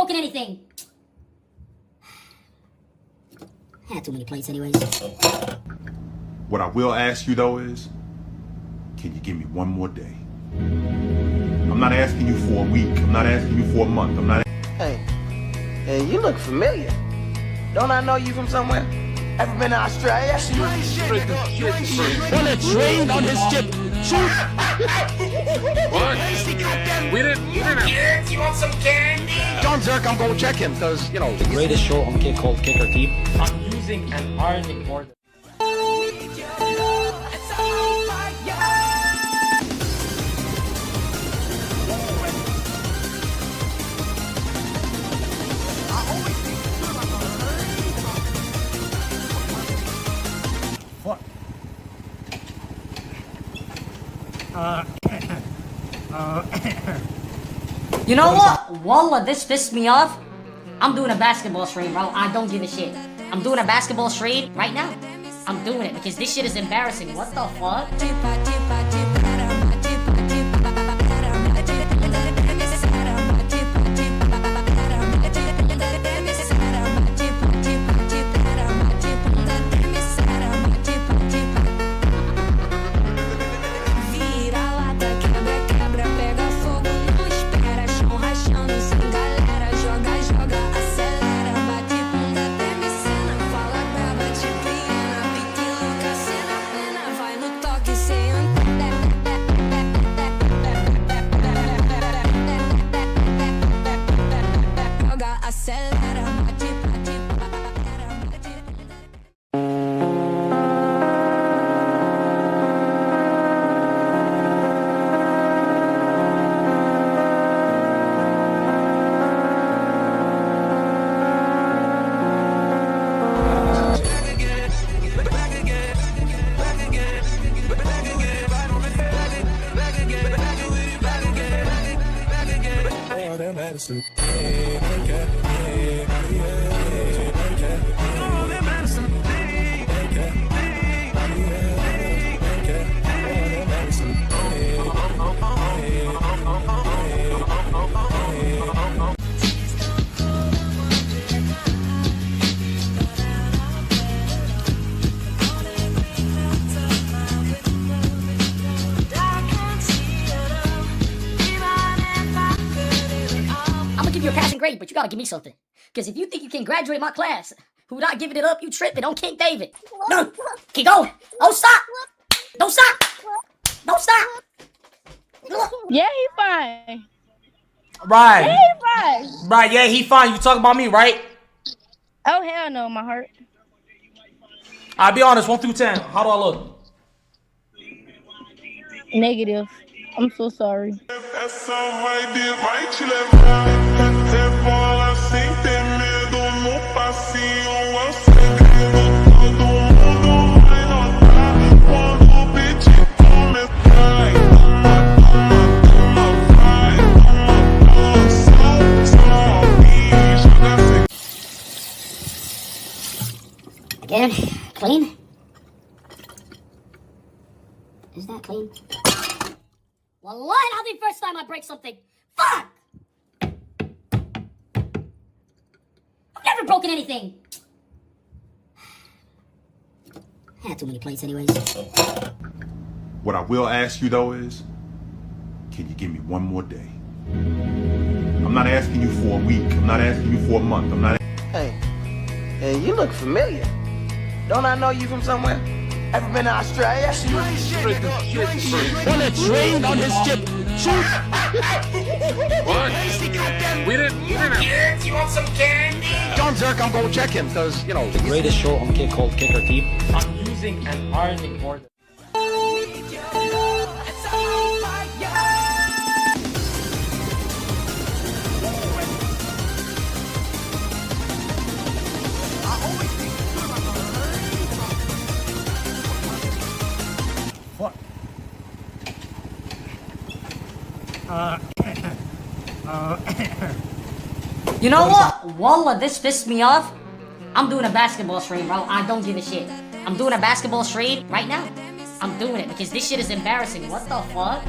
broken anything. I had too many plates anyways. What I will ask you though is, can you give me one more day? I'm not asking you for a week. I'm not asking you for a month. I'm not. Hey, you look familiar. Don't I know you from somewhere? Ever been to Australia? On a train on his ship. Shoot! What? We didn't. Kids, you want some candy? John Zirk, I'm going to check him, because, you know. The greatest show on Kick called Kicker Team. I'm using an ironing board. What? You know what? Wallah, this pissed me off. I'm doing a basketball stream, bro. I don't give a shit. I'm doing a basketball stream right now. I'm doing it because this shit is embarrassing. What the fuck? Your passing grade, but you gotta give me something. Because if you think you can graduate my class without giving it up, you tripping on King David. No, keep going. Don't stop. Don't stop. Don't stop. Yeah, he fine. Right. Yeah, he fine. Right, yeah, he fine. You talking about me, right? Oh, hell no, my heart. I'll be honest, 1 through 10. How do I look? Negative. I'm so sorry. Again, clean? Is that clean? Wallahi, not the first time I break something. Fuck! I've never broken anything. I had too many plates anyways. What I will ask you though is, can you give me one more day? I'm not asking you for a week. I'm not asking you for a month. I'm not. Hey, you look familiar. Don't I know you from somewhere? Ever been to Australia? On a train on his ship. Shoot! What? We didn't. Kids, you want some candy? John Zirk, I'm going to check him, because, you know. The greatest show on Kick called Kicker Team. I'm using an ironing board. What? You know what? Wallah, this pissed me off. I'm doing a basketball stream, bro. I don't give a shit. I'm doing a basketball stream right now. I'm doing it because this shit is embarrassing. What the fuck?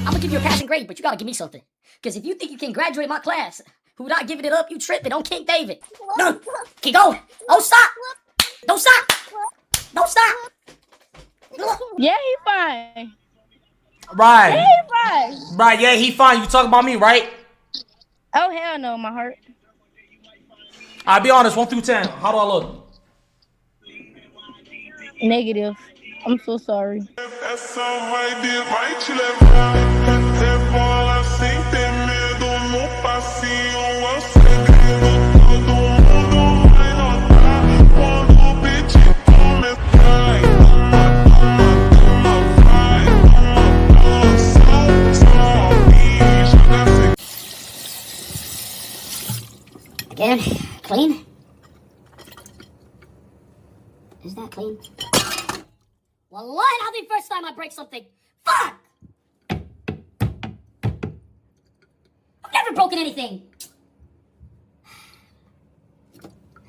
I'm gonna give you a passing grade, but you gotta give me something. Because if you think you can graduate my class without giving it up, you tripping on King David. No, keep going. Oh, stop. Don't stop. Don't stop. Yeah, he fine. Right. Yeah, he fine. Right, yeah, he fine. You talking about me, right? Oh, hell no, my heart. I'll be honest, 1 through 10. How do I look? Negative. I'm so sorry. Again, clean? Is that clean? Well, what? I'll be first time I break something. Fuck! I've never broken anything.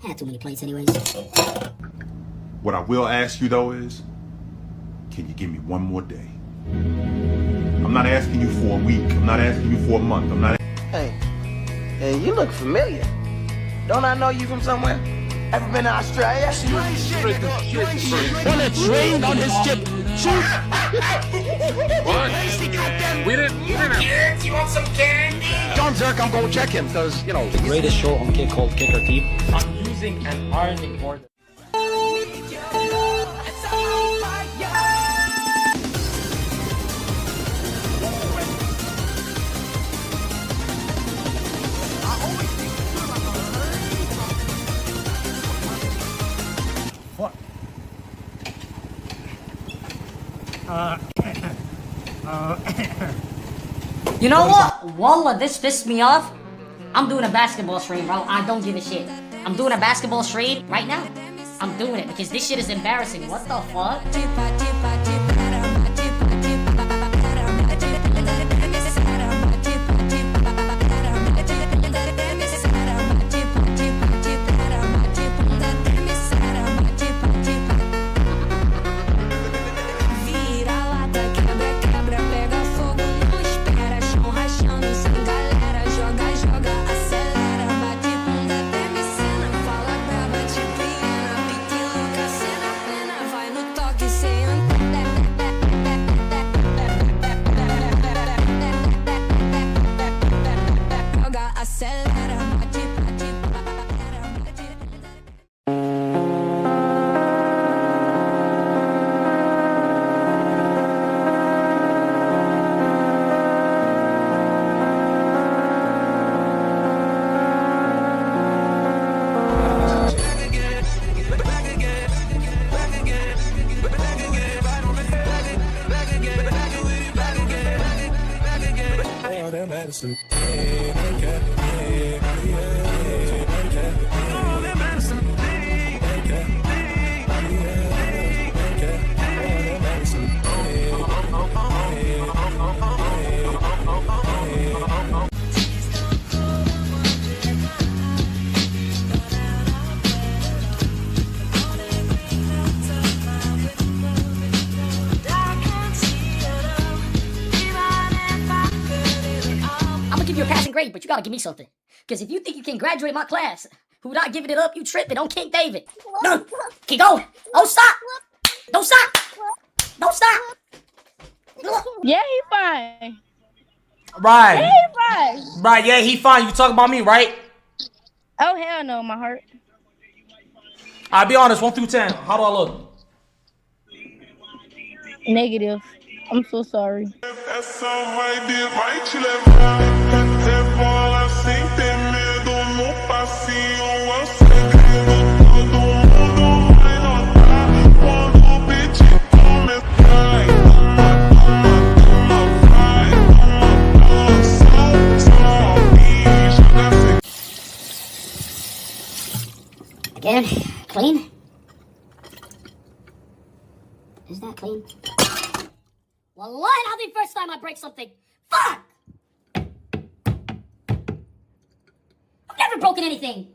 I had too many plates anyways. What I will ask you though is, can you give me one more day? I'm not asking you for a week. I'm not asking you for a month. I'm not. Hey, you look familiar. Don't I know you from somewhere? Ever been to Australia? Bullets rained on his chip. Shoot! What? We didn't. You want some candy? John Zerk, I'm gonna check him, cause, you know. The greatest show on kick called Kicker Team. I'm using an ironing board. You know what? Wallah, this pissed me off. I'm doing a basketball stream, bro. I don't give a shit. I'm doing a basketball stream right now. I'm doing it because this shit is embarrassing. What the fuck? Grade, but you gotta give me something. Because if you think you can graduate my class without giving it up, you tripping on King David. No, keep going. Oh, stop. Don't stop. Don't stop. Yeah, he fine. Right. Yeah, he fine. Right, yeah, he fine. You talking about me, right? Oh, hell no, my heart. I'll be honest, 1 through 10. How do I look? Negative. I'm so sorry. Is that clean? Wallahi, I'll be first time I break something. Fuck! I've never broken anything.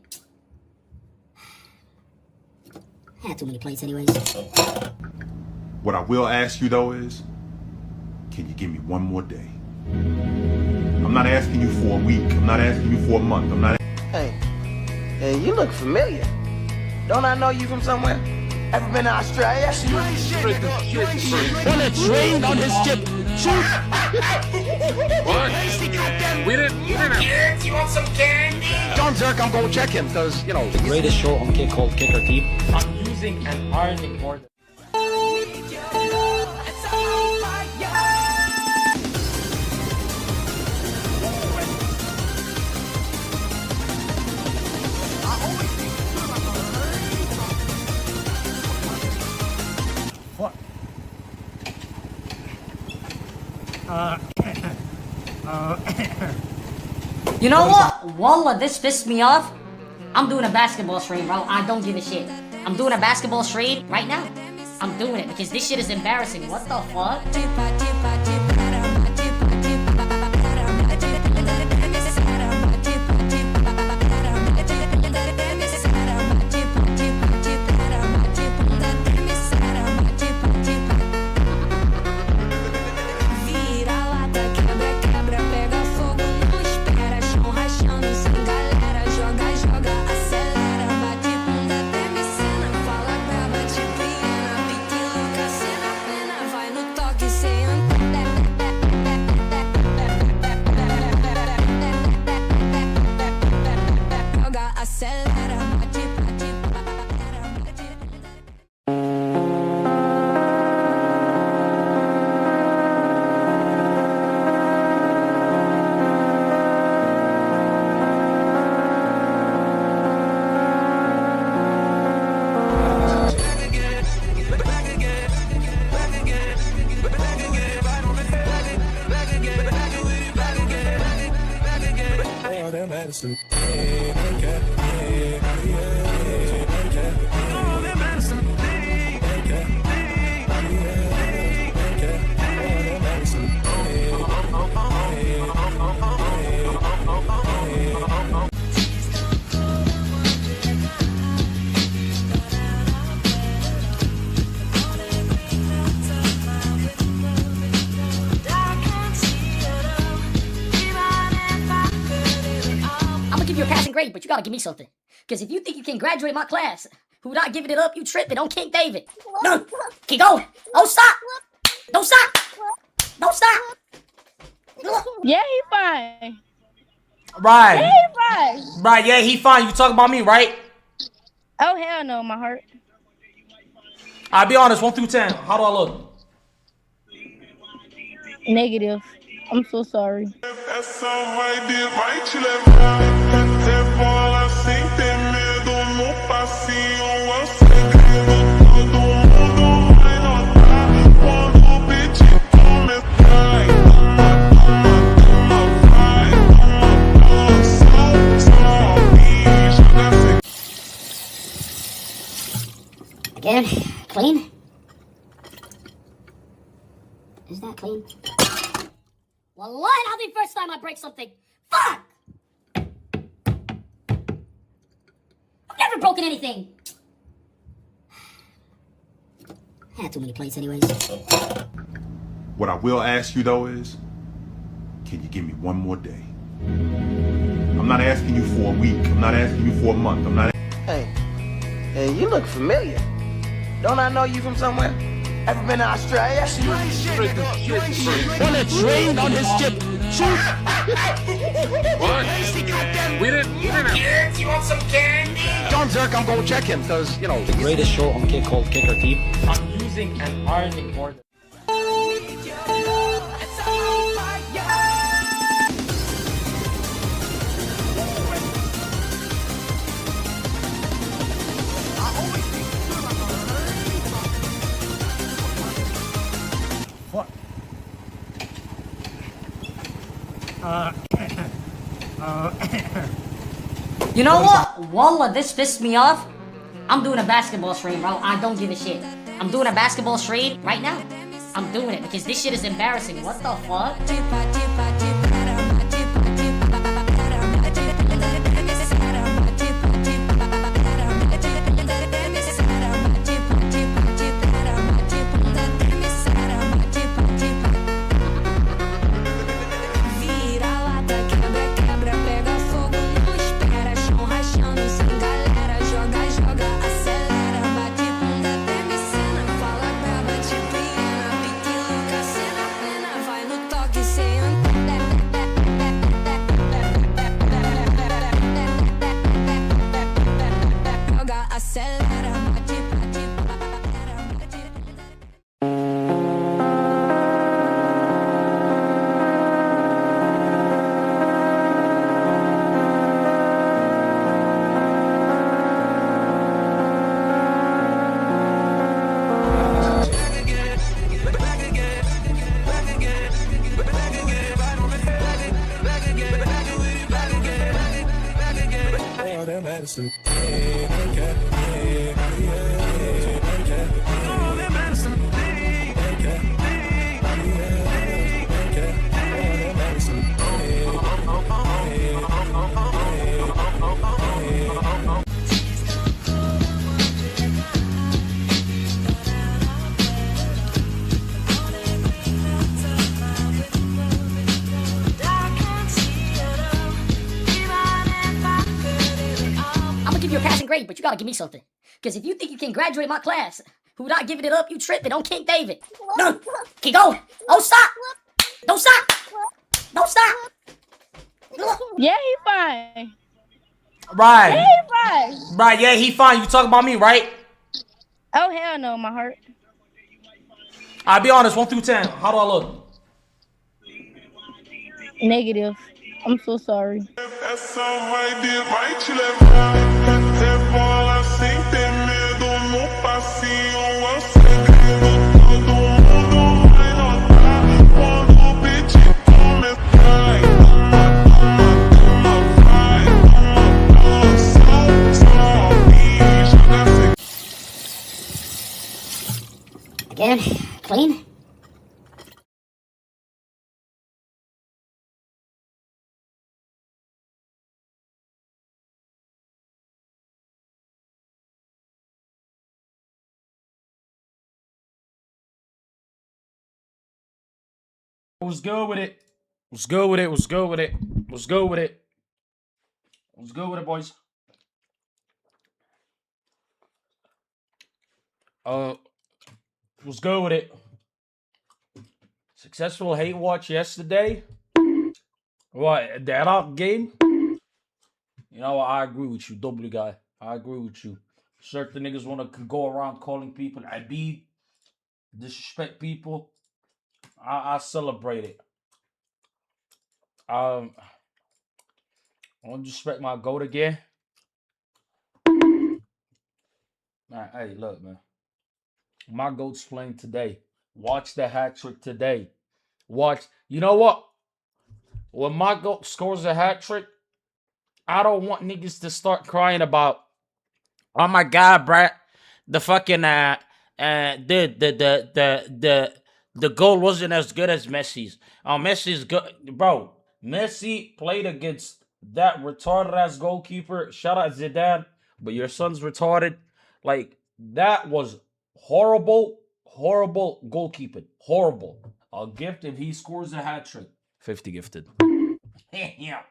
I had too many plates anyways. What I will ask you though is, can you give me one more day? I'm not asking you for a week. I'm not asking you for a month. I'm not. Hey, you look familiar. Don't I know you from somewhere? Ever been to Australia? Bullets rained on his ship. Shoot! What? We didn't. Kids, you want some candy? John Zerk, I'm gonna check him, because, you know. The greatest show on kick called Kicker Team. I'm using an hardening mortar. You know what? Wallah, this pissed me off. I'm doing a basketball stream, bro. I don't give a shit. I'm doing a basketball stream right now. I'm doing it because this shit is embarrassing. What the fuck? You're passing grade, but you gotta give me something. Because if you think you can graduate my class without giving it up, you tripping on King David. No, keep going. Oh, stop. Don't stop. Don't stop. Yeah, he fine. Right. Yeah, he fine. Right, yeah, he fine. You talking about me, right? Oh, hell no, my heart. I'll be honest, 1 through 10. How do I look? Negative. I'm so sorry. Again, clean? Is that clean? Wallahi, I'll be first time I break something. Fuck! I've never broken anything. I had too many plates anyways. What I will ask you though is, can you give me one more day? I'm not asking you for a week. I'm not asking you for a month. I'm not. Hey, you look familiar. Don't I know you from somewhere? Ever been to Australia? Bullets rained on his ship. Shoot! What? We didn't. Kids, you want some candy? John Zerk, I'm gonna check him, because, you know. The greatest show on kick called Kicker Team. I'm using an hardening mortar. You know what? Wallah, this pissed me off. I'm doing a basketball stream, bro. I don't give a shit. I'm doing a basketball trade right now. I'm doing it because this shit is embarrassing. What the fuck? Give you a passing grade, but you gotta give me something. Because if you think you can graduate my class without giving it up, you tripping on King David. No, keep going. Oh, stop. Don't stop. Don't stop. Yeah, he fine. Right. Yeah, he fine. Right, yeah, he fine. You talking about me, right? Oh, hell no, my heart. I'll be honest, 1 through 10. How do I look? Negative. I'm so sorry. Again, clean. What's good with it? What's good with it? What's good with it? What's good with it? What's good with it, boys? What's good with it? Successful hate watch yesterday. What, that up game? You know, I agree with you, W guy. I agree with you. Certain niggas want to go around calling people Abib, disrespect people. I celebrate it. I want to respect my GOAT again. Man, hey, look, man. My GOAT's playing today. Watch the hat trick today. Watch. You know what? When my GOAT scores a hat trick, I don't want niggas to start crying about, oh my God, bruh, the fucking the goal wasn't as good as Messi's. Messi's good, bro. Messi played against that retarded ass goalkeeper. Shout out Zidane, but your son's retarded. Like, that was horrible, horrible goalkeeping. Horrible. I'll gift if he scores a hat trick. 50 gifted. Yeah.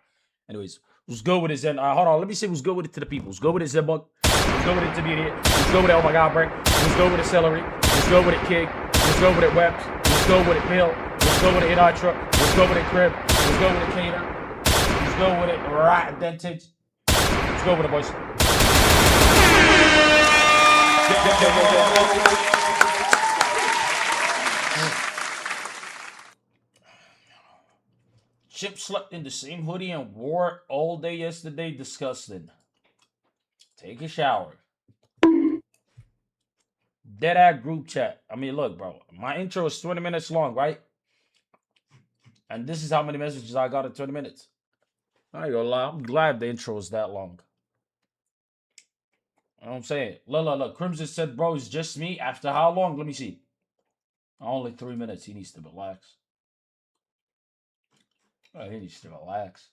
Anyways, what's good with it, Zen? Hold on, let me say what's good with it to the people. What's good with it, Zenbug? What's good with it to the idiot? What's good with it, oh my God, Brent? What's good with it, Celery? What's good with it, Kig? What's good with it, Webbs? What's good with it, Bill? What's good with it, Idai Truck? What's good with it, Crib? What's good with it, Cater? What's good with it, Right Dentage? What's good with it, boys? Chip slept in the same hoodie and wore it all day yesterday. Disgusting. Take a shower. Dead-ass group chat. I mean, look, bro. My intro is 20 minutes long, right? And this is how many messages I got in 20 minutes. I ain't gonna lie. I'm glad the intro is that long. You know what I'm saying? Look. Crimson said, bro, it's just me. After how long? Let me see. Only 3 minutes. He needs to relax. Oh, he needs to relax.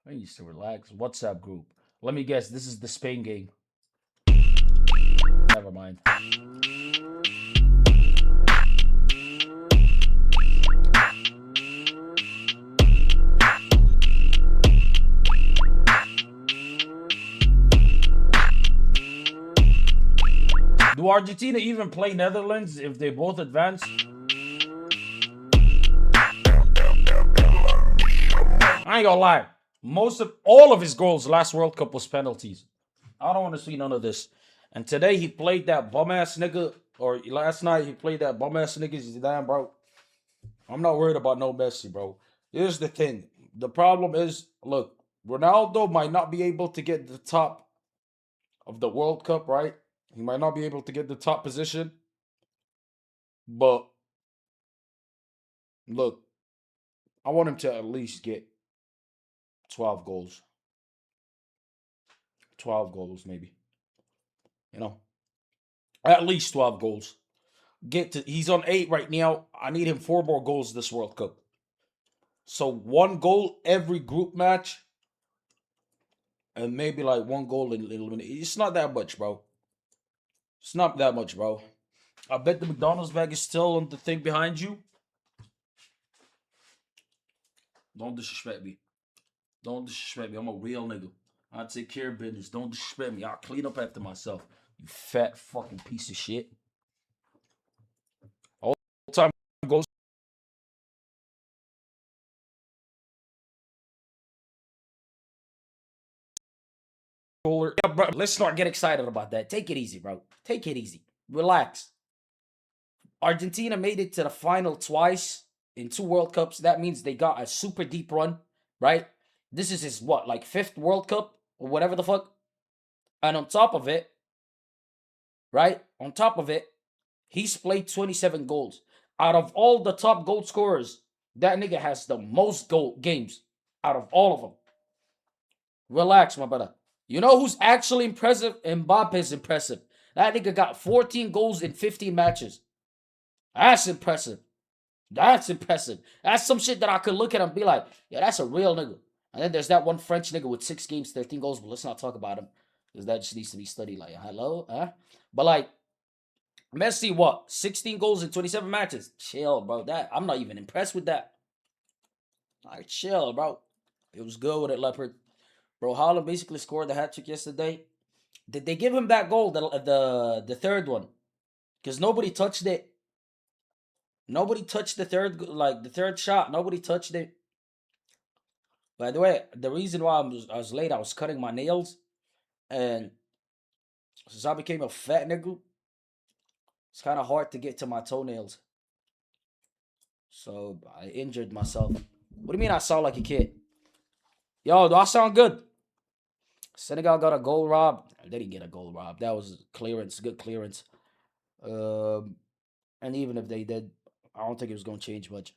He needs to relax. WhatsApp group. Let me guess. This is the Spain game. Never mind. Do Argentina even play Netherlands if they both advance? I ain't gonna lie. All of his goals last World Cup was penalties. I don't want to see none of this. And today he played that bum ass nigga, or last night he played that bum ass nigga. Zidane, bro. I'm not worried about no Messi, bro. Here's the thing. The problem is, look, Ronaldo might not be able to get the top of the World Cup, right? He might not be able to get the top position. But look, I want him to at least get 12 goals. 12 goals, maybe. You know, at least 12 goals. He's on 8 right now. I need him 4 more goals this World Cup. So 1 goal every group match. And maybe like 1 goal in elimination. It's not that much, bro. It's not that much, bro. I bet the McDonald's bag is still on the thing behind you. Don't disrespect me. Don't disrespect me. I'm a real nigga. I take care of business. Don't disrespect me. I'll clean up after myself. You fat fucking piece of shit. All time goes. Yeah, bro, let's not get excited about that. Take it easy, bro. Take it easy. Relax. Argentina made it to the final twice in 2 World Cups. That means they got a super deep run, right? This is his, what, like 5th World Cup or whatever the fuck? And on top of it, right? On top of it, he's played 27 goals. Out of all the top goal scorers, that nigga has the most goal games out of all of them. Relax, my brother. You know who's actually impressive? Mbappe's impressive. That nigga got 14 goals in 15 matches. That's impressive. That's impressive. That's some shit that I could look at and be like, yeah, that's a real nigga. And then there's that one French nigga with 6 games, 13 goals, but let's not talk about him. Because that just needs to be studied. Like, hello? Huh? But like, Messi, what? 16 goals in 27 matches? Chill, bro. I'm not even impressed with that. Like, chill, bro. It was good with it, Leopard. Bro, Haaland basically scored the hat-trick yesterday. Did they give him that goal, the third one? Because nobody touched it. Nobody touched the third shot. Nobody touched it. By the way, the reason why I was late, I was cutting my nails. And since I became a fat nigga, it's kind of hard to get to my toenails. So I injured myself. What do you mean I sound like a kid? Yo, do I sound good? Senegal got a goal robbed. They didn't get a goal robbed. That was clearance, good clearance. And even if they did, I don't think it was going to change much.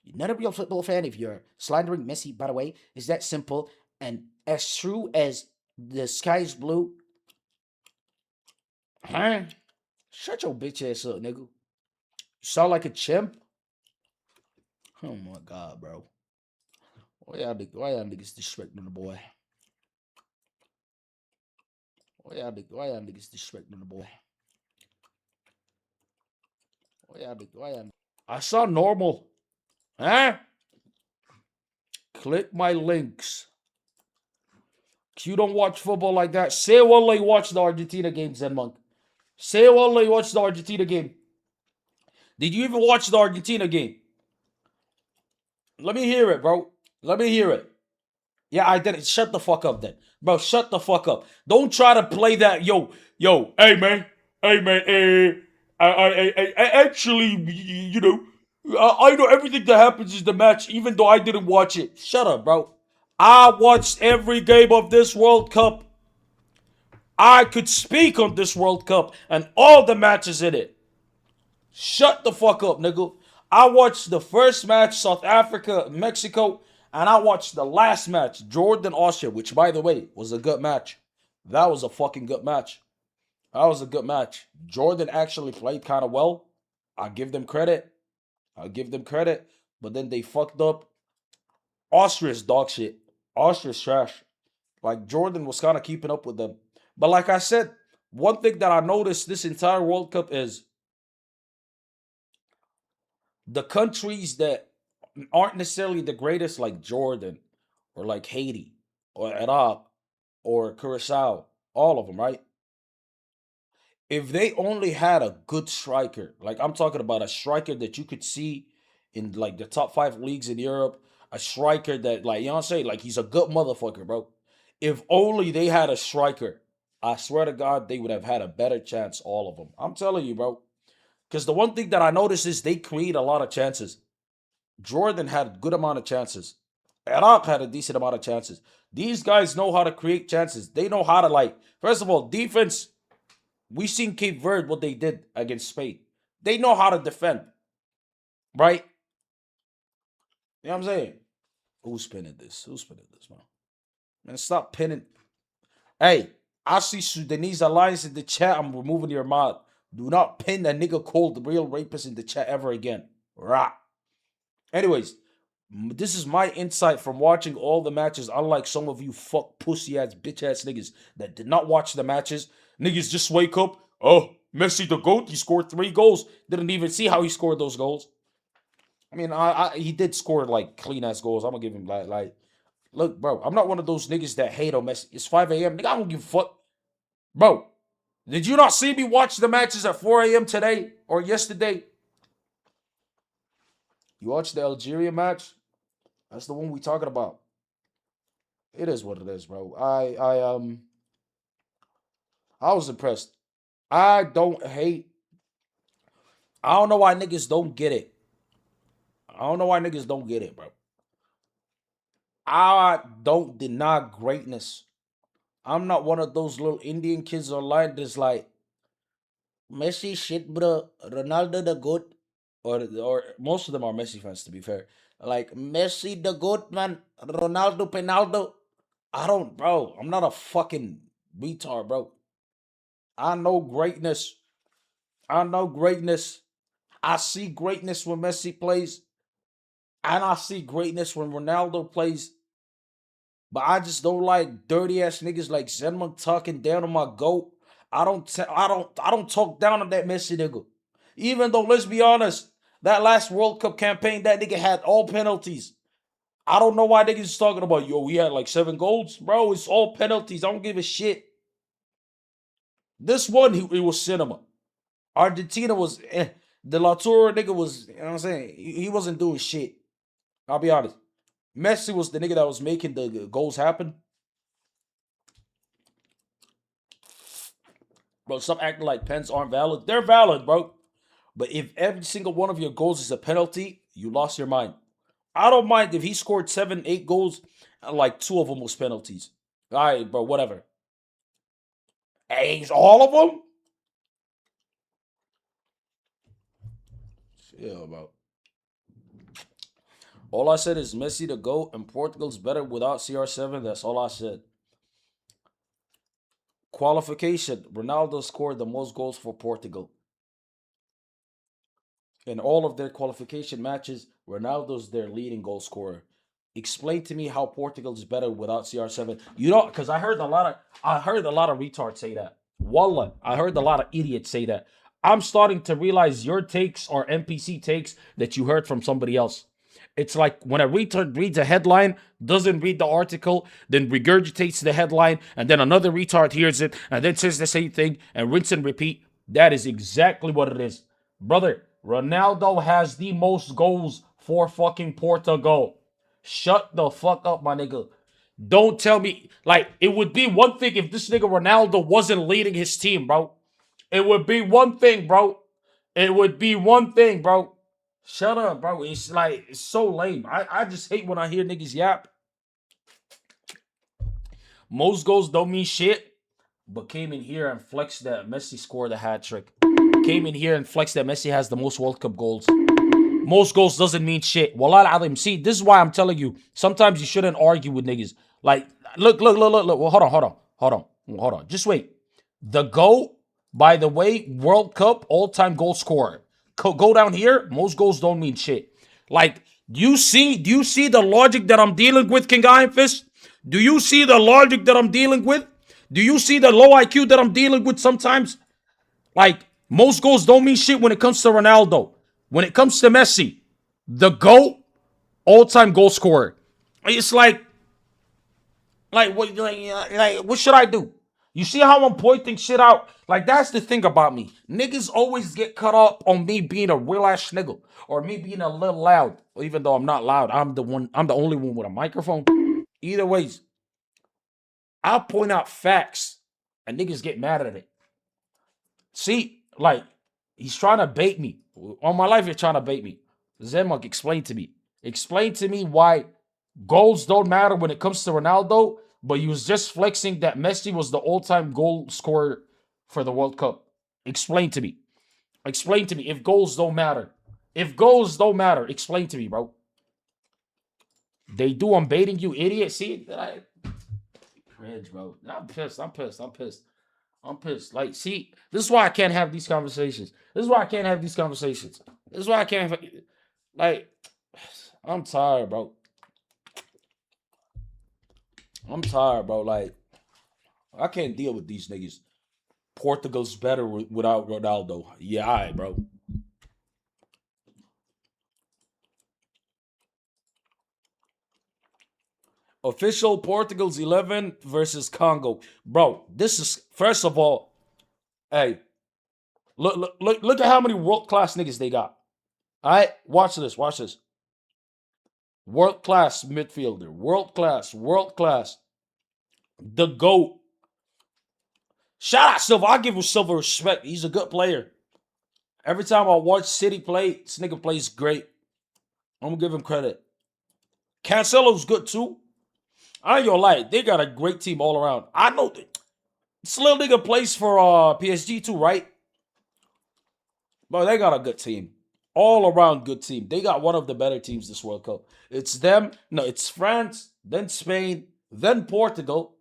You're not a real football fan if you're slandering Messi, by the way. It's that simple. And as true as the sky is blue. Huh? Shut your bitch ass up, nigga. You sound like a chimp. Oh my God, bro. Why y'all niggas disrespecting the boy? Why y'all niggas disrespecting the boy? I saw normal. Huh? Click my links. You don't watch football like that. Say wallah you watch the Argentina game, Zen Monk. Say wallah you watch the Argentina game. Did you even watch the Argentina game? Let me hear it, bro. Let me hear it. Yeah, I did it. Shut the fuck up then. Bro, shut the fuck up. Don't try to play that. Yo, hey man. I actually, you know, I know everything that happens is the match, even though I didn't watch it. Shut up, bro. I watched every game of this World Cup. I could speak on this World Cup and all the matches in it. Shut the fuck up, nigga. I watched the first match, South Africa, Mexico, and I watched the last match, Jordan, Austria, which, by the way, was a good match. That was a fucking good match. That was a good match. Jordan actually played kind of well. I give them credit. But then they fucked up. Austria's dog shit. Austria's trash. Like, Jordan was kind of keeping up with them. But like I said, one thing that I noticed this entire World Cup is the countries that aren't necessarily the greatest, like Jordan or like Haiti or Iraq or Curacao, all of them, right? If they only had a good striker, like I'm talking about a striker that you could see in like the top 5 leagues in Europe, a striker that, like, you know what I'm saying? Like, he's a good motherfucker, bro. If only they had a striker, I swear to God, they would have had a better chance, all of them. I'm telling you, bro. Because the one thing that I noticed is they create a lot of chances. Jordan had a good amount of chances. Iraq had a decent amount of chances. These guys know how to create chances. They know how to, like, first of all, defense. We seen Cape Verde, what they did against Spain. They know how to defend. Right? You know what I'm saying? Who's pinning this? Man? Man, stop pinning. Hey, I see Sudanese Alliance in the chat. I'm removing your mod. Do not pin a nigga called the real rapist in the chat ever again. Rah. Anyways, this is my insight from watching all the matches. Unlike some of you fuck pussy ass bitch ass niggas that did not watch the matches. Niggas just wake up. Oh, Messi the GOAT. He scored 3 goals. Didn't even see how he scored those goals. I mean, he did score like clean ass goals. I'm gonna give him like, look, bro. I'm not one of those niggas that hate on Messi. It's 5 a.m. Nigga, I don't give a fuck, bro. Did you not see me watch the matches at 4 a.m. today or yesterday? You watched the Algeria match? That's the one we talking about. It is what it is, bro. I was impressed. I don't hate. I don't know why niggas don't get it. Bro. I don't deny greatness. I'm not one of those little Indian kids online that's like, Messi shit, bro. Ronaldo the GOAT. Or most of them are Messi fans, to be fair. Like, Messi the GOAT, man. Ronaldo Penaldo. I'm not a fucking retard, bro. I know greatness. I see greatness when Messi plays. And I see greatness when Ronaldo plays. But I just don't like dirty ass niggas like Zenman talking down on my GOAT. I don't talk down on that Messi nigga. Even though, let's be honest, that last World Cup campaign, that nigga had all penalties. I don't know why niggas is talking about, yo, we had like 7 goals. Bro, it's all penalties. I don't give a shit. This one, it was cinema. Argentina was, the Latour nigga was, you know what I'm saying? He wasn't doing shit. I'll be honest. Messi was the nigga that was making the goals happen. Bro, stop acting like pens aren't valid. They're valid, bro. But if every single one of your goals is a penalty, you lost your mind. I don't mind if he scored 7, 8 goals, and like 2 of them was penalties. All right, bro, whatever. Hey, all of them? Yeah, bro. All I said is Messi to GOAT and Portugal's better without CR7. That's all I said. Qualification. Ronaldo scored the most goals for Portugal. In all of their qualification matches, Ronaldo's their leading goal scorer. Explain to me how Portugal is better without CR7. You know, because I heard a lot of retards say that. Wallah, I heard a lot of idiots say that. I'm starting to realize your takes are NPC takes that you heard from somebody else. It's like when a retard reads a headline, doesn't read the article, then regurgitates the headline, and then another retard hears it, and then says the same thing, and rinse and repeat. That is exactly what it is. Brother, Ronaldo has the most goals for fucking Portugal. Shut the fuck up, my nigga. Don't tell me, like, it would be one thing if this nigga Ronaldo wasn't leading his team, bro. It would be one thing, bro. Shut up, bro. It's like, it's so lame. I just hate when I hear niggas yap. Most goals don't mean shit, but came in here and flexed that Messi scored a hat trick. Came in here and flexed that Messi has the most World Cup goals. Most goals doesn't mean shit. Wallah al-azim. See, this is why I'm telling you, sometimes you shouldn't argue with niggas. Like, look. Well, hold on. Hold on. Just wait. The GOAT, by the way, World Cup all-time goal scorer. Go down here. Most goals don't mean shit. Like, do you see the logic that I'm dealing with, King Iron Fist? Do you see the logic that I'm dealing with? Do you see the low IQ that I'm dealing with sometimes? Like, most goals don't mean shit when it comes to Ronaldo. When it comes to Messi, the GOAT, all-time goal scorer. It's like what should I do? You see how I'm pointing shit out? Like, that's the thing about me. Niggas always get caught up on me being a real ass nigga or me being a little loud. Even though I'm not loud, I'm the only one with a microphone. Either ways, I'll point out facts and niggas get mad at it. See, like, he's trying to bait me. All my life, you're trying to bait me. Zenmark, explain to me. Explain to me why goals don't matter when it comes to Ronaldo, but he was just flexing that Messi was the all-time goal scorer for the World Cup. Explain to me. Explain to me if goals don't matter. If goals don't matter, explain to me, bro. They do. I'm baiting you, idiot. See, cringe, bro. I'm pissed. I'm pissed. I'm pissed. I'm pissed. Like, see, this is why I can't have these conversations. This is why I can't have these conversations. This is why I can't have, like, I'm tired, bro. I'm tired, bro. Like, I can't deal with these niggas. Portugal's better without Ronaldo. Yeah, all right, bro. Official Portugal's 11 versus Congo. Bro, this is, first of all, hey, look at how many world-class niggas they got. All right, watch this, watch this. World-class midfielder, world-class. The GOAT. Shout out Silva. I give him Silva respect. He's a good player. Every time I watch City play, this nigga plays great. I'm gonna give him credit. Cancelo's good too. I ain't gonna lie, they got a great team all around. I know this little nigga plays for PSG too, right? But they got a good team. All around good team. They got one of the better teams this World Cup. It's them. No, it's France, then Spain, then Portugal.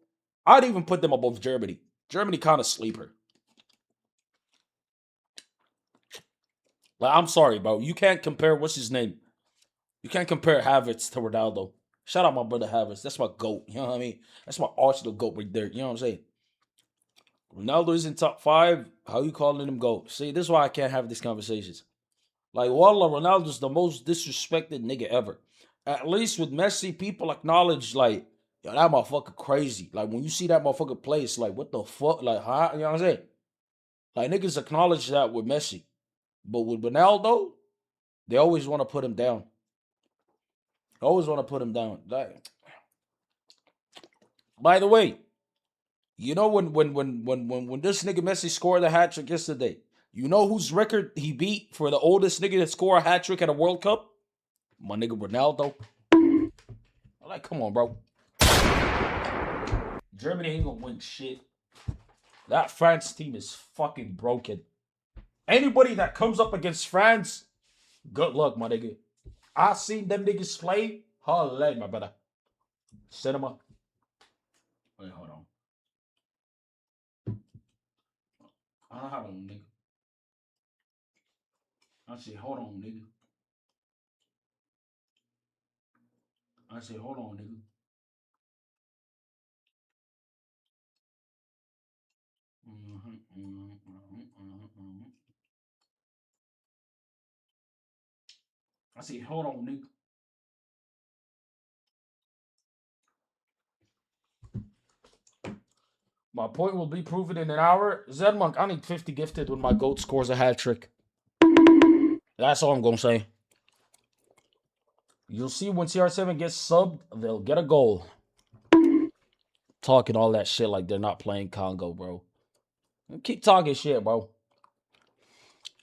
I'd even put them above Germany. Germany kind of sleeper. Like, I'm sorry, bro. You can't compare, what's his name? You can't compare Havertz to Ronaldo. Shout out my brother Havertz. That's my GOAT. You know what I mean? That's my Arsenal GOAT right there. You know what I'm saying? Ronaldo is in top 5. How you calling him GOAT? See, this is why I can't have these conversations. Like, Wallah, Ronaldo's the most disrespected nigga ever. At least with Messi, people acknowledge, like, yo, that motherfucker crazy. Like, when you see that motherfucker play, it's like, what the fuck? Like, huh? You know what I'm saying? Like, niggas acknowledge that with Messi. But with Ronaldo, they always want to put him down. Always want to put him down. Like, by the way, you know when this nigga Messi scored a hat trick yesterday, you know whose record he beat for the oldest nigga that scored a hat trick at a World Cup? My nigga Ronaldo. I'm like, come on, bro. Germany ain't gonna win shit. That France team is fucking broken. Anybody that comes up against France, good luck, my nigga. I seen them niggas play. Holla, my brother. Cinema. Wait, hold on. Hold on, nigga. I say, hold on, nigga. I say, hold on, nigga. I say, hold on, nigga. My point will be proven in an hour. Zedmonk, I need 50 gifted when my GOAT scores a hat trick. That's all I'm going to say. You'll see when CR7 gets subbed, they'll get a goal. Talking all that shit like they're not playing Congo, bro. Keep talking shit, bro.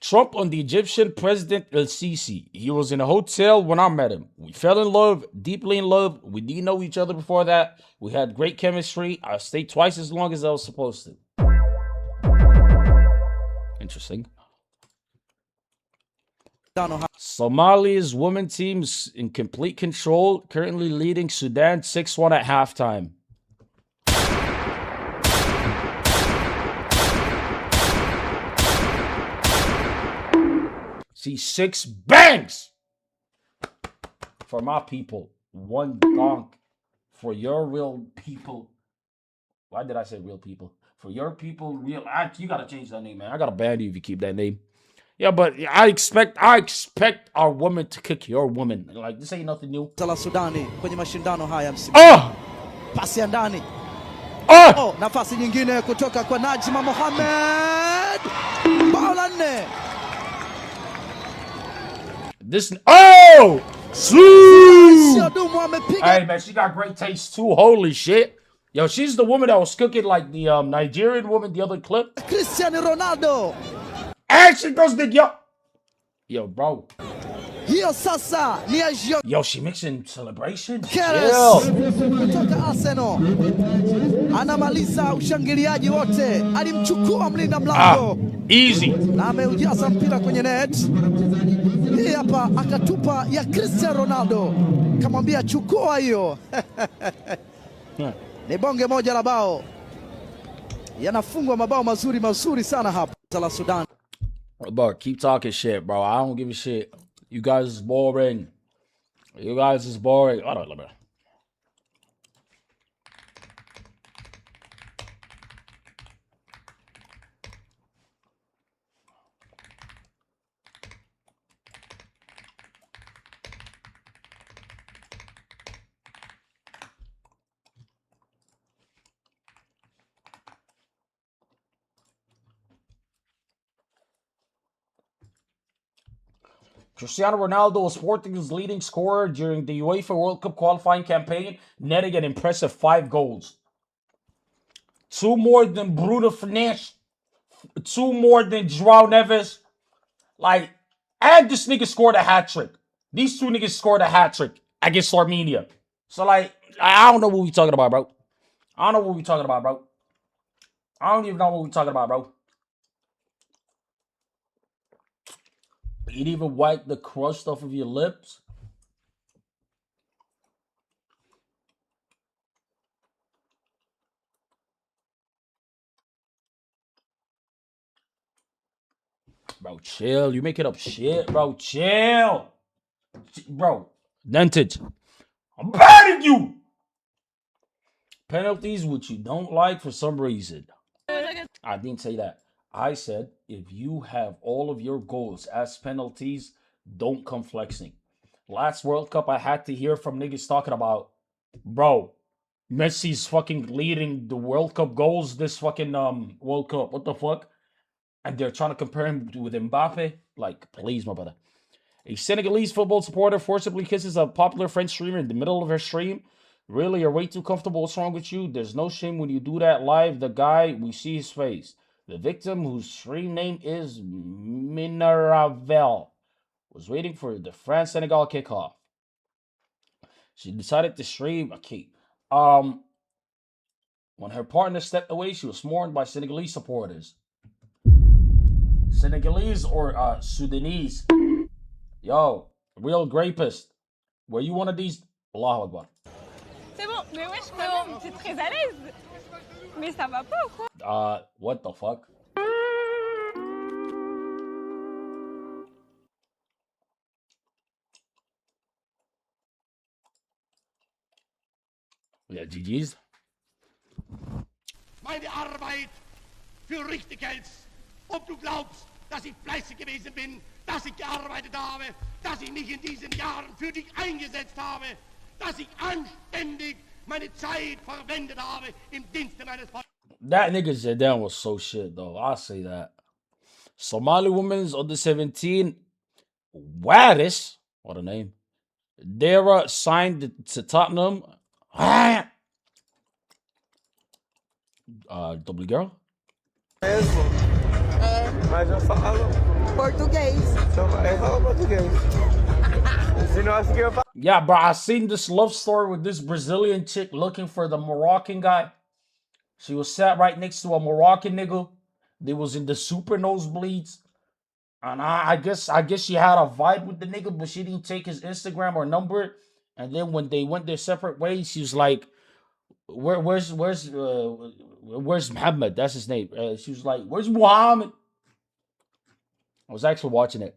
Trump on the Egyptian president El-Sisi. He was in a hotel when I met him. We fell in love, deeply in love. We didn't know each other before that. We had great chemistry. I stayed twice as long as I was supposed to. Interesting. Somalia's women team's in complete control, currently leading Sudan 6-1 at halftime. See, 6 bangs for my people. 1 donk for your real people. Why did I say real people? For your people, you gotta change that name, man. I gotta ban you if you keep that name. Yeah, but I expect our woman to kick your woman. Like, this ain't nothing new. La Sudani kwenye mashindano haya msimu. Pasi ya ndani. Nafasi nyingine kutoka kwa Najma Mohamed. Bao la 4. This Hey man, she got great taste too. Holy shit. Yo, she's the woman that was cooking like the Nigerian woman, the other clip. Cristiano Ronaldo. And she goes the yo, bro. Hiyo sasa ni ya Yo, she mixing celebration. Keres kutoka Arsenal anamaliza ushangiliaji wote, alimchukua mlinda mlango easy na ameujaza mpira kwenye net. Hii hapa akatupa ya Cristiano Ronaldo, kamwambia chukua hiyo. Ni bonge moja la bao, yanafungwa mabao mazuri sana hapa la Sudan. Bro, keep talking shit, bro. I don't give a shit. You guys is boring. You guys is boring. Hold on, let me. Cristiano Ronaldo was Portugal's leading scorer during the UEFA World Cup qualifying campaign, netting an impressive 5 goals. 2 more than Bruno Fernandes. 2 more than João Neves. Like, and this nigga scored a hat-trick. These 2 niggas scored a hat-trick against Armenia. So, like, I don't know what we talking about, bro. I don't know what we talking about, bro. I don't even know what we talking about, bro. You'd even wipe the crust off of your lips. Bro, chill. You making up shit, bro. Chill. Bro, Dentage. I'm banning you. Penalties which you don't like for some reason. I didn't say that. I said, if you have all of your goals as penalties, don't come flexing. Last World Cup, I had to hear from niggas talking about, bro, Messi's fucking leading the World Cup goals this fucking World Cup. What the fuck? And they're trying to compare him with Mbappe. Like, please, my brother. A Senegalese football supporter forcibly kisses a popular French streamer in the middle of her stream. Really, you're way too comfortable. What's wrong with you? There's no shame when you do that live. The guy, we see his face. The victim, whose stream name is Minaravel, was waiting for the France-Senegal kickoff. She decided to stream. Okay. When her partner stepped away, she was mourned by Senegalese supporters. Senegalese or Sudanese? Yo, real rapist. Were you one of these? Allahu Akbar. C'est bon, mais wesh, frérot, t'es très à l'aise. Mais ça va pas ou quoi? What the fuck? Ja, GG's. Meine Arbeit für richtig hältst. Ob du glaubst, dass ich fleißig gewesen bin, dass ich gearbeitet habe, dass ich mich in diesen Jahren für dich eingesetzt habe, dass ich anständig meine Zeit verwendet habe im Dienste meines Volkes. That nigga Zidane was so shit, though. I'll say that. Somali women's under 17, Wadis, what a name. Dara signed to Tottenham. Double girl. Mas eu falo português. Eu falo português. Yeah, bro, I seen this love story with this Brazilian chick looking for the Moroccan guy. She was sat right next to a Moroccan nigga. They was in the super nosebleeds. And I guess she had a vibe with the nigga, but she didn't take his Instagram or number. And then when they went their separate ways, she was like, where's Muhammad? That's his name. She was like, where's Muhammad? I was actually watching it.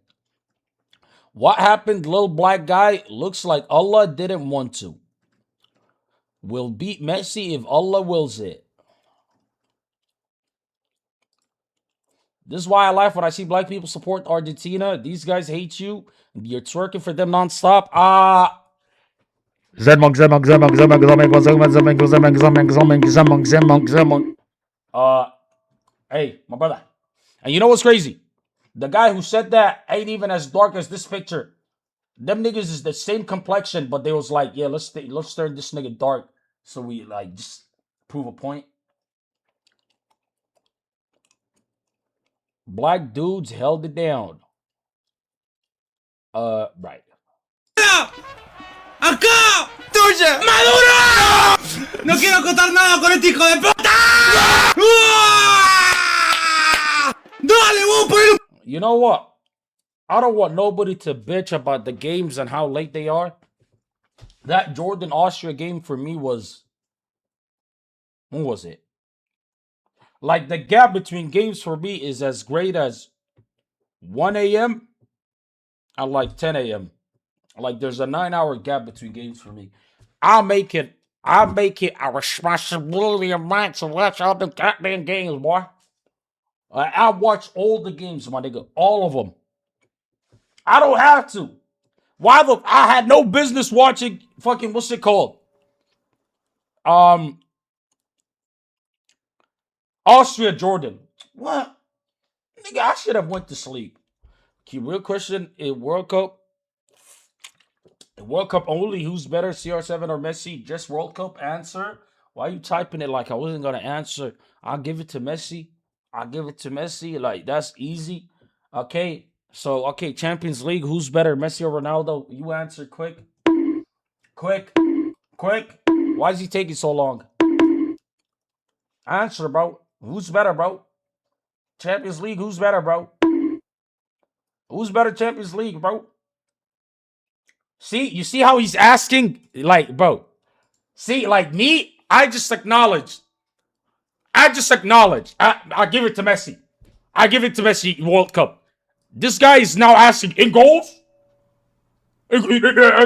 What happened, little black guy? Looks like Allah didn't want to. We'll beat Messi if Allah wills it. This is why I laugh when I see black people support Argentina. These guys hate you. You're twerking for them nonstop. Hey, my brother. And you know what's crazy? The guy who said that ain't even as dark as this picture. Them niggas is the same complexion, but they was like, yeah, let's turn this nigga dark so we like just prove a point. Black dudes held it down. Right. ¡Acá! ¡Tuya! ¡Maduro! ¡No quiero contar nada con este hijo de puta! ¡Dale, vos por el... You know what? I don't want nobody to bitch about the games and how late they are. That Jordan-Austria game for me was... When was it? Like, the gap between games for me is as great as 1 a.m. and like 10 a.m. Like, there's a 9-hour gap between games for me. I'll make it a responsibility of mine to watch all the goddamn games, boy. I watch all the games, my nigga. All of them. I don't have to. I had no business watching fucking, what's it called? Austria, Jordan. What? Nigga, I should have went to sleep. Real question, in World Cup only, who's better, CR7 or Messi? Just World Cup answer. Why are you typing it like I wasn't going to answer? I'll give it to Messi. Like, that's easy. Okay. So, Champions League, who's better, Messi or Ronaldo? You answer quick. Quick. Why is he taking so long? Answer, bro. Who's better, bro? Champions League, who's better, bro? Who's better Champions League, bro? See, you see how he's asking? Like, bro. See, like me, I just acknowledged. I give it to Messi. World Cup. This guy is now asking, in goals? In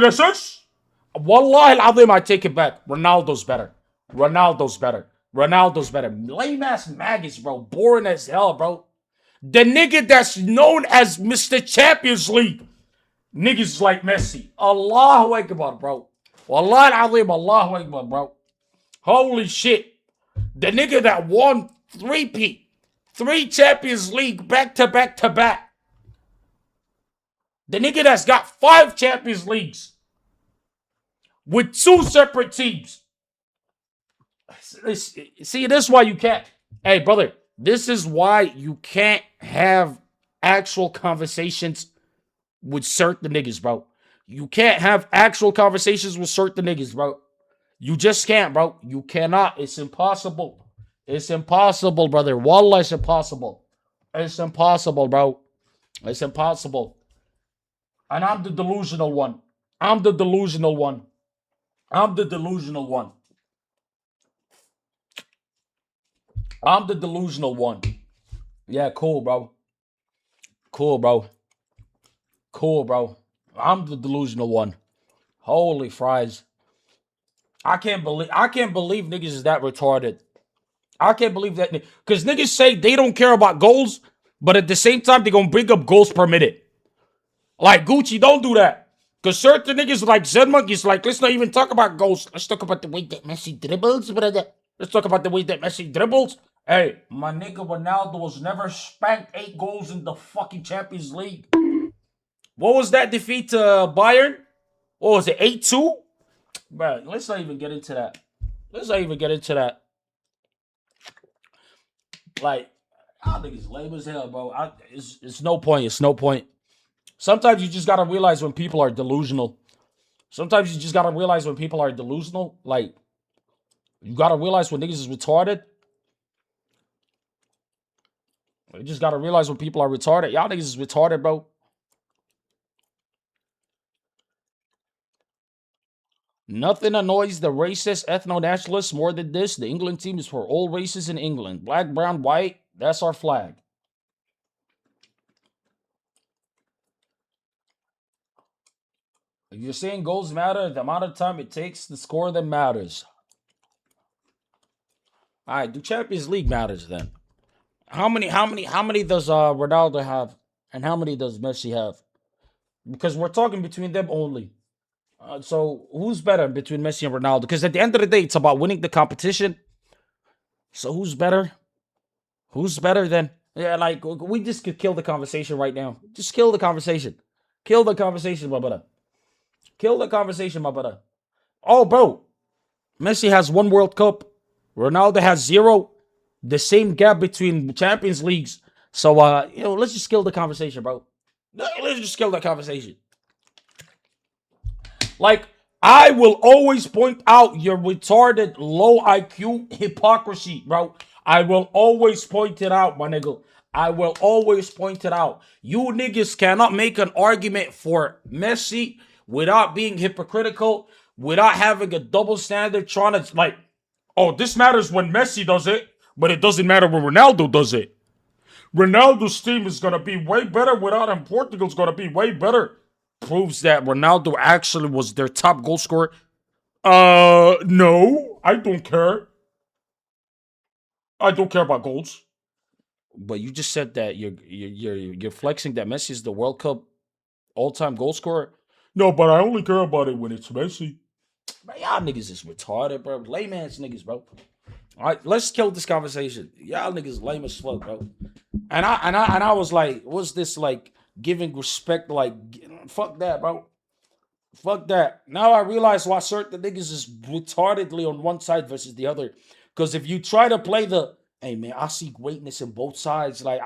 assists? Wallahi al-azim, I take it back. Ronaldo's better. Lame ass maggots, bro. Boring as hell, bro. The nigga that's known as Mr. Champions League. Niggas like Messi. Allahu Akbar, bro. Wallahi al-azim, Allahu Akbar, bro. Holy shit. The nigga that won 3 Champions League back to back. The nigga that's got 5 Champions Leagues with 2 separate teams. See, this is why you can't. Hey, brother, this is why you can't have actual conversations with certain niggas, bro. You can't have actual conversations with certain niggas, bro. You just can't, bro. You cannot. It's impossible. It's impossible, brother. Wallah, it's impossible. It's impossible, bro. It's impossible. And I'm the delusional one. Yeah, cool, bro. I'm the delusional one. Holy fries. I can't believe niggas is that retarded. I can't believe that. Because niggas say they don't care about goals, but at the same time, they're going to bring up goals per minute. Like, Gucci, don't do that. Because certain niggas like Zedmunk is like, let's not even talk about goals. Let's talk about the way that Messi dribbles, brother. Hey, my nigga Ronaldo was never spanked 8 goals in the fucking Champions League. What was that defeat to Bayern? What was it, 8-2? Bro, let's not even get into that. Like, I think it's lame as hell, bro. It's no point. Sometimes you just gotta realize when people are delusional. Like, you gotta realize when niggas is retarded. You just gotta realize when people are retarded. Y'all niggas is retarded, bro. Nothing annoys the racist ethno-nationalists more than this. The England team is for all races in England. Black, brown, white. That's our flag. If you're saying goals matter, the amount of time it takes to score them matters. All right, do Champions League matters then? How many does Ronaldo have, and how many does Messi have? Because we're talking between them only. So who's better between Messi and Ronaldo? Because at the end of the day, it's about winning the competition. So who's better? Who's better then? Yeah, like we just could kill the conversation right now. Just kill the conversation. Kill the conversation, my brother. Kill the conversation, my brother. Oh, bro. Messi has 1 World Cup. Ronaldo has 0. The same gap between Champions Leagues. So, let's just kill the conversation, bro. Let's just kill the conversation. Like, I will always point out your retarded low IQ hypocrisy, bro. I will always point it out, my nigga. I will always point it out. You niggas cannot make an argument for Messi without being hypocritical, without having a double standard, trying to, like, oh, this matters when Messi does it, but it doesn't matter when Ronaldo does it. Ronaldo's team is going to be way better without him. Portugal's going to be way better. Proves that Ronaldo actually was their top goal scorer. No, I don't care. I don't care about goals. But you just said that you're flexing that Messi is the World Cup all-time goal scorer. No, but I only care about it when it's Messi. Man, y'all niggas is retarded, bro. Layman's niggas, bro. All right, let's kill this conversation. Y'all niggas lame as fuck, bro. And I was like, what's this like giving respect? Like, fuck that, bro. Fuck that. Now I realize why certain niggas is retardedly on one side versus the other. Because if you try to play the, hey man, I see greatness in both sides. Like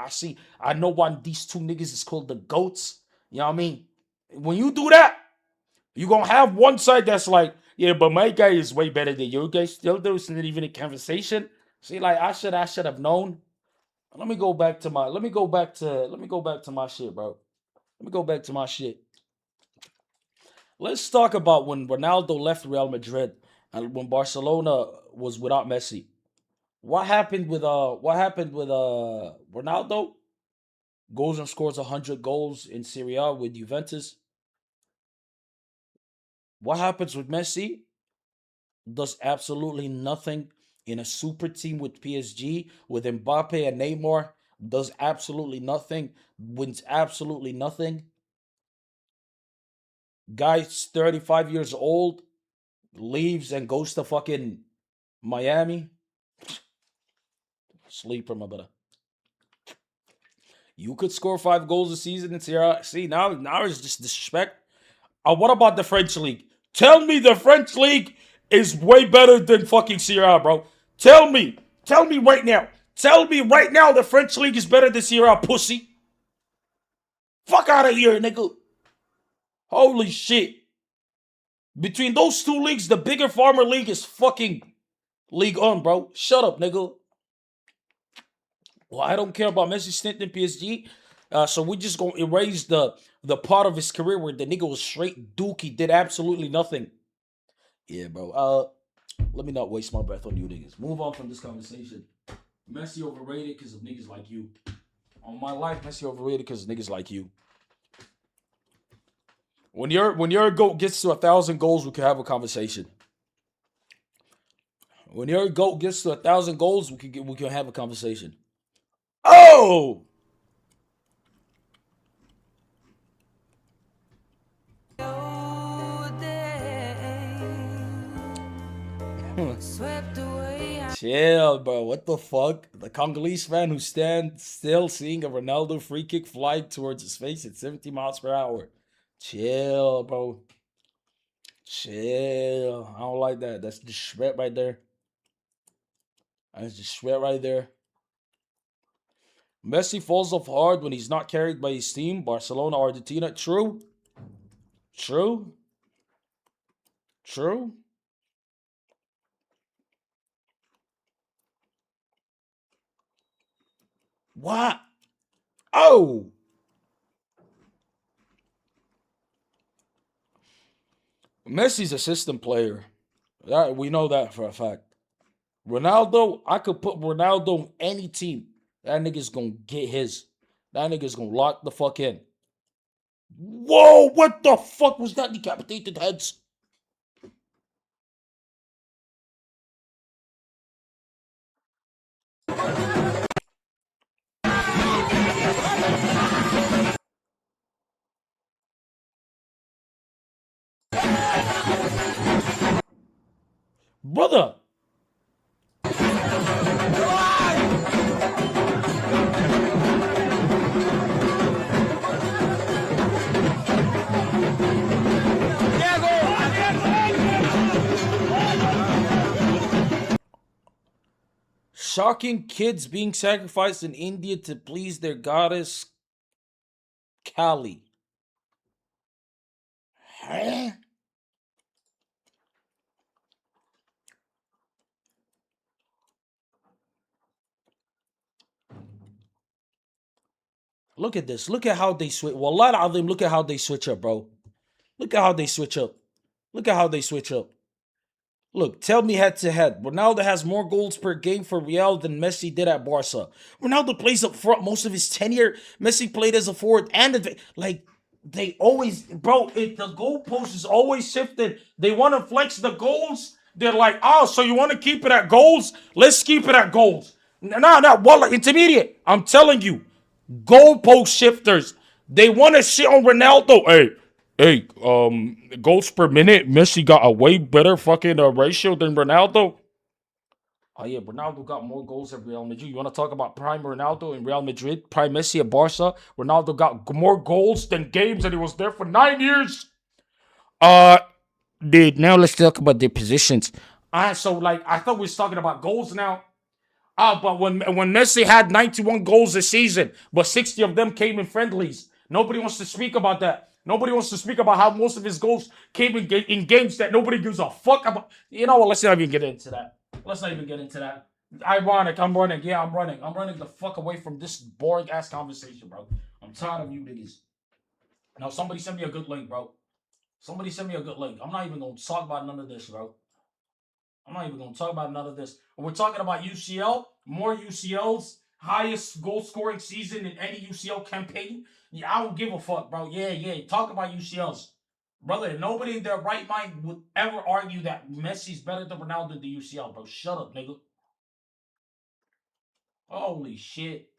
I know why these two niggas is called the GOATs. You know what I mean? When you do that, you're gonna have one side that's like, yeah, but my guy is way better than your guy. Still, there isn't even a conversation. See, like I should have known. Let me go back to my shit, bro. Let me go back to my shit. Let's talk about when Ronaldo left Real Madrid and when Barcelona was without Messi. What happened with Ronaldo? Goes and scores 100 goals in Serie A with Juventus. What happens with Messi? Does absolutely nothing in a super team with PSG, with Mbappe and Neymar. Does absolutely nothing. Wins absolutely nothing. Guy's 35 years old. Leaves and goes to fucking Miami. Sleeper, my brother. You could score 5 goals a season in Serie A. See, now it's just disrespect. What about the French league? Tell me the French league is way better than fucking Serie A, bro. Tell me right now. Tell me right now the French league is better than Serie A, pussy. Fuck out of here, nigga. Holy shit. Between those two leagues, the bigger farmer league is fucking League On, bro. Shut up, nigga. Well, I don't care about Messi's stint in PSG. So we just gonna erase the part of his career where the nigga was straight dookie, did absolutely nothing. Yeah, bro. Let me not waste my breath on you niggas. Move on from this conversation. Messi overrated because of niggas like you. On my life, Messi overrated because of niggas like you. When your GOAT gets to 1,000 goals, we can have a conversation. When your GOAT gets to 1,000 goals, we can have a conversation. Oh! Chill, bro. What the fuck? The Congolese fan who stands still seeing a Ronaldo free kick fly towards his face at 70 miles per hour. Chill, bro. Chill. I don't like that. That's disrespect right there. That's disrespect right there. Messi falls off hard when he's not carried by his team. Barcelona, Argentina. True. True. True. What? Oh! Messi's a system player. We know that for a fact. Ronaldo, I could put Ronaldo on any team. That nigga's gonna get his. That nigga's gonna lock the fuck in. Whoa, what the fuck was that? Decapitated heads. Brother. Shocking kids being sacrificed in India to please their goddess Kali. Huh? Look at this. Look at how they switch. Wallah al-Azim, look at how they switch up, bro. Look at how they switch up. Look at how they switch up. Look, tell me head to head. Ronaldo has more goals per game for Real than Messi did at Barca. Ronaldo plays up front most of his tenure. Messi played as a forward and they always, bro, the goalpost is always shifted. They want to flex the goals. They're like, oh, so you want to keep it at goals? Let's keep it at goals. No, Wallah, intermediate. I'm telling you, goalpost shifters. They want to shit on Ronaldo. Hey, goals per minute, Messi got a way better fucking ratio than Ronaldo. Oh yeah, Ronaldo got more goals at Real Madrid. You want to talk about prime Ronaldo in Real Madrid, prime Messi at Barca? Ronaldo got more goals than games, and he was there for 9 years. Dude, now let's talk about their positions. So like I thought we was talking about goals now. But when Messi had 91 goals this season, but 60 of them came in friendlies. Nobody wants to speak about that. Nobody wants to speak about how most of his goals came in games that nobody gives a fuck about. You know what? Let's not even get into that. Let's not even get into that. Ironic. I'm running. Yeah, I'm running. I'm running the fuck away from this boring ass conversation, bro. I'm tired of you niggas. Now, somebody send me a good link, bro. Somebody send me a good link. I'm not even going to talk about none of this, bro. I'm not even going to talk about none of this. We're talking about UCL, more UCLs, highest goal scoring season in any UCL campaign. Yeah, I don't give a fuck, bro. Yeah. Talk about UCLs. Brother, nobody in their right mind would ever argue that Messi's better than Ronaldo in the UCL, bro. Shut up, nigga. Holy shit.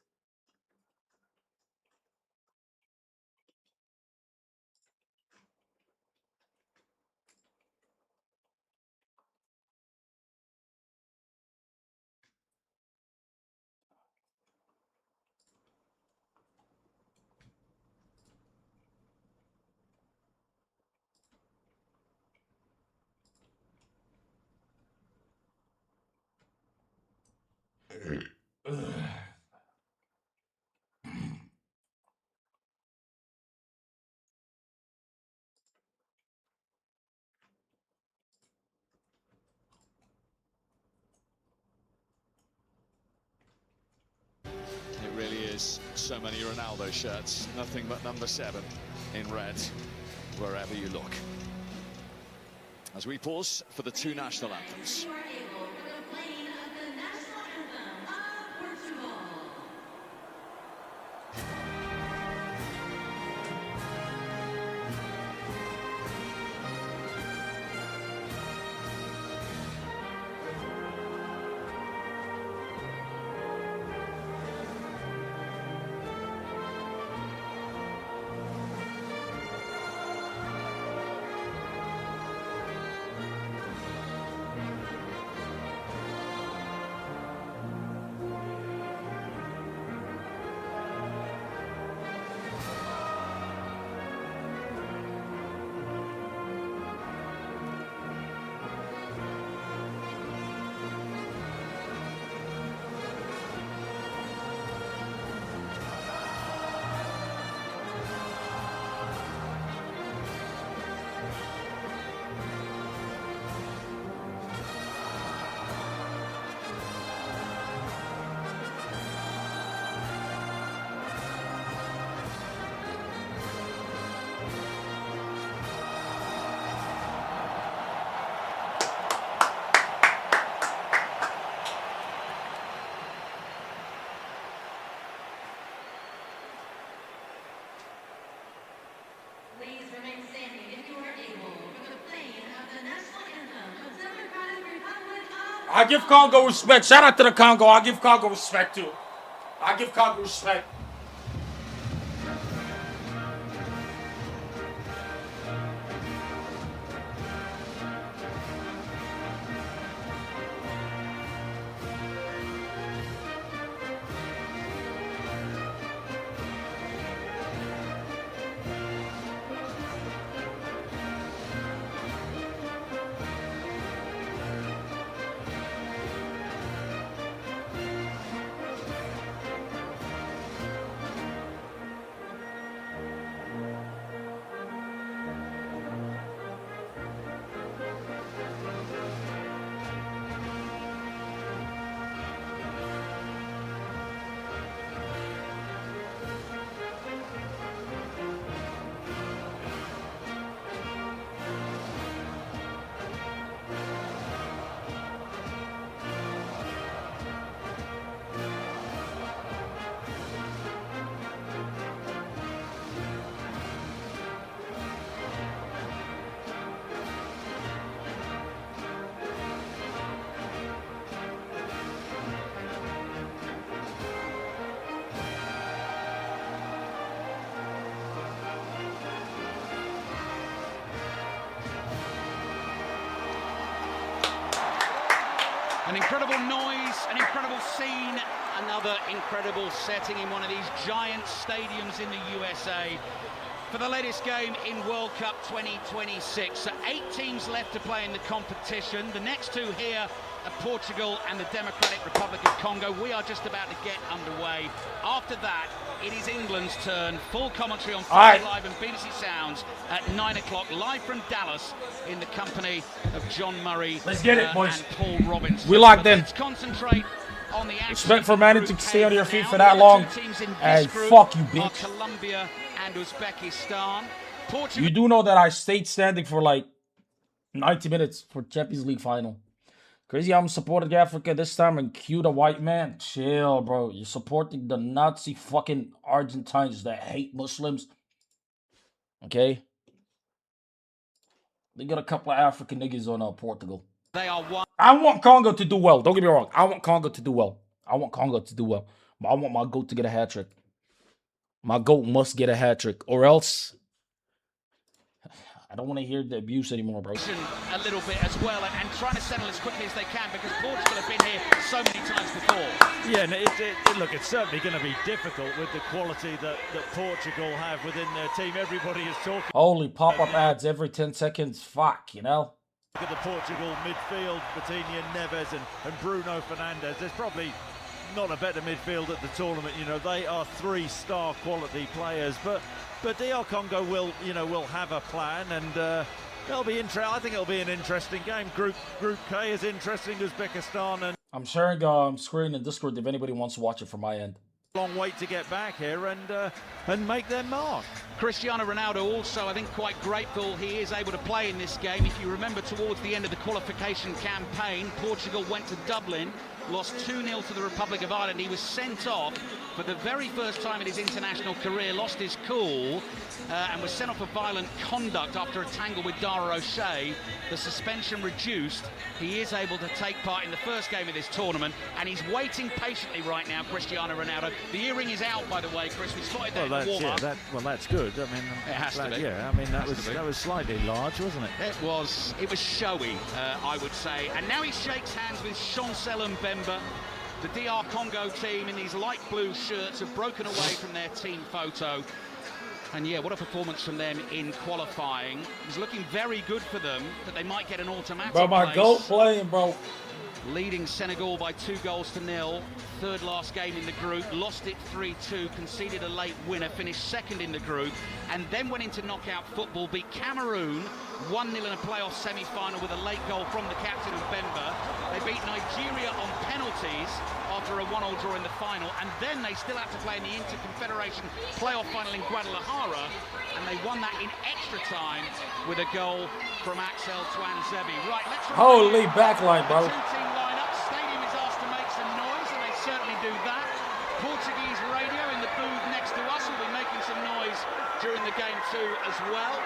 It really is so many Ronaldo shirts, nothing but number 7 in red, wherever you look. As we pause for the 2 national anthems. I give Congo respect. Shout out to the Congo. I give Congo respect too. I give Congo respect. An incredible noise, an incredible scene, another incredible setting in one of these giant stadiums in the USA for the latest game in World Cup 2026. So 8 teams left to play in the competition. The next 2 here are Portugal and the Democratic Republic of Congo. We are just about to get underway. After that, it is England's turn. Full commentary on Friday Live and BBC Sounds at 9 o'clock, live from Dallas in the company of John Murray. Let's get it, boys. And Paul Robinson. We locked in. Let's concentrate on the Respect for managing to stay on your feet for that long. Hey, fuck you, bitch. Colombia and Uzbekistan. You do know that I stayed standing for like 90 minutes for Champions League final. Crazy I'm supporting Africa this time and cue the white man. Chill, bro. You're supporting the Nazi fucking Argentines that hate Muslims. Okay? They got a couple of African niggas on Portugal. They are one. I want Congo to do well. Don't get me wrong. I want Congo to do well. I want Congo to do well. But I want my GOAT to get a hat trick. My GOAT must get a hat trick. Or else I don't want to hear the abuse anymore, bro. A little bit as well, and trying to settle as quickly as they can because Portugal have been here so many times before. Yeah, and look, it's certainly going to be difficult with the quality that Portugal have within their team. Everybody is talking. Holy pop-up ads every 10 seconds. Fuck, you know? Look at the Portugal midfield, Vitinha, Neves and Bruno Fernandes. There's probably not a better midfield at the tournament. You know, they are 3-star quality players, but DR Congo will have a plan, and they'll be I think it'll be an interesting game. Group K is interesting. Uzbekistan and I'm sharing screen in Discord if anybody wants to watch it from my end. Long wait to get back here and make their mark. Cristiano Ronaldo also, I think, quite grateful he is able to play in this game. If you remember, towards the end of the qualification campaign, Portugal went to Dublin, lost 2-0 to the Republic of Ireland. He was sent off for the very first time in his international career, lost his cool, and was sent off for violent conduct after a tangle with Dara O'Shea. The suspension reduced. He is able to take part in the first game of this tournament, and he's waiting patiently right now, Cristiano Ronaldo. The earring is out, by the way, Chris. We spotted that in the warm-up. Well, that's good. I mean, it has to be. Yeah, I mean that was slightly large, wasn't it? It was showy, I would say. And now he shakes hands with Chancel Mbemba. The DR Congo team in these light blue shirts have broken away from their team photo. And yeah, what a performance from them in qualifying. It was looking very good for them, that they might get an automatic Bro, my place. GOAT playing, bro. Leading Senegal by 2-0. Third last game in the group, lost it 3-2, conceded a late winner, finished second in the group, and then went into knockout football, beat Cameroon 1-0 in a playoff semi-final with a late goal from the captain of Mbemba. They beat Nigeria on penalties after a 1-1 draw in the final, and then they still had to play in the Inter-Confederation playoff final in Guadalajara, and they won that in extra time with a goal from Axel Tuanzebe. Right, let's holy backline, bro. Two-team lineup. Stadium is asked to make some noise, and they certainly do that. Portuguese radio in the booth next to us will be making some noise during the game too as well.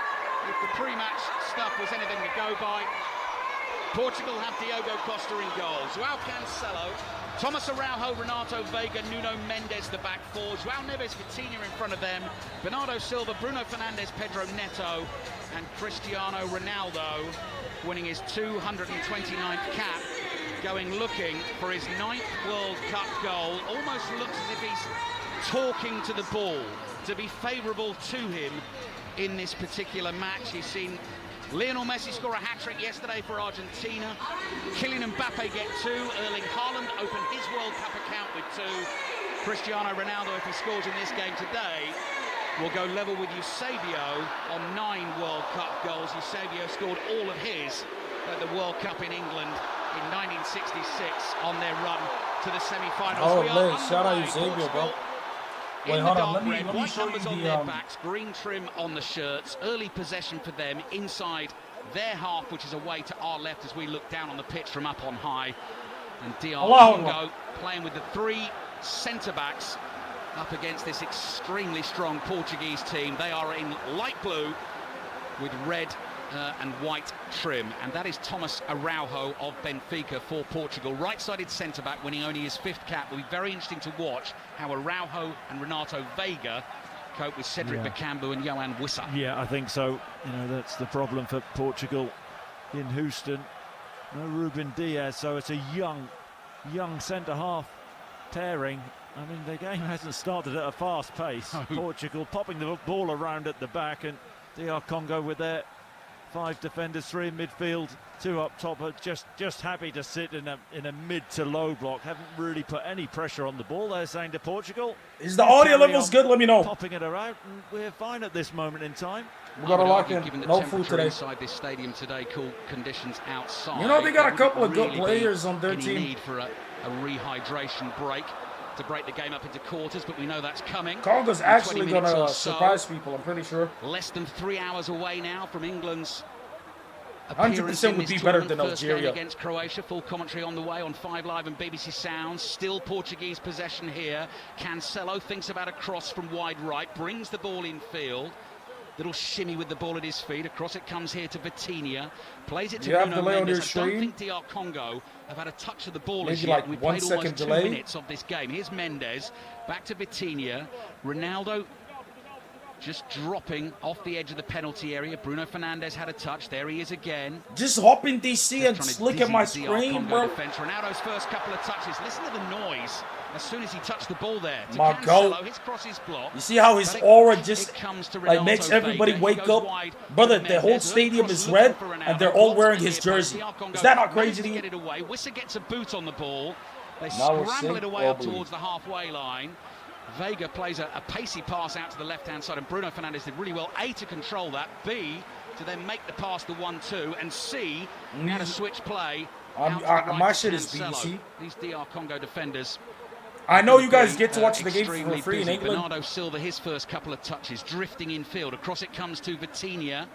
if the pre-match stuff was anything to go by, Portugal have Diogo Costa in goal, João Cancelo, Thomas Araujo, Renato Veiga, Nuno Mendes the back four, João Neves, Vitinha in front of them, Bernardo Silva, Bruno Fernandes, Pedro Neto, and Cristiano Ronaldo winning his 229th cap, going looking for his 9th World Cup goal. Almost looks as if he's talking to the ball to be favourable to him in this particular match. He's seen Lionel Messi score a hat-trick yesterday for Argentina. Kylian Mbappe get 2. Erling Haaland open his World Cup account with 2. Cristiano Ronaldo, if he scores in this game today, will go level with Eusebio on 9 World Cup goals. Eusebio scored all of his at the World Cup in England in 1966 on their run to the semi-finals. Oh, man, shout out Eusebio, bro. Wait, hold on. Let me show you on the their backs, green trim on the shirts. Early possession for them inside their half, which is away to our left as we look down on the pitch from up on high. And DR Congo playing with the 3 centre-backs up against this extremely strong Portuguese team. They are in light blue with red and white trim, and that is Thomas Araujo of Benfica for Portugal. Right-sided centre-back, winning only his 5th cap. Will be very interesting to watch how Araujo and Renato Veiga cope with Cedric Bakambu and Johan Wissa. Yeah, I think so. You know, that's the problem for Portugal in Houston. No Ruben Diaz, so it's a young centre-half pairing. I mean, the game hasn't started at a fast pace. Portugal popping the ball around at the back, and DR Congo with their 5 defenders, 3 in midfield, 2 up top, are just happy to sit in a mid to low block. Haven't really put any pressure on the ball. They're saying to Portugal, is the audio levels good? Let me know. Popping it around, and we're fine at this moment in time. We got to lock in. Given the No food today. Inside this stadium today, cool conditions outside. You know, they got a couple of good players on their any team. Need for a rehydration break to break the game up into quarters, but we know that's coming. Congo's actually going to surprise people, I'm pretty sure. Less than 3 hours away now from England's 100% would be better than Algeria. Against Croatia. Full commentary on the way on 5 Live and BBC Sounds. Still Portuguese possession here. Cancelo thinks about a cross from wide right, brings the ball in field. Little shimmy with the ball at his feet. Across it comes here to Vitinha. Plays it to Bruno Mendes. I don't think DR Congo have had a touch of the ball as yet. We played almost 2 minutes of this game. Here's Mendes. Back to Vitinha. Ronaldo just dropping off the edge of the penalty area. Bruno Fernandes had a touch. There he is again. Just hop in DC and look at my screen, bro. Ronaldo's first couple of touches. Listen to the noise as soon as he touched the ball there. My God. His cross is blocked. You see how his aura just like makes everybody wake up? Brother, the whole stadium is red and they're all wearing his jersey. Is that not crazy to you? Wissa gets a boot on the ball. They scramble it away up towards the halfway line. Veiga plays a pacey pass out to the left-hand side, and Bruno Fernandes did really well, A, to control that, B, to then make the pass to 1-2, and C, now to switch play. My shit is BC. These DR Congo defenders. I know you guys get to watch the game for free in England. Bernardo Silva, his first couple of touches, drifting in field. Across it comes to Vitinha.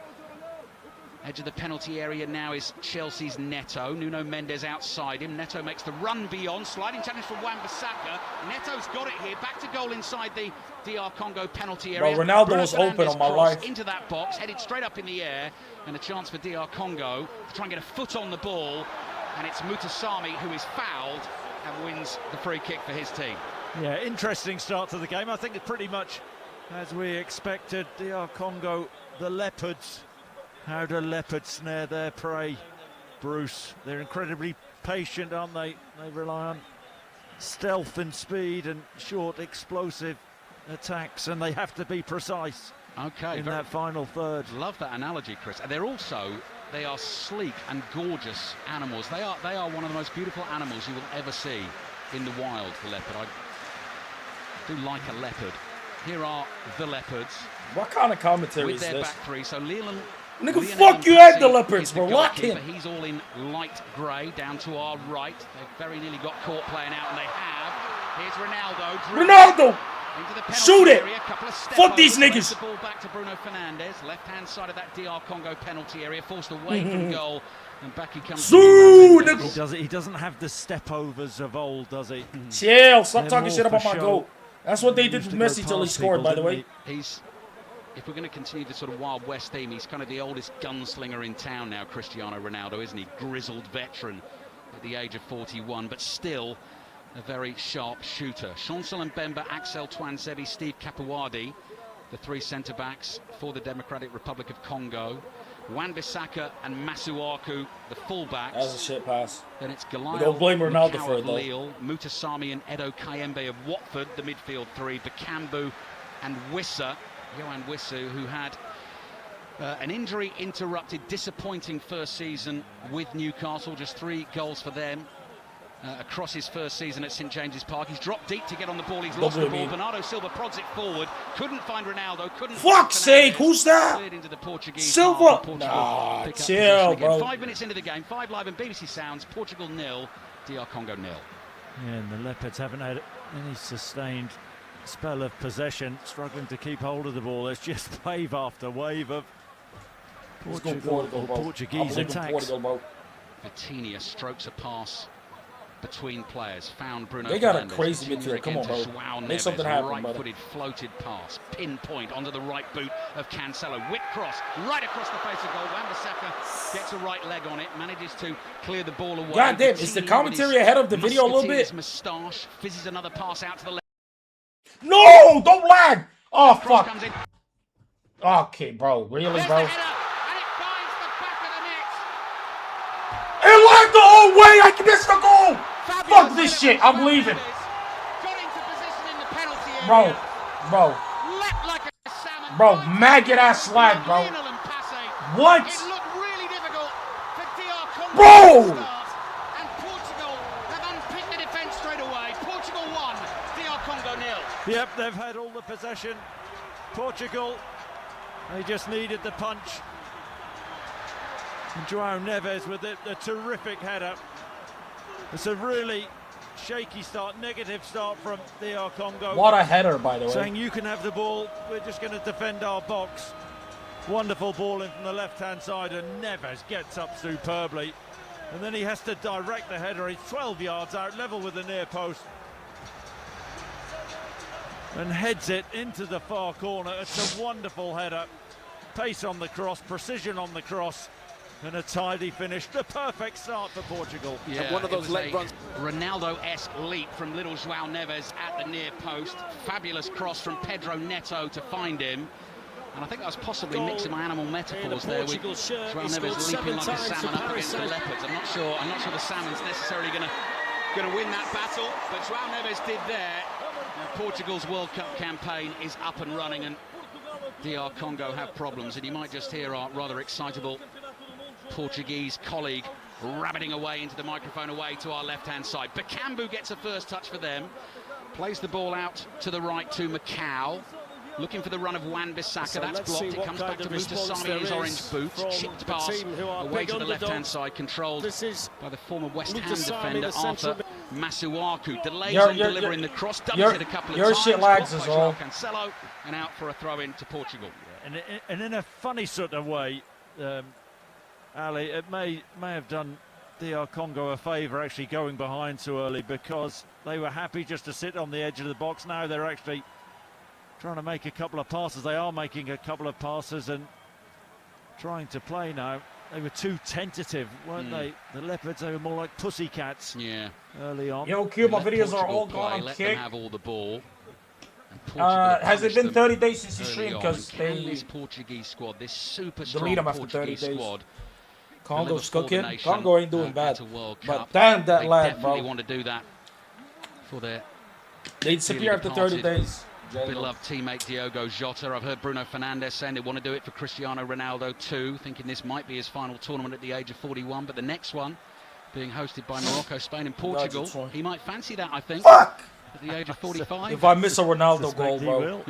Edge of the penalty area now is Chelsea's Neto. Nuno Mendes outside him. Neto makes the run beyond. Sliding challenge from Wan-Bissaka. Neto's got it here. Back to goal inside the DR Congo penalty area. Bro, Ronaldo was open on my life. Into that box, headed straight up in the air. And a chance for DR Congo to try and get a foot on the ball. And it's Mutasami who is fouled and wins the free kick for his team. Yeah, interesting start to the game. I think it's pretty much as we expected. DR Congo, the Leopards. How do leopards snare their prey, Bruce? They're incredibly patient, aren't they? They rely on stealth and speed and short, explosive attacks, and they have to be precise in that final third. Love that analogy, Chris. And they are sleek and gorgeous animals. They are one of the most beautiful animals you will ever see in the wild, the leopard. I do like a leopard. Here are the leopards. What kind of commentary is this? With their back 3, so Leland... Nigga, fuck you at the Leopards, bro. Lock him. He's all in light grey down to our right. They've very nearly got caught playing out, and they have. Here's Ronaldo. Ronaldo! Shoot it! Fuck these niggas. The ball back to Bruno Fernandes. Left-hand side of that DR Congo penalty area, forced away from goal. And back he comes. He doesn't have the step-overs of old, does he? Chill. Stop talking shit about my goal. That's what they did with Messi till he scored, by the way. if we're going to continue the sort of Wild West theme, he's kind of the oldest gunslinger in town now, Cristiano Ronaldo, isn't he? Grizzled veteran at the age of 41, but still a very sharp shooter. Chancel Mbemba, Axel Tuanzebe, Steve Kapuwadi, the three centre-backs for the Democratic Republic of Congo. Wan-Bissaka and Masuaku, the full-backs. That was a shit pass. Then it's We Goliath, don't blame Ronaldo Macau for it, of though. Lille, Mutasami and Edo Kayembe of Watford, the midfield three, Bakambu and Wissa, Yohan Wissa, who had an injury-interrupted, disappointing first season with Newcastle, just 3 goals for them across his first season at St James's Park. He's dropped deep to get on the ball, he's lost the ball. Bernardo Silva prods it forward, couldn't find Ronaldo, couldn't Fuck's sake, who's that? cleared into the Portuguese Silva! half, and Portugal Nah, pick up chill, possession again. bro. 5 minutes into the game, 5 Live and BBC Sounds, Portugal 0, DR Congo 0. Yeah, and the Leopards haven't had any sustained spell of possession, struggling to keep hold of the ball. There's just wave after wave of Portuguese attacks. Vitinha strokes a pass between players, found Bruno They got a Fernandes, crazy continues midfield. Come on, again to bro. João Make Neves, something happen, brother. right-footed floated pass, pinpoint onto the right boot of Cancelo. Whip cross, right across the face of goal. Wan-Bissaka gets a right leg on it, manages to clear the ball away. God damn, is the commentary ahead of the video a little bit? Moustache fizzes another pass out to the left. No, don't lag. Oh, fuck. Okay, bro. Really, bro? It lagged the whole way. I missed the goal. Fuck this shit. I'm leaving. Bro, maggot ass slag, bro. What? Bro! And Portugal have unpicked the defence straight away. Portugal 1, DR Congo 0. Yep, they've had all the possession. Portugal, they just needed the punch. And João Neves with a terrific header. It's a really shaky start, negative start from DR Congo. What a header, by the way. Saying you can have the ball, we're just going to defend our box. Wonderful ball in from the left-hand side, and Neves gets up superbly. And then he has to direct the header. He's 12 yards out, level with the near post. And heads it into the far corner. It's a wonderful header. Pace on the cross, precision on the cross, and a tidy finish. The perfect start for Portugal. Yeah, and one of those leg runs. Ronaldo-esque leap from little João Neves at the near post. Fabulous cross from Pedro Neto to find him. And I think I was possibly mixing my animal metaphors there with João Neves leaping like a salmon up against the Leopards. I'm not sure the salmon's necessarily going to win that battle, but João Neves did there. Now, Portugal's World Cup campaign is up and running, and DR Congo have problems, and you might just hear our rather excitable Portuguese colleague rabbiting away into the microphone away to our left-hand side. Bakambu gets a first touch for them, plays the ball out to the right to Macau, looking for the run of Wan-Bissaka. So that's blocked. It comes back to Mutasami in his orange boot. Chipped pass away to the left-hand side, controlled by the former West Ham defender Arthur Masuaku. Delays on delivering the cross, doubles it a couple of times. Shit lags as well. Cancelo, and out for a throw-in to Portugal. And in a funny sort of way, Ali, it may have done DR Congo a favour actually going behind too early, because they were happy just to sit on the edge of the box. Now they're actually trying to make a couple of passes. They are making a couple of passes and trying to play now. They were too tentative, weren't they? The Leopards, they were more like pussycats early on. Yo, Q, my videos are all gone on let Kick. them have all the ball. Has it been 30 days since you streamed? Because this Portuguese squad, this super strong delete them after 30 Portuguese days. squad, Congo's cooking. Congo ain't doing bad. World But Cup. damn that they lad, definitely bro. want to do that for their They disappear after 30 days. beloved teammate Diogo Jota. I've heard Bruno Fernandes saying they want to do it for Cristiano Ronaldo too, thinking this might be his final tournament at the age of 41, but the next one being hosted by Morocco, Spain and Portugal, he might fancy that, I think. Fuck! At the age of 45. If I miss a Ronaldo goal, bro.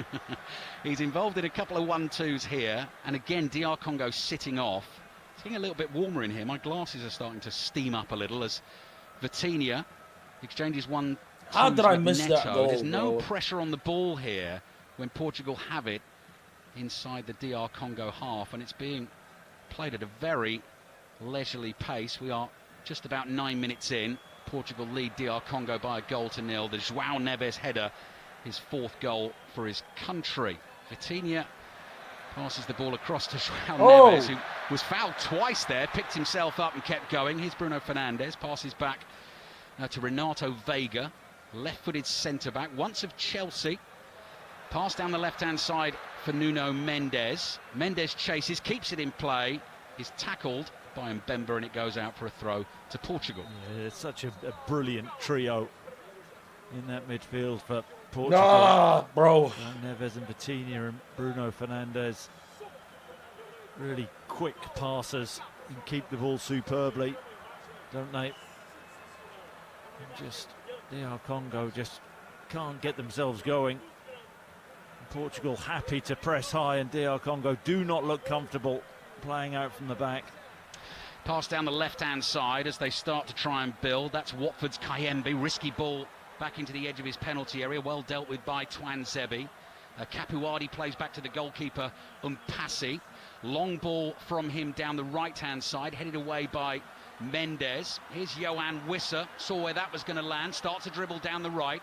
He's involved in a couple of 1-2s here, and again DR Congo sitting off. It's getting a little bit warmer in here. My glasses are starting to steam up a little as Vitinha exchanges one. How did I miss that goal, There's no bro? pressure on the ball here when Portugal have it inside the DR Congo half, and it's being played at a very leisurely pace. We are just about 9 minutes in. Portugal lead DR Congo by 1-0. The João Neves header, his 4th goal for his country. Vitinha Passes the ball across to João Oh. Neves, who was fouled twice there, picked himself up and kept going. Here's Bruno Fernandes, passes back to Renato Veiga, left-footed centre-back, once of Chelsea. Pass down the left-hand side for Nuno Mendes. Mendes chases, keeps it in play, is tackled by Mbemba, and it goes out for a throw to Portugal. Yeah, it's such a brilliant trio in that midfield for Portugal. Nah, bro. Neves and Vitinha and Bruno Fernandes. Really quick passers and keep the ball superbly, don't they? And just DR Congo just can't get themselves going. And Portugal happy to press high, and DR Congo do not look comfortable playing out from the back. Pass down the left-hand side as they start to try and build. That's Watford's Kayembe. Risky ball back into the edge of his penalty area. Well dealt with by Twanzebe. Capuadi plays back to the goalkeeper, Mpassi. Long ball from him down the right-hand side, headed away by Mendes. Here's Johan Wissa. Saw where that was going to land. Starts to dribble down the right.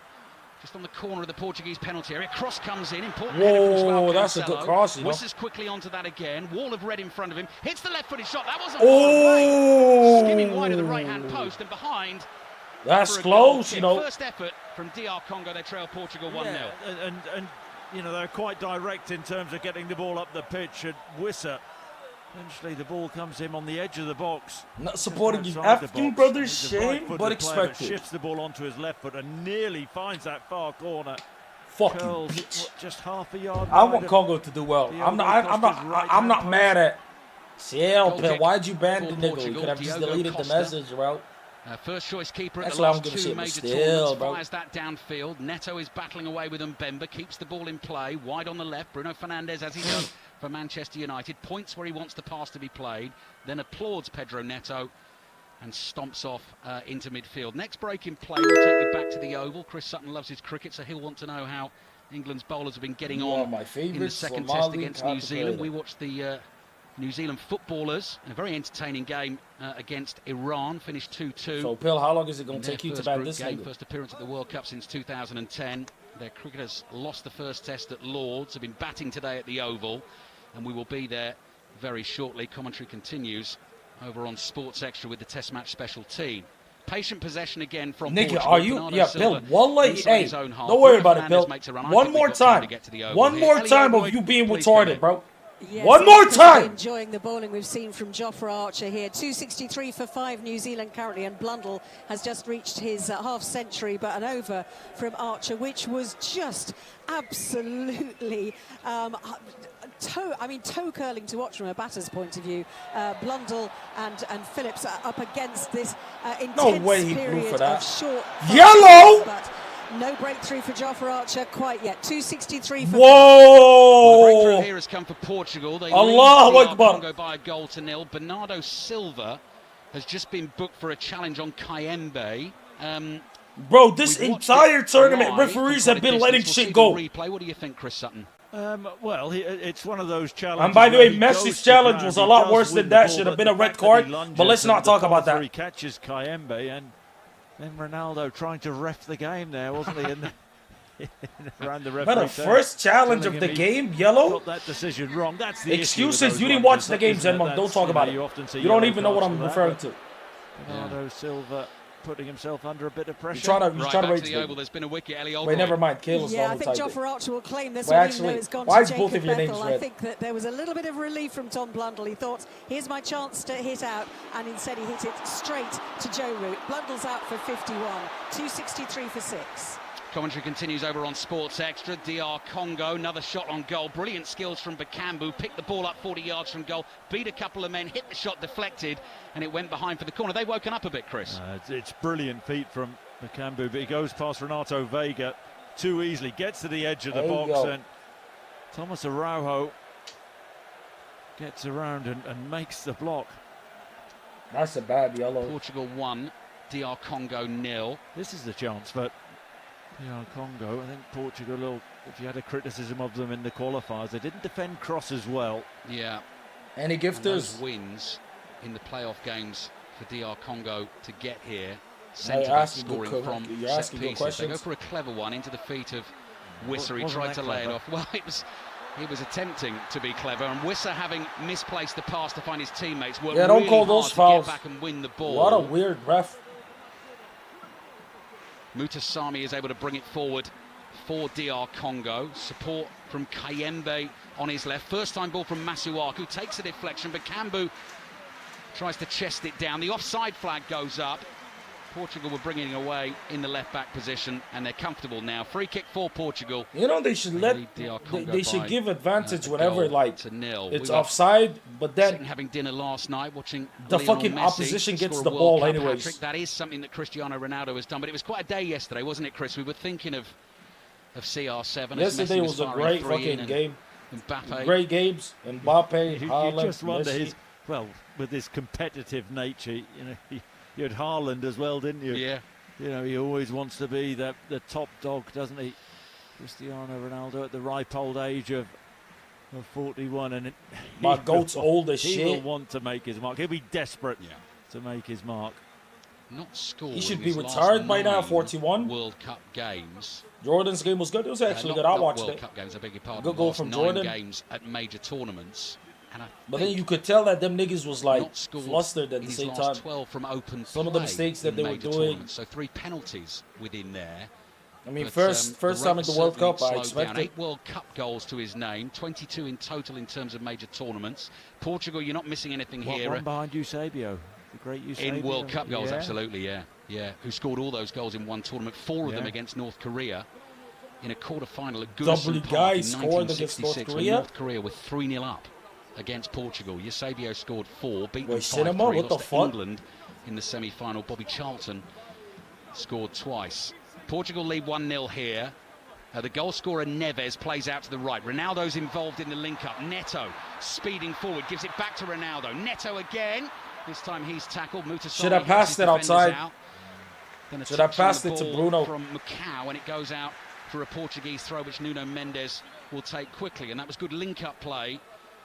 Just on the corner of the Portuguese penalty area. Cross comes in. Important header from João that's a good Cancelo. cross, you know. Wissa's quickly onto that again. Wall of red in front of him. Hits the left-footed shot. That wasn't Oh. skimming wide of the right-hand post and behind. That's for a goal close, you kick. know. First effort from DR Congo. They trail Portugal 1-0. Yeah, and you know, they're quite direct in terms of getting the ball up the pitch. And Wissa, eventually the ball comes in on the edge of the box. Not supporting his outside the African box. brother, He's a shame, right-footed but player, expected. shifts the ball onto his left foot and nearly finds that far corner. Fucking Curls, bitch. just half a yard. I wide want of Congo to do well. Diogo I'm not Costa's mad at CL, Goal but kick why'd you ban the for nigga? You Portugal. could have just Diogo deleted the Costa. message, bro. First choice keeper at That's the what I'm last gonna two say, but major still, tournaments. bro. Fires that downfield. Neto is battling away with Mbemba. Keeps the ball in play. Wide on the left. Bruno Fernandes, as he does for Manchester United, points where he wants the pass to be played. Then applauds Pedro Neto and stomps off into midfield. Next break in play will take you back to the Oval. Chris Sutton loves his cricket, so he'll want to know how England's bowlers have been getting You are on my in the favourites, second Somali, test against New Capoeira. Zealand. We watched the New Zealand footballers in a very entertaining game against Iran, finished 2-2. So, Pill, how long is it going to Their take you to first ban group this game, nigga? first appearance at the World Cup since 2010. Their cricketers lost the first test at Lords, have been batting today at the Oval, and we will be there very shortly. Commentary continues over on Sports Extra with the Test Match special team. Patient possession again from Nigga, Portugal. are you? Bernardo Yeah, Silva Bill, wallah, inside hey, his own half. don't worry Bruno about it, Bill. Fernandes makes a run. I One think more we've got time time. to get to the Oval One here. more Elliot time of Boyd, you being please come retarded, in. bro. Yes, One more he's time. enjoying the bowling we've seen from Jofra Archer here. 263 for 5 New Zealand currently, and Blundell has just reached his half century, but an over from Archer, which was just absolutely toe curling to watch from a batter's point of view. Blundell and Phillips are up against this intense way he blew period for that. of short Yellow! but no breakthrough for Jofra Archer quite yet. 263 for Well, the Whoa! breakthrough here has come for Portugal. They Allahu lead DR Akbar. Congo by a goal to nil. Bernardo Silva has just been booked for a challenge on Kayembe. Bro, this We've watched entire it tournament, live referees from have quite a been letting distance. We'll shit see go. the replay. What do you think, Chris Sutton? Well, it's one of those challenges. And by the where way, he Messi's goes to challenge ground, was he a lot does worse win than the that. ball, Should have but been the a red fact that card. he lunges But let's and not the talk about follow-through, that. He catches Kayembe, and then Ronaldo trying to ref the game there, wasn't he? Around the referee. But the first challenge telling of the him he game, yellow. got that decision wrong. That's the issue with Excuses. those You didn't lunges, watch the game, isn't it? Zenmont. Don't That's, talk about you it. often see You don't yellow even know what cards I'm for that, referring but to. Bernardo Silva putting himself under a bit of pressure. He's trying to Right, rate back to the the Oval. There's been a wicket. Ellie Wait, never mind. Kayla's Yeah, I normal think type. Jofra Archer will claim this Well, one, actually, even though it's gone why to is Jacob both of your names Bethel. I red? think that there was a little bit of relief from Tom Blundell. He thought, here's my chance to hit out, and instead he hit it straight to Joe Root. Blundell's out for 51, 263 for 6. Commentary continues over on Sports Extra. DR Congo, another shot on goal. Brilliant skills from Bakambu. Picked the ball up 40 yards from goal. Beat a couple of men. Hit the shot deflected. And it went behind for the corner. They've woken up a bit, Chris. It's brilliant feet from Bakambu, but he goes past Renato Veiga too easily. Gets to the edge of the There you box, go. and Thomas Araujo gets around and makes the block. That's a bad yellow. Portugal 1, DR Congo 0. This is the chance for DR Congo. I think Portugal, if you had a criticism of them in the qualifiers, they didn't defend crosses well. Yeah. Any And gifters? those wins in the playoff games for DR Congo to get here. Now Centre you're back asking good scoring co- from you're set asking good pieces. They go questions. for a clever one into the feet of Wissa. He Wasn't tried that to lay it clever? off. Well, it was He was attempting to be clever, and Wissa, having misplaced the pass to find his teammates, worked Yeah, don't really call hard those to fouls. get back and win the ball. What a weird ref. Mutasami is able to bring it forward for DR Congo. Support from Kayembe on his left. First time ball from Masuaku, takes a deflection, but Kambu tries to chest it down. The offside flag goes up. Portugal were bringing it away in the left-back position, and they're comfortable now. Free kick for Portugal. You know, they should they should give advantage whenever like it's offside, but then having dinner last night, watching the Lionel fucking Messi opposition gets score the a World ball Cup anyways. hat-trick. That is something that Cristiano Ronaldo has done, but it was quite a day yesterday, wasn't it, Chris? We were thinking of CR7. Yesterday was a great fucking game. Mbappe. Great games. Mbappe, You Haaland, just wonder Messi. with his competitive nature, you know, you had Haaland as well, didn't you? Yeah. You know, he always wants to be the top dog, doesn't he? Cristiano Ronaldo at the ripe old age of 41, and My goat's old as he shit. will want to make his mark. He'll be desperate to make his mark. Not scored. He should in be his last retired by now, 9 41. World Cup games. Jordan's game was good. It was actually Not- good. I not watched World it. Cup games, I beg your pardon. Good goal Last from 9 Jordan. games at major tournaments. And I But then think you could tell that them niggas was like not scored flustered at in the his same last time. 12 from open Some of the play mistakes that in they were major doing. tournaments. So 3 penalties within there. I mean, But, first the time rate at the World certainly Cup, I slowed expected. down. 8 World Cup goals to his name, 22 in total in terms of major tournaments. Portugal, you're not missing anything here. One behind Eusebio, the great Eusebio. In World Cup goals, Yeah. absolutely, yeah. Who scored all those goals in one tournament, 4 of them Yeah. against North Korea in a quarter-final at Double Goodison Park guy in scored against 1966 North when Korea? North Korea were 3-0 up against Portugal. Eusebio scored 4, beat them Wait, cinema? 5-3, What the lost to fuck? England in the semi-final. Bobby Charlton scored twice. Portugal lead 1-0 here. The goal scorer Neves plays out to the right. Ronaldo's involved in the link-up. Neto speeding forward, gives it back to Ronaldo. Neto again. This time he's tackled. Mutasami Should have gets passed his it defenders outside. out. Then a Should have touch on passed the it to ball Bruno. from Macau, and it goes out for a Portuguese throw, which Nuno Mendes will take quickly. And that was good link-up play.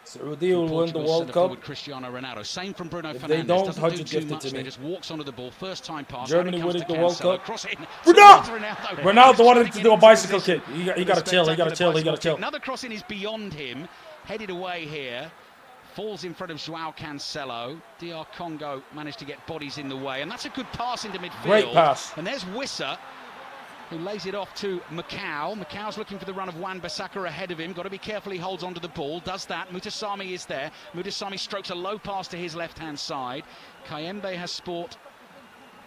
Saudi will win the Portugal's World centre forward Cup. Cristiano Ronaldo. Same from Bruno If Fernandes. they don't, Doesn't Hudson do too gift it much to there. me. Just walks onto the ball. First time pass. Germany Out it comes winning to the World Cancelo. Cup. Cross it in. Ronaldo! towards Ronaldo. Ronaldo wanted Just to trying do a get into bicycle position kick. He got for to the chill. He got to spectacular chill. He got to bicycle chill. kick. Another crossing is beyond him. Headed away here. Falls in front of Joao Cancelo. DR Congo managed to get bodies in the way. And that's a good pass into midfield. Great pass. And there's Wissa, who lays it off to Macau. Macau's looking for the run of Wan-Bissaka ahead of him. Got to be careful he holds onto the ball. Does that. Mutasami is there. Mutasami strokes a low pass to his left-hand side. Kayembe has sport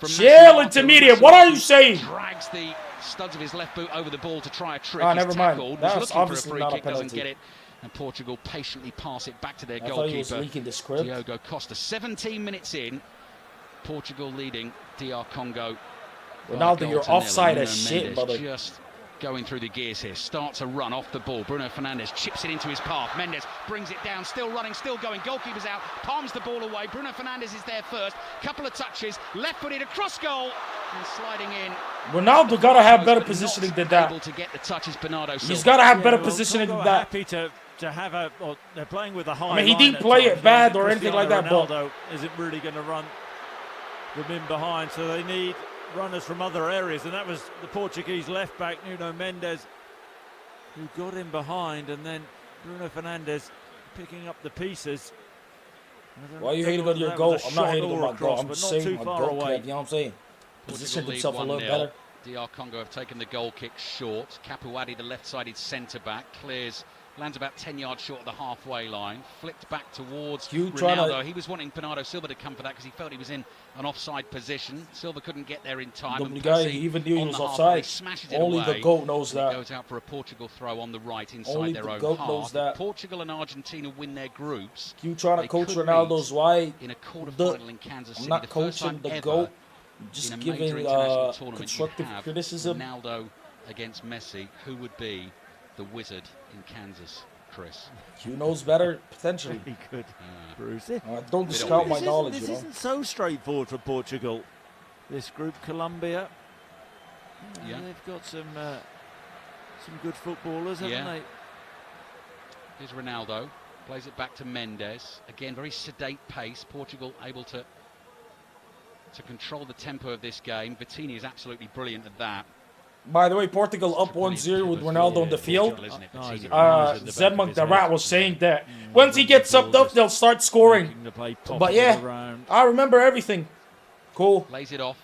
from Chill, Masuaku. intermediate. What are you saying? Drags the studs of his left boot over the ball to try a trick. Ah, He's never mind. tackled. That's Was looking for a obviously free not a kick. Doesn't penalty. get it. And Portugal patiently pass it back to their I thought he was goalkeeper, leaking the script. Diogo Costa. 17 minutes in, Portugal leading DR Congo. Ronaldo, you're 1-0. offside Nuno as shit, Mendes brother. just going through the gears here. Starts a run off the ball. Bruno Fernandes chips it into his path. Mendes brings it down. Still running, still going. Goalkeeper's out. Palms the ball away. Bruno Fernandes is there first. Couple of touches. Left-footed across goal. And sliding in. Ronaldo got to have better positioning than that. Able to get the touches. Bernardo Silva. He's got to have better well, positioning Congo than are that. happy to have a. Well, they're playing with a high. I mean, he line didn't at play times. it bad or anything like that, Cristiano but Ronaldo isn't really going to run them in behind, so they need runners from other areas, and that was the Portuguese left back Nuno Mendes who got in behind, and then Bruno Fernandes picking up the pieces. why are you hating on your goal? I'm not hating on my goal. I'm just saying my goal, you know what I'm saying? Positioned himself a little better. DR Congo have taken the goal kick short. Capuati, the left-sided centre-back, clears, lands about 10 yards short of the halfway line. Flicked back towards Ronaldo. He was wanting Bernardo Silva to come for that because he felt he was in an offside position. Silva couldn't get there in time. The guy even knew he was offside. Only the GOAT knows that. It goes out for a Portugal throw on the right inside Only their the own GOAT half. knows that. Portugal and Argentina win their groups. You trying to They coach could Ronaldo's meet why? in a quarter-final in Kansas City. I'm not the first coaching time the ever GOAT. Just in a giving major international tournament constructive you have criticism. Ronaldo against Messi. Who would be the wizard in Kansas, Chris? Q knows better, potentially. He could, Bruce. Don't discount my knowledge, This you know. isn't so straightforward for Portugal. This group, Colombia. Yeah. They've got some good footballers, haven't they? Here's Ronaldo. Plays it back to Mendes. Again, very sedate pace. Portugal able to control the tempo of this game. Vitinha is absolutely brilliant at that. By the way, Portugal up 1-0 with Ronaldo in the field. Zedmunk the Rat was saying that once he gets subbed up, they'll start scoring. But yeah, I remember everything. Cool. Lays it off.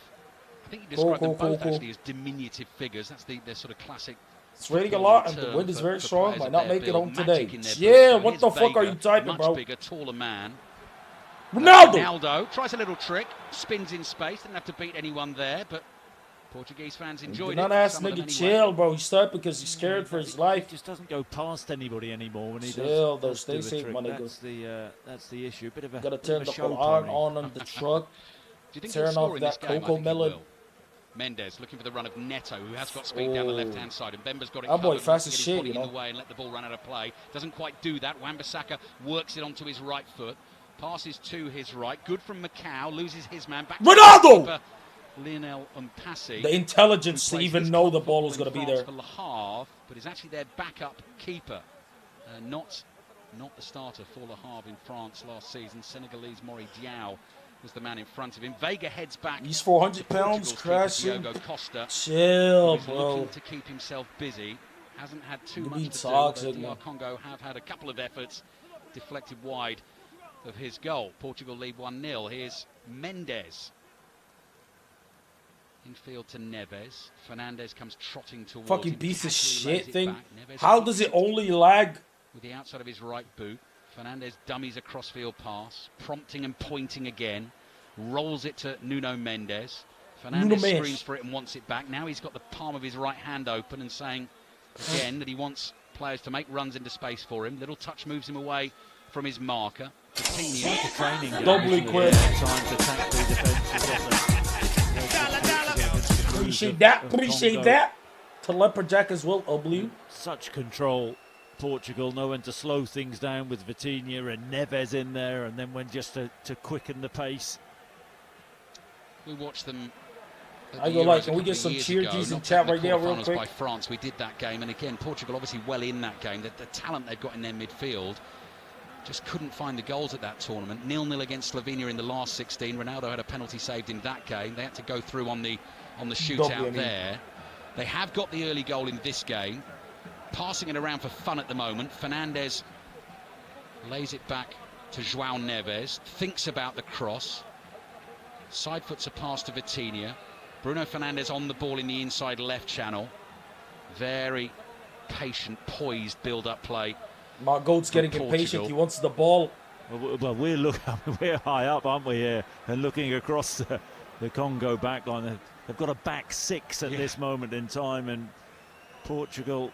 I think you described them both actually as diminutive figures. That's the sort of classic. It's raining a lot and the wind is very strong. Might not make it home today. Yeah, what the fuck are you typing, bro? Much bigger, taller man. Ronaldo! Ronaldo tries a little trick, spins in space, didn't have to beat anyone there, but Portuguese fans enjoyed it. Not ask nigga chill, bro. He's stuck because he's scared for his life. He just doesn't go past anybody anymore when he chill, does stay safe, my nigga. That's the issue. Bit of a gotta turn the Quran on the truck. Do you think turn off that cocoa melon. Mendes looking for the run of Neto, who has got speed down the left-hand side, and Bemba's got it that boy covered. fast as Get his shit, body you know. in the way and let the ball run out of play. Doesn't quite do that. Wan-Bissaka works it onto his right foot. Passes to his right. Good from Macau. Loses his man. Back Ronaldo! To Lionel Mpassi. The intelligence to even know the ball was going to be there. For Le Havre, but is actually their backup keeper. Not the starter for Le Havre in France last season. Senegalese Mori Diaw was the man in front of him. Vega heads back. He's 400 pounds, crashing. Diogo Costa. Chill, bro. Looking to keep himself busy. Hasn't had too much to do. DR Congo have had a couple of efforts deflected wide of his goal. Portugal lead 1-0. Here's Mendes. Infield to Neves. Fernandes comes trotting towards fucking him. piece of Casually shit thing. Neves How does it only lag? with the outside of his right boot. Fernandes dummies a crossfield pass, prompting and pointing again. Rolls it to Nuno Mendes. Fernandes screams for it and wants it back. Now he's got the palm of his right hand open and saying again that he wants players to make runs into space for him. Little touch moves him away from his marker. Doubly quick. Appreciate that. Appreciate that. To Leopard Jack as well, W. Such control. Portugal know when to slow things down with Vitinha and Neves in there, and then when just to quicken the pace. We watched them. I go like, can we get some cheer G's in chat right now real quick? By France, we did that game, and again, Portugal obviously well in that game. The talent they've got in their midfield just couldn't find the goals at that tournament. 0-0 against Slovenia in the last 16. Ronaldo had a penalty saved in that game. They had to go through on the shootout there. They have got the early goal in this game. Passing it around for fun at the moment. Fernandes lays it back to João Neves. Thinks about the cross. Side foots a pass to Vitinha. Bruno Fernandes on the ball in the inside left channel. Very patient, poised build-up play. Mark Gold's getting impatient. He wants the ball. Well, we're high up, aren't we, here? And looking across the Congo backline. They've got a back six at this moment in time, and Portugal.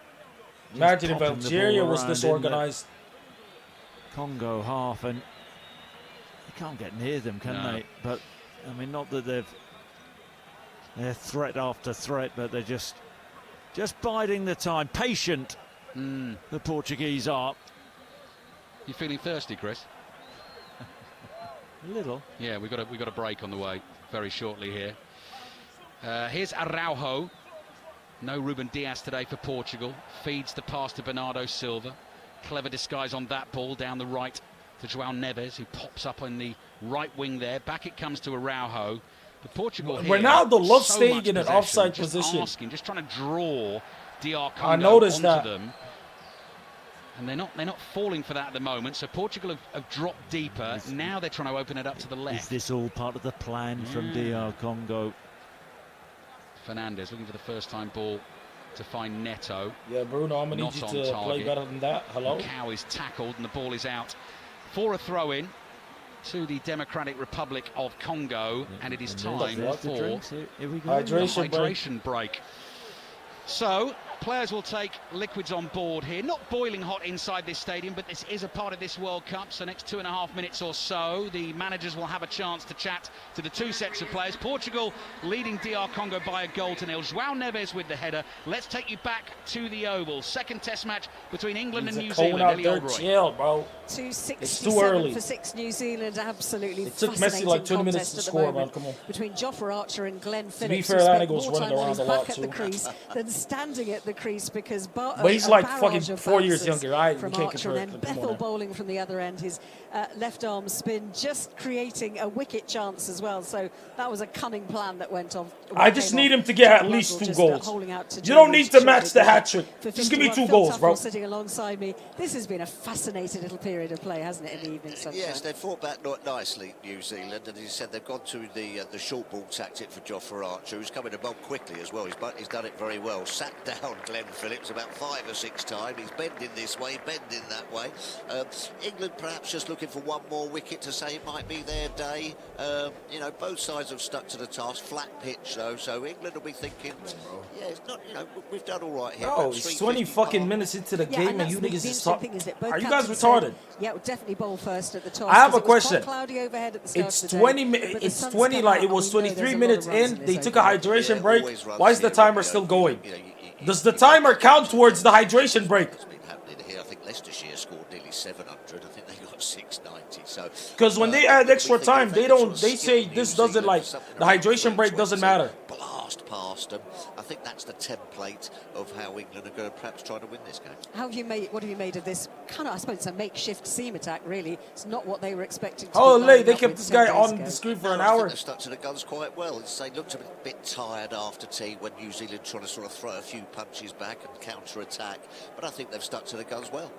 Imagine if Algeria was disorganized. Congo half, and they can't get near them, can they? But I mean, not that they're threat after threat, but they're just biding the time, patient. The Portuguese are. You feeling thirsty, Chris? A little. Yeah, we got a break on the way very shortly here. Here's Araujo. No Ruben Dias today for Portugal. Feeds the pass to Bernardo Silva. Clever disguise on that ball down the right to João Neves, who pops up on the right wing there. Back it comes to Araujo. But Portugal here, Ronaldo loves so staying in an offside position. Just trying to draw DR Congo I noticed onto that. them. And they're not falling for that at the moment. So Portugal have dropped deeper. Now they're trying to open it up to the left. Is this all part of the plan from DR Congo? Fernandes looking for the first time ball to find Neto. Yeah, Bruno, I'm going to need you to play better than that. Hello? Cow is tackled and the ball is out for a throw-in to the Democratic Republic of Congo. And it is time for hydration break. So, players will take liquids on board here. Not boiling hot inside this stadium, but this is a part of this World Cup. So next 2.5 minutes or so, the managers will have a chance to chat to the two sets of players. Portugal leading DR Congo by 1-0. João Neves with the header. Let's take you back to the Oval. Second test match between England and New Zealand. Out there, chill, bro. 267 for 6 New Zealand. Absolutely it took Messi like 20 minutes to score, man. Come on. Between Jofra Archer and Glenn Phillips. To be fair, that was running around a lot at the crease than standing at the crease because But he's like fucking 4 years younger, right? From You can't Archer, compare and then it. Come on Bethel now. bowling from the other end, his left arm spin just creating a wicket chance as well. So that was a cunning plan that went off. I just need him to get at least 2 goals. You don't need to match the hat trick. Just give me 2 goals, bro. Sitting alongside me. This has been a fascinating little period of play, hasn't it, in the evening sunshine? Yes, they've fought back nicely, New Zealand, and as you said, they've gone to the short ball tactic for Jofra Archer, who's coming to bowl quickly as well. He's done it very well. Sat down Glenn Phillips about 5 or 6 times. He's bending this way, bending that way. England perhaps just looking for one more wicket to say it might be their day. You know, both sides have stuck to the task. Flat pitch though, so England will be thinking, yeah, it's not. You know, we've done all right here. Bro, it's 20 fucking minutes into the game and you niggas is talking. Are you guys captains retarded? said, yeah, we'll definitely bowl first at the top. I have a It was quite question. cloudy overhead at the start It's of the 20 day, but the it's sun's 20 come like out it was and we know 23 there's a lot minutes of runs in. this They took a over. hydration Yeah, break. always runs Why is the here, timer you still know, going? you know, Does the timer count towards the hydration break? happening here. I think Leicestershire scored nearly 700. I think they got 690. So Because when they add extra we think time, if they can don't. sort of They skip say New this doesn't Zealand like for something the around hydration break doesn't 320, matter. Blast past them. I think that's the template of how England are going to perhaps try to win this game. What have you made of this kind of, I suppose, a makeshift seam attack, really? It's not what they were expecting to Oh, be late. lining They up kept with this 10 guy days on ago. the screen for No, an I think hour. they've stuck to the guns quite well. They looked a bit tired after tea when New Zealand trying to sort of throw a few punches back and counter-attack. But I think they've stuck to the guns well.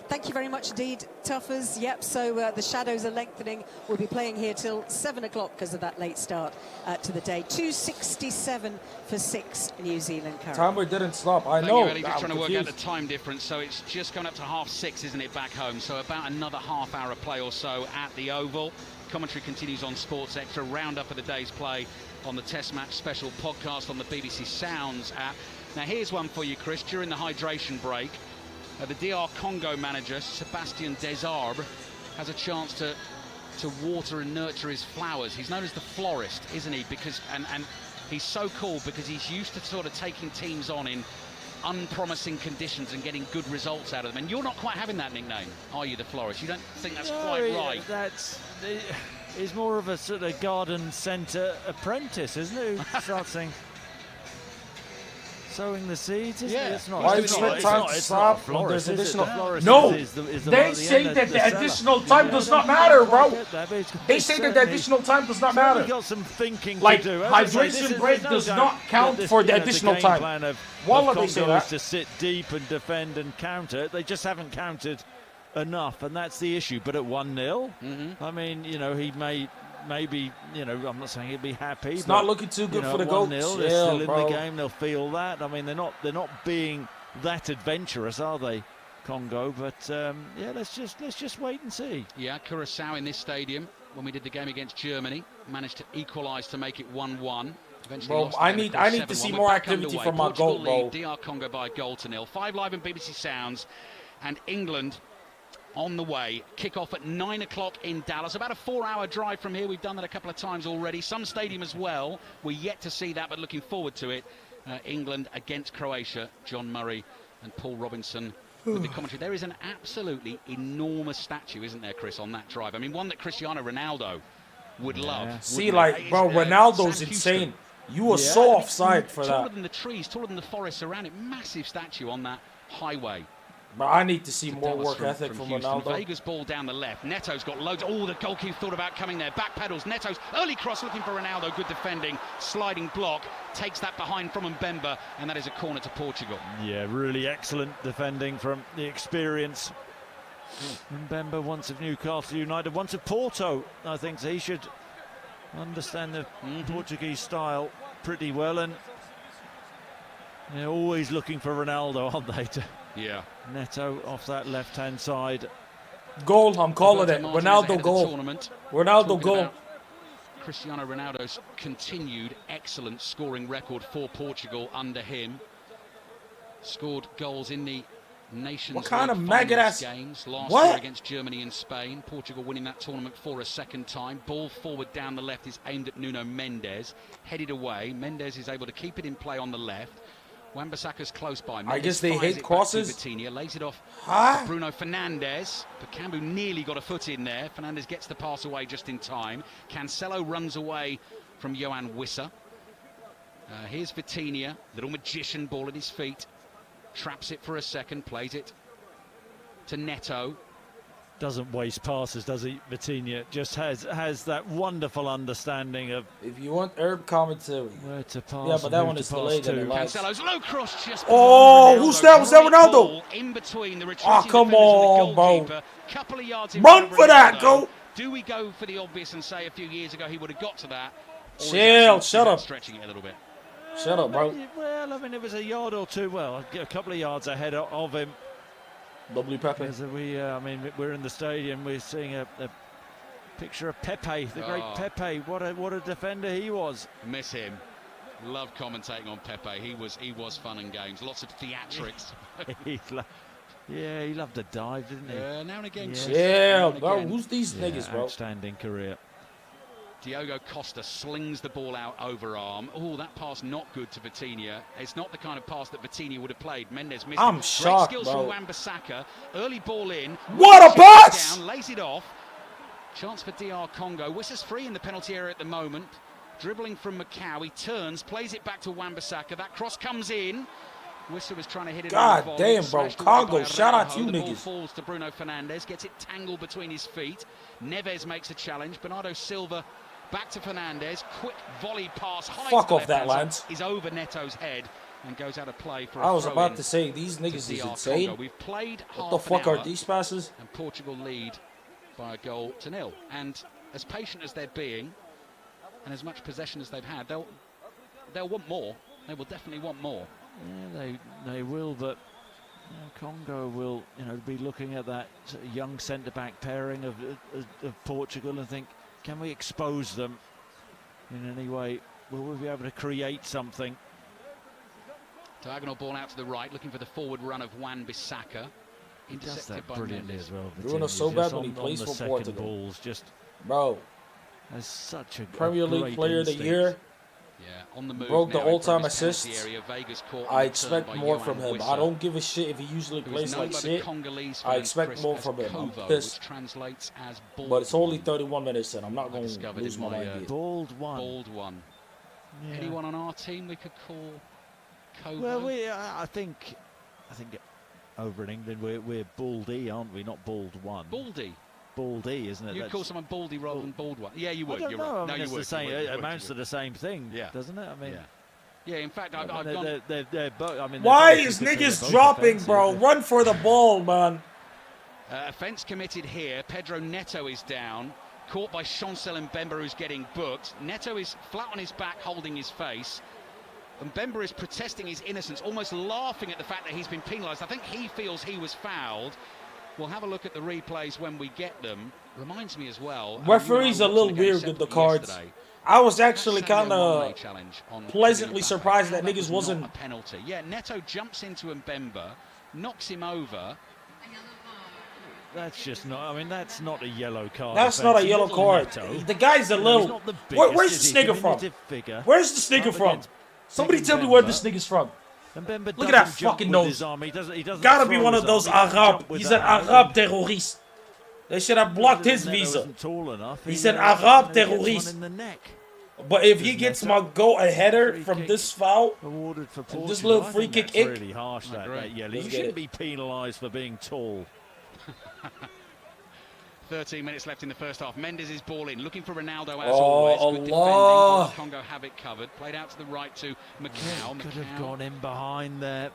Thank you very much indeed, Tuffers. Yep, so the shadows are lengthening. We'll be playing here till 7 o'clock because of that late start to the day. 2:67 for 6 New Zealand current. Timer didn't stop. I Thank know. you, Ellie. Just I'm trying to work out confused. the time difference. So it's just coming up to 6:30, isn't it, back home? So about another half hour of play or so at the Oval. Commentary continues on Sports Extra. Roundup of the day's play on the Test Match Special podcast on the BBC Sounds app. Now here's one for you, Chris. During the hydration break, the DR Congo manager, Sebastien Desarbres, has a chance to water and nurture his flowers. He's known as the florist, isn't he? Because and he's so cool because he's used to sort of taking teams on in unpromising conditions and getting good results out of them. And you're not quite having that nickname, are you, the florist? You don't think that's quite right? He's more of a sort of garden centre apprentice, isn't he? Who starts sowing the seeds, isn't it? It's not. Why It's is not, it it's time not, to it's stop? not a florist, There's is it? additional. The florist No, is the they one say at that the the cellar. additional time does not matter, bro. They say that the certainly- additional time does not certainly matter. got some thinking Like, to do. As I say, hydration this is- break there's no does doubt not count that this, for the you know, additional game time. Plan of Wallah, they Congo say that. is to sit deep and defend and counter. They just haven't countered enough, and that's the issue. But at 1-0, I mean, you know, he maybe, you know, I'm not saying he'd be happy. It's but, not looking too good you know, for the at goats. 1-0, they're Yeah, still in bro. the game. They'll feel that. I mean, they're not being that adventurous, are they, Congo? But yeah, let's just wait and see. Yeah, Curaçao in this stadium, when we did the game against Germany, managed to equalise to make it 1-1. Eventually Bro, lost the I game, need- of course, I need to 7-1. see We're more back activity underway. from my Portugal goal, bro. lead DR Congo by a goal to nil. 5 Live and BBC Sounds, and England on the way. Kick-off at 9 o'clock in Dallas. About a 4-hour drive from here. We've done that a couple of times already. Some stadium as well. We're yet to see that, but looking forward to it. England against Croatia. John Murray and Paul Robinson with the commentary. There is an absolutely enormous statue, isn't there, Chris, on that drive? I mean, one that Cristiano Ronaldo would love. See, wouldn't like, it? bro, It's, Ronaldo's Sam insane. Houston. You were so offside for Taller that. than the trees, taller than the forests around it. Massive statue on that highway. But I need to see more Dallas work ethic from Houston. Ronaldo. Vega's ball down the left. Neto's got loads. Oh, the goalkeeper thought about coming there. Back pedals. Neto's early cross looking for Ronaldo. Good defending. Sliding block. Takes that behind from Mbemba. And that is a corner to Portugal. Yeah, really excellent defending from the experience. Mbemba, once of Newcastle United, once of Porto, I think. So he should understand the Portuguese style pretty well. And they're always looking for Ronaldo, aren't they? Yeah. Neto off that left-hand side. Goal, I'm calling it. Roberto Martinez ahead Ronaldo of the goal. tournament. Ronaldo Talking goal. about Cristiano Ronaldo's continued excellent scoring record for Portugal under him. Scored goals in the Nations What kind League of maggot finals ass- games last What? year against Germany and Spain. Portugal winning that tournament for a second time. Ball forward down the left is aimed at Nuno Mendes. Headed away. Mendes is able to keep it in play on the left. Wan-Bissaka's close by. Mendes guess they fires hate it back to crosses. Vitinha, lays it off Huh? to Bruno Fernandes. But Cambu nearly got a foot in there. Fernandes gets the pass away just in time. Cancelo runs away from Johan Wissa. Here's Vitinha, little magician ball at his feet. traps it for a second, plays it to Neto. Doesn't waste passes, does he? Vitinha just has that wonderful understanding of If you want Herb commentary, where to pass. yeah, but that and one who is to pass delayed to. and it lags. Cancelo's low cross just. Oh, behind who's that? Was that Great Ronaldo? ball in between the retreating come defenders and on, the bro. goalkeeper. Couple of yards in Run front of for that, Ronaldo. go. Do we go for the obvious and say a few years ago he would have got to that? Or is Chill, that shut up. Stretching it a little bit. Shut up, bro. Well, I mean, it was a yard or two. Well, a couple of yards ahead of him. W Pepe. As I mean, we're in the stadium. We're seeing a picture of Pepe, the great Pepe. What a defender he was. Miss him. Love commentating on Pepe. He was fun and games. Lots of theatrics. He loved a dive, didn't he? Now and again. Yeah. Chill, bro. Who's these niggas, bro? Outstanding career. Diogo Costa slings the ball out over arm. Oh, that pass not good to Vitinha. It's not the kind of pass that Vitinha would have played. Mendes missed I'm it. shocked, Great skills bro. from Wan-Bissaka. Early ball in. What a pass! Down, lays it off. Chance for DR Congo. Whistler's free in the penalty area at the moment. Dribbling from Macau. He turns, plays it back to Wan-Bissaka. That cross comes in. Whistler was trying to hit it. God on the volley, damn, bro. smashed away Congo, by shout out Araujo. to you The ball niggas. falls to Bruno Fernandes. Gets it tangled between his feet. Neves makes a challenge. Bernardo Silva back to Fernandes. Quick volley pass. High Fuck to off that, left-hand Lance. side. Is over Neto's head and goes out of play for a I was throw about in to say, these niggas to is DR insane. Congo. We've played What the half an fuck are hour, these passes? and Portugal lead by a goal to nil. And as patient as they're being, and as much possession as they've had, they'll want more. They will definitely want more. Yeah, they will, but Congo will, be looking at that young centre-back pairing of Portugal and think, can we expose them in any way? Will we be able to create something? Diagonal ball out to the right, looking for the forward run of Wan-Bissaka. He does Intercepted that by brilliantly Mendes. as well. Bruno Vitinha, so just bad when he on plays the for second Portugal. balls, just Bro, has such a Premier League great Player of the instinct. Year. Yeah, on the move Broke the now in all-time front of his penalty assists. area. Vega's caught I on the expect turn by more Johan from him. Wissa, I don't give a shit if he usually who is plays known like by the shit. Congolese I fans, expect Chris, more as from him. I'm Kovo, pissed. which translates as bald. But it's only 31 minutes in. I'm not going to discovered lose in my my, mind yet. Bald one. Bald one. Yeah. Anyone on our team we could call Kovo? Well, I think over in England we're Baldy, aren't we? Not Bald one. Baldy. Baldy, isn't it? You'd call someone Baldy rather than Bald one. Yeah, you would. I don't You're know. right. I No, mean, you it's would. the same. You would, It you amounts to would. the same thing, Yeah. doesn't it? I mean, Yeah, in fact, I've gone. they're both. I mean, Why they're both- is you could say they're niggas both dropping, offensive. bro? Run for the ball, man. Offence committed here. Pedro Neto is down. Caught by Chancel Mbemba, who's getting booked. Neto is flat on his back, holding his face. Mbemba is protesting his innocence, almost laughing at the fact that he's been penalised. I think he feels he was fouled. We'll have a look at the replays when we get them. Reminds me as well. Referee's a little weird with the cards. I was actually kind of pleasantly surprised that niggas wasn't. A penalty. Yeah, Neto jumps into Mbemba, knocks him over. That's just not. I mean, that's not a yellow card. That's not a offence. yellow Little card. Neto. The guy's a He's little. not the Where's biggest, this is he? nigga from? Diminutive figure. Where's this nigga Up from? against Somebody big tell me where Mbemba. this nigga's from. Mbemba Look at that doesn't jump fucking with nose. his arm. He doesn't Gotta be throw one his of those arm. He doesn't Arab. jump with He's that an arm. Arab terrorist. They should have blocked his Neto visa. isn't tall enough. He's He, an uh, Arab gets one terrorist. in the neck. But if he Is gets Neto my go a header free from kick this foul, awarded for Portugal. this little I free think kick that's ick. really harsh. That yellow. Let's You get shouldn't it. be penalised for being tall. 13 minutes left in the first half. Mendes is ball in, looking for Ronaldo as Oh, always. Good Allah. defending. Congo have it covered. Played out to the right to Macau. Could have gone in behind there.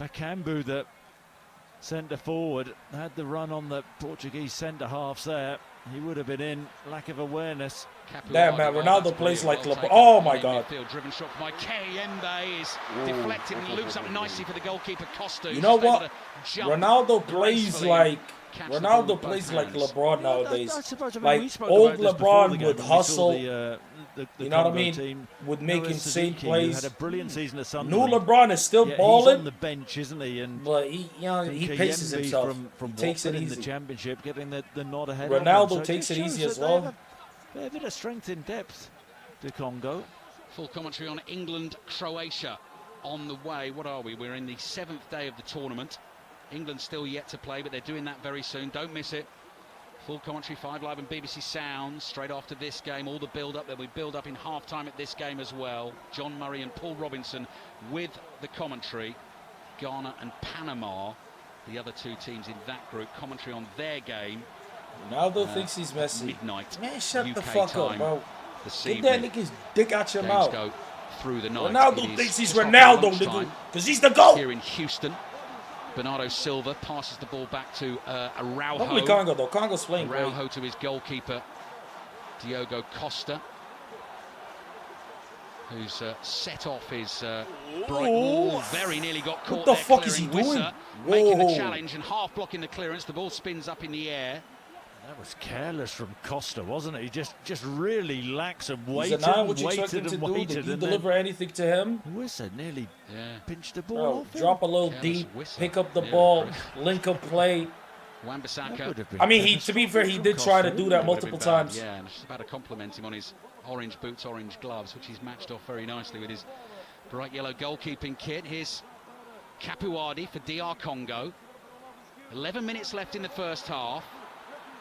Bakambu, the centre forward, had the run on the Portuguese centre halves there. He would have been in. Lack of awareness. damn man, Ronaldo plays like LeBron. Oh my god. Driven shot by Kayembe is deflected and loops up nicely for the goalkeeper Costa. You know who's able what? to jump Ronaldo plays gracefully like catch the ball Ronaldo with plays both like hands. LeBron nowadays. I suppose, I mean, we Like spoke old about this before LeBron the game would when we saw hustle. The You know what I Congo mean? team. Would make Noah insane Suzuki, plays. Who had a brilliant season at New Sunderland. LeBron is still Yeah, balling. He's on the bench, isn't he? And But he, you know, he Kayembe paces himself. From He takes it Watford in the easy. championship, getting the nod ahead. Ronaldo of them. So takes it just easy shows as that they well. have a bit of strength in depth to Congo. Full commentary on England, Croatia on the way. What are we? We're in the 7th day of the tournament. England still yet to play, but they're doing that very soon. Don't miss it. Full commentary, 5 Live and BBC Sounds straight after this game. All the build-up. There'll be build-up in half-time at this game as well. John Murray and Paul Robinson with the commentary. Ghana and Panama, the other two teams in that group. Commentary on their game. Ronaldo thinks he's Messi. Midnight. Man, shut UK the fuck up, time bro. this Get that evening. nigga's dick out your Games mouth. go through the night. Ronaldo It is thinks he's just after Ronaldo, lunchtime nigga, because he's the GOAT. Here in Houston, Bernardo Silva passes the ball back to Araujo. Don't play Congo, though. Congo's playing great. Araujo to his goalkeeper, Diogo Costa, who's set off his bright wall. Very nearly got caught. What the there, fuck is he clearing doing? Wissa, making the Whoa. challenge and half blocking the clearance. The ball spins up in the air. That was careless from Costa, wasn't it? He just really lax and He's waited a nine. and What you expect him waited to and do? waited. Did you and deliver anything to him? Wissa nearly pinched the ball Bro, off him. drop a little Careless deep, Wissa. pick up the Yeah, ball, Chris. link up play. Wan-Bissaka. I mean, he to be fair, he did try to do that Would have multiple been bad, times. Yeah, and just about to compliment him on his orange boots, orange gloves, which he's matched off very nicely with his bright yellow goalkeeping kit. Here's Capuardi for DR Congo. 11 minutes left in the first half.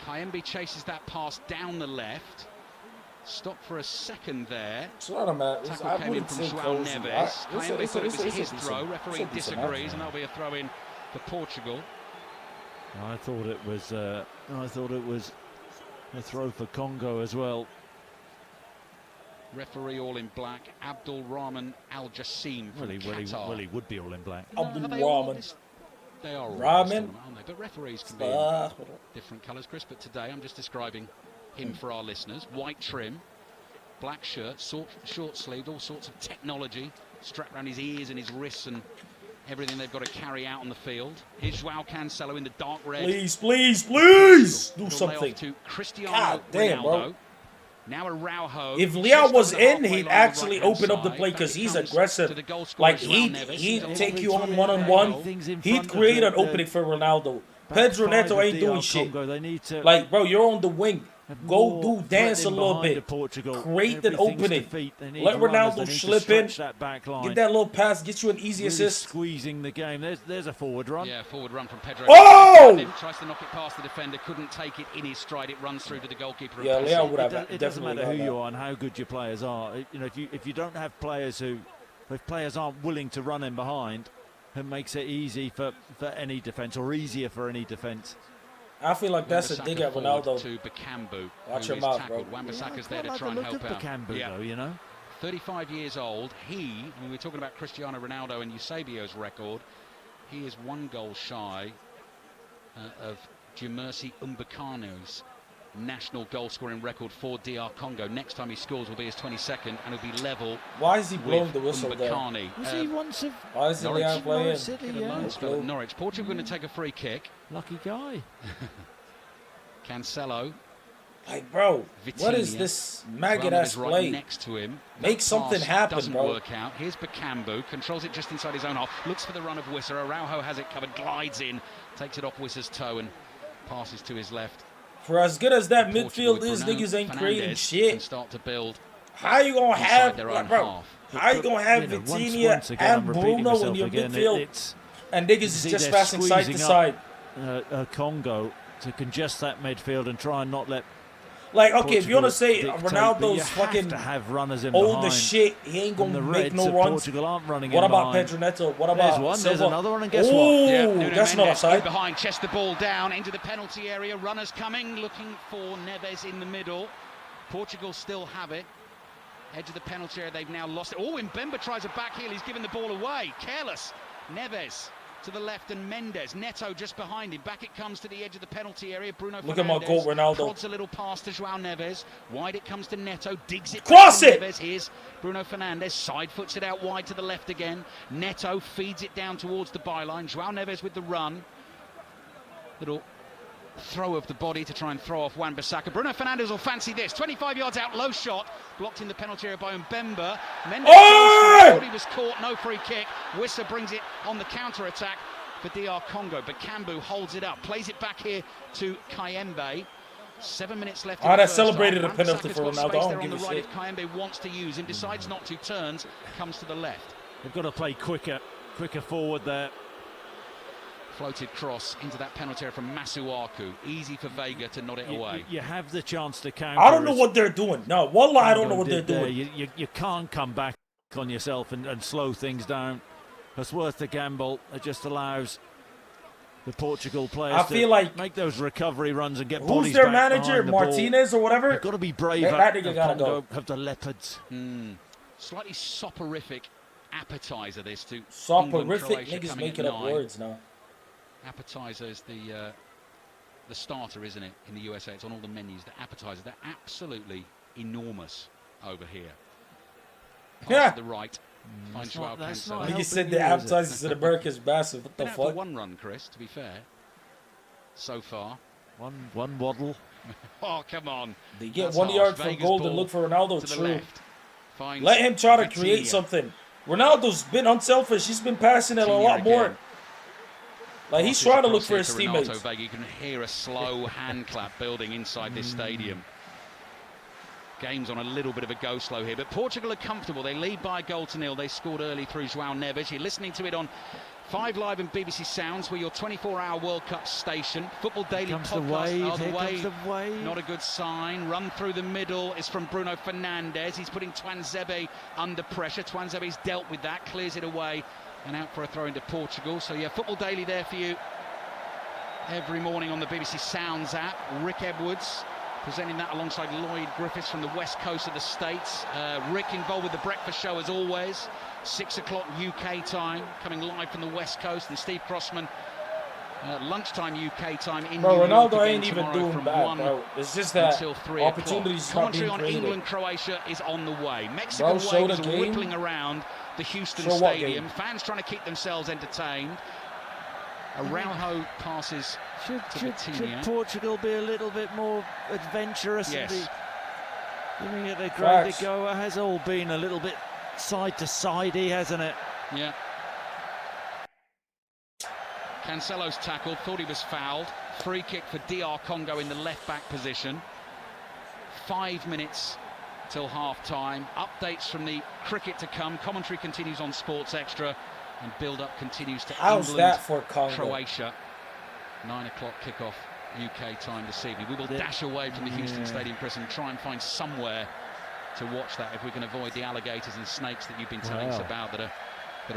Kayembe chases that pass down the left. Stopped for a second there. It's not a matter. Tackle I came in wouldn't from say João cozy. Neves. Kayembe thought it was his decent- throw. Referee it's a decent disagrees, match, and that'll be a throw in for Portugal. I thought it was a throw for Congo as well. Referee all in black, Abdul Rahman Al Jassim from Qatar. Well, he would be all in black. Abdul Are they all Rahman. this- They are all Rahman? this tournament, aren't they? But referees can be in different colours, Chris. But today I'm just describing him for our listeners. White trim, black shirt, short sleeved, all sorts of technology strapped around his ears and his wrists and everything they've got to carry out on the field. Here's João Cancelo in the dark red. Please, please, please do It'll lay something. off to Cristiano God damn, Ronaldo. bro. Now Araujo. If just Leao was over the in, halfway he'd line actually on the open up the right-hand play side. because Back it he's comes aggressive. to the goal scorer, Like João he'd Neves. take you on one-on-one. He'd create an opening for Ronaldo. Pedro Neto ain't doing shit. They need to Like, bro, you're on the wing. Go do dance a threatening little behind bit. Portugal. Create an Everything's opening. defeat. They need Let runners. Ronaldo They need to slip in. stretch that back line. Get that little pass. Get you an easy Really assist. squeezing the game. There's a forward run. Yeah, forward run from Pedro. Oh! Tries to knock it past the defender, couldn't take it in his stride. It runs through to the goalkeeper. Yeah, Leao would have It doesn't definitely matter done who that. you are and how good your players are. You know, if you don't have players if players aren't willing to run in behind, it makes it easy for any defence, or easier for any defence. I feel like that's a Wan-Bissaka dig at forward Ronaldo. to Bakambu. Watch who your is mouth, tackled. bro. Wan-Bissaka's Yeah, I there to quite try like and the help look of out. Bakambu, though, you know. 35 years old. We were talking about Cristiano Ronaldo and Eusebio's record. He is one goal shy of Jemercy Umbakano's national goal scoring record for DR Congo. Next time he scores will be his 22nd and it'll be level. Why is he blowing with the whistle there? Umbakani. Was he once of Why is Norwich. Leao playing? Norwich City, Get a yeah. loan spell at Norwich. Portugal going to take a free kick. Lucky guy. Cancelo. Like, bro, what is Vitinha. this João maggot-ass Neves right play? next to him. Make That something pass happen, doesn't bro. work out. Here's Bakambu, controls it just inside his own half. Looks for the run of Wissa. Araujo has it covered, glides in, takes it off Wissa's toe and passes to his left. For as good as that Portugal midfield with is, Bruno niggas ain't creating Fernandes shit. can start to build How you gonna inside have, their own like, bro? half. How you gonna have You know, once Vitinha again, I'm and repeating Bruno in myself your again, midfield, and niggas is see just they're passing side to squeezing side? up, Congo to congest that midfield and try and not let. Like, okay, if you wanna Portugal say dictate, but Ronaldo's you fucking have to have runners in old behind. as shit, he ain't And gonna the make Reds no of runs. Portugal aren't running What in about behind. Pedro Neto? What There's about one. Silva? There's another one, and guess Ooh, what? Yeah, Nuno that's not Mendes offside. in behind, chests the ball down into the penalty area. Runners coming, looking for Neves in the middle. Portugal still have it. Edge of the penalty area, they've now lost it. Oh, Mbemba tries a back heel, he's given the ball away. Careless. Neves to the left and Mendes. Neto just behind him. Back it comes to the edge of the penalty area. Bruno Look at my Fernandes goal, Ronaldo. prods a little pass to João Neves. Wide it comes to Neto. Digs it. Cross back to it! Neves. Here's Bruno Fernandes. Side foots it out wide to the left again. Neto feeds it down towards the byline. João Neves with the run. Little throw of the body to try and throw off Wan-Bissaka. Bruno Fernandes will fancy this. 25 yards out, low shot. Blocked in the penalty area by Mbemba. Mendes thought he was caught, no free kick. Wissa brings it on the counter-attack for DR Congo. Bakambu holds it up, plays it back here to Kayembe. 7 minutes left. I'd in the have first celebrated half. a penalty Wan-Bissaka's for got Ronaldo. I space don't there on give the a right shit. if Kayembe wants to use him. Decides not to, turns, comes to the left. They've got to play quicker forward there. Floated cross into that penalty area from Masuaku. Easy for Vega to nod it away. You have the chance to counter. I don't know as what they're doing. No, wallah, I don't know what they're did there. doing. You can't come back on yourself and slow things down that's worth the gamble. It just allows the Portugal players I feel like make those recovery runs and get who's bodies their back manager, behind the ball. Martinez or whatever? They've got to be brave. That nigga gotta go. Have the Leopards. Slightly soporific appetizer, this to England, Soporific Croatia niggas coming making at up 9. words now. Appetizer is the starter, isn't it? In the USA, it's on all the menus. The appetizer, they're absolutely enormous over here. Pass Yeah. to the right. Finds Joao that's Cancelo. not Nigga said the appetizers in America is massive. What the Been out for fuck? one run, Chris, to be fair. So far. One waddle. Oh, come on. They get That's 1 harsh. yard for Vega's goal and ball look for Ronaldo. to the True. left. Finds Let him try to create Vitinha. something. Ronaldo's been unselfish. He's been passing it a Vitinha lot more. again. Like, he's Passes trying to look across for here his to teammates. Renato Vega. You can hear a slow hand clap building inside this stadium. Game's on a little bit of a go-slow here, but Portugal are comfortable. They lead by a goal to nil. They scored early through João Neves. You're listening to it on 5 Live and BBC Sounds. We're your 24-hour World Cup station. Football Daily Comes the podcast. wave, Oh, the here wave. comes the wave. Not a good sign. Run through the middle is from Bruno Fernandes. He's putting Tuanzebe under pressure. Tuanzebe's dealt with that, clears it away, and out for a throw into Portugal. So yeah, Football Daily there for you every morning on the BBC Sounds app. Rick Edwards presenting that alongside Lloyd Griffiths from the west coast of the States. Rick involved with the breakfast show as always. 6 o'clock UK time, coming live from the west coast. And Steve Crossman, lunchtime UK time in Bro, New York Ronaldo again ain't even tomorrow doing from bad, 1 bro. It's just that until 3 opportunities o'clock. not being Commentary on created. England-Croatia is on the way. Mexico Bro, show waves the game. rippling around the Houston Show what Stadium. game? Fans trying to keep themselves entertained. Araujo passes to Should Vitinha. Portugal be a little bit more adventurous? Yes. And giving it a great Facts. go? It has all been a little bit side to sidey, hasn't it? Yeah. Cancelo's tackled, thought he was fouled. Free kick for DR Congo in the left-back position. 5 minutes till half-time. Updates from the cricket to come. Commentary continues on Sports Extra. And build-up continues to How's England, that for Congo? Croatia. 9 o'clock kickoff UK time this evening. We will dash away from the Houston Stadium, Chris, and try and find somewhere to watch that if we can avoid the alligators and snakes that you've been telling us Well. about that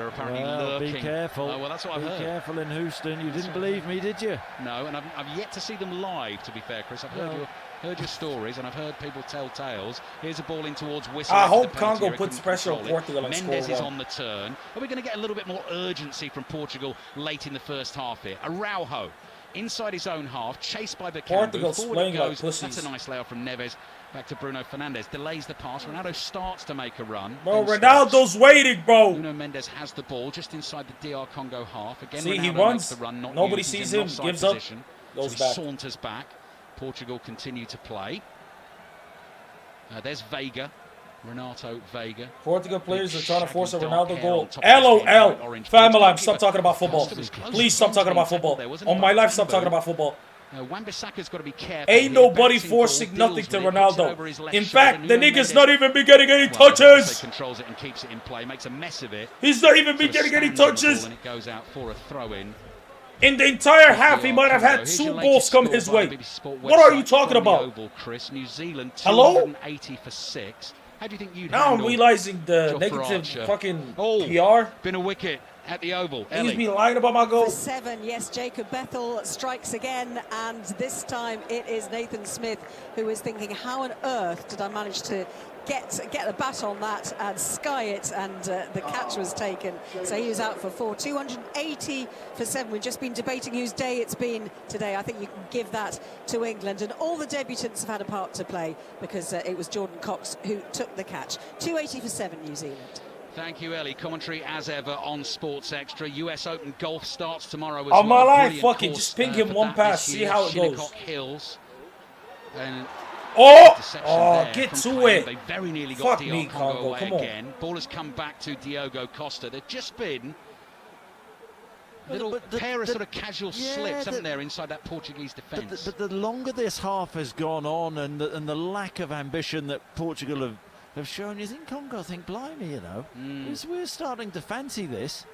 are apparently Well, lurking. be careful. Oh, well, that's what I've be heard. careful in Houston. You didn't believe me, did you? No, and I've yet to see them live, to be fair, Chris. I've heard your stories and I've heard people tell tales. Here's a ball in towards Whistle. I into the hope penalty Congo area, puts couldn't pressure on control it. Portugal and Mendes score is one. on the turn. Are we going to get a little bit more urgency from Portugal late in the first half here? Araujo inside his own half, chased by Bakambu. Portugal's Forward playing it like goes. pussies. That's a nice layout from Neves. Back to Bruno Fernandes. Delays the pass. Ronaldo starts to make a run. Bro, then Ronaldo's stops. waiting, bro. Nuno Mendes has the ball just inside the DR Congo half. Again, See, he Ronaldo runs. makes the run. Not Nobody used. He's sees in him, offside gives up, position. goes So he back. saunters back. Portugal continue to play. There's Vega. Renato Vega. Portugal players are trying to force a Shaggy dark Ronaldo hair goal. on top of his head, bright LOL. orange Family, boots. stop talking about football. Costa was close. Please stop talking about football. There wasn't On my life, stop Bakambu. talking about football. Wan-Bissaka's got to be careful. Ain't here. nobody Bouncing forcing ball, nothing deals to with it, puts it over Ronaldo. his left In shoulder. fact, the Nuno nigga's Mendes- not even been getting any Well, touches. he controls it and keeps it in play, makes a mess of it. He's not even been Sort of getting any stands on the touches. ball and it goes out for a throw-in. In the entire half, he might have had Here's 2 your balls latest come score his by way. the BBC Sport What are you website talking from the about? Oval, Chris. New Zealand Hello? 280 for 6. How do you think you'd Now I'm handle realizing the Jofra negative Archer? fucking Oh, PR. been a wicket at the Oval. He's Ellie. been lying about my goal. For 7, yes, Jacob Bethel strikes again, and this time it is Nathan Smith who is thinking, how on earth did I manage to get the bat on that and sky it, and the catch was taken. So he was out for 4. 280 for 7. We've just been debating whose day it's been today. I think you can give that to England, and all the debutants have had a part to play because it was Jordan Cox who took the catch. 280 for 7, New Zealand. Thank you, Ellie. Commentary, as ever, on Sports Extra. US Open Golf starts tomorrow as On my well. life, Brilliant fuck it, course, just ping for him one that pass, this see year. how it goes. Shinnecock Hills. And Oh! deception Oh, there get from to Payne. it. They very nearly got Fuck DR me, Congo Congo, away come on. again. Ball has come back to Diogo Costa. They've just been little But pair of sort of casual yeah, slips, haven't there, inside that Portuguese defence. But the longer this half has gone on, and the lack of ambition that Portugal have shown, you think Congo think, blimey, you know, we're starting to fancy this.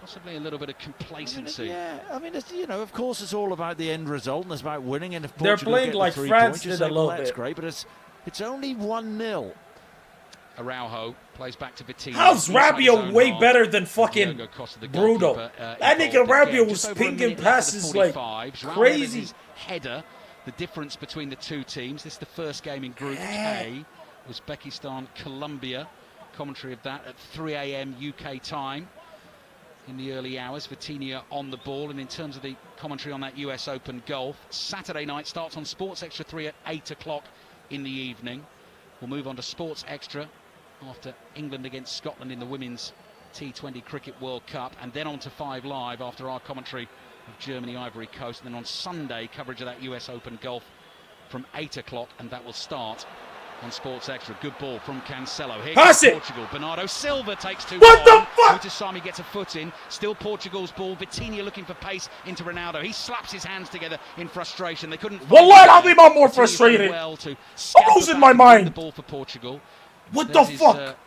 Possibly a little bit of complacency. I mean, it's, you know, of course, it's all about the end result and it's about winning. And if They're Portugal playing get the like 3 France points, you did say, a little well, that's bit. great, but it's only 1-0. Araujo Plays back to Vitinha. How's Inside his Rabiot own way half. better than fucking Diogo Costa, the Bruno? goalkeeper, That nigga involved Rabiot again. was Just over a pinging minute left of the passes like 45. João crazy. Neves' header, the difference between the two teams. This is the first game in Group K. Uzbekistan, Colombia. Commentary of that at 3 a.m. UK time in the early hours. Vitinha on the ball, and in terms of the commentary on that US Open golf, Saturday night starts on Sports Extra 3 at 8 o'clock in the evening. We'll move on to Sports Extra after England against Scotland in the Women's T20 Cricket World Cup, and then on to 5 Live after our commentary of Germany, Ivory Coast, and then on Sunday coverage of that US Open golf from 8 o'clock, and that will start on Sports Extra. Good ball from Cancelo. Here Pass goes it. Portugal. Bernardo Silva takes 2. What the fuck? Mutasami gets a foot in. Still Portugal's ball. Vitinha looking for pace into Ronaldo. He slaps his hands together in frustration. They couldn't. Wallahi, I'll be more Vitinha's frustrated. done well to I'm losing my win mind. the ball for Portugal. What the There's his, fuck?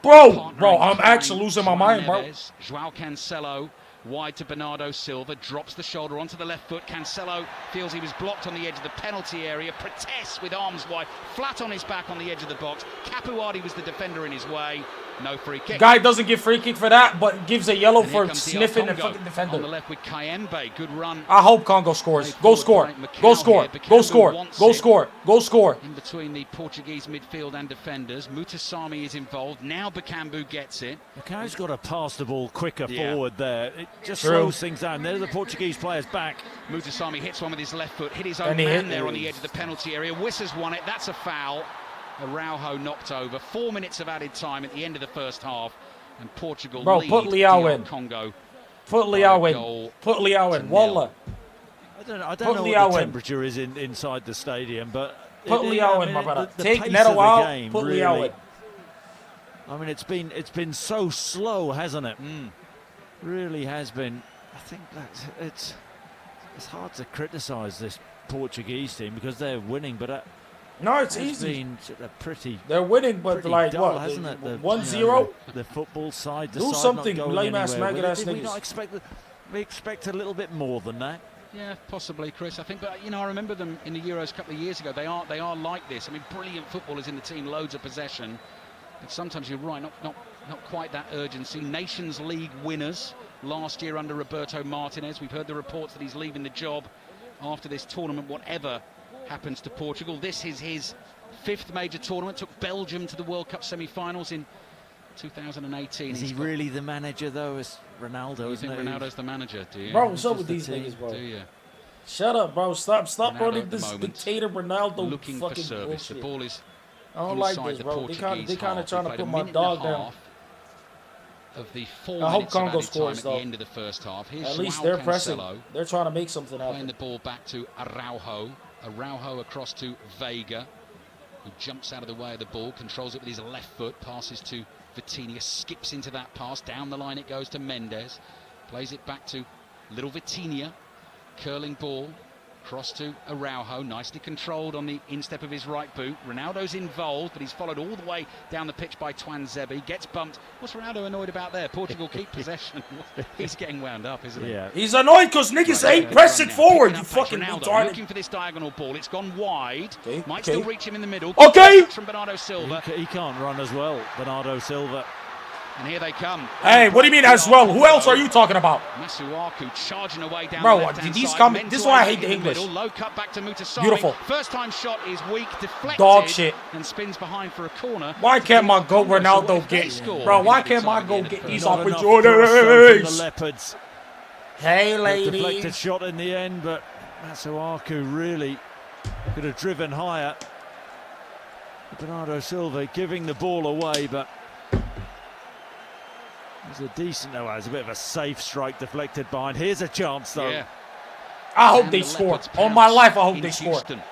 Bro, partner I'm in actually crime, losing my João mind, bro. Neves. João Cancelo wide to Bernardo Silva, drops the shoulder onto the left foot. Cancelo feels he was blocked on the edge of the penalty area, protests with arms wide, flat on his back on the edge of the box. Capuati was the defender in his way. No free kick. Guy doesn't get free kick for that, but gives a yellow And here for comes DR sniffing the Congo fucking defender. on the left with Kayembe. Good run. I hope Congo scores. Go score. Go Macau score. here. Go Bakambu score. wants Go it. score. Go score. In between the Portuguese midfield and defenders. Mutasami is involved. Now Bakambu gets it. Macau's got to pass the ball quicker Yeah. forward there. It just True. slows things down. There's the Portuguese players back. Mutasami hits one with his left foot, hit his own And he man hit- there on the edge of the penalty area. Wissers won it. That's a foul. Araujo knocked over. 4 minutes of added time at the end of the first half. And Portugal Bro, lead put Leao DR in. Congo. Put by a Leao in. goal Put Leao in. to Wallah. I don't know Put what Leao the in. temperature is inside the stadium, but Put Leao in, my brother. The Take pace Neto of the out. game Put really, Leao in. I mean, it's been so slow, hasn't it? Mm. Really has been. I think that it's hard to criticise this Portuguese team because they're winning, but No, it's it's easy. been a pretty. They're winning, but pretty like dull, what? hasn't it? The, 1-0? the football side. Do side something, not going lame-ass, anywhere with maggot-ass it. Did we niggas. not expect that? We expect a little bit more than that. Yeah, possibly, Chris. I think, but you know, I remember them in the Euros a couple of years ago. They are like this. I mean, brilliant footballers in the team, loads of possession. But sometimes you're right, not quite that urgency. Nations League winners last year under Roberto Martinez. We've heard the reports that he's leaving the job after this tournament, whatever happens to Portugal. This is his 5th major tournament. Took Belgium to the World Cup semi-finals in 2018. Is he really the manager though? As Ronaldo? You Isn't think it? Ronaldo's the manager? Do you? Bro, what's up Just with the these team, niggas, bro? Do you? Shut up, bro. Stop Ronaldo running at the this moment, dictator Ronaldo looking fucking for service. bullshit. The ball is I don't like inside this, the bro. Portuguese They kind of half. trying We to played put a my minute dog and a down. half of the 4 I hope minutes of Congo added time scores, at though. the end of the first half. Here's At least João they're pressing. Cancelo They're trying to make something playing happen. the ball back to Araujo. Araujo across to Vega, who jumps out of the way of the ball, controls it with his left foot, passes to Vitinha, skips into that pass, down the line it goes to Mendes, plays it back to little Vitinha, curling ball, cross to Araujo, nicely controlled on the instep of his right boot. Ronaldo's involved, but he's followed all the way down the pitch by Tuanzebe, gets bumped. What's Ronaldo annoyed about there? Portugal keep possession. He's getting wound up, isn't he? Yeah. He's annoyed because niggas ain't pressing forward, you fucking Ronaldo retarded. looking for this diagonal ball. It's gone wide. Okay, Might okay. still reach him in the middle. Okay. Touch from Bernardo Silva. He can't run as well, Bernardo Silva. And here they come. Hey, what do you mean as well? Who else are you talking about? Masuaku charging away down Bro, the left-hand these side. come- Mendes this is why I hate in the English. middle. Low cut back to Mutasami. Beautiful. First time shot is weak, deflected. Dog shit. And spins behind for a corner. Why can't my goat So Ronaldo if they get? score, Bro, why it'll be can't my time at the goat end of get the these first. Not enough cross from the opportunities? Leopards. Hey, Deflected ladies. shot in the end, but Masuaku really could have driven higher. Bernardo Silva giving the ball away, but it was a decent, no, it was a bit of a safe strike deflected behind. Here's a chance though. Yeah. I hope And they the score. Leopards On my pounce life, I hope in they score. Houston.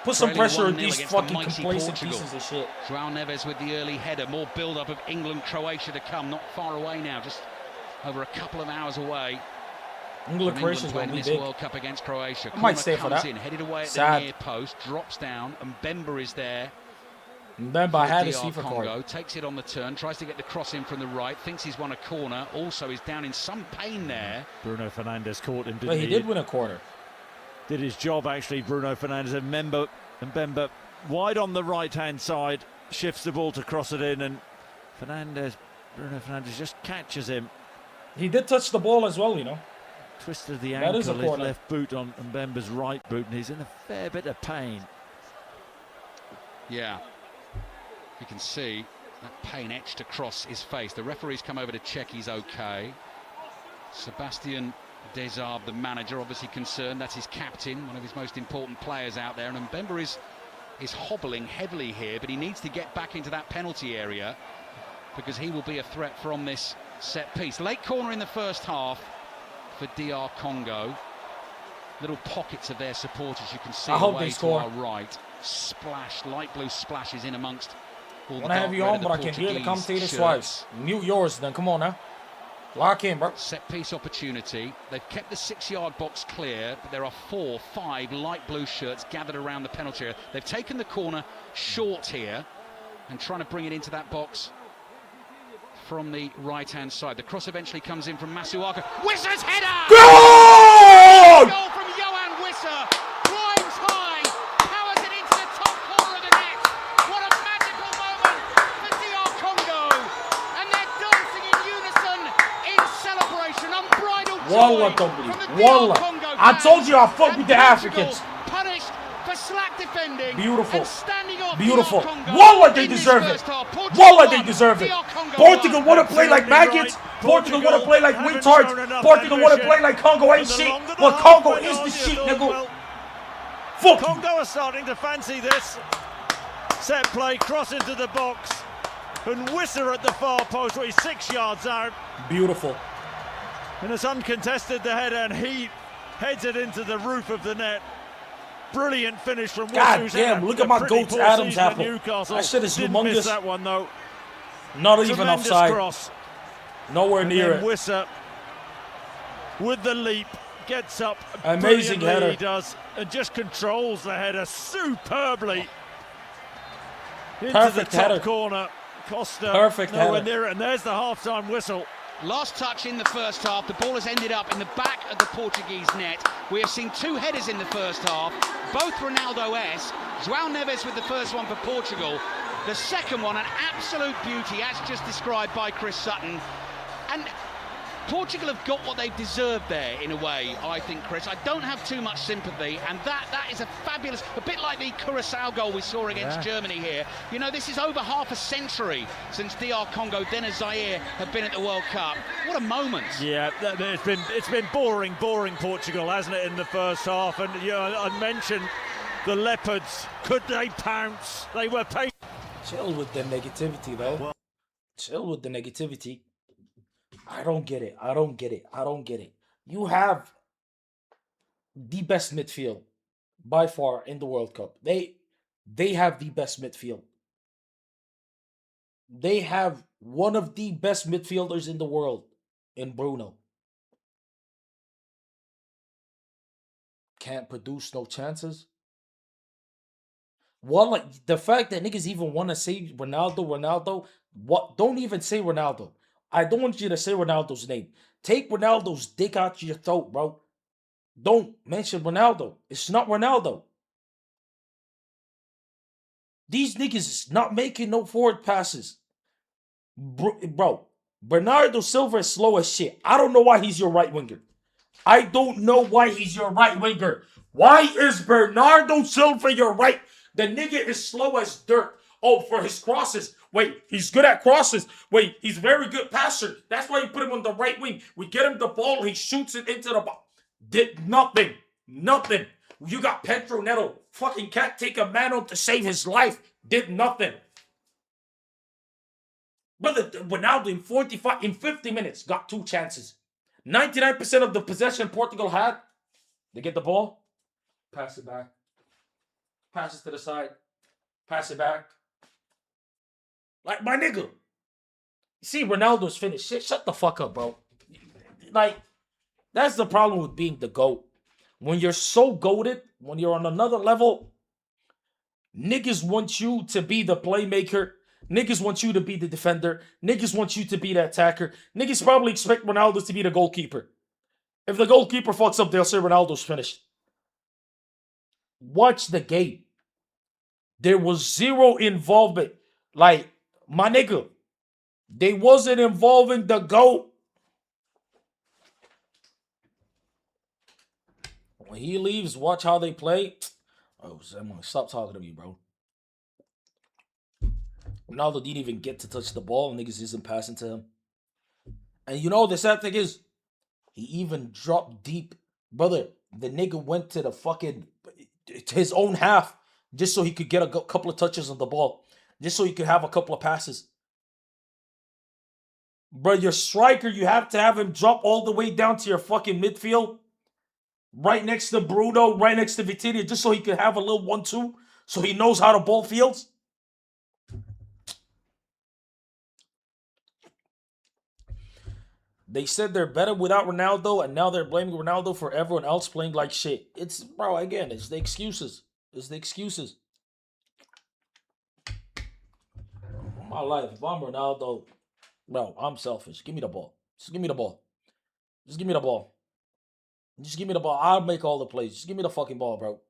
Put some Trailing pressure on 1-0 these against the fucking mighty complacent Portugal. pieces of shit. João Neves with the early header. More build-up of England-Croatia to come. Not far away now, just over a couple of hours away. England, From Croatia's playing gonna be in this big. World Cup against Croatia. I might Corner stay for comes that. in, headed away at Sad. the near post, drops down, and Bemba is there. And then I had his DR FIFA Congo card. takes it on the turn, tries to get the cross in from the right, thinks he's won a corner, also is down in some pain there. Bruno Fernandes caught him, didn't But he did win a quarter. Did his job actually, Bruno Fernandes. And Bemba wide on the right-hand side, shifts the ball to cross it in, and Bruno Fernandes just catches him. He did touch the ball as well, you know. Twisted the That is a ankle, his corner. left boot on Mbemba's right boot, and he's in a fair bit of pain. Yeah, you can see that pain etched across his face. The referee's come over to check he's okay. Sebastian Desabre, the manager, obviously concerned. That's his captain, one of his most important players out there. And Mbemba is hobbling heavily here, but he needs to get back into that penalty area because he will be a threat from this set piece. Late corner in the first half for DR Congo. Little pockets of their supporters you can see I hope away they to score. our right. Splash, light blue splashes in amongst all the When I have dark you red on, of the but I can hear the Portuguese commentators shirts. twice. Mute yours then. Come on now. Lock in, bro. Set piece opportunity. They've kept the 6-yard box clear, but there are 4, 5 light blue shirts gathered around the penalty area. They've taken the corner short here and trying to bring it into that box from the right-hand side. The cross eventually comes in from Masuaku. Wissa's header! Goal! Goal from Johan Wissa. Climbs high, powers it into the top corner of the net. What a magical moment for DR Congo. And they're dancing in unison in celebration. Unbridled Wallah, joy Dombili. from the DR Wallah. Congo I told you I fuck fans. with the And Africans. Portugal punished for slack defending. Beautiful. And standing off Beautiful. DR Congo Wallah, they in this deserve it. first half. Portugal Wallah, they won. deserve it. DR Congo Portugal won. want to play like maggots. Portugal want to play like haven't retards. shown enough Portugal want to ambition. play like Congo ain't And the shit. longer the Well, half Congo went is on, the you shit, thought, nigga. well, Fuck you. Congo are starting to fancy this. Set play, cross into the box. And Wissa at the far post, where he's 6 yards out. Beautiful. And it's uncontested the header, and he heads it into the roof of the net. Brilliant finish from Wissa. God who's damn, had a look at my pretty goat's poor Adam's season at apple. Newcastle. That shit is Didn't humongous. miss that one, though. Not even Tremendous offside. cross. Nowhere And near then it. Wissa with the leap gets up. Amazing brilliantly header. He does, and just controls the header superbly into Perfect the top header. corner. Costa Perfect nowhere header. near it, and there's the half-time whistle. Last touch in the first half. The ball has ended up in the back of the Portuguese net. We have seen 2 headers in the first half, both Ronaldo-esque. João Neves with the first one for Portugal. The second one, an absolute beauty, as just described by Chris Sutton. And Portugal have got what they've deserved there, in a way, I think, Chris. I don't have too much sympathy, and that is a fabulous, a bit like the Curaçao goal we saw against Germany here. You know, this is over half a century since DR Congo, then Zaire, have been at the World Cup. What a moment. Yeah, it's been boring Portugal, hasn't it, in the first half? And you know, I mentioned the Leopards. Could they pounce? They were patient. Chill with the negativity, though. Chill with the negativity. I don't get it. I don't get it. I don't get it. You have the best midfield by far in the World Cup. They have the best midfield. They have one of the best midfielders in the world in Bruno. Can't produce no chances. One, like the fact that niggas even want to say Ronaldo, what? Don't even say Ronaldo. I don't want you to say Ronaldo's name. Take Ronaldo's dick out your throat, bro. Don't mention Ronaldo. It's not Ronaldo. These niggas is not making no forward passes. Bro, Bernardo Silva is slow as shit. I don't know why he's your right winger. I don't know why he's your right winger. Why is Bernardo Silva your right? The nigga is slow as dirt. Oh, for his crosses. Wait, he's good at crosses. Wait, he's very good passer. That's why you put him on the right wing. We get him the ball, he shoots it into the ball. Did nothing. Nothing. You got Pedro Neto. Fucking can't take a man on to save his life. Did nothing. Brother, Ronaldo in 50 minutes got 2 chances. 99% of the possession Portugal had. They get the ball. Pass it back. Pass it to the side. Pass it back. Like, my nigga. You see, Ronaldo's finished. Shut the fuck up, bro. Like, that's the problem with being the GOAT. When you're so goated, when you're on another level, niggas want you to be the playmaker. Niggas want you to be the defender. Niggas want you to be the attacker. Niggas probably expect Ronaldo to be the goalkeeper. If the goalkeeper fucks up, they'll say Ronaldo's finished. Watch the game. There was zero involvement. Like, my nigga, They wasn't involving the GOAT. When he leaves, watch how they play. Oh, Sam, stop talking to me, bro. Ronaldo didn't even get to touch the ball. Niggas isn't passing to him. And you know the sad thing is, he even dropped deep. Brother, the nigga went to the fucking, to his own half just so he could get a couple of touches on the ball. Just so he could have a couple of passes. Bro, your striker, you have to have him drop all the way down to your fucking midfield. Right next to Bruno, right next to Vitinha, just so he could have a little 1-2. So he knows how the ball feels. They said they're better without Ronaldo, and now they're blaming Ronaldo for everyone else playing like shit. It's, bro, again, it's the excuses. It's the excuses. My life, if I'm Ronaldo, bro, I'm selfish. Give me the ball. Just give me the ball. Just give me the ball. Just give me the ball. I'll make all the plays. Just give me the fucking ball, bro.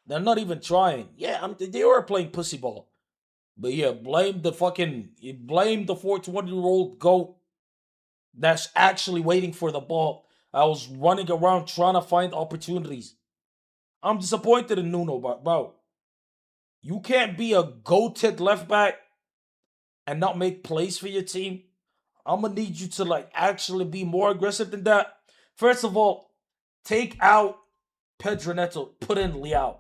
They're not even trying. Yeah, they were playing pussy ball. But yeah, blame the 420-year-old GOAT that's actually waiting for the ball. I was running around trying to find opportunities. I'm disappointed in Nuno, bro. You can't be a goated left back and not make plays for your team. I'm going to need you to like actually be more aggressive than that. First of all, take out Pedro Neto, put in Leao.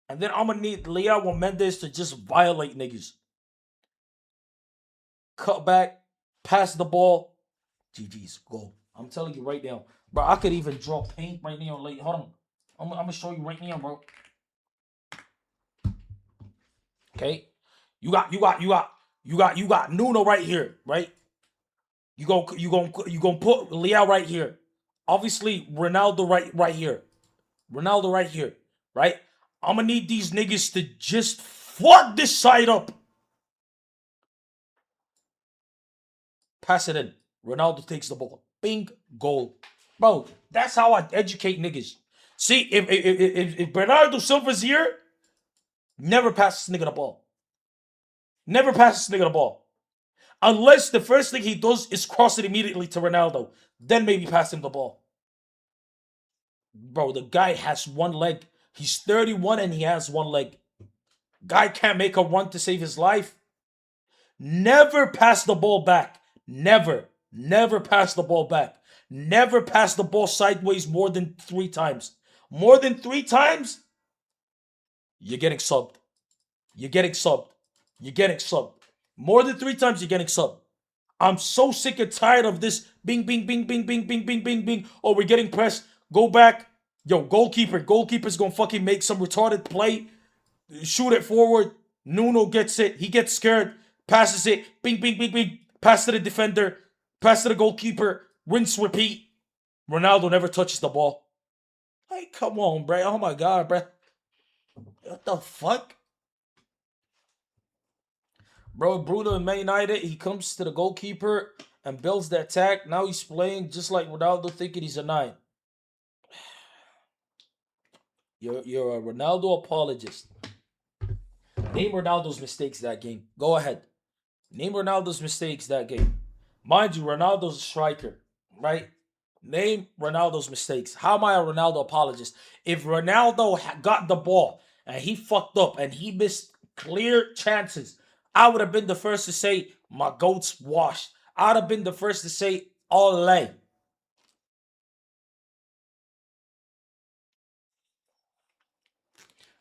And then I'm going to need Leao and Mendes to just violate niggas. Cut back, pass the ball. GG's, go. I'm telling you right now. Bro, I could even draw paint right now. Hold on. I'm going to show you right now, bro. Okay? You got Nuno right here, right? You gonna put Leao right here. Obviously, Ronaldo right here. Ronaldo right here, right? I'm gonna need these niggas to just fuck this side up. Pass it in. Ronaldo takes the ball. Bing, goal. Bro, that's how I educate niggas. See, if Bernardo Silva's here, never pass this nigga the ball. Never pass this nigga the ball. Unless the first thing he does is cross it immediately to Ronaldo. Then maybe pass him the ball. Bro, the guy has one leg. He's 31 and he has one leg. Guy can't make a run to save his life. Never pass the ball back. Never. Never pass the ball back. Never pass the ball sideways more than 3 times. More than 3 times, you're getting subbed. You're getting subbed. You're getting subbed. More than 3 times, you're getting subbed. I'm so sick and tired of this bing, bing, bing, bing, bing, bing, bing, bing, bing. Oh, we're getting pressed. Go back. Yo, goalkeeper. Goalkeeper's gonna fucking make some retarded play. Shoot it forward. Nuno gets it. He gets scared. Passes it. Bing, bing, bing, bing. Pass to the defender. Pass to the goalkeeper. Rinse, repeat. Ronaldo never touches the ball. Hey, come on, bro. Oh my God, bro. What the fuck? Bro, Bruno in Man United, he comes to the goalkeeper and builds the attack. Now he's playing just like Ronaldo, thinking he's a 9. You're a Ronaldo apologist. Name Ronaldo's mistakes that game. Go ahead. Name Ronaldo's mistakes that game. Mind you, Ronaldo's a striker, right? Name Ronaldo's mistakes. How am I a Ronaldo apologist? If Ronaldo got the ball and he fucked up and he missed clear chances, I would have been the first to say, my goat's washed. I would have been the first to say, ole.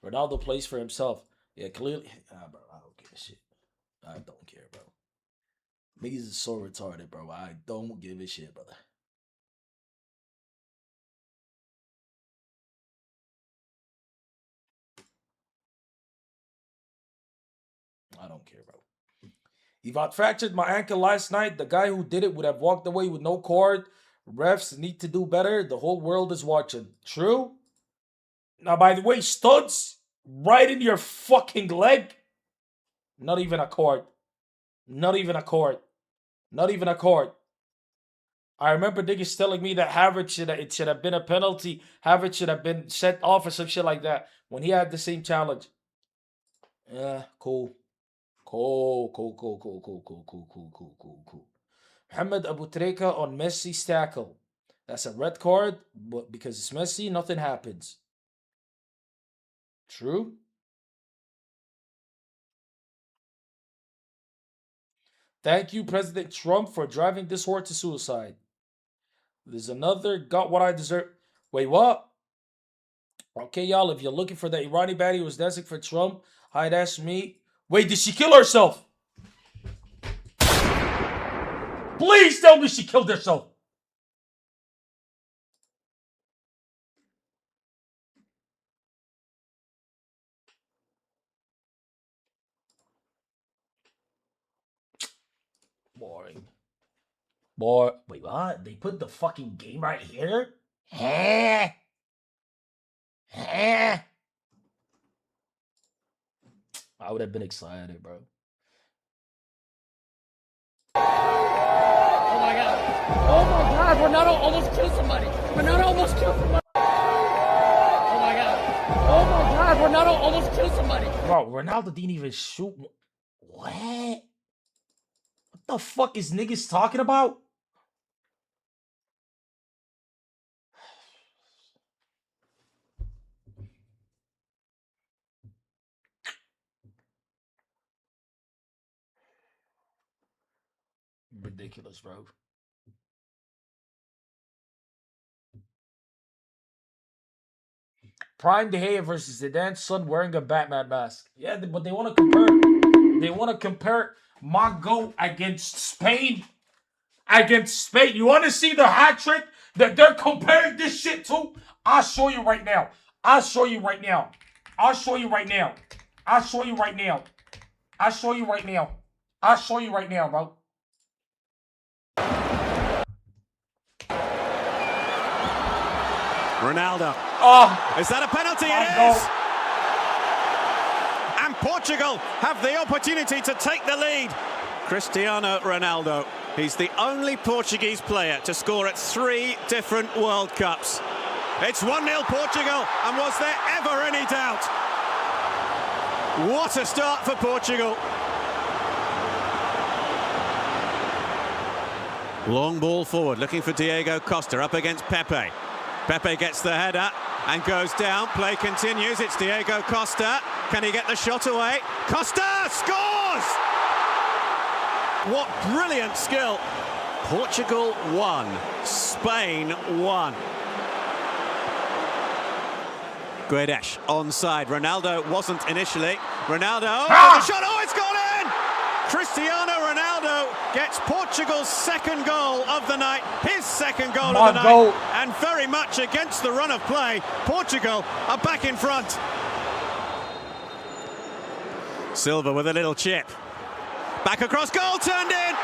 Ronaldo plays for himself. Yeah, clearly. Bro, I don't give a shit. I don't care, bro. Niggas is so retarded, bro. I don't give a shit, brother. I don't care, bro. If I fractured my ankle last night, the guy who did it would have walked away with no cord. Refs need to do better. The whole world is watching. True? Now, by the way, studs right in your fucking leg. Not even a cord. Not even a cord. Not even a cord. I remember niggas telling me that Havertz should have been a penalty. Havertz should have been sent off or some shit like that when he had the same challenge. Yeah, cool. Cool. Mohamed Abu Treka on Messi's tackle. That's a red card, but because it's Messi, nothing happens. True. Thank you, President Trump, for driving this whore to suicide. There's another got what I deserve. Wait, what? Okay, y'all, if you're looking for the Irani baddie who was dancing for Trump, hi, that's me. Wait, did she kill herself? Please tell me she killed herself. Boring. Boy, wait, what? They put the fucking game right here? I would have been excited, bro. Oh my god, Ronaldo almost killed somebody. Ronaldo almost killed somebody. Oh my god, Ronaldo almost killed somebody. Bro, Ronaldo didn't even shoot. What? What the fuck is niggas talking about? Ridiculous, bro. Prime De Gea versus Zidane, son wearing a Batman mask. Yeah, but they want to compare. They want to compare my goal against Spain. Against Spain. You want to see the hat trick that they're comparing this shit to? I'll show you right now. I'll show you right now. I'll show you right now. I'll show you right now. I'll show you right now. I'll show you right now, bro. Ronaldo. Oh, is that a penalty? It is. And Portugal have the opportunity to take the lead. Cristiano Ronaldo. He's the only Portuguese player to score at 3 different World Cups. It's 1-0 Portugal, and was there ever any doubt? What a start for Portugal. Long ball forward, looking for Diego Costa up against Pepe. Pepe gets the header and goes down. Play continues. It's Diego Costa. Can he get the shot away? Costa scores! What brilliant skill. Portugal 1, Spain 1. Guedes onside. Ronaldo wasn't initially. Ronaldo, the shot, oh, it's gone in! Cristiano Ronaldo gets Portugal's second goal of the night, his second goal of the night, and very much against the run of play, Portugal are back in front. Silva with a little chip. Back across, goal turned in!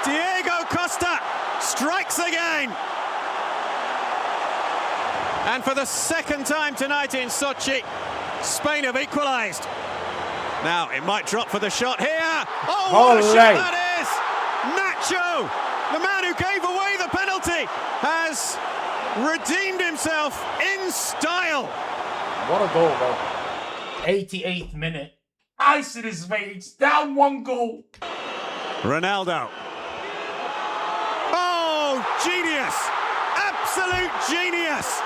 Diego Costa strikes again! And for the second time tonight in Sochi, Spain have equalised. Now, it might drop for the shot here. Oh, what a shot that is! Nacho, the man who gave away the penalty, has redeemed himself in style. What a goal, bro. 88th minute. Ice in his veins. Down 1 goal. Ronaldo. Oh, genius. Absolute genius.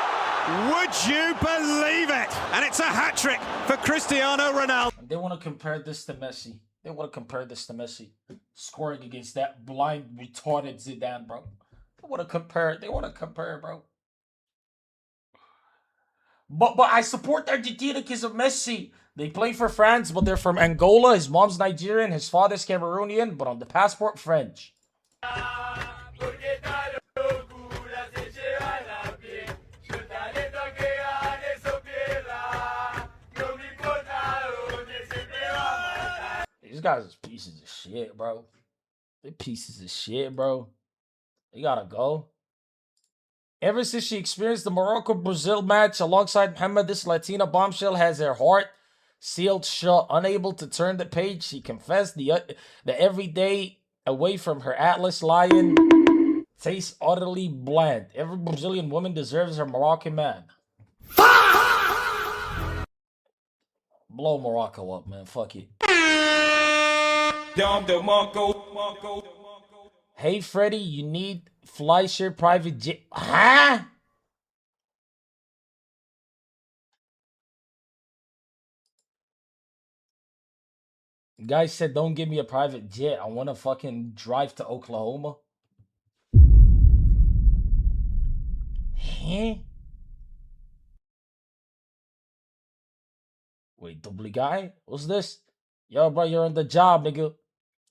Would you believe it? And it's a hat-trick for Cristiano Ronaldo. They want to compare this to Messi. They want to compare this to Messi. Scoring against that blind, retarded Zidane, bro. They want to compare. They want to compare, bro. But I support Argentina because of Messi. They play for France, but they're from Angola. His mom's Nigerian. His father's Cameroonian, but on the passport, French. These guys are pieces of shit, bro. They're pieces of shit, bro. They gotta go. Ever since she experienced the Morocco-Brazil match alongside Mohamed, this Latina bombshell has her heart sealed shut. Unable to turn the page, she confessed the everyday away from her Atlas lion tastes utterly bland. Every Brazilian woman deserves her Moroccan man. Blow Morocco up, man. Fuck it. Hey, Freddy, you need Fleischer private jet. Huh? Guy said, don't give me a private jet. I want to fucking drive to Oklahoma. Huh? Wait, double guy? What's this? Yo, bro, you're on the job, nigga.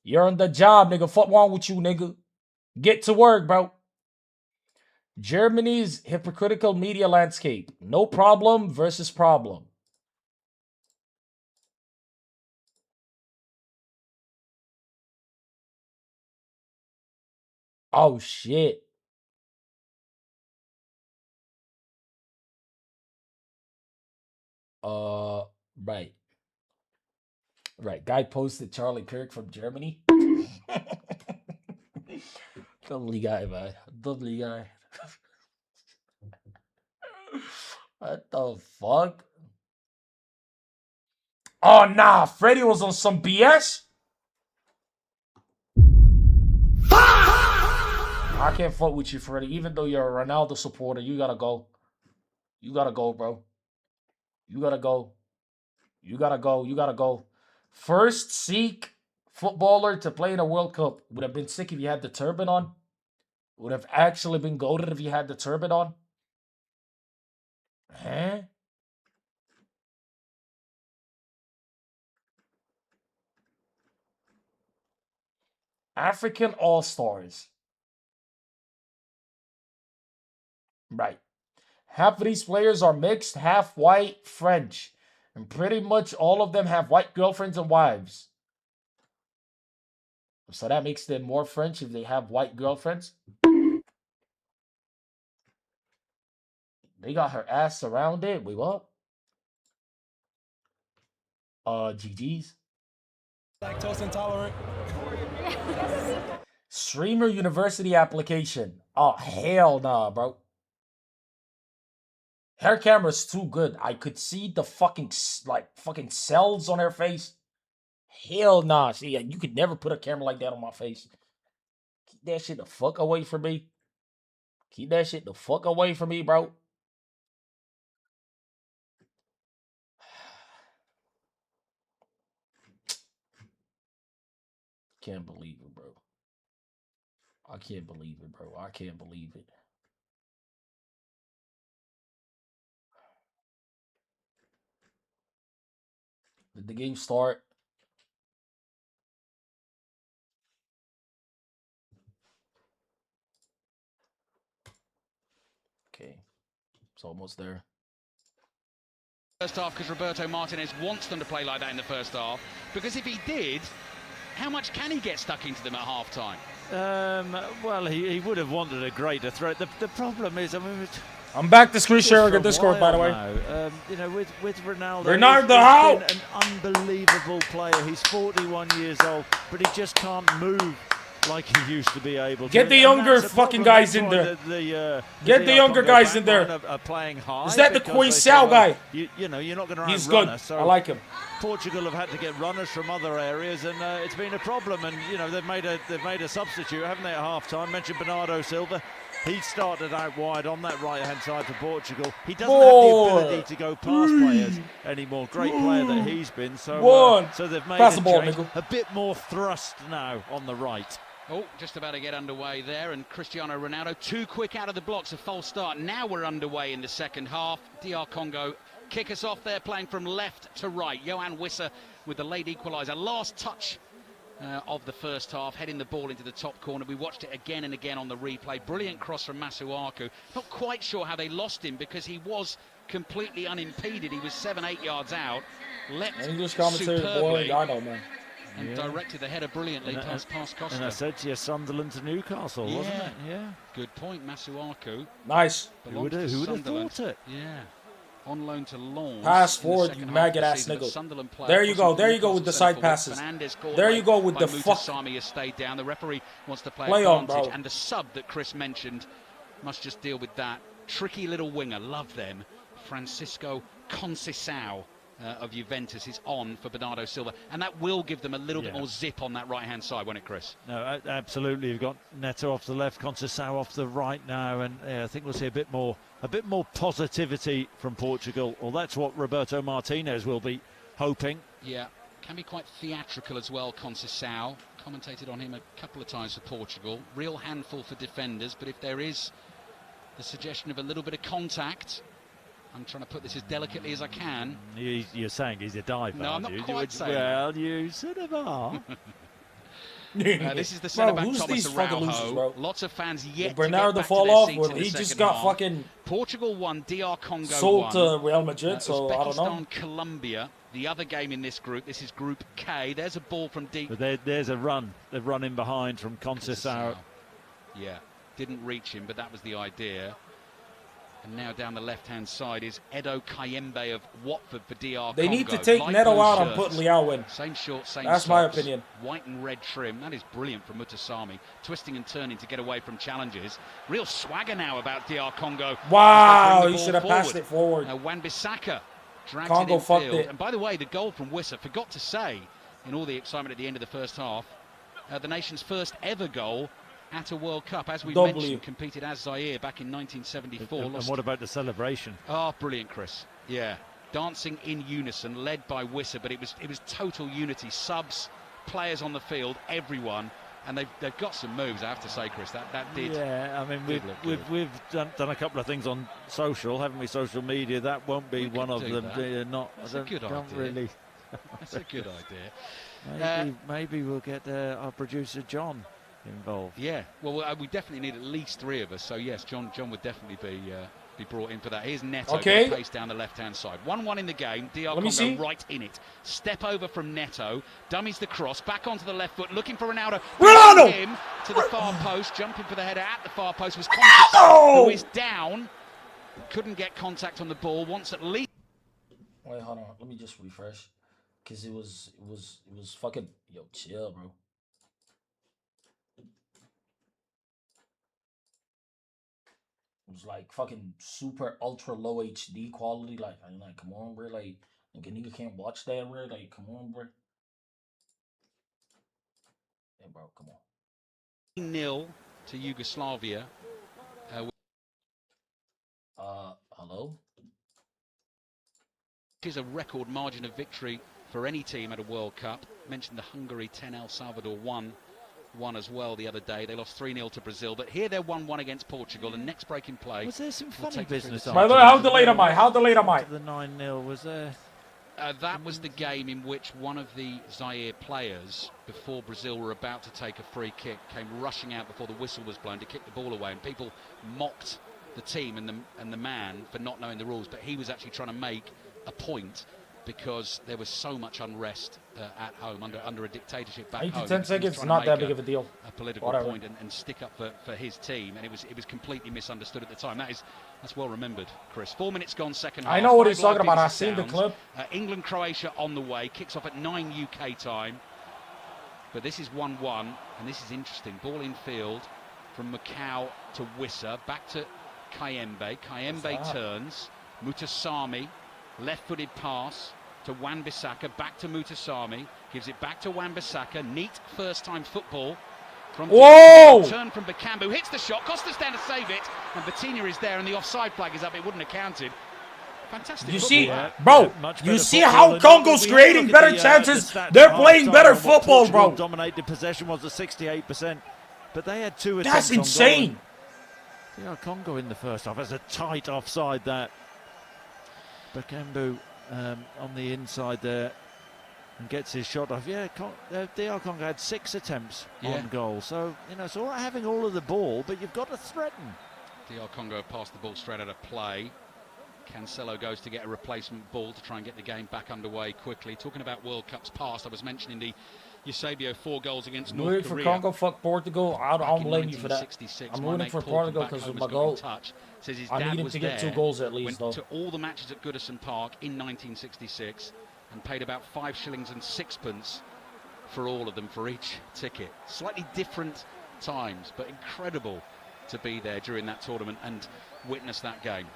You're on the job, nigga. Fuck wrong with you, nigga? Get to work, bro. Germany's hypocritical media landscape. No problem versus problem. Oh, shit. Right. Right. Guy posted Charlie Kirk from Germany. Lovely guy, man. Lovely guy. What the fuck? Oh, nah. Freddy was on some BS? I can't fuck with you, Freddy. Even though you're a Ronaldo supporter, you gotta go. You gotta go, bro. You gotta go. You gotta go. You gotta go. First Sikh footballer to play in a World Cup. Would have been sick if you had the turban on. Would have actually been goated if you had the turban on. Huh? African All-Stars. Right. Half of these players are mixed, half white, French. And pretty much all of them have white girlfriends and wives. So that makes them more French if they have white girlfriends. They got her ass surrounded. Wait, what? GG's. Lactose intolerant. Streamer University application. Oh, hell nah, bro. Her camera's too good. I could see the fucking cells on her face. Hell nah. See, you could never put a camera like that on my face. Keep that shit the fuck away from me. Keep that shit the fuck away from me, bro. Can't believe it, bro. I can't believe it, bro. I can't believe it. Did the game start? Okay. It's almost there. First half, because Roberto Martinez wants them to play like that in the first half. Because if he did, how much can he get stuck into them at half-time? Well, he would have wanted a greater threat. The problem is, I mean... I'm back to screen sharing at Discord, by the way. You know, with Ronaldo, Ronaldo, he's been an unbelievable player. He's 41 years old, but he just can't move like he used to be able to. Get the younger fucking guys in there. Get the younger guys in there. Are playing high. Is that the Coisao guy? You know, you're not going to He's good. So I like him. Portugal have had to get runners from other areas, and it's been a problem. And you know, they've made a substitute, haven't they, at half-time? Mentioned Bernardo Silva. He started out wide on that right-hand side for Portugal. He doesn't have the ability to go past players anymore. Great player that he's been. So, so they've made a bit more thrust now on the right. Oh, just about to get underway there, and Cristiano Ronaldo too quick out of the blocks, a false start. Now we're underway in the second half. DR Congo kick us off there, playing from left to right. Johan Wissa with the late equaliser. Last touch of the first half, heading the ball into the top corner. We watched it again and again on the replay. Brilliant cross from Masuaku. Not quite sure how they lost him, because he was completely unimpeded. He was 7-8 yards out. Leapt English commentary, boy, I know, man. And directed the header brilliantly past Costa. And I said to you, Sunderland to Newcastle, wasn't it? Yeah. Good point, Masuaku. Nice. Who would have thought it? Yeah. On loan to Lens. Pass forward, you maggot ass nigga. There you go. There you go with the side passes. There you go with the fuck. Sami has stayed down. The referee wants to play advantage. On, and the sub that Chris mentioned must just deal with that. Tricky little winger. Love them. Francisco Conceição of Juventus is on for Bernardo Silva, and that will give them a little bit more zip on that right-hand side, won't it, Chris? No, absolutely. You've got Neto off the left, Conceição off the right now, and I think we'll see a bit more positivity from Portugal. Well, that's what Roberto Martinez will be hoping. Yeah, can be quite theatrical as well, Conceição. Commentated on him a couple of times for Portugal. Real handful for defenders, but if there is the suggestion of a little bit of contact, I'm trying to put this as delicately as I can. You're saying he's a diver, no, I'm aren't not you? quite saying well, you sort of are. This is the centre-back who's Thomas these fucking losers, Araujo. bro? Lots of fans yet Will to Bernardo get back fall to their off? seats Well, in the he just second got half. fucking Portugal won, DR Congo sold won. to Real Madrid, so I don't know. Uzbekistan, Colombia, the other game in this group. This is Group K. There's a ball from deep. But there's a run. They've run in behind from Conceição. Yeah, didn't reach him, but that was the idea. And now down the left-hand side is Edo Kayembe of Watford for DR They Congo. need to take Light Neto blue out and shirts. put Leao in. Same shorts, same That's socks. my opinion. White and red trim. That is brilliant from Mutasami. Twisting and turning to get away from challenges. Real swagger now about DR Congo. Wow, he should have passed it forward. Wan-Bissaka drags Congo it in fucked field. it. And by the way, the goal from Wissa, forgot to say, in all the excitement at the end of the first half, the nation's first ever goal at a World Cup, as we mentioned, competed as Zaire back in 1974. And what about the celebration? Oh, brilliant, Chris. Yeah, dancing in unison, led by Wissa, but it was total unity. Subs, players on the field, everyone, and they've got some moves. I have to say, Chris, that did. Yeah, I mean we've done a couple of things on social, haven't we? Social media. That won't be one of them. That's a good idea. Really. That's a good idea. Maybe we'll get our producer John involved. Yeah, well, we definitely need at least 3 of us. So yes, John would definitely be brought in for that. Here's Neto, okay. pace down the left-hand side. 1-1 in the game. DR Let me see. Congo right in it. Step over from Neto, dummies the cross, back onto the left foot, looking for Ronaldo. Ronaldo! Him to the far post, jumping for the header at the far post was Conceição, who is down. Couldn't get contact on the ball. Wants at least. Wait, hold on. Let me just refresh, cause it was fucking chill, bro. It was like fucking super ultra low HD quality. Like, I'm like, come on, bro. Like a nigga can't watch that, bro. Like, come on, bro. Yeah, bro, come on. 0 to Yugoslavia. Hello? Is a record margin of victory for any team at a World Cup. Mentioned the Hungary 10, El Salvador 1 as well the other day. They lost 3-0 to Brazil, but here they're 1-1 against Portugal. And next break in play. Was there some funny business? By the way, how delayed am I? How delayed am I? The 9-0 was there. That was the game in which one of the Zaire players, before Brazil were about to take a free kick, came rushing out before the whistle was blown to kick the ball away, and people mocked the team and the man for not knowing the rules, but he was actually trying to make a point because there was so much unrest at home under a dictatorship back 8 to home. 10 seconds, not that big of a deal. A political Whatever. point and stick up for his team, and it was completely misunderstood at the time. That's well remembered, Chris. 4 minutes gone, second half. I know what 5 he's talking live about. I've pieces seen the sounds. clip. England, Croatia on the way. Kicks off at 9 UK time. But this is 1-1, and this is interesting. Ball in field from Macau to Wissa, back to Kayembe. Kayembe turns. Mutasami, left-footed pass to Wan-Bissaka, back to Mutasami, gives it back to Wan-Bissaka. Neat first-time football from Whoa! Turn from Bakambu, hits the shot. Costa's down to save it, and Batina is there, and the offside flag is up. It wouldn't have counted. Fantastic. You football, see, that. bro, you see how Congo's creating better chances? They're playing better football, bro. Dominated possession was at 68%, but they had 2 attempts. That's insane. Yeah, Congo in the first half has a tight offside that. Bakambu on the inside there and gets his shot off. Yeah, DR Congo had 6 attempts on goal. So, it's all right having all of the ball, but you've got to threaten. DR Congo passed the ball straight out of play. Cancelo goes to get a replacement ball to try and get the game back underway quickly. Talking about World Cups past, I was mentioning the Eusebio 4 goals against North Rooting Korea. for Congo, fuck Portugal. I don't blame you for that. 1966. I'm My rooting mate for Paul Portugal back because home of has my got in goal. touch. Says his I dad need him was to get there, 2 goals at least, went though. to all the matches at Goodison Park in 1966 and paid about 5 shillings and 6pence for all of them, for each ticket. Slightly different times, but incredible to be there during that tournament and witness that game.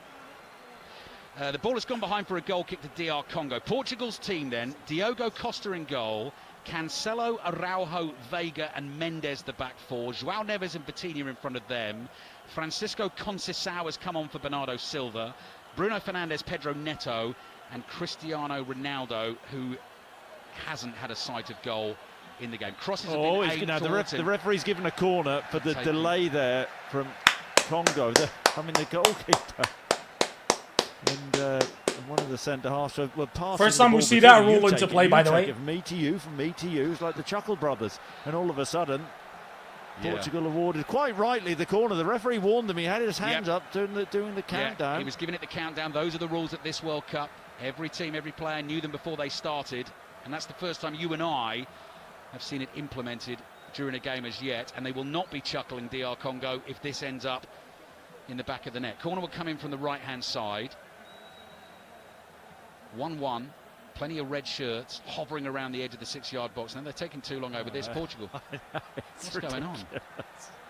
The ball has gone behind for a goal kick to DR Congo. Portugal's team then, Diogo Costa in goal, Cancelo, Araujo, Veiga and Mendes the back four, João Neves and Vitinha in front of them, Francisco Conceição has come on for Bernardo Silva, Bruno Fernandes, Pedro Neto and Cristiano Ronaldo, who hasn't had a sight of goal in the game. Crosses have been aimed towards him. The referee's given a corner for the delay there from Congo. The goalkeeper. And one of the centre halves were passing. First time we see that rule into play, by the way. From me to you, it's like the Chuckle Brothers. And all of a sudden, Portugal awarded, quite rightly, the corner. The referee warned them. He had his hands up doing the countdown. He was giving it the countdown. Those are the rules at this World Cup. Every team, every player knew them before they started. And that's the first time you and I have seen it implemented during a game as yet. And they will not be chuckling DR Congo if this ends up in the back of the net. Corner will come in from the right-hand side. 1-1, plenty of red shirts hovering around the edge of the 6-yard box. And they're taking too long over this. Portugal. What's going on?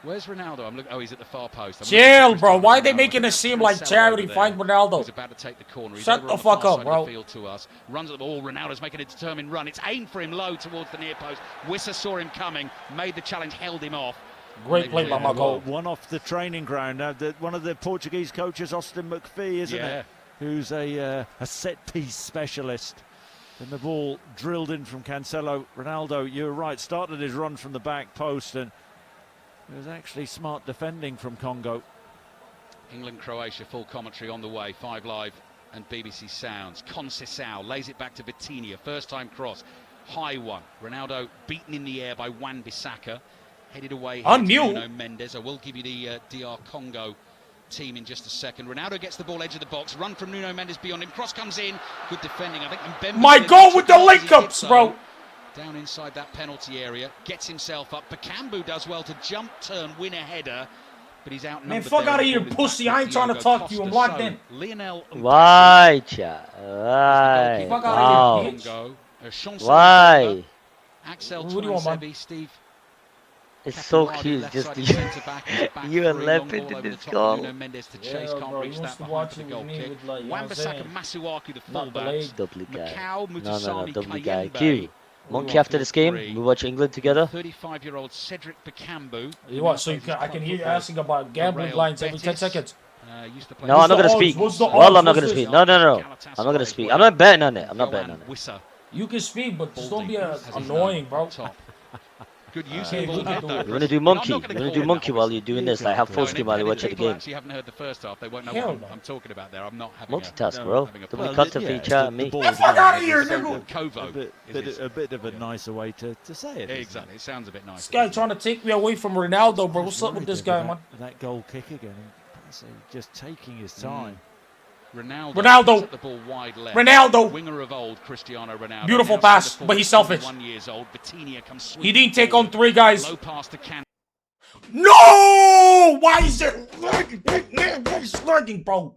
Where's Ronaldo? He's at the far post. Chill, bro. Why are they making it seem like charity? Find Ronaldo. He's about to take the corner. Shut the fuck up, bro. Field to us. Runs at the ball. Ronaldo's making a determined run. It's aimed for him low towards the near post. Wissa saw him coming, made the challenge, held him off. Great play by Marco. One off the training ground. One of the Portuguese coaches, Austin McPhee, isn't it? Who's a set-piece specialist. And the ball drilled in from Cancelo. Ronaldo, you're right, started his run from the back post, and it was actually smart defending from Congo. England-Croatia full commentary on the way. 5 Live and BBC Sounds. Conceição lays it back to Vitinha. First-time cross. High one. Ronaldo beaten in the air by Wan-Bissaka. Headed away to Nuno Mendes. I will give you the DR Congo team in just a second. Ronaldo gets the ball edge of the box. Run from Nuno Mendes beyond him. Cross comes in. Good defending, I think. And My God with the link-ups, bro. Down inside that penalty area. Gets himself up. Bakambu does well to jump, turn, win a header. But he's outnumbered. Man, fuck out of here, pussy. I ain't trying to talk to you. I'm locked in. Why, chat? Why? Fuck out of here, bitch. Why? Axel What do you want, man? Steve. It's so cute, just you and Leopard in this goal. Mendes to chase, can't reach that behind for the goal kick. Wan-Bissaka, Masuaku, the fullbacks. Double guy. Macau, No, double guy. Kayembe. Q. Monkey, after this game, we watch England together. 35-year-old Cedric Bakambu. You what? So I can hear you asking about gambling lines every 10 seconds. No, I'm not going to speak. Well, I'm not going to speak. No. I'm not going to speak. I'm not betting on it. I'm not betting on it. You can speak, but just don't be annoying, bro. Good use You want to do monkey? You want to do monkey while you're doing this? Like have full screen while you watch the game. Actually haven't heard the first half. They won't know what I'm talking about there. I'm not having multitask, bro. Double content feature and me. Fuck out of here, nigga. Kovo. A bit of a nicer way to say it. Exactly. It sounds a bit nice. This guy trying to take me away from Ronaldo, bro. What's up with this guy, man? That goal kick again. Just taking his time. Ronaldo. The ball wide left. Ronaldo. Winger of old, Cristiano Ronaldo. Beautiful pass, but he's selfish. 1 years old. Vitinha comes He didn't take on 3 guys. Low pass to Can. No! Why is it lagging? Why is it lagging, bro?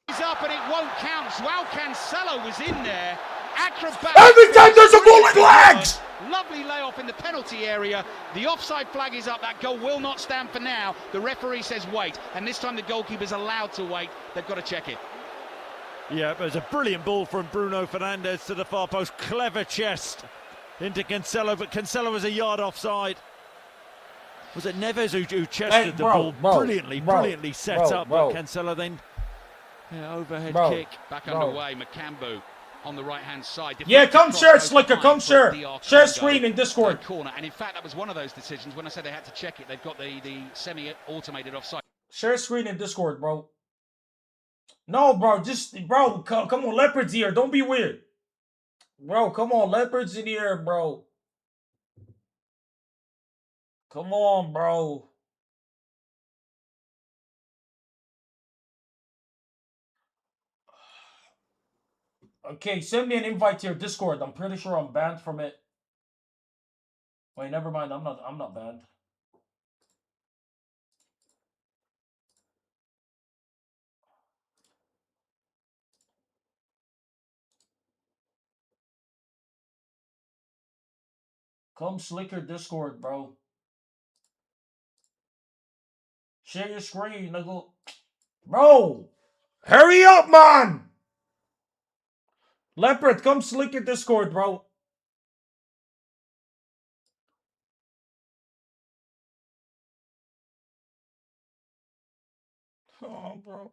He's up and it won't count. João Cancelo was in there. Acrobat. Every time there's a goal, it lags! Lovely layoff in the penalty area. The offside flag is up. That goal will not stand for now. The referee says wait. And this time the goalkeeper's allowed to wait. They've got to check it. Yeah, there's a brilliant ball from Bruno Fernandes to the far post. Clever chest into Cancelo, but Cancelo was a yard offside. Was it Neves who chested the ball brilliantly set up, but Cancelo then overhead kick. Back underway, Makambu on the right-hand side. Yeah, come share it, Slicker, come share. Share screen in Discord. Corner. And in fact, that was one of those decisions. When I said they had to check it, they've got the semi-automated offside. Share screen in Discord, bro. No, bro, come on, Leopard's here. Don't be weird. Bro, come on, Leopard's in here, bro. Come on, bro. Okay, send me an invite to your Discord. I'm pretty sure I'm banned from it. Wait, never mind. I'm not banned. Come Slicker Discord, bro. Share your screen, nigga. Bro, hurry up, man. Leopard, come slick your Discord, bro. Oh, bro.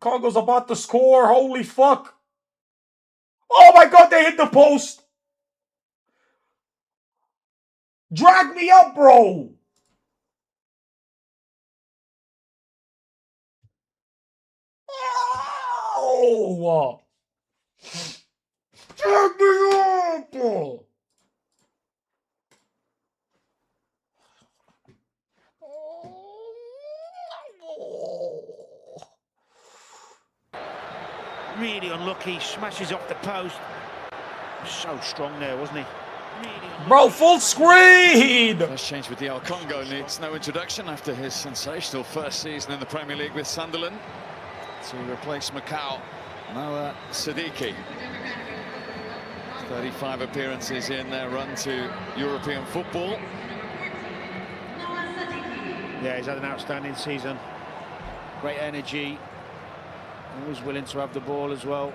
Congo's about to score. Holy fuck. Oh my god, they hit the post. Drag me up, bro. Oh. Drag me up, bro. Really unlucky, smashes off the post. So strong there, wasn't he? Bro, full screen! First change with DR Congo needs no introduction after his sensational first season in the Premier League with Sunderland. To replace Macau, Noah Siddiqui. 35 appearances in their run to European football. Yeah, he's had an outstanding season. Great energy. Always willing to have the ball as well.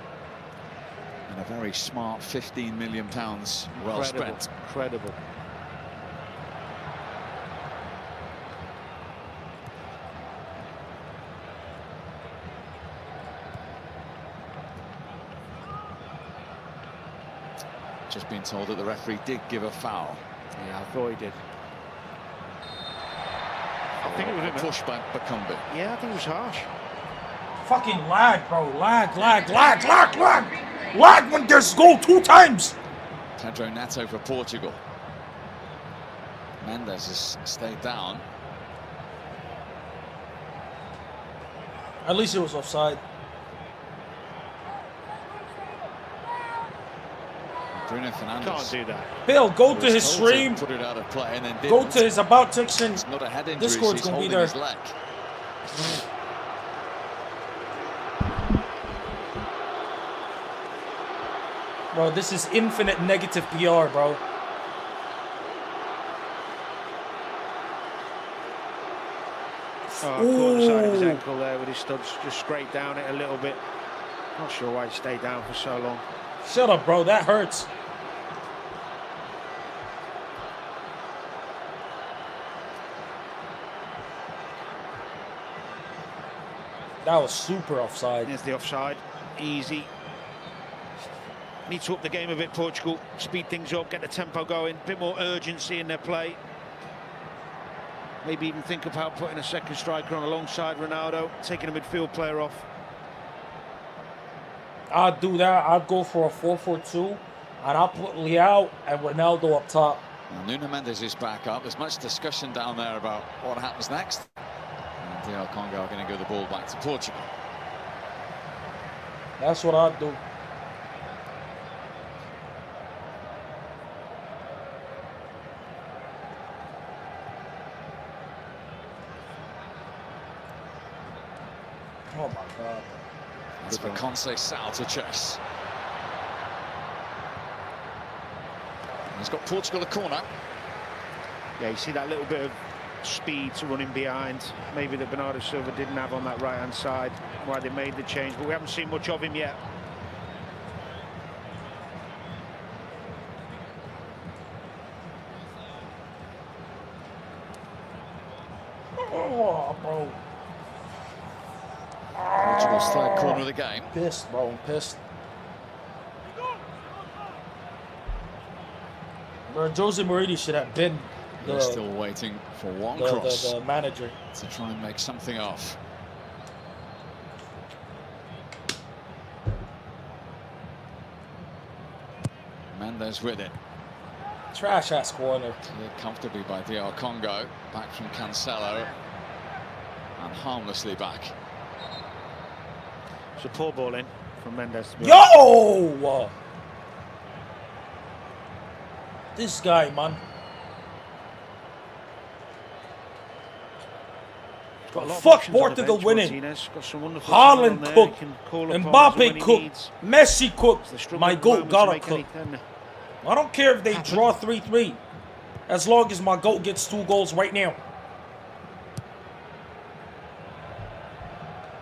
And a very smart £15 million well spent. Incredible. Just been told that the referee did give a foul. Yeah, I thought he did. I think it was a push by Bakumbi. Yeah, I think it was harsh. Fucking lag, bro. Lag. Lag when there's goal 2 times. Pedro Neto for Portugal. Mendes has stayed down. At least it was offside. Bruno Fernandes can't do that. Bill, go to his stream. Put it out of play and then Go to his about section. It's not a head injury. Discord's He's gonna be holding there. his leg. Bro, this is infinite negative PR, bro. Caught the side of his ankle there with his studs just straight down it a little bit. Not sure why he stayed down for so long. Shut up, bro. That hurts. That was super offside. There's the offside. Easy. Need to up the game a bit, Portugal. Speed things up, get the tempo going. A bit more urgency in their play. Maybe even think about putting a second striker on alongside Ronaldo, taking a midfield player off. I'd do that. I'd go for a 4-4-2, and I'll put Leao and Ronaldo up top. Well, Nuno Mendes is back up. There's much discussion down there about what happens next. And DR Congo are going to give the ball back to Portugal. That's what I'd do. Oh my God. That's for Conceição to chase. He's got Portugal a corner. Yeah, you see that little bit of speed to running behind. Maybe that Bernardo Silva didn't have on that right-hand side. Why they made the change, but we haven't seen much of him yet. Oh, bro. Portugal's third corner of the game. Pissed, bro. I'm pissed. Bro, Jose Mourinho should have been They're still waiting for one cross the manager to try and make something of. Mendes with it. Trash ass corner. Cleared comfortably by DR Congo. Back from Cancelo. And harmlessly back. It's a poor ball in from Mendes. Yo! This guy, man. Fuck Portugal winning. Haaland cooked. Mbappe cooked. Messi cooked. My goat gotta cook. I don't care if they draw 3-3. As long as my goat gets 2 goals right now.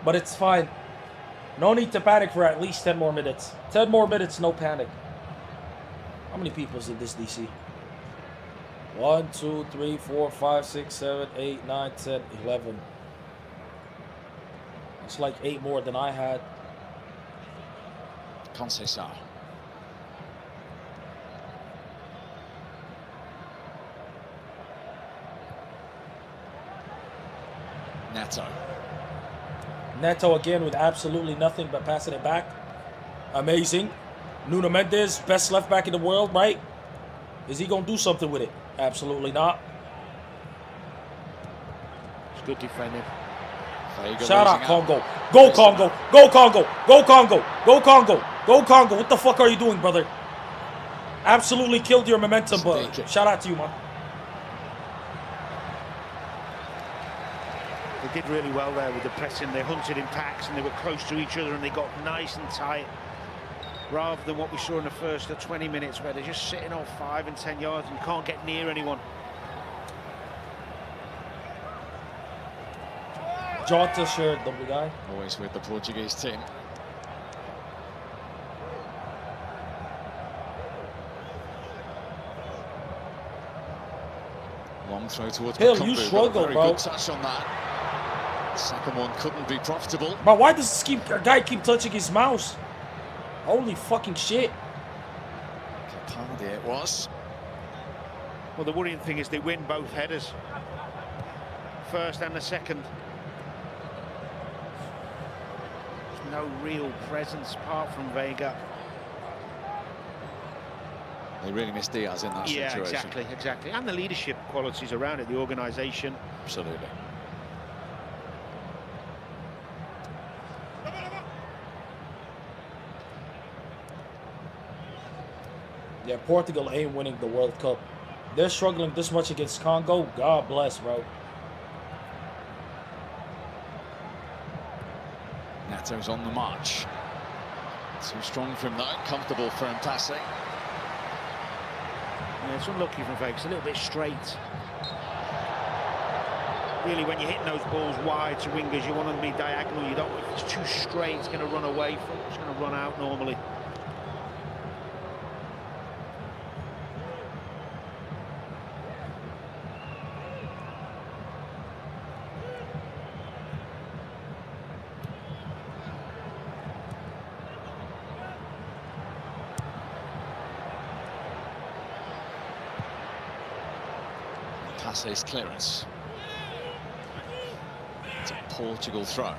But it's fine. No need to panic for at least 10 more minutes. 10 more minutes, no panic. How many people's in this DC? 1, 2, 3, 4, 5, 6, 7, 8, 9, 10, 11. It's like 8 more than I had. Conceição. Neto. Neto again with absolutely nothing but passing it back. Amazing. Nuno Mendes, best left back in the world, right? Is he going to do something with it? Absolutely not. It's good defending. Shout out Congo. Go Congo. Go Congo. Go Congo. Go Congo. Go Congo. What the fuck are you doing, brother? Absolutely killed your momentum, but shout out to you, man. They did really well there with the pressing. They hunted in packs and they were close to each other and they got nice and tight. Rather than what we saw in the first 20 minutes where they're just sitting off 5 and 10 yards and you can't get near anyone. Jota shirt, double guy. Always with the Portuguese team. Long throw towards Hill, Bakumbu, you but a struggle, very bro. good touch on that. Second one couldn't be profitable. But why does this guy keep touching his mouse? Holy fucking shit. Capaldi it was. Well, the worrying thing is they win both headers. First and the second. There's no real presence apart from Vega. They really missed Diaz in that situation. Yeah, exactly. And the leadership qualities around it, the organisation. Absolutely. Yeah, Portugal ain't winning the World Cup. They're struggling this much against Congo. God bless, bro. Neto's on the march. Too strong for him though, comfortable for him passing. Yeah, it's unlucky from Vegas, a little bit straight. Really, when you're hitting those balls wide to wingers, you want them to be diagonal. You don't. If it's too straight, it's going to run away from. It's going to run out normally. Passe's clearance. It's a Portugal throw.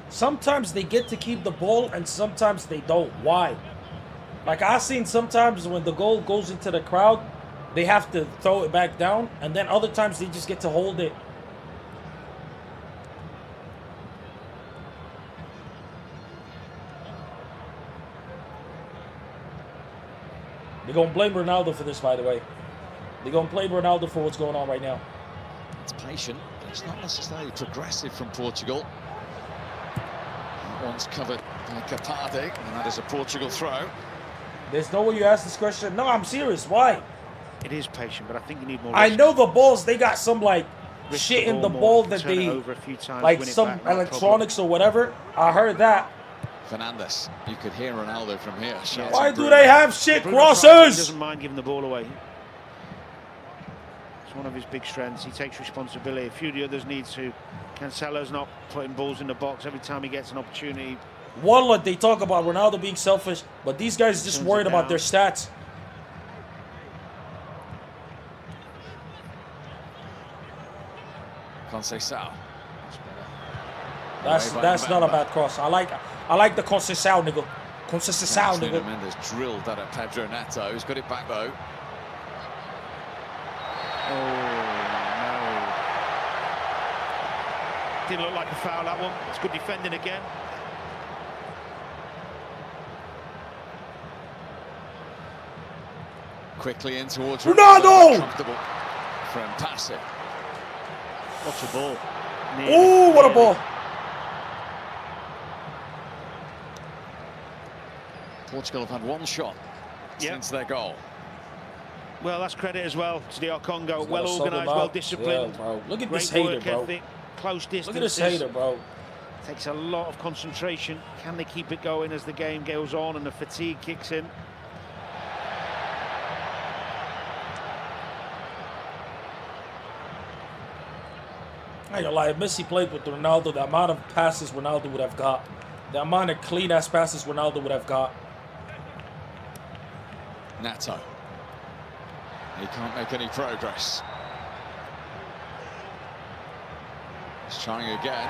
Sometimes they get to keep the ball and sometimes they don't. Why? Like I've seen sometimes when the goal goes into the crowd, they have to throw it back down, and then other times they just get to hold it. They're going to blame Ronaldo for this, by the way. They're going to blame Ronaldo for what's going on right now. It's patient, but it's not necessarily progressive from Portugal. That one's covered by Capaldi, and that is a Portugal throw. There's no way you ask this question. No, I'm serious. Why? It is patient, but I think you need more. I know the balls, they got some like shit in the ball that turn it they, over a few times, like win it some back, not a electronics or whatever. I heard that. Fernandes, you could hear Ronaldo from here. Yeah. Why do they have shit Bruno crosses? Fernandes doesn't mind giving the ball away. It's one of his big strengths. He takes responsibility. A few of the others need to. Cancelo's not putting balls in the box every time he gets an opportunity. Wallah, they talk about Ronaldo being selfish, but these guys just worried about their stats. Conceição. That's not a bad cross. I like the Conceição, nigga. Conceição, nigga. Mendes drilled that at Pedro Neto. He's got it back though. Oh no! Didn't look like a foul, that one. It's good defending again. Quickly in towards Ronaldo! Comfortable from Passi. What's a ball? Oh, what a ball! Portugal have had one shot since their goal. Well, that's credit as well to DR Congo. He's Well gotta sub him organised, out. well disciplined. Yeah, bro. Look at Great this hater, work bro. ethic, close distances. Look at this hater, bro. Takes a lot of concentration. Can they keep it going as the game goes on and the fatigue kicks in? I ain't gonna lie, if Messi played with Ronaldo, the amount of passes Ronaldo would have got, the amount of clean-ass passes Ronaldo would have got. Nato. He can't make any progress. He's trying again.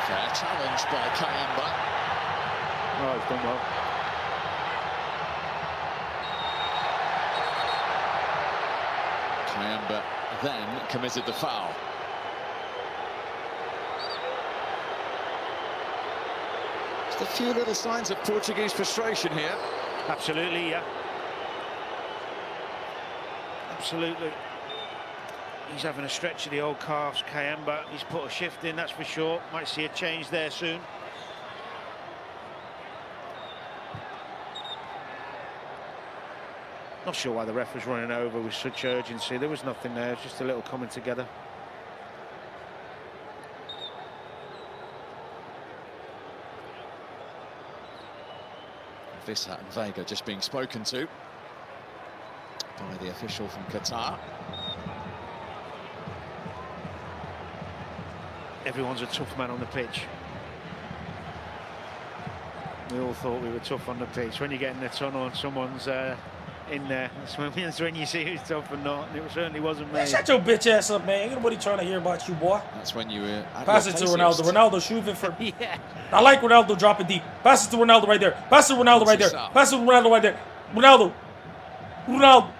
Fair challenge by Kayamba. Oh, he's done well. Kayamba then committed the foul. Just a few little signs of Portuguese frustration here. Absolutely, yeah. Absolutely. He's having a stretch of the old calves, Kayamba. He's put a shift in, that's for sure. Might see a change there soon. Not sure why the ref was running over with such urgency. There was nothing there, it was just a little coming together. Vissa and Vega just being spoken to by the official from Qatar. Everyone's a tough man on the pitch. We all thought we were tough on the pitch. When you get in the tunnel and someone's in there, that's when you see who's tough and not. And it certainly wasn't me. Man, shut your bitch ass up, man. Ain't nobody trying to hear about you, boy. That's when you pass it to Ronaldo. Ronaldo shooting for. Yeah. I like Ronaldo dropping deep. Pass it to Ronaldo right there. Pass it to Ronaldo right there. Pass it to Ronaldo right there. Ronaldo. Ronaldo.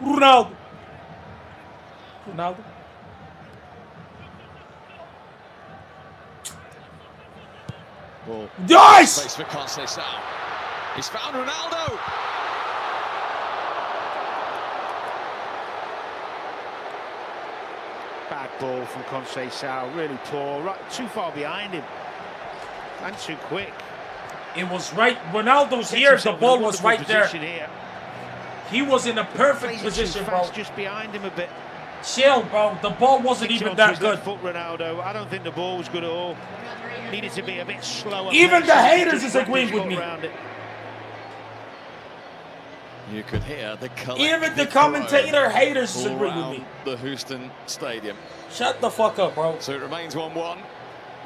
Ronaldo. Ronaldo. Ball. Nice! Space for Conceição. He's found Ronaldo. Bad ball from Conceição, really poor, right, too far behind him, and too quick. It was right, Ronaldo's here, the ball was right there. Here. He was in a perfect position, bro. Just behind him a bit. Chill, bro, the ball wasn't even that good. Foot, Ronaldo. I don't think the ball was good at all. Needed to be a bit slower. Even the haters is agreeing with me. You could hear the even the commentator haters is agreeing with me. The Houston Stadium. Shut the fuck up, bro. So it remains 1-1.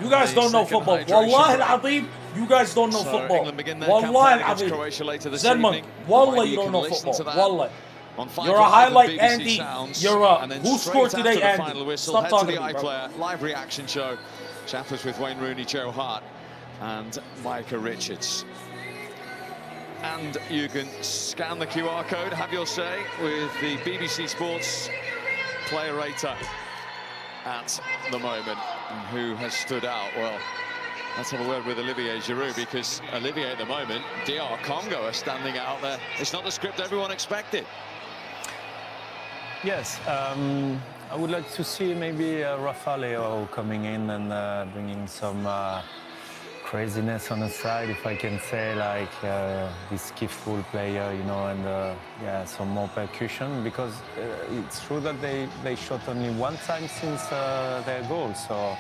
You guys don't know football. Wallahi al-Azim, you guys don't know football. Wallahi al-Azim. Zedman, Wallahi, you don't know football. Wallahi. You're a highlight Andy. You're a who scored today, Andy? Stop talking to me, bro. Live reaction show. Chappers with Wayne Rooney, Joe Hart, and Micah Richards. And you can scan the QR code, have your say with the BBC Sports player rater at the moment. And who has stood out? Well, let's have a word with Olivier Giroud, because Olivier at the moment, DR Congo are standing out there. It's not the script everyone expected. Yes, I would like to see maybe Rafa Leo coming in and bringing some craziness on the side, if I can say, like this skillful player, you know, and yeah, some more percussion, because it's true that they shot only one time since their goal, so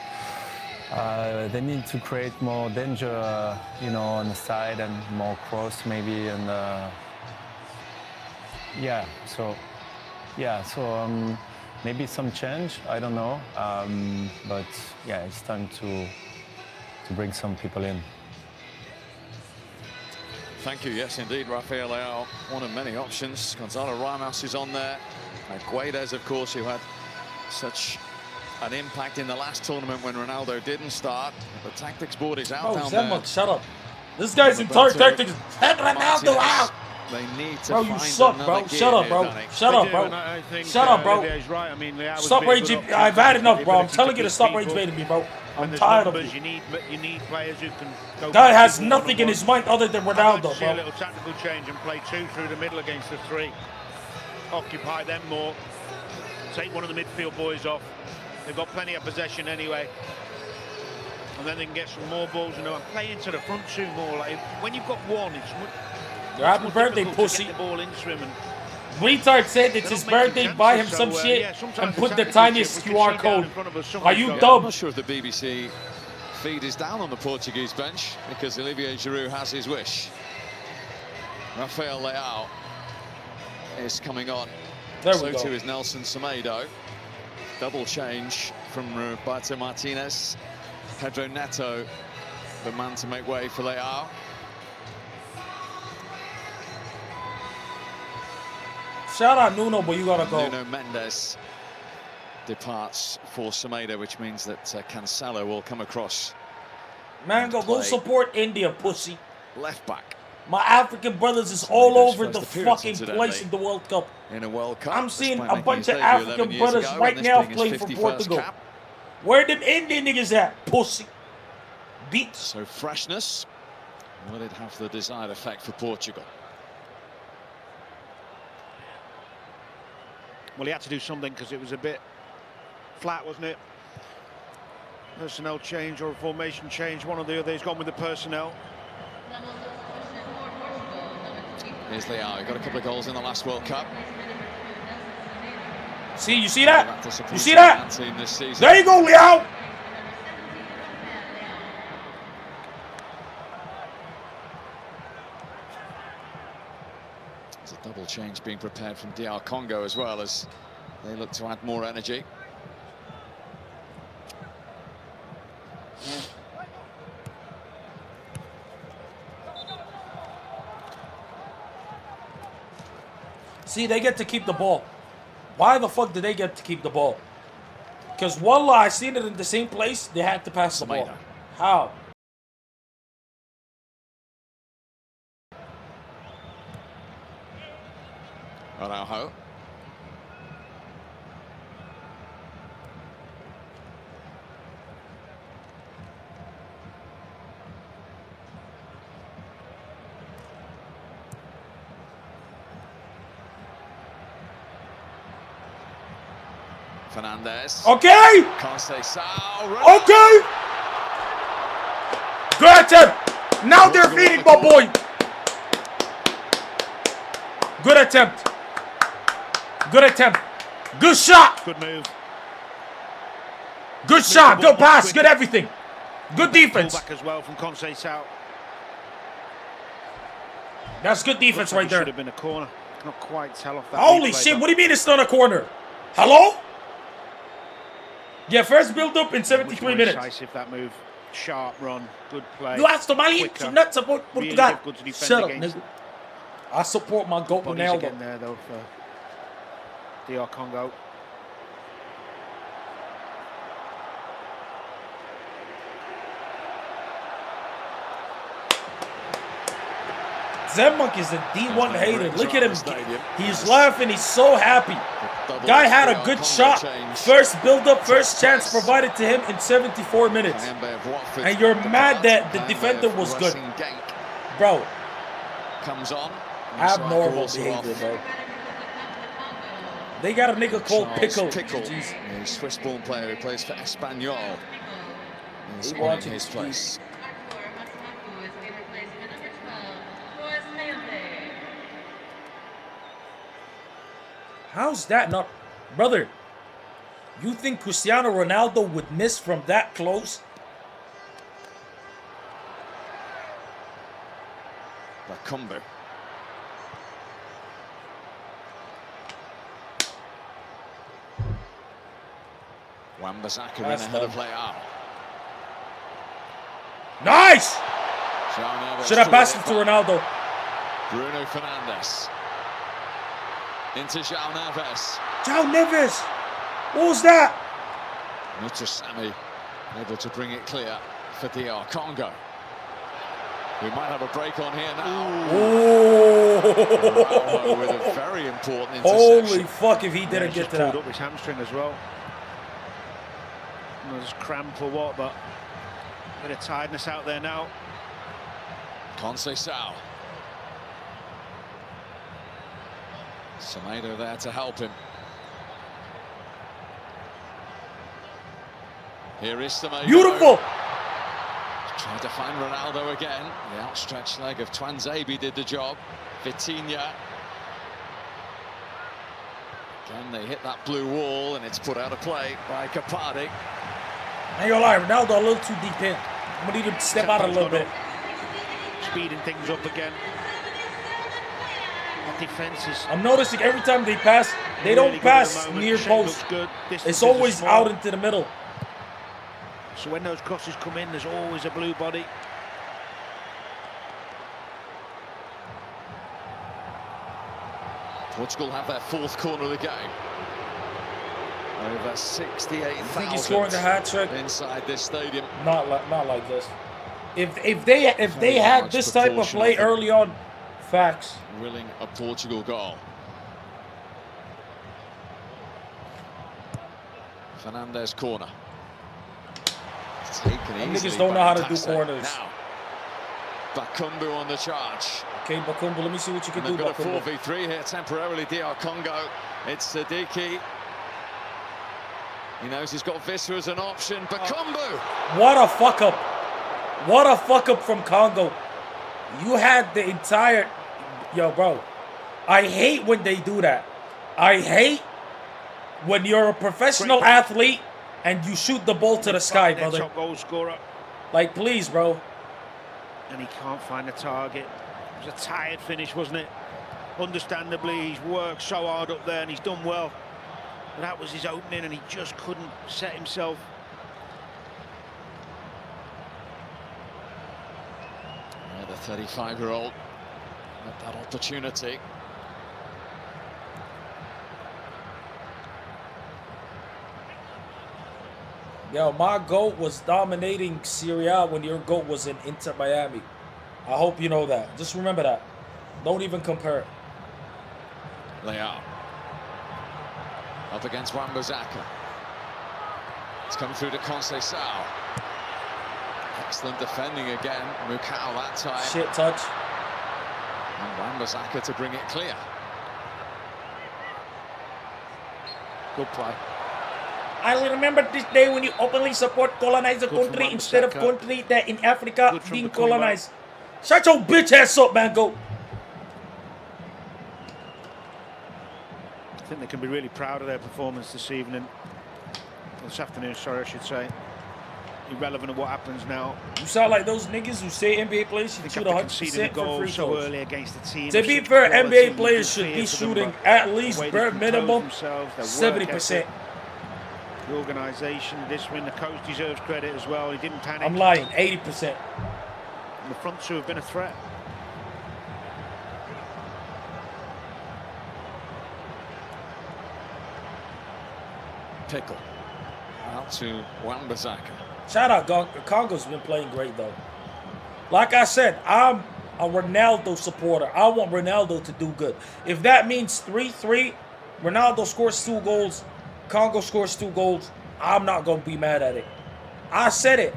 they need to create more danger, you know, on the side and more cross maybe, and yeah, so maybe some change, I don't know, but yeah, it's time to bring some people in. Thank you, yes indeed, Rafael Leao, one of many options. Gonzalo Ramos is on there. Guedes, of course, who had such an impact in the last tournament when Ronaldo didn't start. The tactics board is out down there. Shut up. This guy's entire tactics is head Ronaldo out. They need to bro, you suck, bro. Shut up, bro. Shut up, bro. Shut up, bro. Right. I mean, stop rage. I've had enough, bro. I'm telling you to stop rage baiting me, bro. I'm tired of it. You need players who can go. Guy has nothing in his mind other than Ronaldo, bro. A little tactical change and play two through the middle against the three. Occupy them more. Take one of the midfield boys off. They've got plenty of possession anyway. And then they can get some more balls, you know, and play into the front two more. Like when you've got one, it's much happy birthday, pussy. To get the ball into him Retard said it's his birthday, buy him some shit, and put the tiniest QR code. Are you I'm dumb? not sure if the BBC feed is down on the Portuguese bench because Olivier Giroud has his wish. Rafael Leao is coming on. There we So go. too is Nelson Semedo. Double change from Roberto Martinez. Pedro Neto, the man to make way for Leao. Shout out Nuno, but you gotta go. Nuno Mendes departs for Semedo, which means that Cancelo will come across. Man, go play. support India, pussy. Left back My African brothers is all over first the appearance, fucking incidentally, place in the World Cup. in a World Cup. I'm seeing despite a making bunch his of debut 11 African years brothers ago, right and this now being his playing for 51st Portugal. cap. Where them Indian niggas at, pussy? Beats. So freshness, will it have the desired effect for Portugal? Well, he had to do something because it was a bit flat, wasn't it? Personnel change or a formation change, one or the other. He's gone with the personnel. Here's Leao. He got a couple of goals in the last World Cup. See, you see that? That's a You see that? team this season. There you go, Leao. There's a double change being prepared from DR Congo as well as they look to add more energy. See, they get to keep the ball. Why the fuck did they get to keep the ball? Because wallah, I seen it in the same place. They had to pass the ball. How? Araujo. Fernandez. Okay. Conceição. Okay. Good attempt. Now they're feeding my boy. Good attempt. Good attempt. Good shot. Good move. Good shot. Good pass. Good everything. Good defense. Back as well from Conceição. That's good defense right there. Should have been a corner. Not quite tell off that. Holy replay, shit, but what do you mean it's not a corner? Hello? Yeah, first build up in 73 much more minutes. Decisive, that move. Sharp run. Good play. You asked Mali Quicker. to not support Really Portugal. difficult to defend Shut up, against. nigga. I support my GOAT Bodies Ronaldo. again there though for DR Congo. Zemmock is a D1 hater. Look at him. He's laughing. He's so happy. Guy had a good shot. First build up, first chance provided to him in 74 minutes. And you're mad that the defender was good. Bro. Comes on. Abnormal behavior, bro. They got a nigga called Pickle. Jeez. A Swiss-born player who plays for Espanyol. He's in his place. How's that not... Brother, you think Cristiano Ronaldo would miss from that close? Bakumbu. Wan-Bissaka in ahead of Leao. Nice! João Neves Should have passed to it to Ronaldo. Bruno Fernandes. Into João Neves. João Neves! What was that? Mutasami able to bring it clear for DR Congo. We might have a break on here now. Oh! With a very important interception. Holy fuck if he didn't get to Pulled that. up his hamstring as well. I don't know, just cramp or what, but a bit of tiredness out there now. Conceição. Semedo there to help him. Here is Semedo. Beautiful! Trying to find Ronaldo again. The outstretched leg of Twanzebe did the job. Vitinha. Again, they hit that blue wall, and it's put out of play by Capaldi. I ain't gonna lie, Ronaldo a little too deep in. I'm gonna need him to step out a little bit. Speeding things up again. That defense is... I'm noticing every time they pass, they don't pass near post. It's always out into the middle. So when those crosses come in, there's always a blue body. Portugal have their fourth corner of the game. Over 68,000. Think he's scoring the hat trick inside this stadium. Not like this. If they had this type of play early on, facts. Willing a Portugal goal. Fernandez corner. Taken easily. Niggas don't know how to do corners. Now, Bakumbu on the charge. Okay, Bakumbu, let me see what you can do. They've got a 4v3 here temporarily. DR Congo. It's Sadiki. He knows he's got Visser as an option. Bakumbu! What a fuck up. What a fuck up from Congo. You had the entire... Yo, bro. I hate when they do that. I hate when you're a professional athlete and you shoot the ball to the sky, brother. Top goal scorer. Like, please, bro. And he can't find a target. It was a tired finish, wasn't it? Understandably, he's worked so hard up there and he's done well. But that was his opening and he just couldn't set himself. Yeah, the 35-year-old had that opportunity. Yo, my GOAT was dominating Serie A when your GOAT was in Inter Miami. I hope you know that. Just remember that. Don't even compare. Leao. Up against Wan-Bissaka. It's come through to Conceição. Excellent defending again. Mukau that time. Shit touch. And Wan-Bissaka to bring it clear. Good play. I remember this day when you openly support colonize a country instead of country that in Africa being colonized. Shut your bitch ass up, man. Go. I think they can be really proud of their performance this evening. This afternoon, sorry, I should say. Irrelevant of what happens now. You sound like those niggas who say NBA players should shoot 100% for free so throws. early against the team. To be fair, NBA players should be shooting at least bare minimum 70%. The organisation of this win, the coach deserves credit as well. He didn't panic. I'm lying, 80%. And the front two have been a threat. Pickle. Out to Wan-Bissaka. Shout out, Congo's been playing great though. Like I said, I'm a Ronaldo supporter. I want Ronaldo to do good. If that means 3-3, Ronaldo scores 2 goals, Congo scores 2 goals, I'm not going to be mad at it. I said it.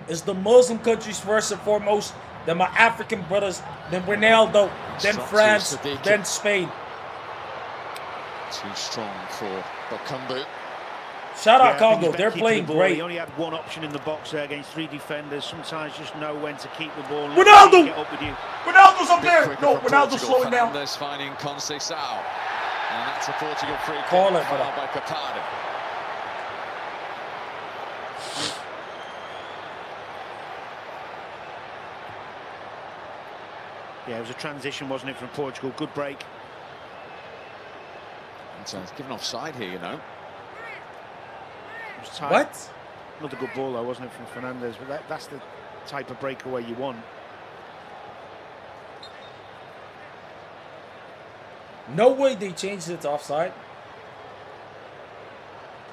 It's the Muslim countries first and foremost, then my African brothers, then Ronaldo, then France, then Spain. Too strong for Bakumbu. Shout out Congo, they're playing great. He only had one option in the box there against 3 defenders. Sometimes just know when to keep the ball. Ronaldo! Get up with you. Ronaldo's up there! No, Ronaldo's slowing down. Fernandez finding Conceição. And that's a Portugal free kick. Call it, fouled by Capaldi. Yeah, it was a transition, wasn't it, from Portugal? Good break. It's given offside here, you know. What? Another good ball, though, wasn't it, from Fernandez? But that's the type of breakaway you want. No way they changed it to offside.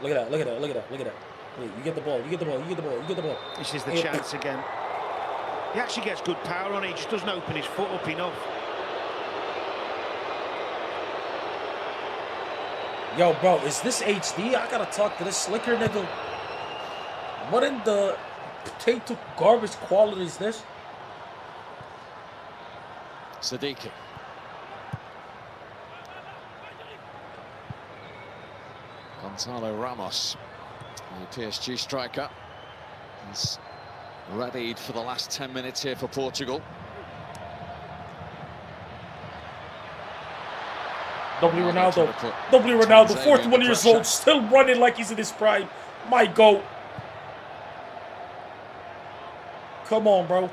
Look at that, look at that, look at that, look at that. Wait, you get the ball, you get the ball, you get the ball, you get the ball. This is the chance again. He actually gets good power on it, he just doesn't open his foot up enough. Yo, bro, is this HD? I gotta talk to this slicker nigga. What in the potato garbage quality is this? Sadiki. Gonzalo Ramos, the PSG striker, is readied for the last 10 minutes here for Portugal. W Ronaldo. W Ronaldo, 41 years old, still running like he's in his prime. My GOAT. Come on, bro.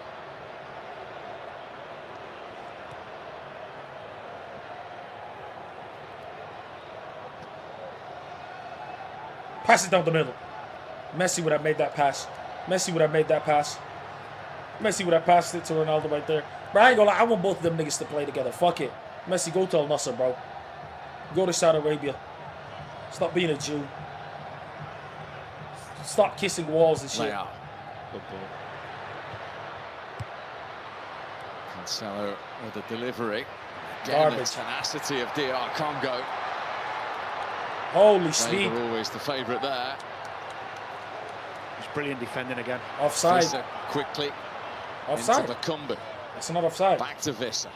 Pass it down the middle. Messi would have made that pass. Messi would have made that pass. Messi would have passed it to Ronaldo right there. But I ain't gonna lie, I want both of them niggas to play together. Fuck it. Messi, go to Al Nassr, bro. Go to Saudi Arabia. Stop being a Jew. Stop kissing walls and shit. Good ball. Cancelo with the delivery. Again, the tenacity of DR Congo. Holy speed. They were always the favourite there. It's brilliant defending again. Offside. Visser quickly Offside. into Bakumbu. That's not offside. Back to Visser.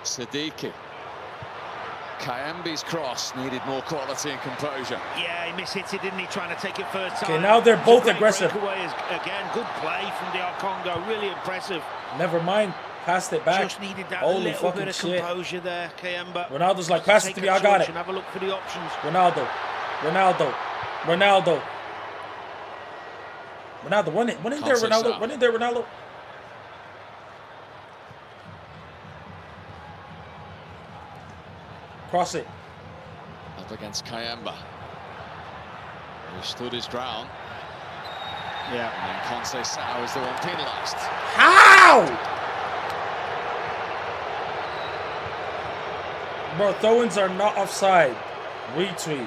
Siddiqui. Kayembe's cross needed more quality and composure. Yeah, he mishit it, didn't he? Trying to take it first time. Okay, now they're both aggressive. Again, good play from DR Congo. Really impressive. Never mind. Passed it back. Just needed that Holy little fucking bit of shit. composure there, Kayembe. Ronaldo's like, pass it to me, I got it. And have a look for the options. Ronaldo. Ronaldo. Ronaldo. Ronaldo, run it. Run in there, Ronaldo. Run in there, Ronaldo. Cross it. Up against Kayembe. Who stood his ground. Yeah. And Conce Sao is the one penalised. How? Bro, throw-ins are not offside. Retweet.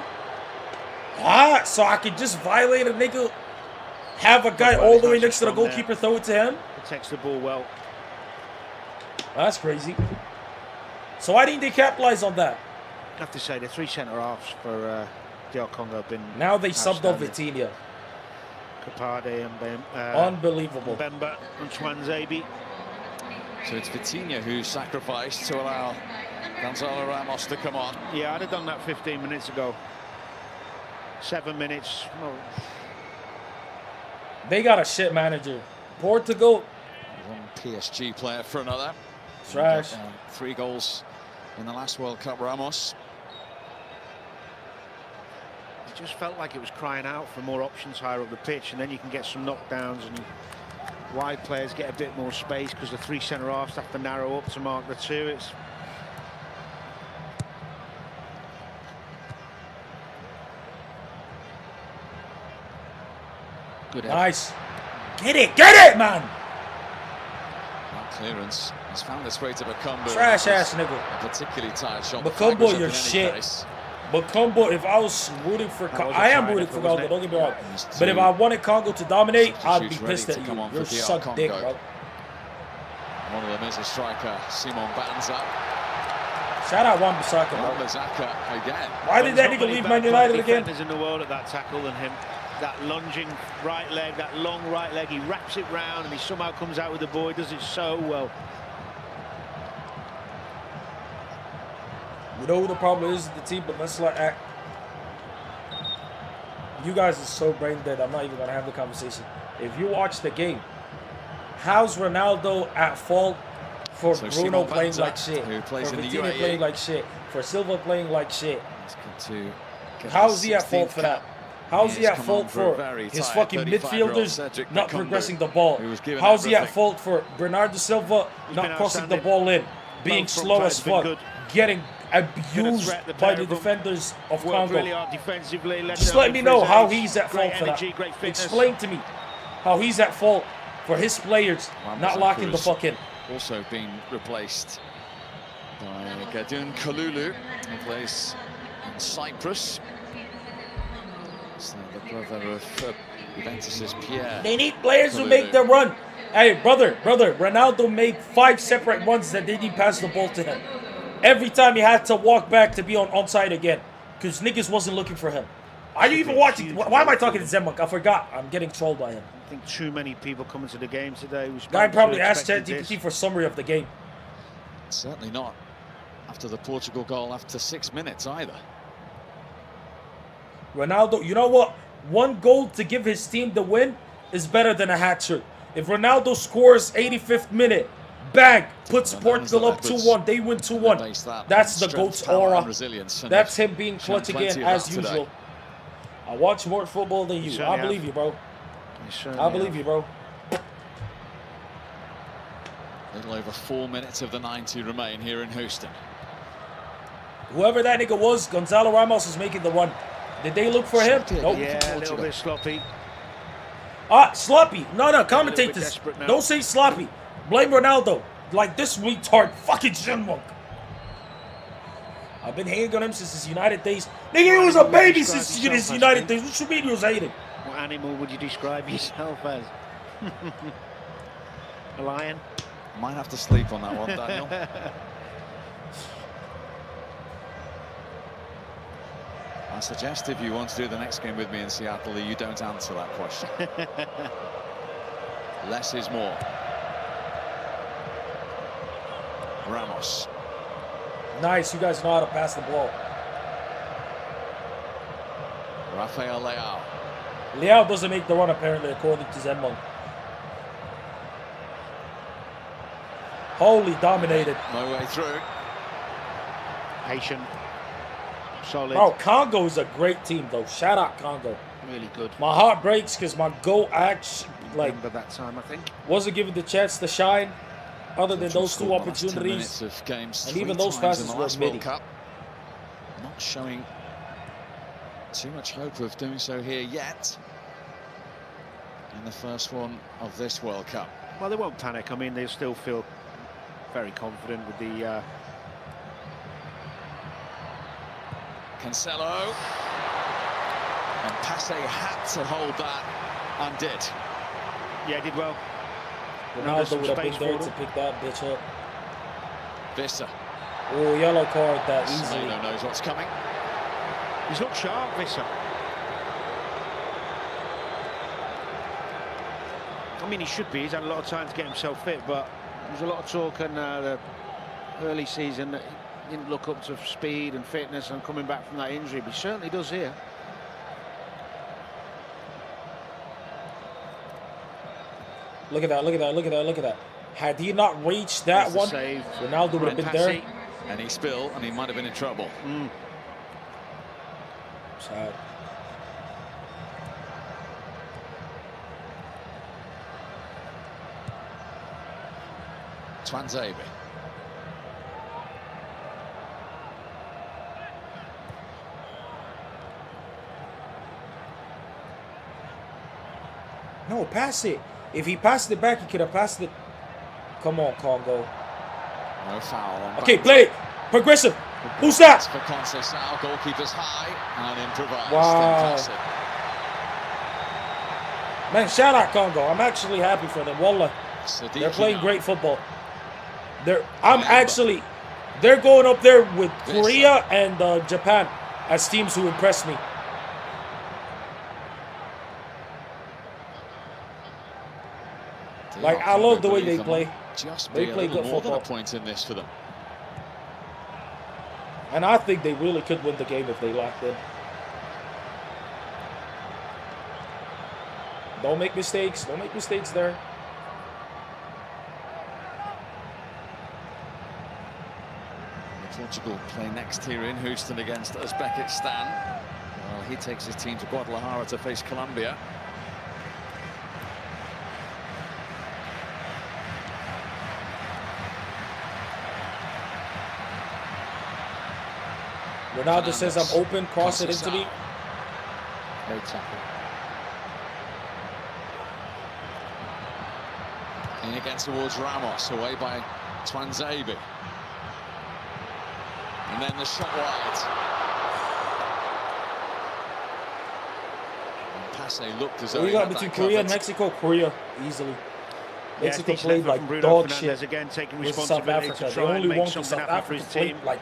Ah, so I could just violate a nigga, have a guy all the way next to the goalkeeper, throw it to him? Protects the ball well. That's crazy. So why didn't they capitalize on that? I have to say, the three centre-halves for DR Congo have been Now they subbed off Vitinha. Kapade and Unbelievable. Bemba and Chwanzebe. So it's Vitinha who sacrificed to allow Gonzalo Ramos to come on. Yeah, I'd have done that 15 minutes ago. 7 minutes. Well, They got a shit manager. Portugal. One PSG player for another. Trash. 3 goals in the last World Cup, Ramos. it just felt like it was crying out for more options higher up the pitch, and then you can get some knockdowns and wide players get a bit more space because the three centre-halves have to narrow up to mark the two. It's good. Nice. Get it, man. That clearance has found its way to Bakumbu. Trash ass nigga. A particularly tired shot. Bakumbu, you're shit. Bakumbu, if I was rooting for Congo, I am rooting for Congo, don't get me wrong. But if I wanted Congo to dominate, I'd be pissed at you. You're suck dick, bro. One of them is a striker, Simon Banza. Shout out Wan-Bissaka, bro. Wan-Bissaka again. Why did that nigga leave Man United again? There's in the world at that tackle than him. That lunging right leg, that long right leg, he wraps it round and he somehow comes out with the ball. He does it so well. You know who the problem is the team, but let's like act. You guys are so brain dead. I'm not even gonna have the conversation. If you watch the game, how's Ronaldo at fault for Bruno playing like shit? Who plays for in the Vitinha UAE. playing like shit? For Silva playing like shit? To How is he at fault for that? How is he at fault for for his fucking midfielders not progressing the ball? How is he at fault for Bernardo Silva not crossing the ball in, being slow as fuck, getting abused by the defenders of Congo? Just let me know how he's at fault for that. Explain to me how he's at fault for his players not locking the fuck in. Also being replaced by Gadun Kalulu, who plays in Cyprus. So the brother of Juventus's Pierre. They need players who Kalulu. make the run. Hey, brother, Ronaldo made 5 separate runs that didn't pass the ball to him. Every time he had to walk back to be on onside again, because niggas wasn't looking for him. Are you even watching? Why am I talking to Zemmour? I forgot. I'm getting trolled by him. I think too many people coming to the game today. Guy probably asked ChatGPT for a summary of the game. Certainly not after the Portugal goal after 6 minutes either. Ronaldo, you know what? 1 goal to give his team the win is better than a hat trick. If Ronaldo scores 85th minute, bang, puts Portugal up 2-1. They win 2-1. That's the GOAT's aura. That's him being clutch again as usual. I watch more football than you. I believe you, bro. I believe you, bro. A little over 4 minutes of the 90 remain here in Houston. Whoever that nigga was, Gonzalo Ramos is making the run. Did they look for him? Nope. Yeah, a little bit sloppy. Sloppy. No, commentators. Don't say sloppy. Blame Ronaldo. Like this retard fucking Shinwok. I've been hating on him since his United days. Nigga, he was a baby since his United days. What you mean he was hating? What animal would you describe yourself as? A lion? Might have to sleep on that one, Daniel. I suggest if you want to do the next game with me in Seattle, that you don't answer that question. Less is more. Ramos. Nice, you guys know how to pass the ball. Rafael Leao. Leao doesn't make the run apparently, according to Zenmon. Holy, dominated. No way through. Patient. Solid. Bro, Congo is a great team though. Shout out Congo. Really good. My heart breaks because my GOAT actually Remember that time, I think. wasn't given the chance to shine. Other than those two opportunities, of games, and even those passes were midi. Not showing too much hope of doing so here yet. In the first one of this World Cup. Well, they won't panic. I mean, they'll still feel very confident with the... Cancelo. And Passe had to hold that and did. Yeah, did well. Ronaldo would have been there to pick that bitch up. Visser. Oh, yellow card that easily. Semedo knows what's coming. He's looked sharp, Visser. I mean, he should be. He's had a lot of time to get himself fit, but there's a lot of talk in the early season that he didn't look up to speed and fitness and coming back from that injury, but he certainly does here. Look at that, look at that, look at that, look at that. Had he not reached that one, Ronaldo would have been there. And he spilled, and he might have been in trouble. Sad. Tuanzebe. No, pass it. If he passed it back, he could have passed it. Come on, Congo. No foul on Okay, play it. Progressive. Who's that? For Conceição, goalkeeper's high and improvised. Wow. Fantastic. Man, shout out Congo. I'm actually happy for them. Wallah. They're playing great football. They're going up there with Korea and Japan as teams who impress me. Like, I love the way they play. They play good football. Point in this for them. And I think they really could win the game if they locked in. Don't make mistakes. Don't make mistakes there. Portugal play next here in Houston against Uzbekistan. Well, he takes his team to Guadalajara to face Colombia. Ronaldo says I'm open, cross it into me. Great tackle. In again towards Ramos, away by Tuanzebe. And then the shot wide. And Passe looked as though We got between Korea and Mexico. Korea, easily. Mexico played like dog shit again, taking with South responsibility Africa. to They try and only make want something South happen for Africa his play team. like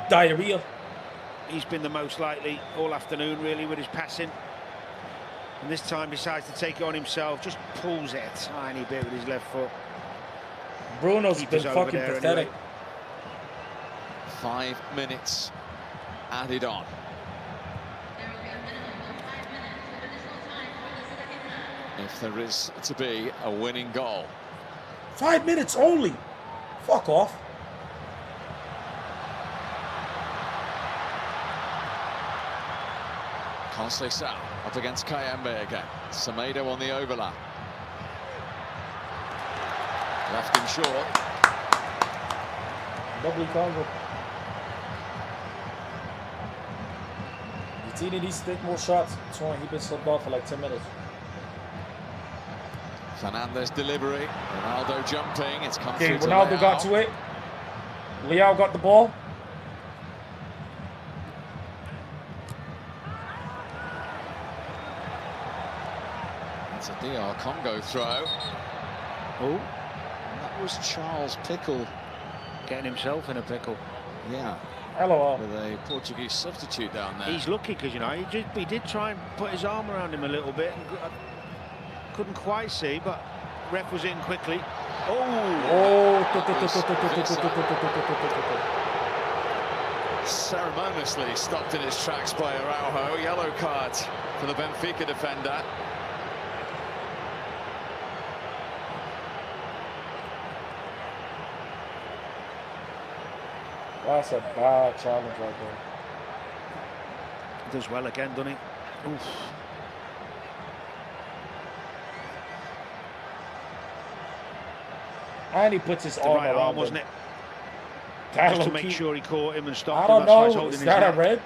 diarrhea. He's been the most likely all afternoon, really, with his passing. And this time decides to take it on himself, just pulls it a tiny bit with his left foot. Bruno's Keeper's been over fucking there pathetic. anyway. 5 minutes added on. If there is to be a winning goal. 5 minutes only. Fuck off. Conceição up against Kayembe again. Semedo on the overlap. Left him short. Lovely Congo. He needs to take more shots. That's why he's been subbed off for like 10 minutes. Fernandez delivery. Ronaldo jumping. It's come Okay, through to Ronaldo Leao. got to it. Leao got the ball. It's a DR Congo throw. Oh, that was Charles Pickle getting himself in a pickle. Yeah. Hello. With a Portuguese substitute down there. He's lucky because, you know, he did try and put his arm around him a little bit. And couldn't quite see, but ref was in quickly. Ceremoniously stopped in his tracks by Araujo. Yellow card for the Benfica defender. That's a bad challenge right there. Does well again, doesn't he? Oof. And he puts his The arm right around arm, him. wasn't it? That Just to low make key- sure he caught him and stopped I him. don't That's why he's know. holding Is his that a neck. red?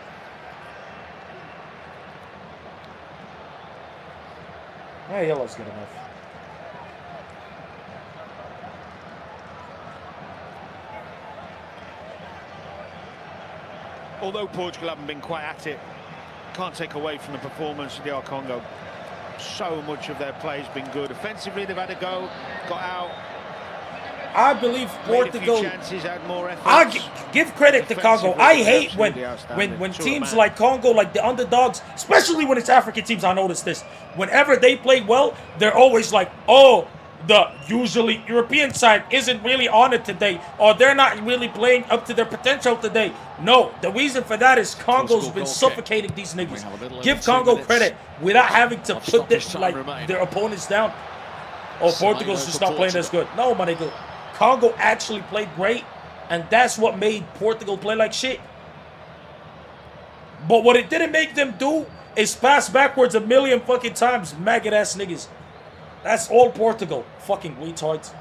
Yeah, yellow's good enough. Although Portugal haven't been quite at it, can't take away from the performance of the Congo. So much of their play has been good. Offensively, they've had a go, got out. I believe Made a few Portugal. chances, had more effort. I give credit to Congo. Defensively, I they're hate absolutely outstanding. when Sure, teams man. like Congo, like the underdogs, especially when it's African teams. I notice this. Whenever they play well, they're always like, oh, the usually European side isn't really on it today, or they're not really playing up to their potential today. No, the reason for that is Congo's been suffocating these niggas. Give Congo credit without having to put this, like their opponents down. Oh, Portugal's just not playing as good. No, my nigga. Congo actually played great, and that's what made Portugal play like shit. But what it didn't make them do is pass backwards a million fucking times, maggot ass niggas. That's all Portugal. Fucking retards.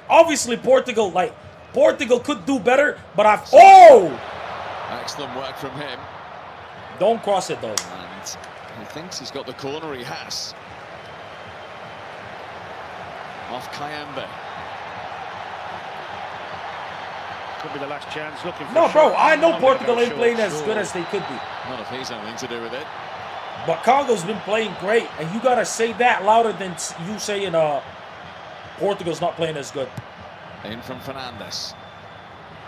Obviously, Portugal could do better, but Excellent work from him. Don't cross it, though. And he thinks he's got the corner. He has. Off Kayembe. Could be the last chance. Looking for No, a bro, shot. I know I'm gonna Portugal go ain't short, playing as sure. good as they could be. None of his anything to do with it. But Congo's been playing great, and you gotta say that louder than you saying Portugal's not playing as good. In from Fernandez.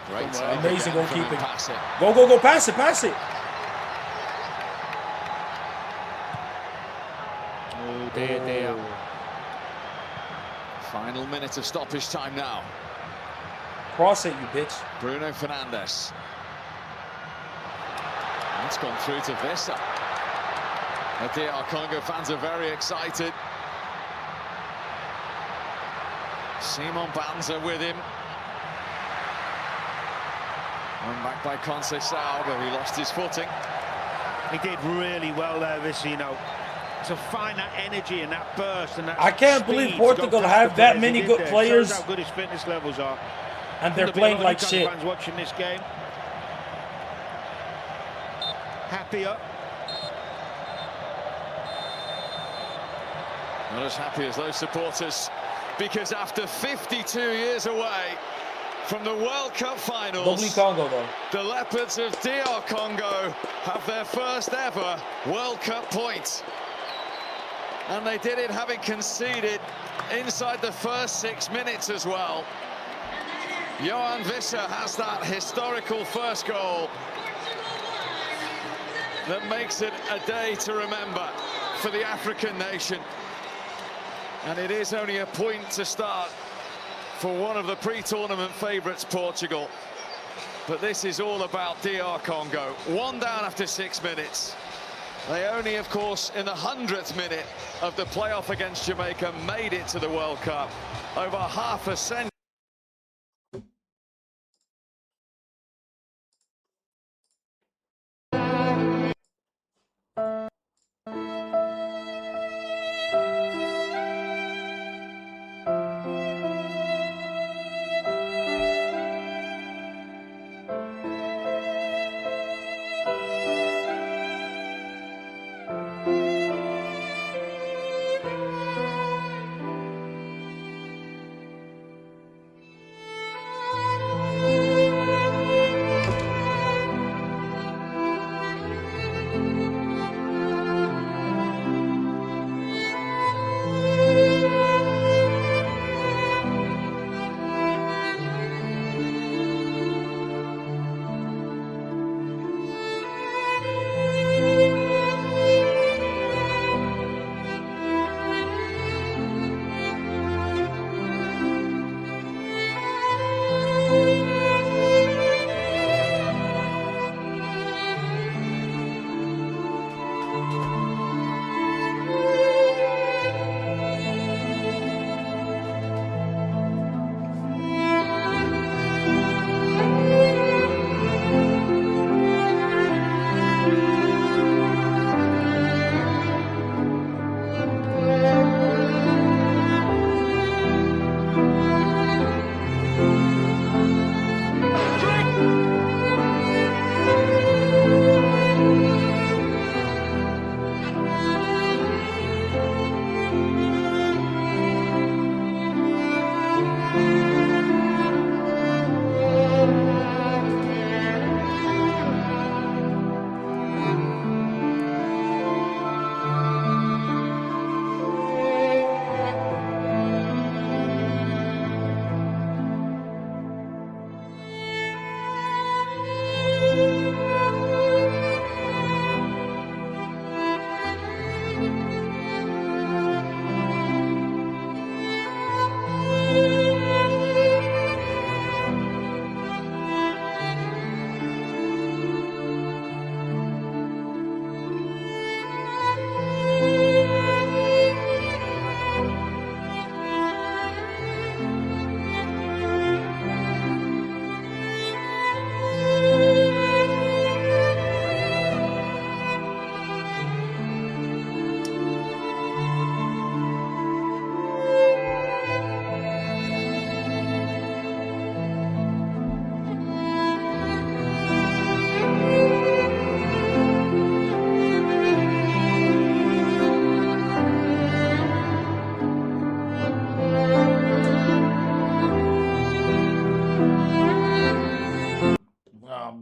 Great. Amazing goalkeeping. Pass it. Go, pass it. Oh, dear. Final minute of stoppage time now. Cross it, you bitch. Bruno Fernandes. That's gone through to Vissa. The DR Congo fans are very excited. Simon Banza with him. Run back by Conceição, but he lost his footing. He did really well there, Vissa, you know, to find that energy and that burst and that I can't speed believe to Portugal go past have the that players many he did good there. players. Shows how good his fitness levels are. And they're There'll be playing a lot like of shit. fans watching this game. Happier. Not as happy as those supporters, because after 52 years away from the World Cup finals, Lovely Congo, though. the Leopards of DR Congo have their first ever World Cup point. And they did it having conceded inside the first 6 minutes as well. Yohan Wissa has that historical first goal that makes it a day to remember for the African nation. And it is only a point to start for one of the pre-tournament favourites, Portugal. But this is all about DR Congo. One down after 6 minutes. They only, of course, in the 100th minute of the playoff against Jamaica, made it to the World Cup. Over half a century.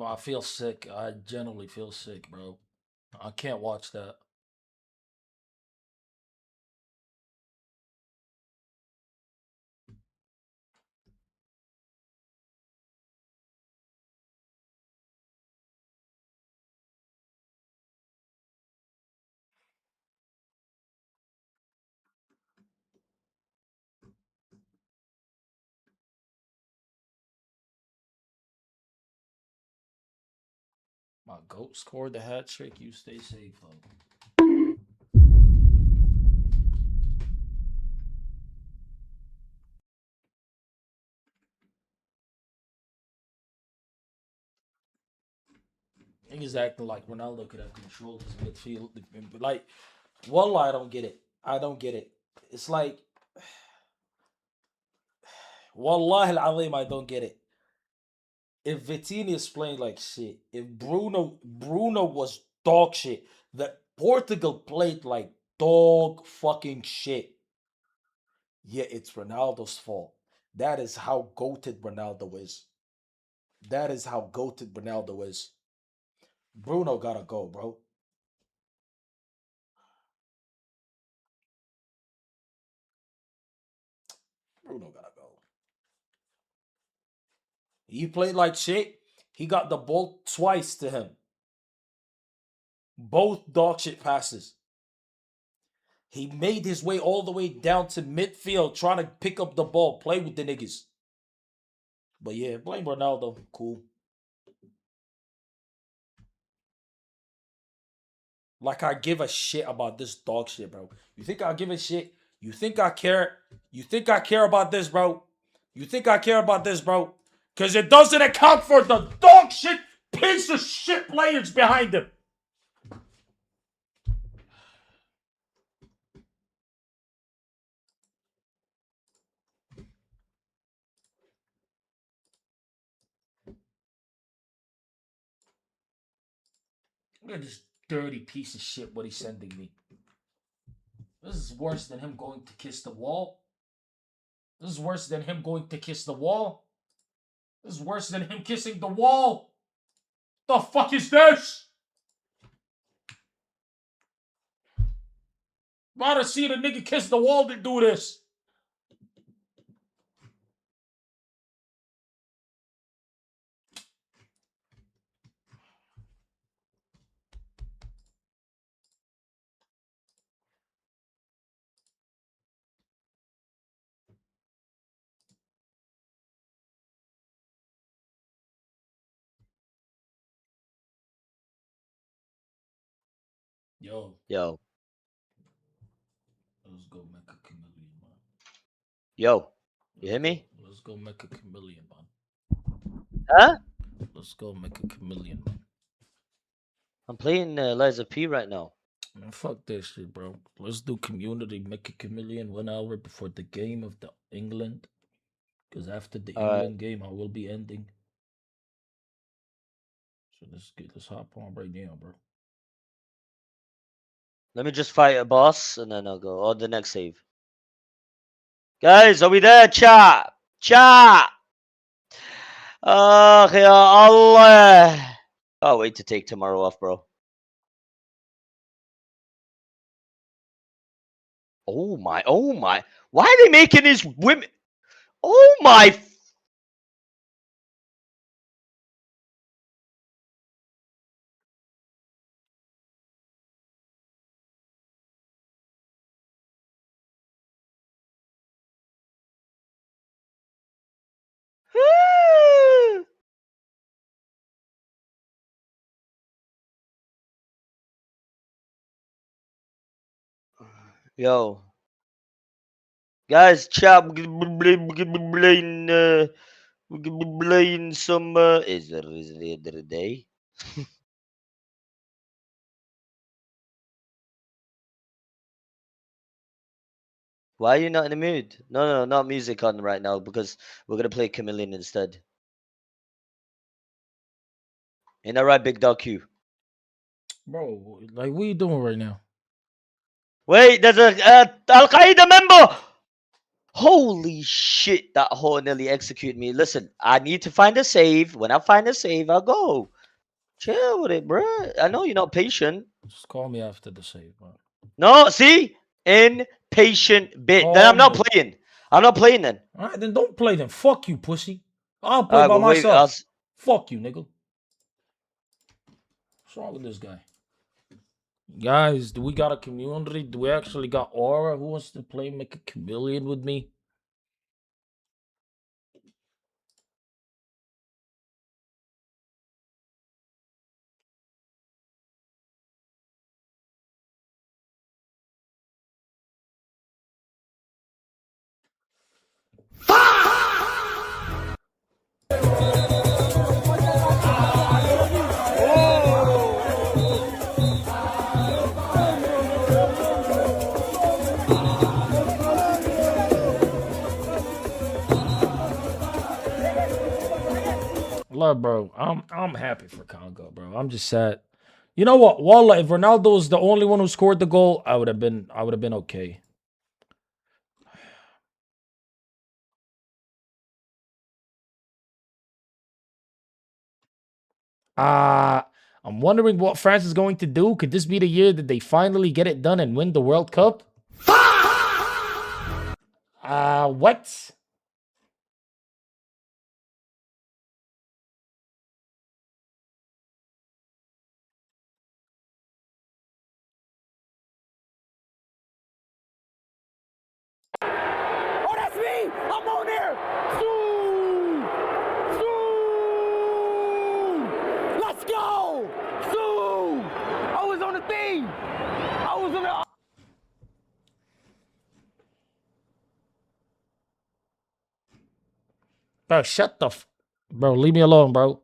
I feel sick. I generally feel sick, bro. I can't watch that. My goat scored the hat trick. You stay safe, though. Niggas acting like Ronaldo could have controlled his midfield. Like, wallah, I don't get it. I don't get it. It's like, wallah al-azim, I don't get it. If Vitinha is playing like shit, if Bruno was dog shit, that Portugal played like dog fucking shit. Yeah, it's Ronaldo's fault. That is how goated Ronaldo is. That is how goated Ronaldo is. Bruno gotta go, bro. Bruno gotta go. He played like shit. He got the ball twice to him. Both dog shit passes. He made his way all the way down to midfield trying to pick up the ball, play with the niggas. But yeah, blame Ronaldo. Cool. Like I give a shit about this dog shit, bro. You think I give a shit? You think I care? You think I care about this, bro? You think I care about this, bro? Because it doesn't account for the dog shit, piece of shit players behind him. Look at this dirty piece of shit what he's sending me. This is worse than him going to kiss the wall. This is worse than him going to kiss the wall. This is worse than him kissing the wall. The fuck is this? Rather see the nigga kiss the wall than do this. Yo. Yo. Let's go make a chameleon, man. Yo. You hear me? Let's go make a chameleon, man. Huh? Let's go make a chameleon, man. I'm playing Liza P right now. Man, fuck this shit, bro. Let's do community, make a chameleon 1 hour before the game of the England. Because after the England game, I will be ending. So let's hop on right now, bro. Let me just fight a boss and then I'll go on the next save. Guys, are we there? Chat! Chat! Oh, ya Allah! Can't wait to take tomorrow off, bro. Oh my, oh my. Why are they making these women? Oh my. Yo. Guys, chat, we're gonna be playing some, is it the end of the day? Why are you not in the mood? No, not music on right now because we're gonna play Chameleon instead. Ain't that right, Big Dog Q? Bro, like, what are you doing right now? Wait, there's a Al Qaeda member. Holy shit, that whore nearly executed me. Listen, I need to find a save. When I find a save, I'll go. Chill with it, bro. I know you're not patient. Just call me after the save, bro. No, see? Impatient bit. Then I'm not playing. I'm not playing then. Alright, then don't play then. Fuck you, pussy. I'll play by myself. Fuck you, nigga. What's wrong with this guy? Guys, do we got a community? Do we actually got Aura? Who wants to play make a chameleon with me? Look, bro, I'm happy for Congo, bro. I'm just sad. You know what? Wallah, if Ronaldo was the only one who scored the goal, I would have been okay. I'm wondering what France is going to do. Could this be the year that they finally get it done and win the World Cup? What? Oh, that's me! I'm on there! Let's go! I was on the thing! Bro, shut the bro, leave me alone, bro.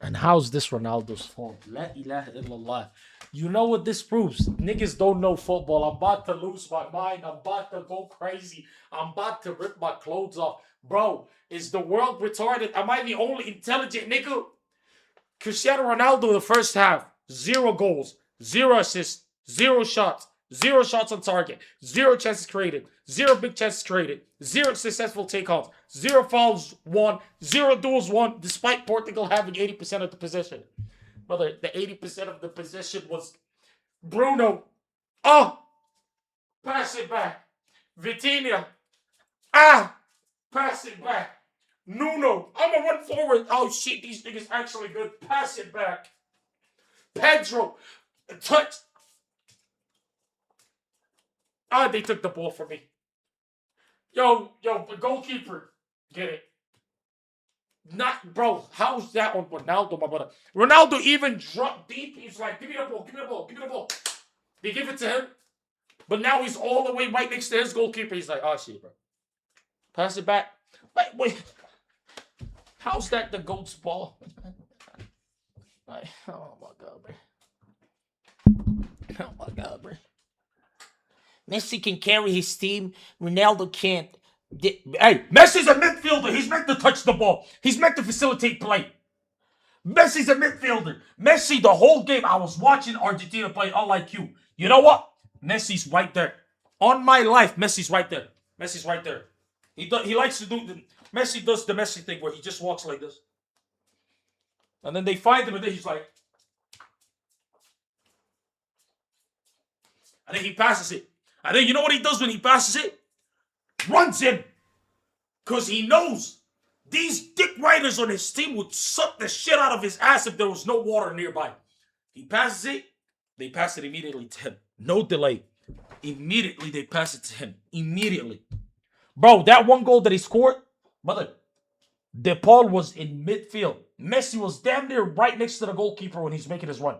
And how's this Ronaldo's fault? La ilaha illallah. You know what this proves? Niggas don't know football. I'm about to lose my mind. I'm about to go crazy. I'm about to rip my clothes off. Bro, is the world retarded? Am I the only intelligent nigga? Cristiano Ronaldo in the first half, 0 goals, 0 assists, 0 shots, 0 shots on target, 0 chances created, 0 big chances created, 0 successful takeoffs, 0 fouls won, 0 duels won, despite Portugal having 80% of the possession. Brother, the 80% of the possession was Bruno. Oh! Pass it back. Vitinha. Ah! Pass it back. Nuno. I'm gonna run forward. Oh shit, these niggas actually good. Pass it back. Pedro. Touch. Ah, they took the ball from me. Yo, the goalkeeper. Get it. Not, bro, how's that on Ronaldo, my brother? Ronaldo even dropped deep. He's like, give me the ball, give me the ball, give me the ball. They give it to him. But now he's all the way right next to his goalkeeper. He's like, oh shit, bro. Pass it back. Wait. How's that the GOAT's ball? Like, oh my God, bro. Oh my God, bro. Messi can carry his team. Ronaldo can't. Hey, Messi's a midfielder. He's meant to touch the ball. He's meant to facilitate play. Messi's a midfielder. Messi, the whole game, I was watching Argentina play unlike you. You know what? Messi's right there. On my life, Messi's right there. Messi's right there. He likes to do... Messi does the Messi thing where he just walks like this. And then they find him and then he's like... And then he passes it. And then you know what he does when he passes it? Runs in. Because he knows these dick riders on his team would suck the shit out of his ass if there was no water nearby. He passes it. They pass it immediately to him. No delay. Immediately they pass it to him. Immediately. Bro, that one goal that he scored, brother, De Paul was in midfield. Messi was damn near right next to the goalkeeper when he's making his run.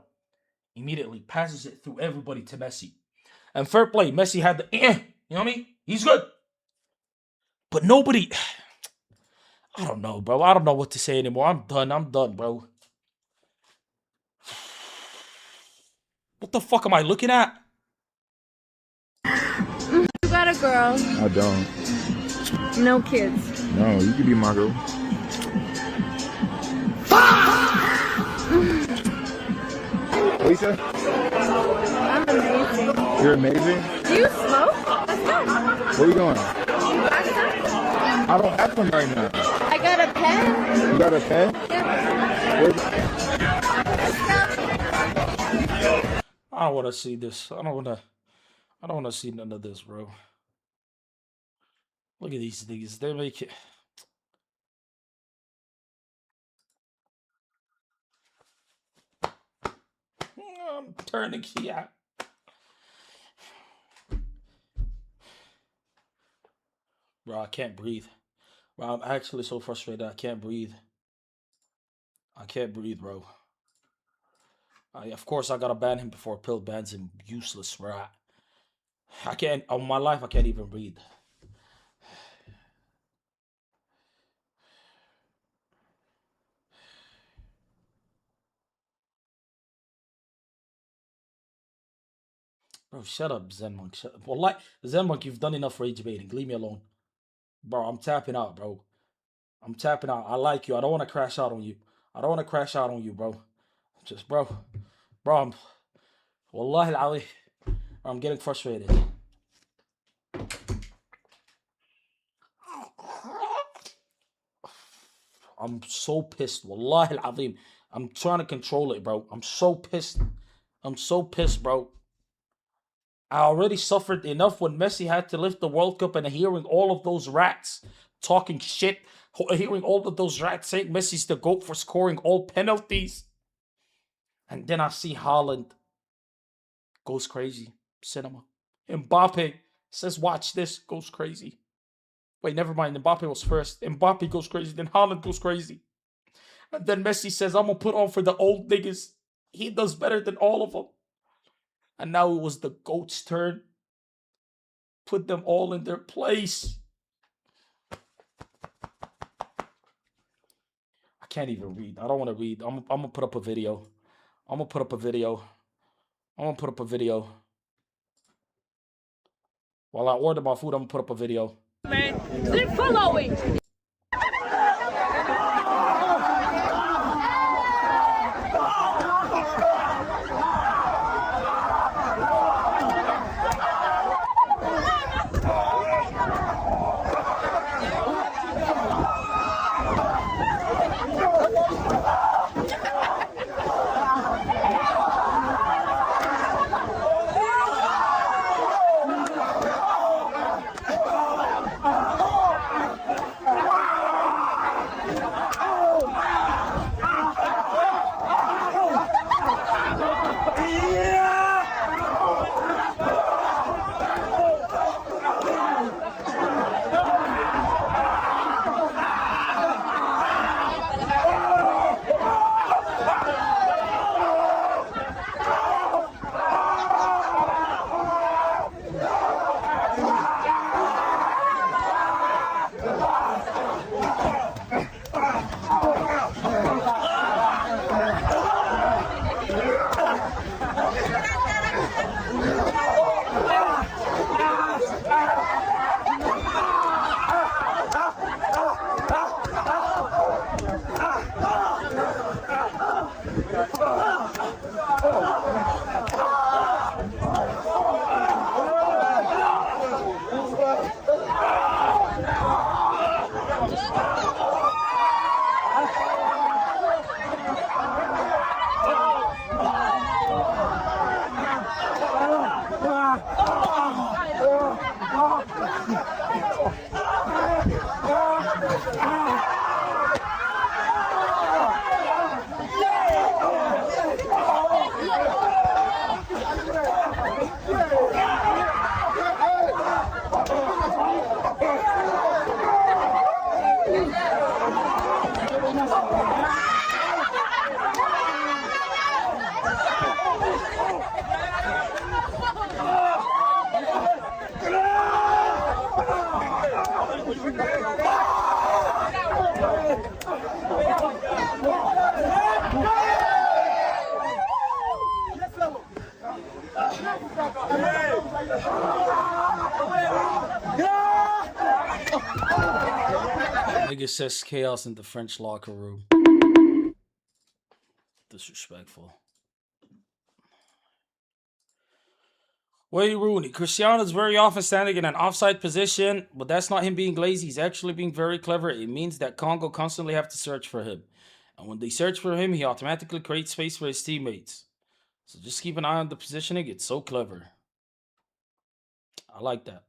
Immediately passes it through everybody to Messi. And fair play, Messi had the, you know what I mean? He's good. But nobody, I don't know, bro. I don't know what to say anymore. I'm done, bro. What the fuck am I looking at? You got a girl. I don't. No kids. No, you can be my girl. What you say? I'm amazing. You're amazing? Do you smoke? Let's go. Where you going? Back up. I don't have some right now. I got a pen. You got a pen? I don't want to see this. I don't want to see none of this, bro. Look at these niggas. They make it. I'm turning key out. Bro, I can't breathe. Bro, I'm actually so frustrated. I can't breathe. I can't breathe, bro. Of course, I gotta ban him before Pill bans him. Useless, bro. I can't, on my life, I can't even breathe. Bro, shut up, Zenmonk. Shut up. Well, like, Zenmonk, you've done enough rage baiting. Leave me alone. Bro, I'm tapping out, bro. I'm tapping out. I like you. I don't want to crash out on you. I don't want to crash out on you, bro. Just, bro, Wallahi al-Ali, I'm getting frustrated. I'm so pissed. Wallahi al-Azim. I'm trying to control it, bro. I'm so pissed. I'm so pissed, bro. I already suffered enough when Messi had to lift the World Cup and hearing all of those rats talking shit. Hearing all of those rats saying Messi's the GOAT for scoring all penalties. And then I see Haaland goes crazy. Cinema. Mbappe says, watch this, goes crazy. Wait, never mind. Mbappe was first. Mbappe goes crazy. Then Haaland goes crazy. And then Messi says, I'm going to put on for the old niggas. He does better than all of them. And now it was the GOAT's turn. Put them all in their place. I can't even read. I don't want to read. I'm going to put up a video. I'm going to put up a video. While I order my food, I'm going to put up a video. Man, keep following. Nigga says chaos in the French locker room. Disrespectful. Wayne Rooney. Cristiano is very often standing in an offside position, but that's not him being lazy. He's actually being very clever. It means that Congo constantly have to search for him. And when they search for him, he automatically creates space for his teammates. So just keep an eye on the positioning. It's so clever. I like that.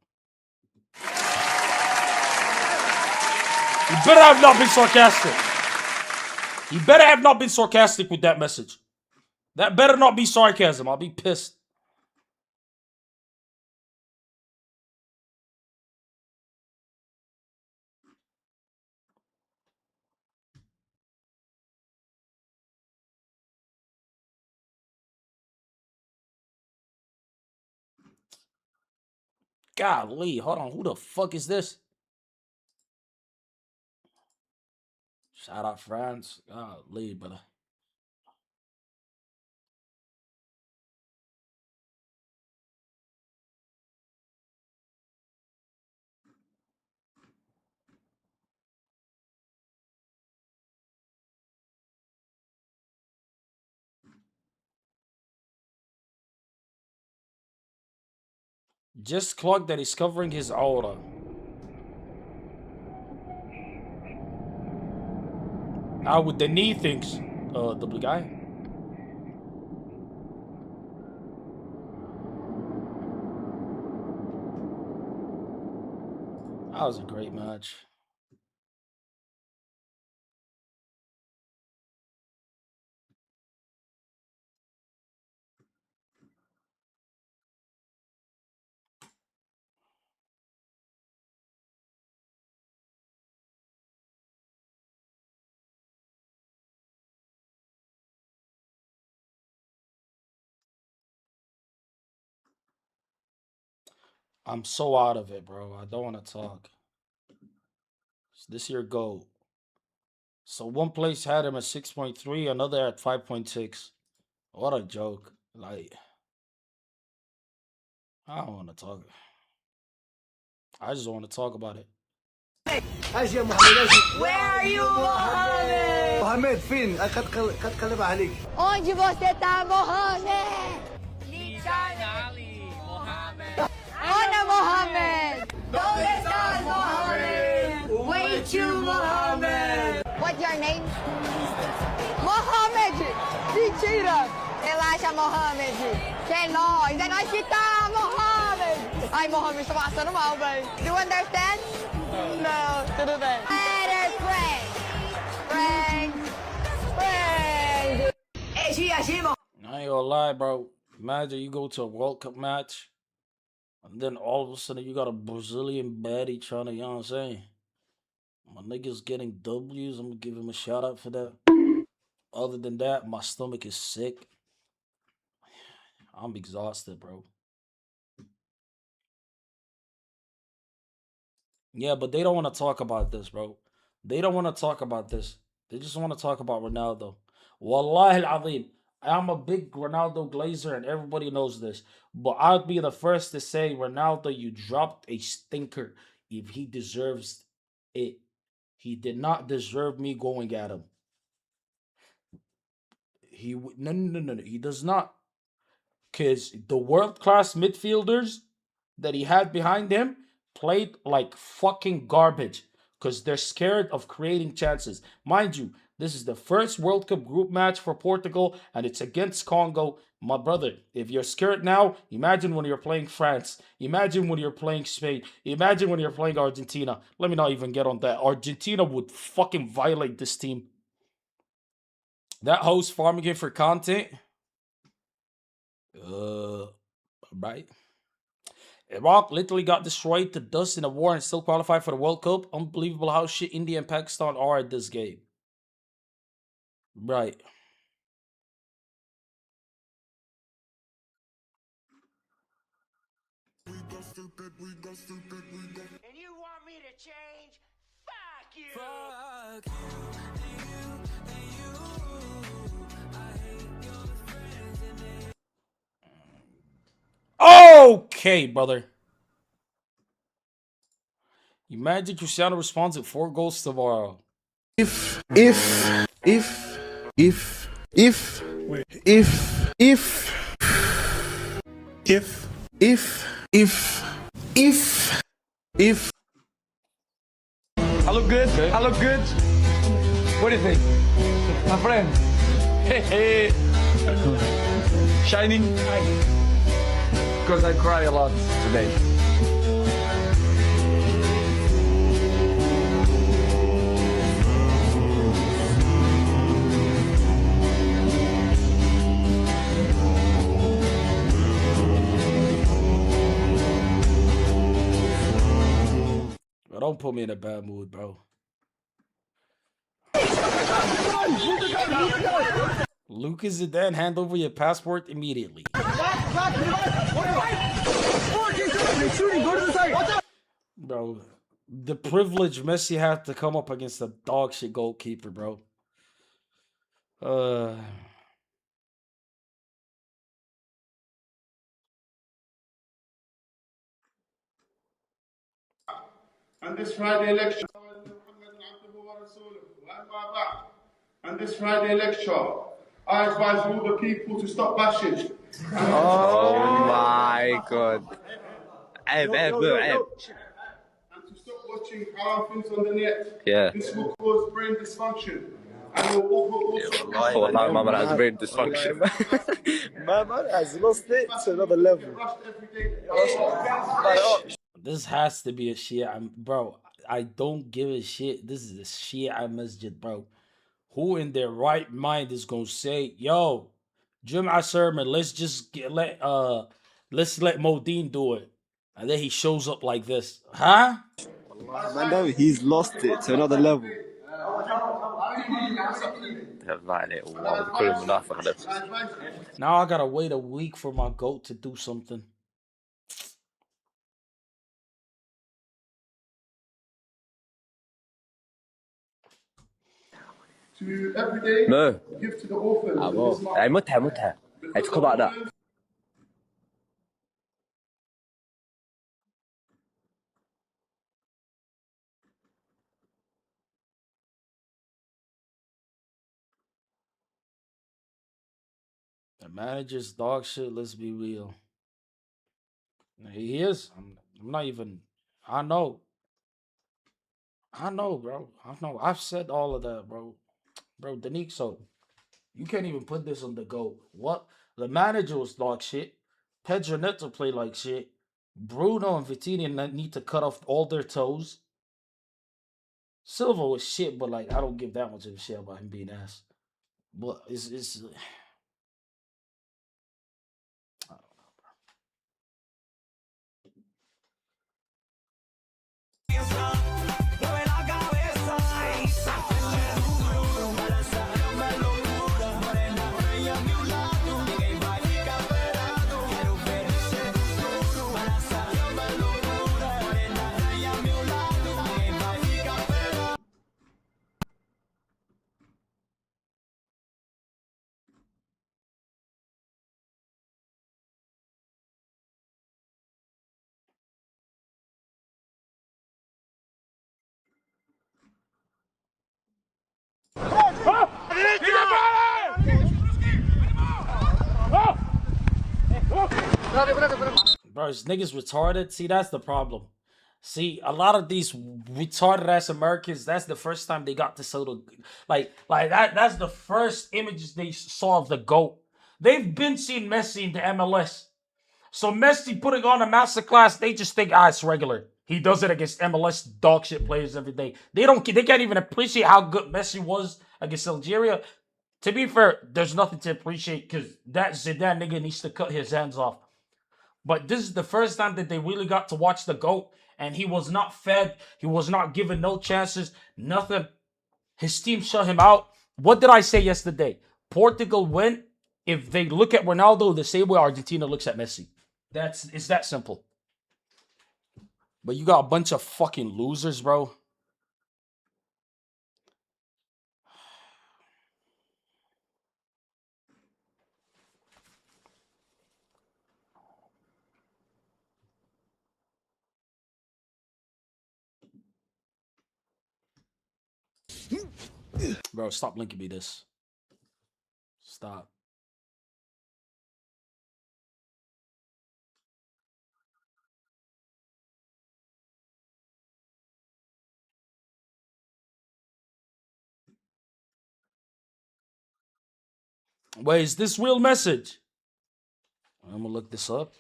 You better have not been sarcastic. You better have not been sarcastic with that message. That better not be sarcasm. I'll be pissed. Golly, hold on. Who the fuck is this? Shout out France. Golly, brother. Just clock that he's covering his aura. Now with the knee things, the blue guy. That was a great match. I'm so out of it, bro. I don't want to talk. This year goal. So one place had him at 6.3, another at 5.6. What a joke. Like, I don't want to talk. I just want to talk about it. Where are you, Mohammed? Mohammed, فين؟ قد قلب عليك. Onde você tá, Mohammed? Hola, Mohammed. ¿Dónde estás, Mohammed? Wait, you, Mohammed. What's your name? Mohammed. Mentira. Relaxa, Mohammed. Que é nós que tá, Mohammed. Ai, Mohammed, estou passando mal, velho. Do you understand? Não, tudo bem. Better friends. I ain't gonna lie, bro. Imagine you go to a World Cup match, and then all of a sudden you got a Brazilian baddie trying to, you know what I'm saying? My nigga's getting W's. I'm gonna give him a shout out for that. Other than that, my stomach is sick. I'm exhausted, bro. Yeah, but they don't want to talk about this, bro. They don't want to talk about this. They just want to talk about Ronaldo. Wallahi al-azim, I'm a big Ronaldo glazer and everybody knows this. But I'd be the first to say, Ronaldo, you dropped a stinker if he deserves it. He did not deserve me going at him. No. He does not. Because the world-class midfielders that he had behind him played like fucking garbage. Because they're scared of creating chances. Mind you, this is the first World Cup group match for Portugal, and it's against Congo. My brother, if you're scared now, imagine when you're playing France. Imagine when you're playing Spain. Imagine when you're playing Argentina. Let me not even get on that. Argentina would fucking violate this team. That host farming it for content. Right. Iraq literally got destroyed to dust in a war and still qualified for the World Cup. Unbelievable how shit India and Pakistan are at this game. Right. And you want me to change? Fuck you! Fuck Okay, brother. Imagine Cristiano responds with 4 goals tomorrow. If I look good? I look good? What do you think? My friend? Hey. Shining? Because I cry a lot today. Don't put me in a bad mood, bro. Lucas Zidane, hand over your passport immediately. Bro, the privilege Messi had to come up against a dog shit goalkeeper, bro. And this Friday lecture, and this Friday lecture, I advise all the people to stop bashing. Oh my God. And to stop watching haram things on the net. Yeah. This will cause brain dysfunction. And will also والله ما has brain dysfunction. Man has lost it to another level. This has to be a Shia, bro. I don't give a shit. This is a Shia masjid, bro. Who in their right mind is gonna say, "Yo, Jum'ah sermon, let's let Modine do it," and then he shows up like this, huh? Man, he's lost it to another level. Now I gotta wait a week for my goat to do something. to every day 뭐? give to the orphans. 아, in 뭐. this month. 아이, 못해. 아이, 축하받아. The manager's dog shit. Let's be real. He is. I'm not even. I know. Bro. I know. I've said all of that, bro. Bro, Denixo, you can't even put this on the GOAT. What? The manager was dog shit. Pedro Neto played like shit. Bruno and Vitinha need to cut off all their toes. Silva was shit, but like I don't give that much of a shit about him being ass. But it's bro, this niggas retarded. See, that's the problem. See, a lot of these retarded ass Americans, that's the first time they got to see the like that's the first images they saw of the GOAT. They've been seeing Messi in the MLS. So Messi putting on a masterclass, they just think, it's regular. He does it against MLS dog shit players every day. They can't even appreciate how good Messi was against Algeria. To be fair, there's nothing to appreciate because that Zidane nigga needs to cut his hands off. But this is the first time that they really got to watch the GOAT, and he was not fed. He was not given no chances, nothing. His team shut him out. What did I say yesterday? Portugal win if they look at Ronaldo the same way Argentina looks at Messi. It's that simple. But you got a bunch of fucking losers, bro. Bro, stop linking me this. Stop. Wait, is this real message? I'm gonna look this up.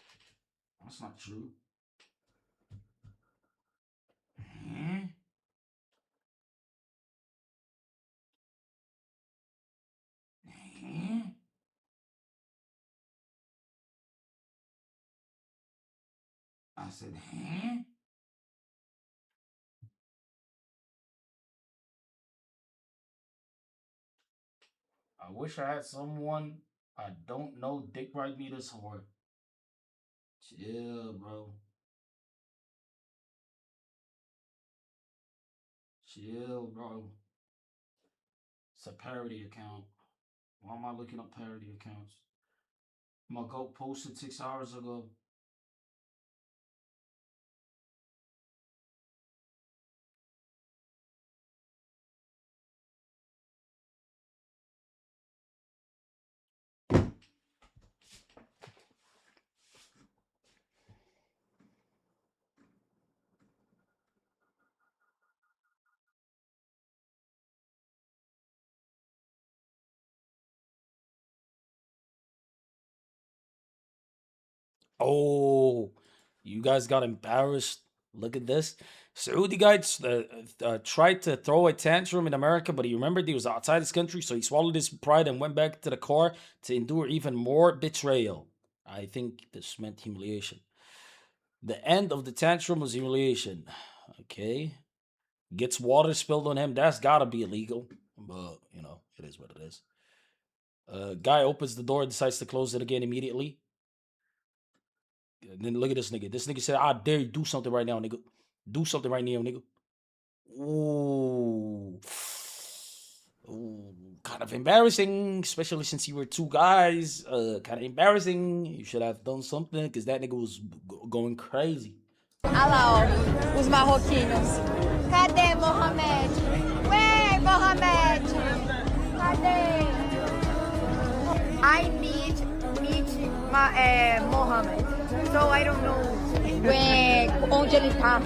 That's not true. I said, I wish I had someone I don't know dick ride me this hard. Chill, bro. Chill, bro. It's a parody account. Why am I looking up parody accounts? My GOAT posted 6 hours ago. Oh, you guys got embarrassed. Look at this. Saudi guy tried to throw a tantrum in America, but he remembered he was outside his country, so he swallowed his pride and went back to the car to endure even more betrayal. I think this meant humiliation. The end of the tantrum was humiliation. Okay. Gets water spilled on him. That's gotta be illegal. But, it is what it is. Guy opens the door and decides to close it again immediately. And then look at this nigga. This nigga said, I dare you do something right now, nigga. Do something right now, nigga. Ooh. Ooh. kind of embarrassing, especially since you were two guys. Kind of embarrassing. You should have done something because that nigga was going crazy. Olha lá, ó, os marroquinos. Cadê Mohamed? Where, Mohamed? Cadê? I meet Mohamed. So I don't know where, onde ele tá.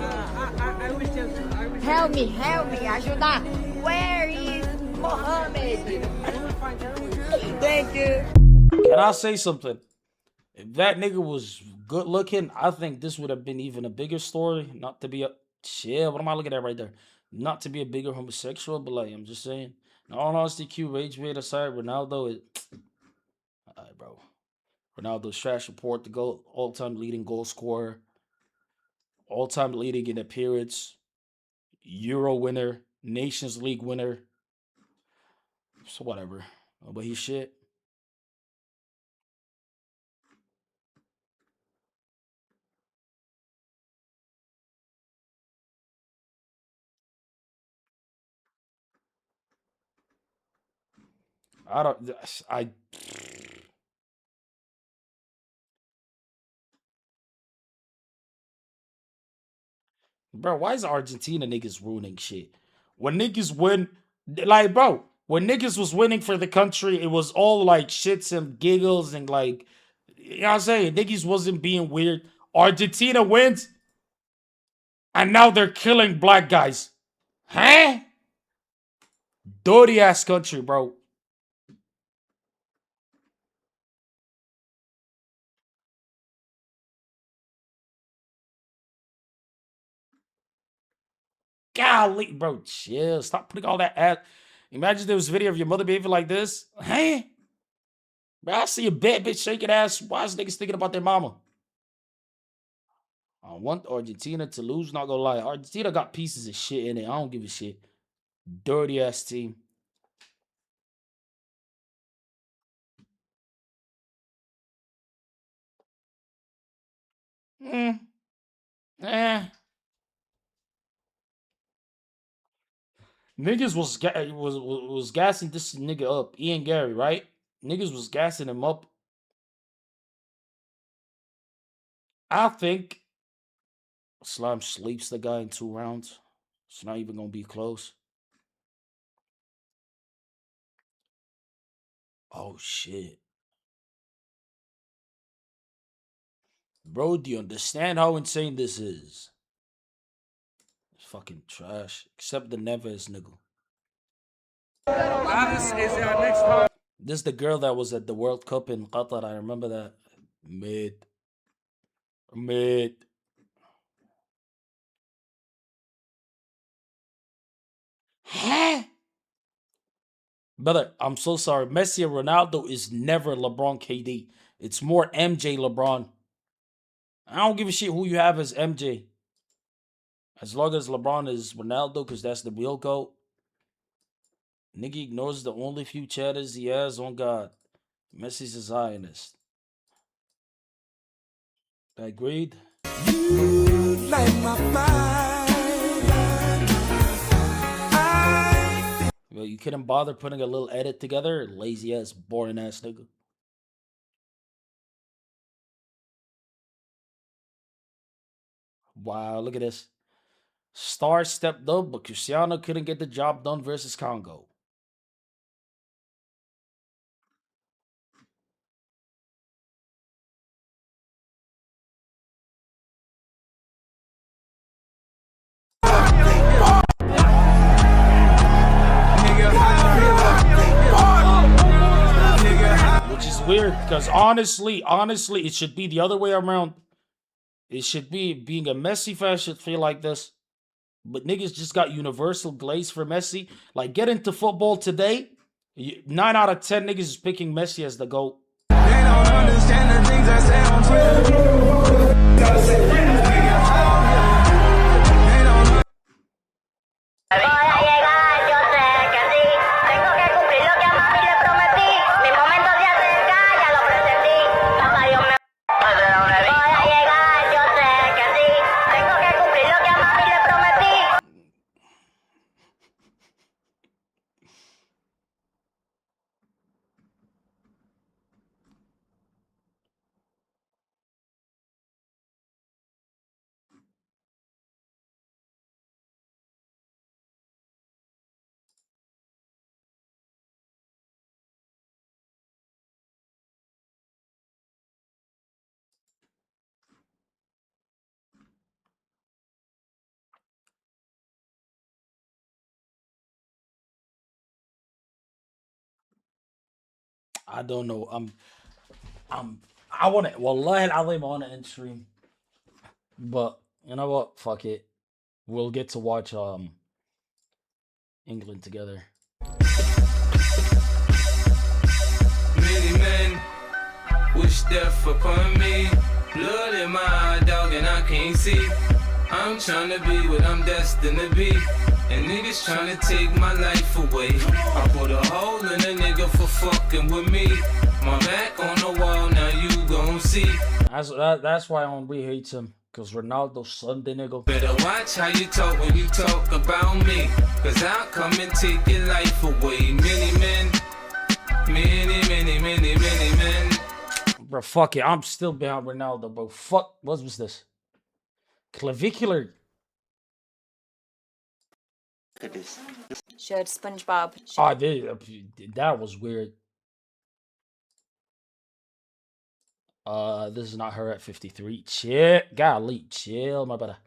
Help me, ajuda. Where is Mohamed? Thank you. Can I say something? If that nigga was good looking, I think this would have been even a bigger story. Not to be a shit. What am I looking at right there? Not to be a bigger homosexual, but like I'm just saying. In all honesty, Q rage bait aside, Ronaldo is alright, bro. Ronaldo's trash report to go all-time leading goal scorer, all-time leading in appearance, Euro winner, Nations League winner. So whatever. But he's shit. Bro, why is Argentina niggas ruining shit? When niggas win, like, bro, when niggas was winning for the country, it was all like shits and giggles and like, you know what I'm saying? Niggas wasn't being weird. Argentina wins, and now they're killing black guys. Huh? Dirty ass country, bro. Golly, bro, chill. Stop putting all that ass. Imagine there was a video of your mother behaving like this. Hey, bro, I see a bad bitch shaking ass. Why is niggas thinking about their mama? I want Argentina to lose, not gonna lie. Argentina got pieces of shit in it. I don't give a shit. Dirty ass team. Niggas was gassing this nigga up, Ian Gary, right? Niggas was gassing him up. I think Islam sleeps the guy in 2 rounds. It's not even gonna be close. Oh shit. Bro, do you understand how insane this is? It's fucking trash. Except the Neves nigga. This is the girl that was at the World Cup in Qatar. I remember that. Mid. Huh? Brother, I'm so sorry. Messi and Ronaldo is never LeBron KD. It's more MJ LeBron. I don't give a shit who you have as MJ. As long as LeBron is Ronaldo, because that's the real GOAT. Nigga ignores the only few chatters he has on God. Messi's a Zionist. Agreed? You light my fire. Well, you couldn't bother putting a little edit together? Lazy ass, boring ass nigga. Wow, look at this. Star stepped up, but Cristiano couldn't get the job done versus Congo. Which is weird, because honestly, it should be the other way around. It should be being a Messi fan should feel like this. But niggas just got universal glaze for Messi. Like, get into football today, 9 out of 10 niggas is picking Messi as the GOAT. They don't understand the things I say on Twitter. Gotta say, I don't know. I want it. Wallahi al-azim, I want to end stream. But you know what? Fuck it. We'll get to watch England together. Many men wish death upon me. Blood in my eye, dog, and I can't see. I'm trying to be what I'm destined to be. And niggas trying to take my life away. I put a hole in a nigga for fucking with me. My back on the wall, now you gon' see. That's why we hate him. Cause Ronaldo's Sunday nigga. Better watch how you talk when you talk about me. Cause I'll come and take your life away. Many men. Many men. Bro, fuck it. I'm still behind Ronaldo, bro. Fuck. What was this? Clavicular. Look at this. Showed SpongeBob. Oh, that was weird. This is not her at 53. Chill. Golly, chill, my brother.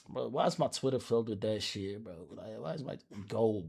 Bro, why is my Twitter filled with that shit, bro? Like, why is my gold?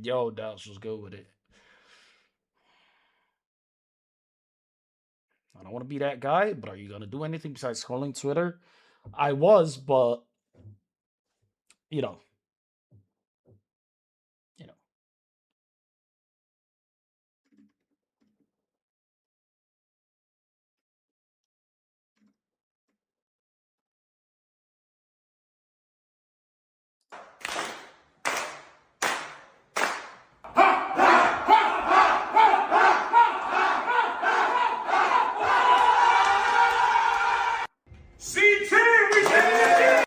Yo, Dallas was good with it. I don't want to be that guy, but are you going to do anything besides scrolling Twitter? I was, but, you know. CT, we did it!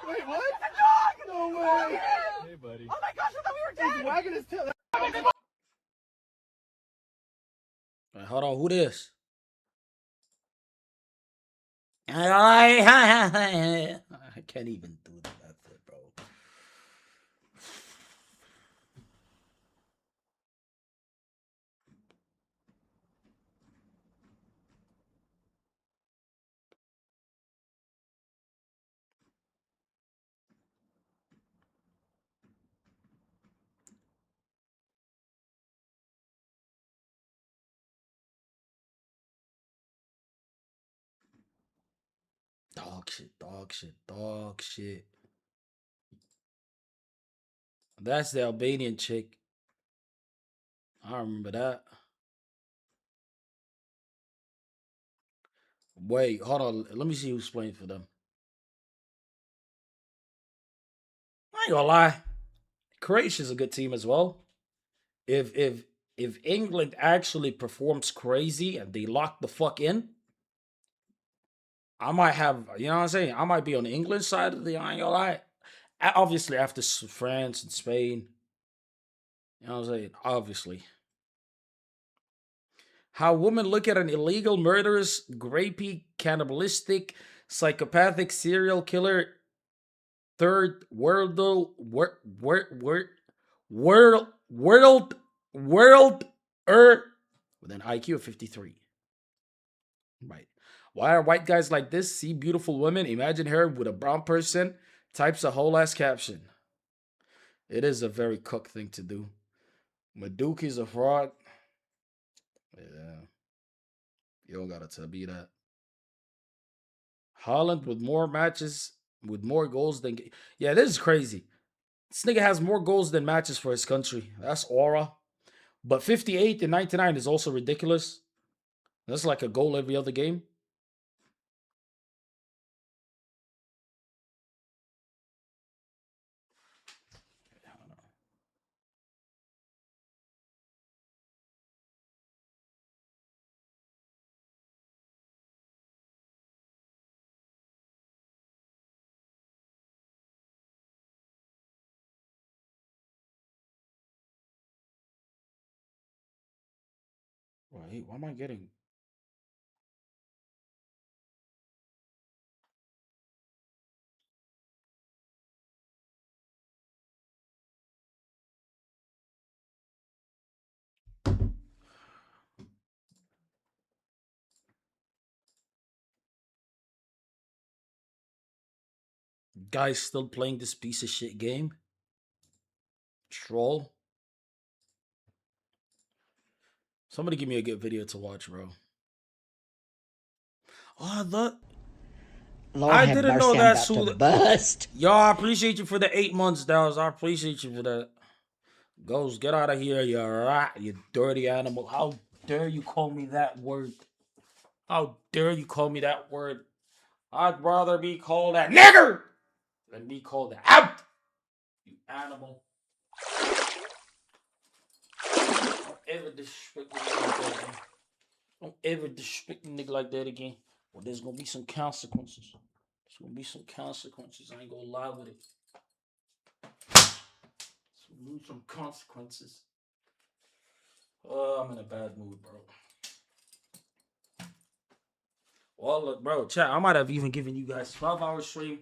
Wait, what? No way! Hey, buddy. Oh my gosh, I thought we were dead! He's wagging his tail. Wait, hold on, who this? I can't even do that, bro. Dog shit. That's the Albanian chick. I remember that. Wait, hold on. Let me see who's playing for them. I ain't gonna lie. Croatia's a good team as well. If England actually performs crazy and they lock the fuck in, I might have, you know what I'm saying? I might be on the England side of the, I ain't gonna lie. Obviously, after France and Spain. You know what I'm saying? Obviously. How women look at an illegal, murderous, rapey, cannibalistic, psychopathic serial killer, third world with an IQ of 53. Right. Why are white guys like this? See beautiful women, imagine her with a brown person, types a whole ass caption. It is a very cooked thing to do. Maduki's a fraud. Yeah. You don't gotta tell me that. Haaland with more matches, with more goals than... Yeah, this is crazy. This nigga has more goals than matches for his country. That's aura. But 58 and 99 is also ridiculous. That's like a goal every other game. Wait, why am I getting... Guys still playing this piece of shit game? Troll. Somebody give me a good video to watch, bro. Oh, look. Lord I have didn't mercy, know I'm that. about to Sula. bust. Yo, I appreciate you for the 8 months, Downs. I appreciate you for that. Ghost, get out of here, you rat, you dirty animal. How dare you call me that word? How dare you call me that word? I'd rather be called a nigger than be called a out, you animal. Don't ever disrespect me like that again. Don't ever disrespect a nigga like that again. Well, there's gonna be some consequences. There's gonna be some consequences. I ain't gonna lie with it. Lose some consequences. I'm in a bad mood, bro. Well, look, bro, chat, I might have even given you guys 12-hour stream.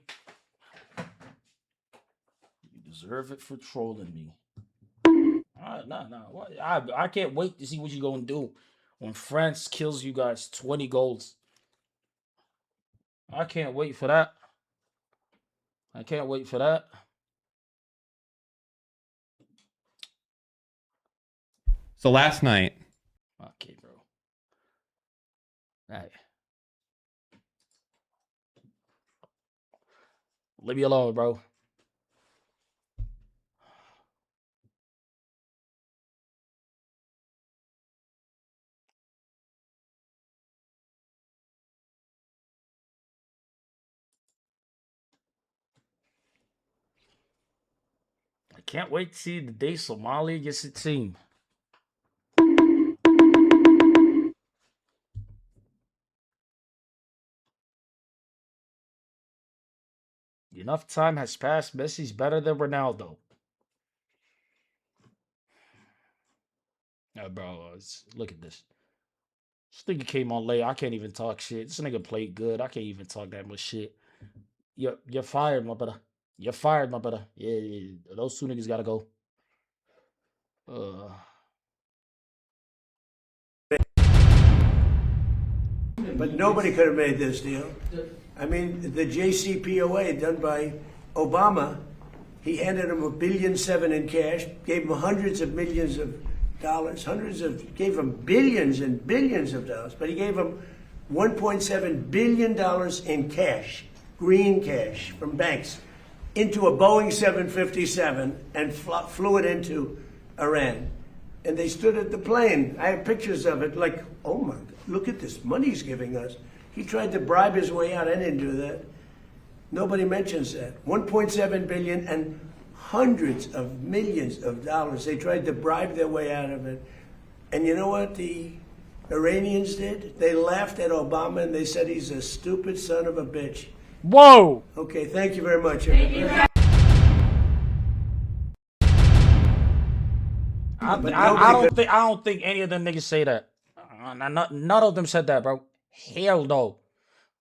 You deserve it for trolling me. Nah. I can't wait to see what you're gonna do when France kills you guys 20 goals. I can't wait for that. I can't wait for that. So last night. Okay, bro. All right. Leave me alone, bro. I can't wait to see the day Somalia gets a team. Enough time has passed. Messi's better than Ronaldo. Bro, look at this. This nigga came on late. I can't even talk shit. This nigga played good. I can't even talk that much shit. You're fired, my brother. You're fired, my brother. Yeah. Those two niggas gotta go. But nobody could have made this deal. I mean, the JCPOA done by Obama, he handed him $1.7 billion in cash, gave him hundreds of millions of dollars, gave him billions and billions of dollars, but he gave him $1.7 billion in cash, green cash from banks, into a Boeing 757 and flew it into Iran. And they stood at the plane. I have pictures of it, like, oh my, look at this money he's giving us. He tried to bribe his way out. I didn't do that. Nobody mentions that. 1.7 billion and hundreds of millions of dollars. They tried to bribe their way out of it. And you know what the Iranians did? They laughed at Obama and they said he's a stupid son of a bitch. Whoa! Okay, thank you very much, everybody. I don't think any of them niggas say that. None of them said that, bro. Hell no.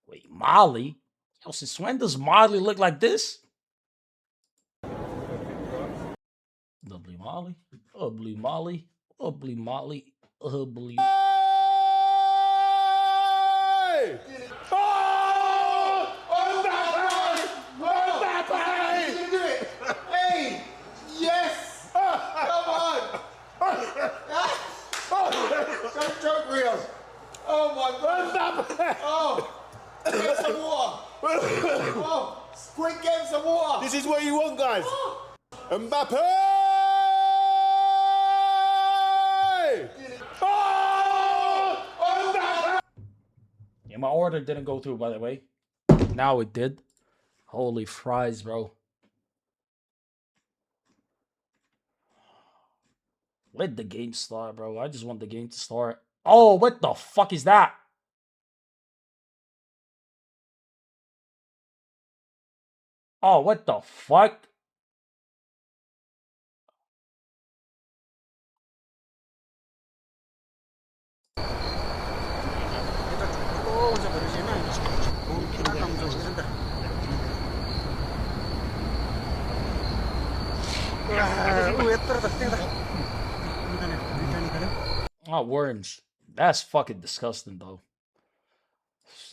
Wait, Molly? Yo, since when does Molly look like this? Ugly Molly. Ugly Molly. Ugly Molly. Ugly. Hey! Yes! Come on! Come choke reels! Oh my God! Oh! Get some water! Oh! Quick, get some water! This is what you want, guys. Mbappe! Yeah, my order didn't go through, by the way. Now it did. Holy fries, bro. Let the game start, bro. I just want the game to start. Oh, what the fuck is that? Oh, what the fuck? Oh, worms. That's fucking disgusting, though.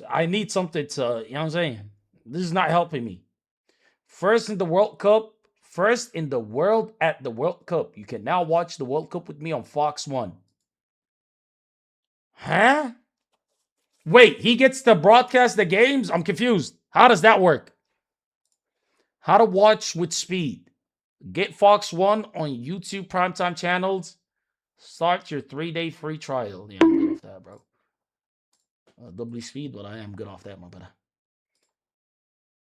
I need something to, you know what I'm saying? This is not helping me. First in the World Cup. First in the world at the World Cup. You can now watch the World Cup with me on Fox 1. Huh? Wait, he gets to broadcast the games? I'm confused. How does that work? How to watch with speed. Get Fox 1 on YouTube primetime channels. Start your 3-day free trial. Yeah, I'm good off that, bro. Doubly speed, but I am good off that, my brother.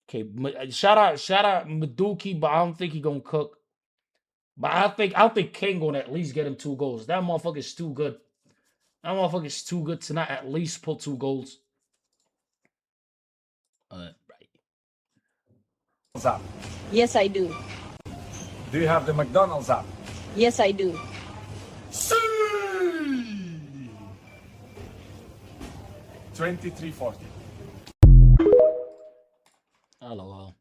Okay, shout out Maduki, but I don't think he gonna cook. But I think King gonna at least get him 2 goals. That motherfucker's too good. That motherfucker's too good to not at least pull 2 goals. Right. App? Yes, I do. Do you have the McDonald's app? Yes, I do. 2340. Hello.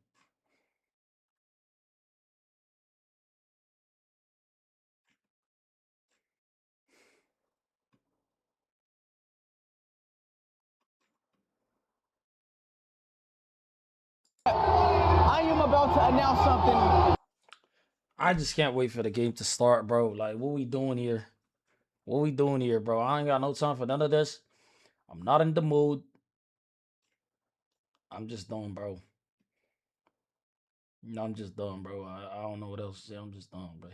I am about to announce something. I just can't wait for the game to start, bro. Like, what we doing here? What we doing here, bro? I ain't got no time for none of this. I'm not in the mood. I'm just done, bro. No, I'm just done, bro. I don't know what else to say. I'm just done, bro.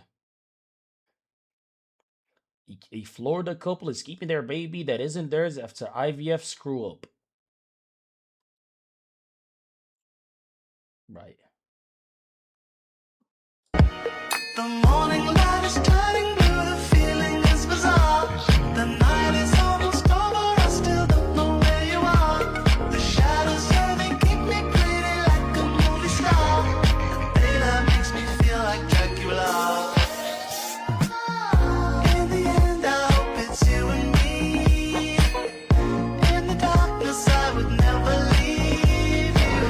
A Florida couple is keeping their baby that isn't theirs after IVF screw up. Right. The morning light is turning blue, the feeling is bizarre. The night is almost over, I still don't know where you are. The shadows here, they keep me pretty like a movie star. The daylight makes me feel like Dracula. In the end, I hope it's you and me. In the darkness, I would never leave you.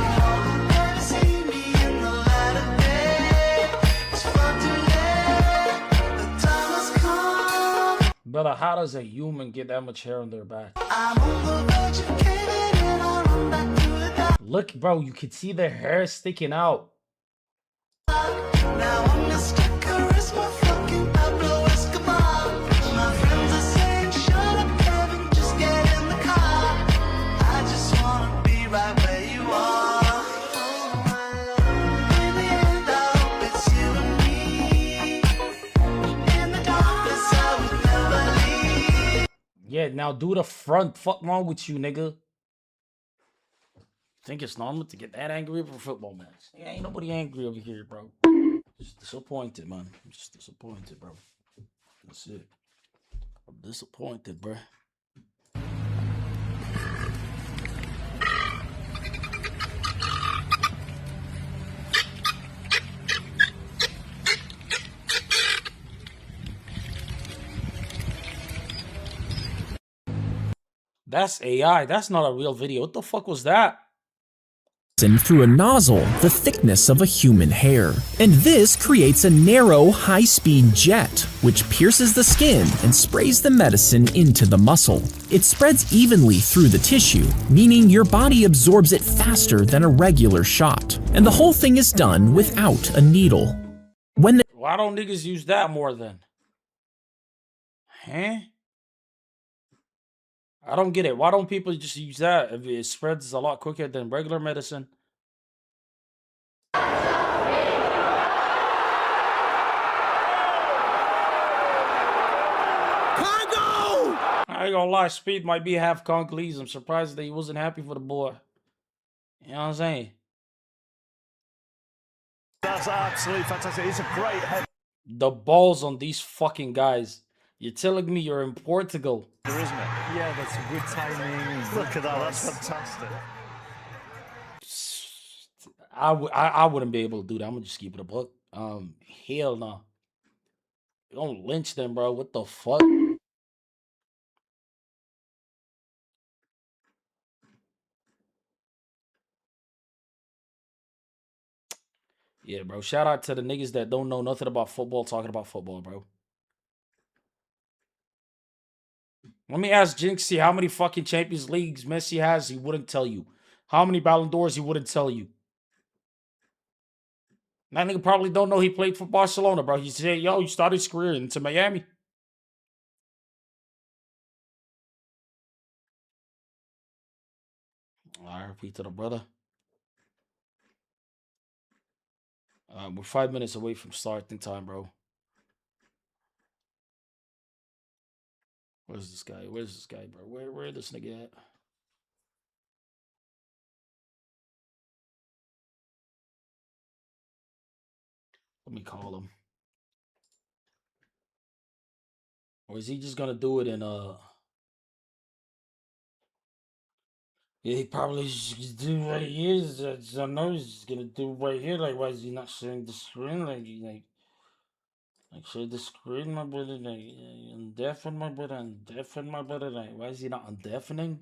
Never see me in the light of day. It's far too late. The time has come. Brother, how does a human get that much hair on their back? I'm on the verge of caving in. I run back to the dark. Look, bro, you can see their hair sticking out. Now I'm Mr. Charisma, fucking Pablo Escobar. My friends are saying, shut up, Kevin, just get in the car. I just wanna be right where you are. In the end, I hope it's you and me. In the darkness, I would never leave. Yeah, now do the front. Fuck wrong with you, nigga? Think it's normal to get that angry over a football match? Yeah, ain't nobody angry over here, bro. Just disappointed, man. I'm just disappointed, bro. That's it. I'm disappointed, bro. That's AI. That's not a real video. What the fuck was that? through a nozzle the thickness of a human hair. And this creates a narrow, high-speed jet, which pierces the skin and sprays the medicine into the muscle. It spreads evenly through the tissue, meaning your body absorbs it faster than a regular shot. And the whole thing is done without a needle. Why don't niggas use that more then? Huh? I don't get it. Why don't people just use that if it spreads a lot quicker than regular medicine? I ain't gonna lie, Speed might be half Congolese. I'm surprised that he wasn't happy for the boy. You know what I'm saying? That's absolutely fantastic. It's a great head. The balls on these fucking guys. You're telling me you're in Portugal. Isn't it? Yeah, that's a good timing. Look at that. That's fantastic. I wouldn't be able to do that. I'm gonna just keep it a buck. Hell no. Don't lynch them, bro. What the fuck? Yeah, bro. Shout out to the niggas that don't know nothing about football talking about football, bro. Let me ask Jinxie how many fucking Champions Leagues Messi has. He wouldn't tell you. How many Ballon d'Ors he wouldn't tell you. That nigga probably don't know he played for Barcelona, bro. He said, yo, he started his career into Miami. I repeat to the brother. We're 5 minutes away from starting time, bro. Where's this guy? Where's this guy, bro? Where this nigga at? Let me call him. Or is he just gonna do it in Yeah, he probably should do right here. I know he's gonna do right here. Like, why is he not sharing the screen? Like share the screen, my brother. Like, undeafen, my brother. Undeafen, my brother. Like, why is he not undeafening?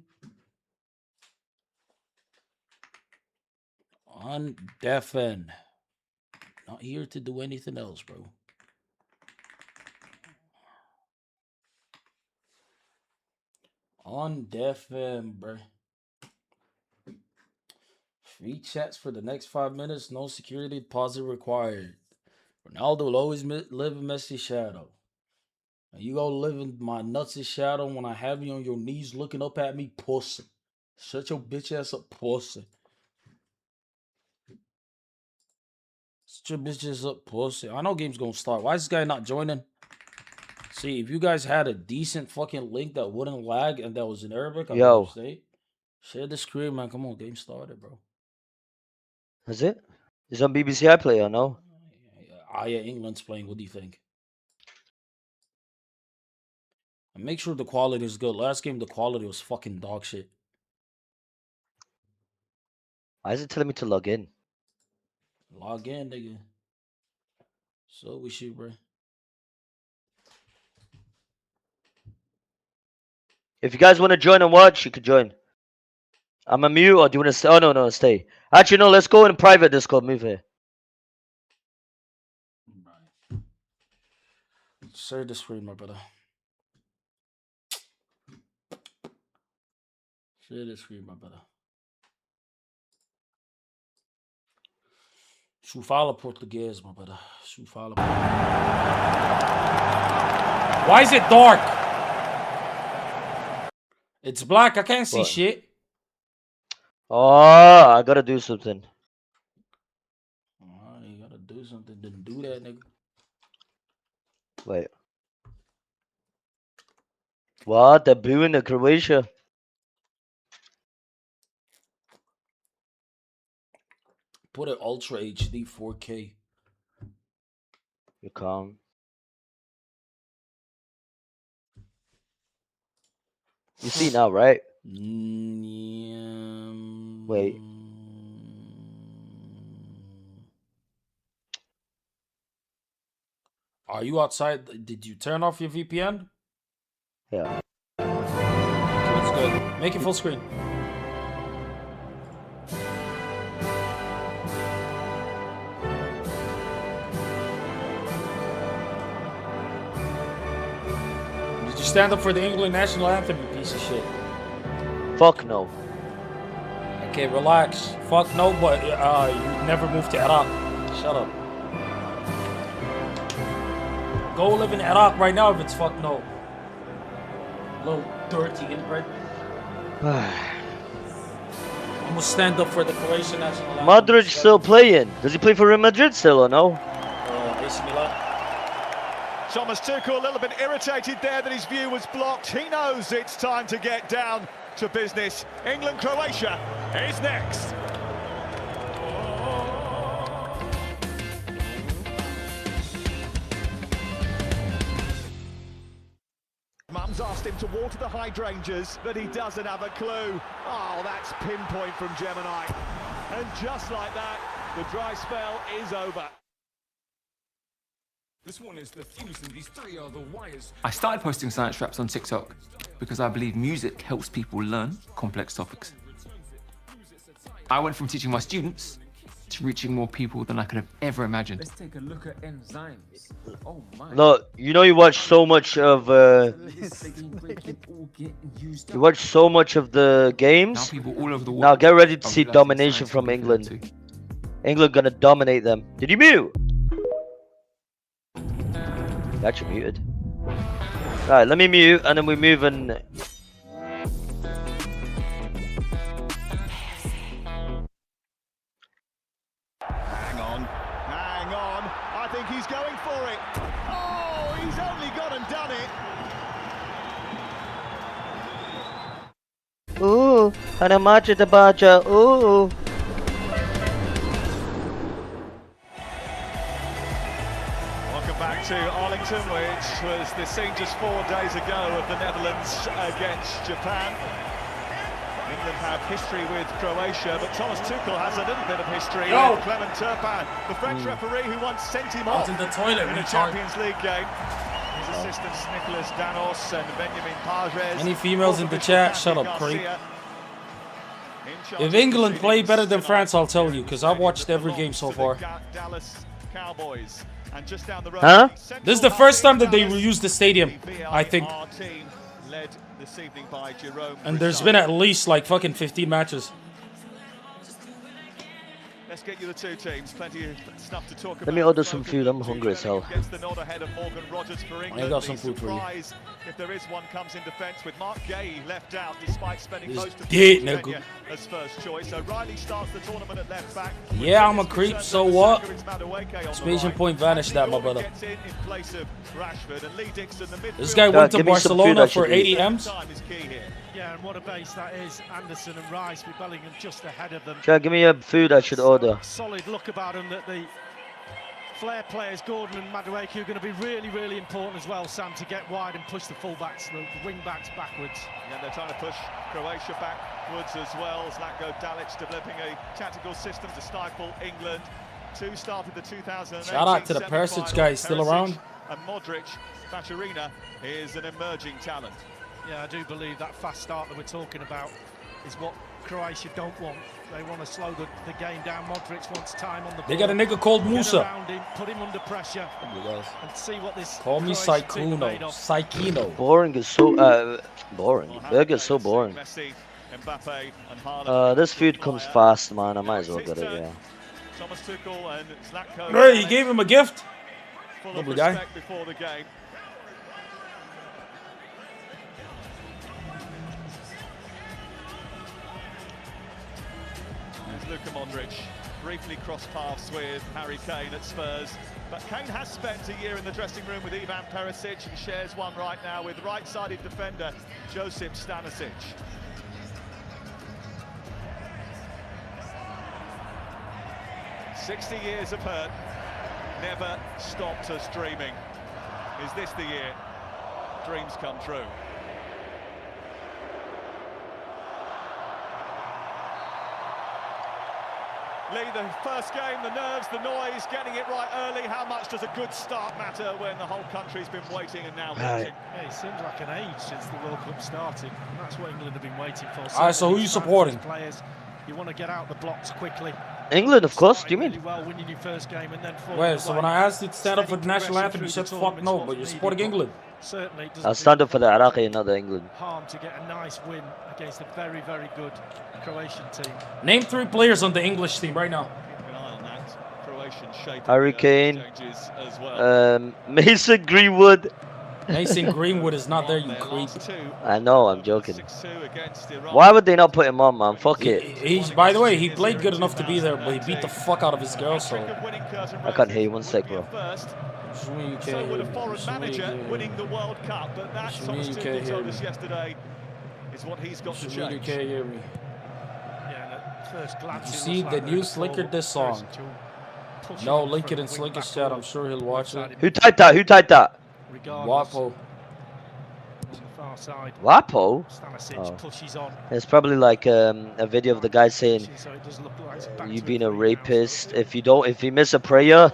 Undeafen. Not here to do anything else, bro. Undeafen, bro. Free chats for the next 5 minutes. No security deposit required. Ronaldo will always live in Messi's shadow. And you go live in my nuts' shadow when I have you on your knees looking up at me, pussy. Shut your bitch ass up, pussy. Shut your bitch ass up, pussy. I know game's gonna start. Why is this guy not joining? See, if you guys had a decent fucking link that wouldn't lag and that was in Arabic, I would say. Share the screen, man. Come on, game started, bro. Is it? It's on BBC iPlayer, no? Yeah, England's playing. What do you think? And make sure the quality is good. Last game, the quality was fucking dog shit. Why is it telling me to log in? Log in, nigga. So we shoot, bro. If you guys want to join and watch, you can join. I'm a mute, or do you want to stay? Oh, no, stay. Actually, no, let's go in private Discord. Move here. Share the screen, my brother. Share the screen, my brother. Σου fala português, my brother. Σου fala. Why is it dark? It's black. I can't see shit. Oh, I gotta do something. Oh, you gotta do something. Then do that, nigga. Wait. What? They're booing the Croatia. Put it Ultra HD 4K. You can't. You see now, right? Wait. Are you outside? Did you turn off your VPN? Yeah. That's good. Make it full screen. you stand up for the England national anthem, you piece of shit? Fuck no. Okay, relax. Fuck no, but you never moved to Iraq. Shut up. Go live in Iraq right now if it's fuck no. Little dirty inbred. I'm gonna stand up for the Croatian national anthem. Modric still playing. Does he play for Real Madrid still or no? AC Milan. Thomas Tuchel a little bit irritated there that his view was blocked. He knows it's time to get down to business. England-Croatia is next. Mum's asked him to water the hydrangeas, but he doesn't have a clue. Oh, that's pinpoint from Gemini. And just like that, the dry spell is over. This one is the fuse and these three are the wires. I started posting science raps on TikTok because I believe music helps people learn complex topics. I went from teaching my students to reaching more people than I could have ever imagined. Let's take a look at enzymes. Oh my. No, you know you watch so much of you watch so much of the games. Now people all over the world. Now get ready to see domination from England. England gonna dominate them. Did you mute? Actually muted. Right, let me mute and then we move and Hang on. I think he's going for it. Oh, he's only gone and done it. ooh, and a match at the badger. Ooh. Welcome back to Arlington, which was the scene just 4 days ago of the Netherlands against Japan. England have history with Croatia, but Thomas Tuchel has a little bit of history with Clement Turpin, the French referee who once sent him off in the toilet in a Champions League game. His assistants Nicolas Danos and Benjamin Pages. Any females in the chat? Shut up, creep. If England play better than France, I'll tell you, because I've watched every game so far. Dallas Cowboys. And just down the road, huh? This is the first time that they reused the stadium, I think. Led this evening by Jerome And there's been at least like fucking 15 matches. Let's get you the two teams. Plenty of stuff to talk about. Let me order some food. I'm hungry as hell. Gets the nod ahead of Morgan Rogers for England. I got some food for you. If there is one, comes in defence with Mark Gay left out despite spending This most of dick, his nigga. tenure as first choice. So Riley starts the tournament at left back. Yeah, I'm a creep, so what? Expansion point vanished that, my brother. Gets in place of Rashford and Lee Dixon, the This guy went to Barcelona for 80 M's. time is key here. Yeah, and what a base that is. Anderson and Rice with Bellingham just ahead of them. Chad, give me a food I should order. Solid look about them that the flair players, Gordon and Madueke, are going to be really, really important as well, Sam, to get wide and push the full-backs, the wing-backs backwards. Yeah, they're trying to push Croatia backwards as well. Zlatko Dalic developing a tactical system to stifle England. Two started the 2008 Shout out to the Perisic guy, he's still around. And Modric, Baturina is an emerging talent. Yeah, I do believe that fast start that we're talking about is what Croatia don't want. They want to slow the game down. Modric wants time on the ball. They got a nigga called Musa. Get around him, put him under pressure, and see what this Call me Croatian team are made Saikino. of. Boring is so boring. Burger's so boring. Messi, Mbappe and Haaland. This food comes fast, man. I might as well get it. Yeah. Thomas Tuchel and Zlatko. Hey, he gave him a gift. Full of Lovely guy. respect before the game. Luka Modric briefly crossed paths with Harry Kane at Spurs, but Kane has spent a year in the dressing room with Ivan Perisic and shares one right now with right-sided defender Josip Stanisic. "60 years of hurt never stopped us dreaming. Is this the year dreams come true?" Lee, the first game, the nerves, the noise, getting it right early. How much does a good start matter when the whole country's been waiting and now watching? Yeah, it seems like an age since the World Cup started, and that's what England have been waiting for. Alright, so who are you supporting? Players, you want to get out the blocks quickly, England, of course. Do you mean? Wait, so when I asked you to stand up for the national anthem, you said fuck no, but you're supporting England. Certainly doesn't I'll stand up for the Iraqi, not the England. harm to get a nice win against a very, very good Croatian team. Name 3 players on the English team right now. Harry Kane, Mason Greenwood. Mason Greenwood is not there, you creep. I know, I'm joking. Why would they not put him on, man? Fuck it. He's, by the way, he played good enough to be there, but he beat the fuck out of his girl, so. I can't hear you. 1 sec, bro. So would a foreign manager winning the World Cup, but that Thomas Tuchel told us yesterday is what he's got to change. You can't hear me. First glance, You see, the new Slicker this song. No, link it in Slicker's chat. I'm sure he'll watch it. Who typed that? Who typed that? Wapo. Far side. Wapo? Stanisic pushes on. It's probably like a video of the guy saying, So it does look like it's back "You to been a a free rapist. If you miss a prayer,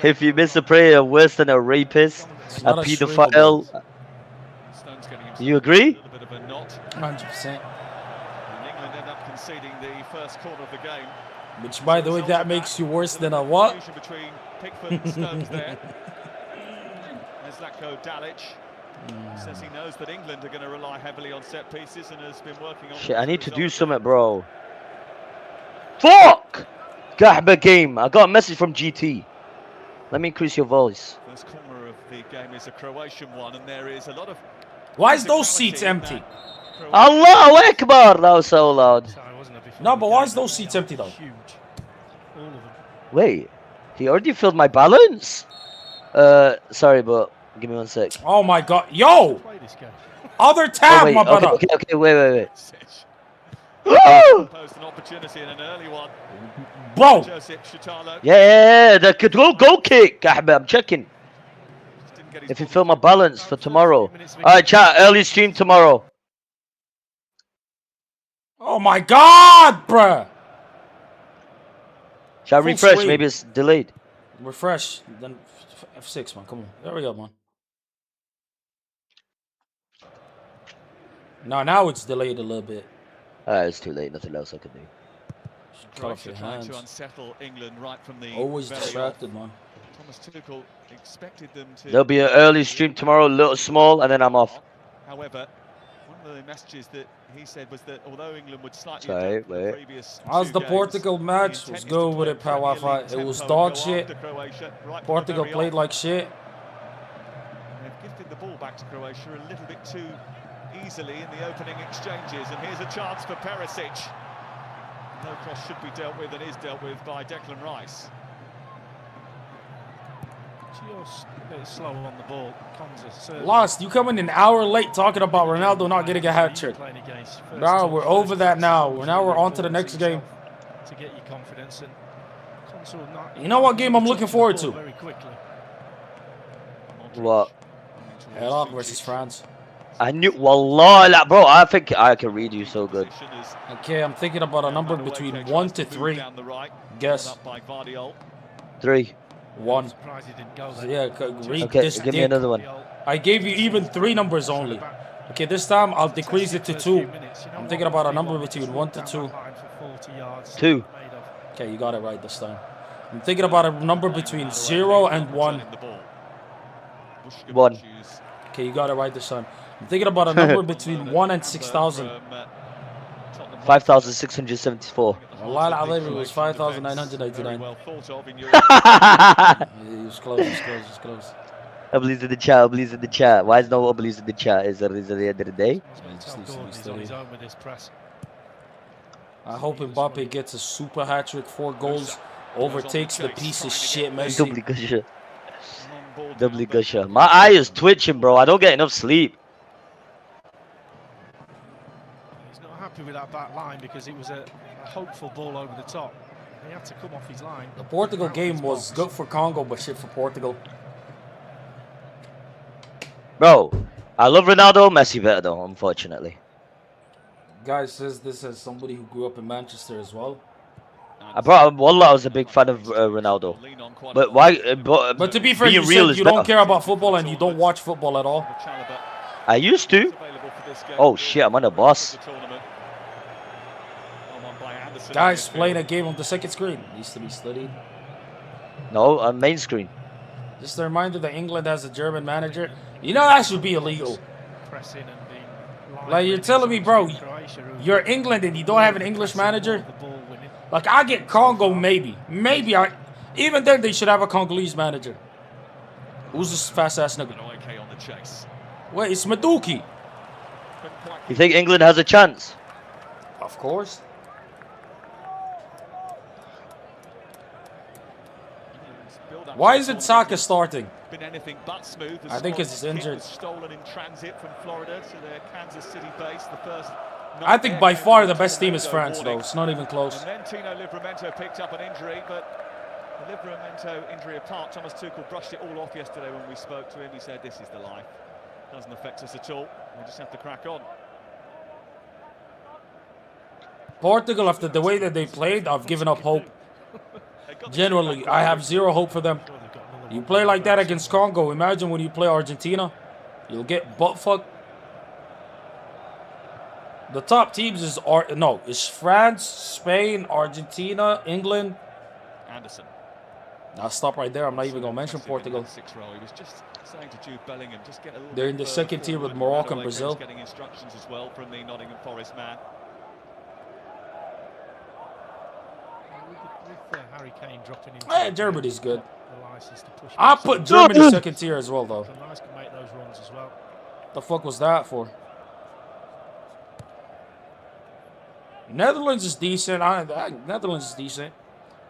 if you miss a prayer, worse than a rapist, a not a shrill, pedophile." You agree? 100%. And England end up conceding the first corner of the game. Which, by the way, that makes you worse than a what? Confusion between Pickford and Stones there. There's Zlatko Dalic. Says he knows that England are going to rely heavily on set pieces and has been working on. Shit, I need to do something, bro. Fuck! Gahba game. I got a message from GT. Let me increase your voice. First corner of the game is a Croatian one, and there is a lot of. Why is those seats empty? Allahu Akbar! That was so loud. No, but why is those seats empty though? Wait, he already filled my balance? Sorry, but give me 1 sec. Oh my god. Yo! Other tab, Oh, wait, my brother. okay, wait. Posed an opportunity in an early one. Bro! Josip Chitalo. Yeah, the goal kick. Gahba, I'm checking. If you fill my balance for tomorrow. Alright, chat, early stream tomorrow. Oh my god, bruh! Shall I Full refresh? screen. Maybe it's delayed. Refresh, then F6, man. Come on. There we go, man. No, now it's delayed a little bit. Alright, it's too late. Nothing else I can do. Cut off your Trying hands. to unsettle England right from the Always very distracted, off. man. Thomas Tuchel expected them to. There'll be an early stream tomorrow, little small, and then I'm off. However, one of the messages that he said was that although England would slightly Sorry, adapt to the wait. previous How's two the games, Portugal match? the Let's intent is go to with play it, Power Premier Wi-Fi. League It was tempo dog and go shit. after Croatia right from Portugal the very played off. like shit. They've gifted the ball back to Croatia a little bit too easily in the opening exchanges, and here's a chance for Perisic. No cross should be dealt with and is dealt with by Declan Rice. Just a bit slow on the ball. Lost. You coming an hour late talking about Ronaldo not getting a hat trick. Bro, we're over that now. We're on to the next game. To get your confidence and Consul not. You know what game I'm looking forward to? Very quickly. What? Iraq versus France. I knew, wallah, la, bro, I think I can read you so good. Okay, I'm thinking about a number between 1 to 3. Guess. 3. 1. So yeah, read Okay, this give me dick. another one. I gave you even 3 numbers only. Okay, this time I'll decrease it to 2. I'm thinking about a number between 1 to 2. 2. Okay, you got it right this time. I'm thinking about a number between 0 and 1. 1. Okay, you got it right this time. I'm thinking about a number between 1 and 6,000. 5,674. Allah al-Azim, it was 5,999. It was close, it's close. I believe in the chat, I believe in the chat. Why is no one believes in the chat? Is it at the end of the day? I hope Mbappe gets a super hat-trick, 4 goals, overtakes the piece of shit Messi. Doubly gusher. Doubly gusher. My eye is twitching, bro. I don't get enough sleep. He's not happy with that back line because it was a hopeful ball over the top. He had to come off his line. The Portugal game was good for Congo, but shit for Portugal. Bro, I love Ronaldo. Messi better though, unfortunately. Guy says this as somebody who grew up in Manchester as well. Wallah, I was a big fan of Ronaldo. But why? But to be fair, you real said is you better. don't care about football and you don't watch football at all. I used to. Oh shit, I'm on a boss. Guys playing a game on the second screen. Needs to be studied. No, on main screen. Just a reminder that England has a German manager. You know that should be illegal. Pressing and being Like, you're telling me, bro, you're England and you don't have an English manager? Like, I get Congo, maybe. Even then, they should have a Congolese manager. Who's this fast-ass nigga? Wait, it's Maduki. You think England has a chance? Of course. Why isn't Saka starting? Been anything but smooth. I think it's injured. Stolen in transit from Florida to their Kansas City base. The first. I think by far the best team is France, though. It's not even close. And then Tino Livramento picked up an injury, but the Livramento injury apart, Thomas Tuchel brushed it all off yesterday when we spoke to him. He said, "This is the life. Doesn't affect us at all. We just have to crack on." Portugal, after the way that they played, I've given up hope. Generally, I have zero hope for them. You play like that against Congo. Imagine when you play Argentina. You'll get butt fucked. The top teams is France, Spain, Argentina, England. Anderson. I'll stop right there. I'm not even gonna mention Portugal. He was just saying to Jude Bellingham, just get a little They're in the second tier with Morocco and Brazil. Getting instructions as well from the Nottingham Forest man. With Harry Kane dropping in. Yeah, Germany's good. I'll put Germany second tier as well, though. Nice can make those runs as well. The fuck was that for? Netherlands is decent. Netherlands is decent.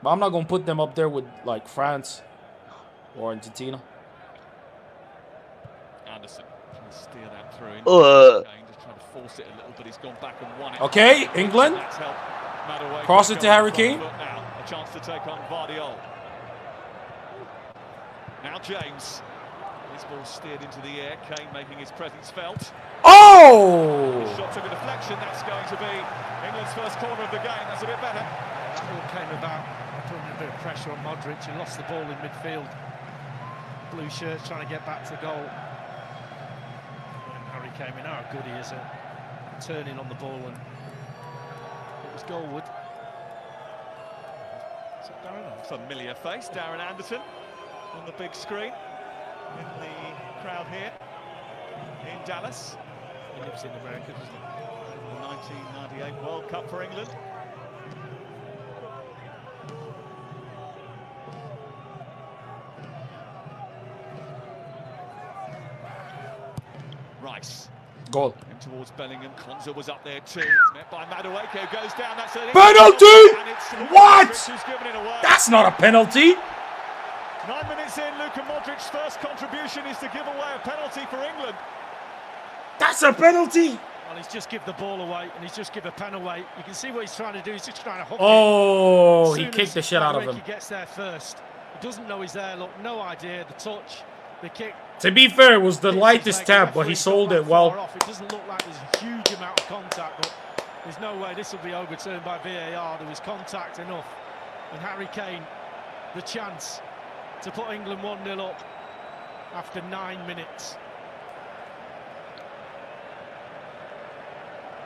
But I'm not going to put them up there with, like, France or Argentina. Anderson trying to steer that through. Kane just trying to force it a little, but he's gone back and won it. Okay, England. Cross it to Harry Kane. Now, a chance to take on Vardiol. Now James. His ball steered into the air. Kane making his presence felt. Oh! The shot took a deflection. That's going to be England's first corner of the game. That's a bit better. That all came about putting a bit of pressure on Modric. He lost the ball in midfield. Blue shirts trying to get back to goal. And Harry came in. How good he is at turning on the ball, and it was goalward. So familiar face, Darren Anderson on the big screen in the crowd here in Dallas. He lives in America, doesn't he? The 1998 World Cup for England. Rice. Goal. And towards Bellingham. Konza was up there too. It's met by Madueke. Goes down. That's it. Penalty! What? That's not a penalty. 9 minutes in, Luka Modric's first contribution is to give away a penalty for England. That's a penalty. Well, he's just give the ball away, and he's just give a pen away. You can see what he's trying to do. He's just trying to hook it. He As kicked the shit out of him. He gets there first. He doesn't know he's there. Look, no idea. The touch, the kick. To be fair, it was the lightest tap, but he sold it well. It doesn't look like there's a huge amount of contact, but there's no way this will be overturned by VAR. There was contact enough. And Harry Kane, the chance to put England 1-0 up after 9 minutes.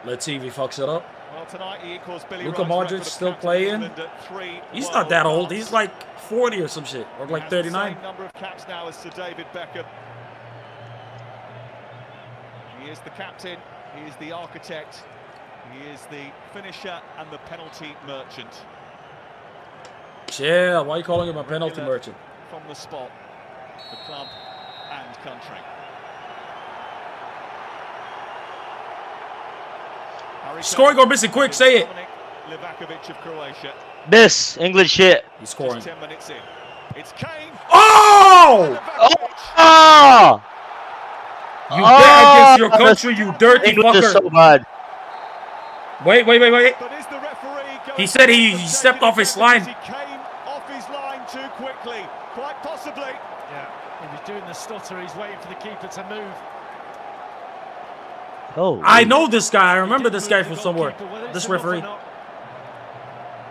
Let's see if he fucks it up. Well, tonight he equals Billy Luka Wright's Modric still playing. He's not that old. He's like 40 or some shit, or like 39. Same number of caps now as Sir David Beckham. He is the captain. He is the architect. He is the finisher and the penalty merchant. Yeah, why are you calling him a penalty merchant? From the spot, the club and country. Scoring or missing, quick, say it. Livakovic of Croatia. Miss, English shit. He's scoring. Just 10 minutes in. It's Kane. Oh! Oh! You bet against your country, you dirty English fucker. is so bad. Wait. But is the referee going He said he stepped off his line. He came off his line too quickly, quite possibly. Yeah, he was doing the stutter. He's waiting for the keeper to move. Oh, I know this guy. I remember this guy from somewhere. This referee.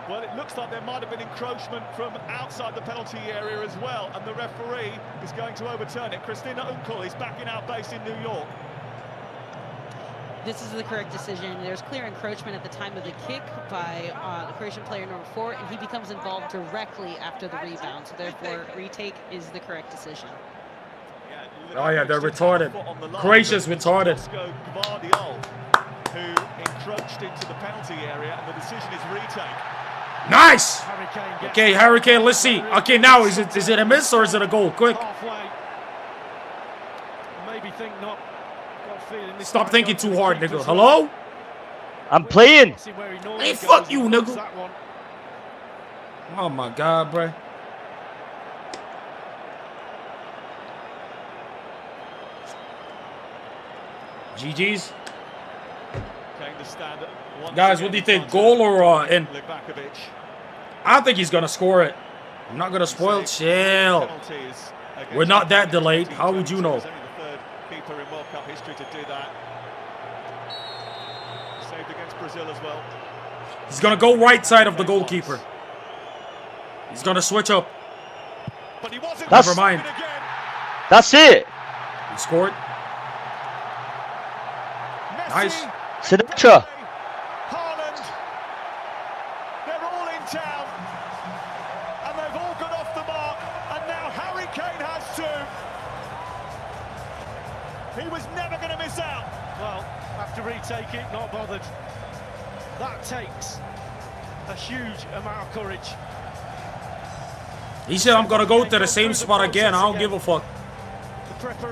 Well, it looks like there might have been encroachment from outside the penalty area as well, and the referee is going to overturn it. Christina Unkel is back in our base in New York. This is the correct decision. There's clear encroachment at the time of the kick by the Croatian player number 4, and he becomes involved directly after the rebound. So therefore, retake is the correct decision. Oh yeah, they're retarded. Croatia's retarded. Gvardiol, who encroached into the penalty area, and the decision is retake. Nice. Okay, Harry Kane. Let's see. Okay, now is it a miss or is it a goal? Quick. Maybe think not. Stop thinking too hard, nigga. Hello? I'm playing. Hey, fuck you, nigga. Oh my God, bro. GG's. Guys, what do you think? Goal or in? I don't think he's gonna score it. I'm not gonna spoil. Chill. We're not that delayed. How would you know? Keeper in World Cup history to do that. Saved against Brazil as well. He's gonna go right side of the goalkeeper. He's gonna switch up. But he wasn't. Never mind. That's it. He scored. Nice. Sinatra. Haaland. They're all in town. And they've all got off the mark. And now Harry Kane has two. He was never going to miss out. Well, have to retake it, not bothered. That takes a huge amount of courage. He said, I'm going to go to the same spot again. I don't give a fuck.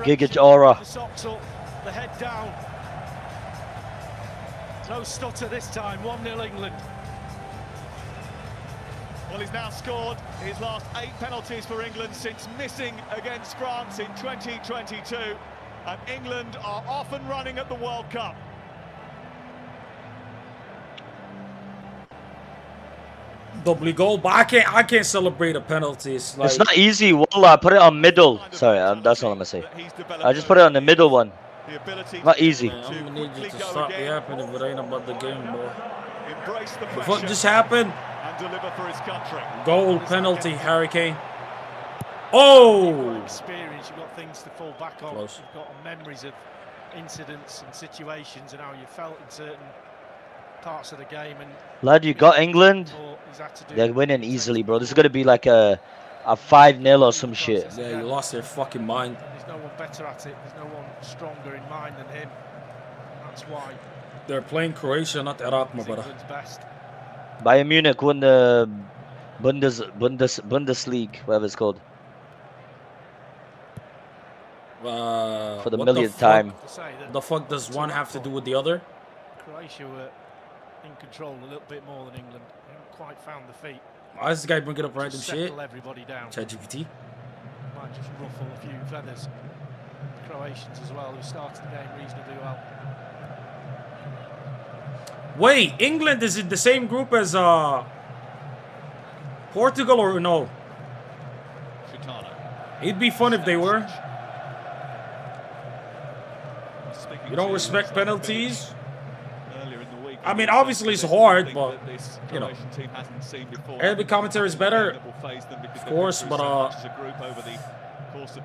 Giga aura. The socks up, the head down. No stutter this time, 1-0 England. Well, he's now scored his last 8 penalties for England since missing against France in 2022. And England are off and running at the World Cup. Doubly goal, but I can't celebrate a penalty. It's not easy. Wallah, put it on middle. Sorry, that's all I'm gonna say. I just put it on the middle one. Not easy. Man, I'm gonna need you to stop yapping if it ain't about the game, boy. What just happened? And deliver for his country. Goal, penalty, Harry Kane. Oh! Experience, you've got things to fall back on. Close. You've got memories of incidents and situations and how you felt in certain parts of the game. And Lad, you got England. They're winning easily, bro. This is gonna be like a 5-0 or some shit. Yeah, you lost their fucking mind. There's no one better at it. There's no one stronger in mind than him. That's why. They're playing Croatia, not Iraq, my brother. England's best. Bayern Munich won the Bundesliga, whatever it's called. For the what millionth time. The fuck does one have to do with the other? Croatia were in control a little bit more than England. They haven't quite found the feet. Why is this guy bringing up random Just shit? settle everybody down. ChatGPT. Might just ruffle a few feathers. The Croatians as well, who started the game reasonably well. Wait, England is in the same group as Portugal or no? It'd be fun if they were. You don't respect penalties? I mean, obviously it's hard, but you know, Arabic commentary is better, of course. But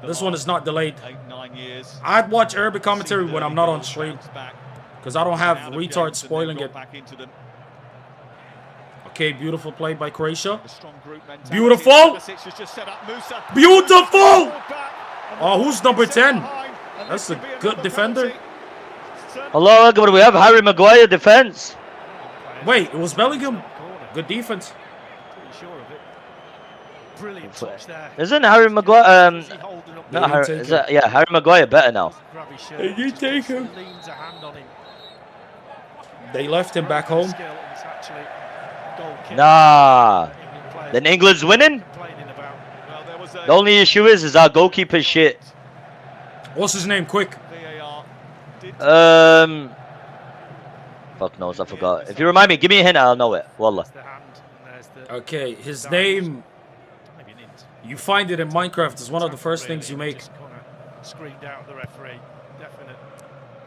this one is not delayed. I'd watch Arabic commentary when I'm not on stream, because I don't have retards spoiling it. Okay, beautiful play by Croatia. Beautiful! Beautiful! Oh, who's number 10? That's a good defender. Allah Akbar, we have Harry Maguire defense. Wait, it was Bellingham. Good defense. Brilliant touch there. Isn't Harry Maguire, not Harry, is that, yeah, Harry Maguire better now. They did take him. They left him back home. Nah. Then England's winning? The only issue is our goalkeeper shit. What's his name? Quick. Fuck knows, I forgot. If you remind me, give me a hint, I'll know it. Wallah. Okay, his name. You find it in Minecraft. It's one of the first things you make. Screamed out the referee. Definite.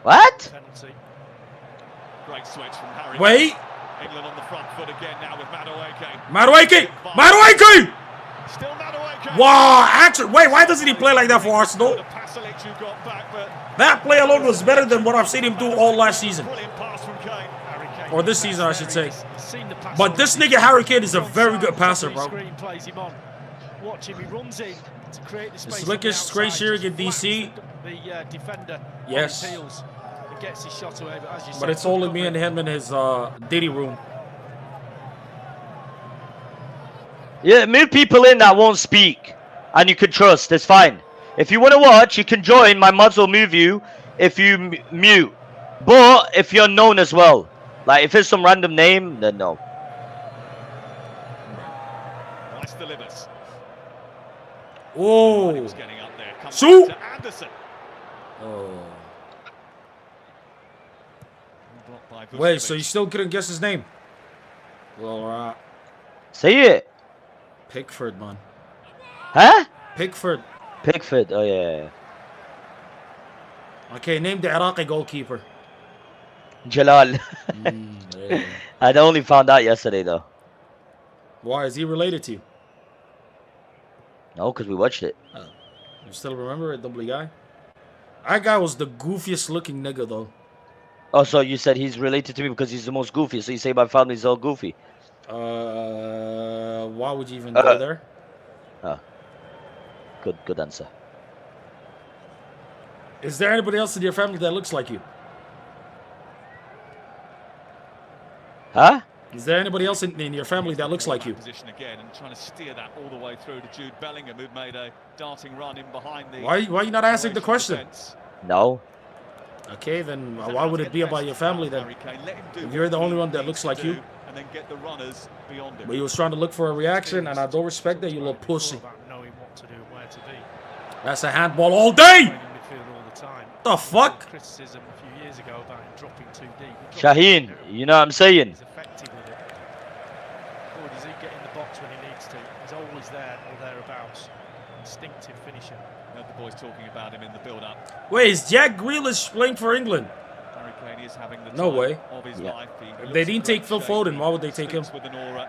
What? Penalty. Great switch from Harry. Wait. England on the front foot again now with Madueke. Madueke! Madueke! Wow, actually, wait, why doesn't he play like that for Arsenal? Pasalic who got back, but That play alone was better than what I've seen him do all last season. brilliant pass from Kane. Or this season, I should say. But this nigga Harry Kane is a very good passer, bro. Plays him on. Watch him, he runs in to create the space. Slickest straight shearing in DC. The defender. Yes. On his heels and gets his shot away, but as you But said, it's only me and him in his Diddy room. Yeah, move people in that won't speak, and you can trust. It's fine. If you want to watch, you can join. My mods will move you if you mute. But if you're known as well, like if it's some random name, then no. Rice delivers. Oh. He was getting up there. Comes Shoot. back to Anderson. Oh. Blocked by Wait, so Vucevic. you still couldn't guess his name? Well, alright. Say it. Pickford, man. Huh? Pickford. Pickford. Oh yeah. Okay, name the Iraqi goalkeeper. Jalal. Yeah. I only found out yesterday though. Why is he related to you? No, because we watched it. You still remember it, double guy? That guy was the goofiest looking nigga though. Oh, so you said he's related to me because he's the most goofy. So you say my family's all goofy. Why would you even go there? Oh. Good answer. Is there anybody else in your family that looks like you? Huh? Is there anybody else in your family that looks like you? Position again and trying to steer that all the way through to Jude Bellingham, who made a darting run in behind the. Why you not answering the question? No. Okay, then why would it be about your family then? If you're the only one that looks like you. And then get the runners beyond him. But he was trying to look for a reaction, and I don't respect that, you little pussy. knowing what to do and where to be. That's a handball all day! Playing in midfield all the time. The fuck? Criticism a few years ago about him dropping too deep. Shaheen, you know what I'm saying? He's effective with it. Boy, does he get in the box when he needs to. He's always there or thereabouts. Instinctive finisher. Heard the boys talking about him in the build-up. Wait, is Jack Grealish playing for England? Harry Kane is having the No time way. of his Yeah. life. He If looks they in didn't great take Phil shape. Foden, why would they take him? Speaks with an aura.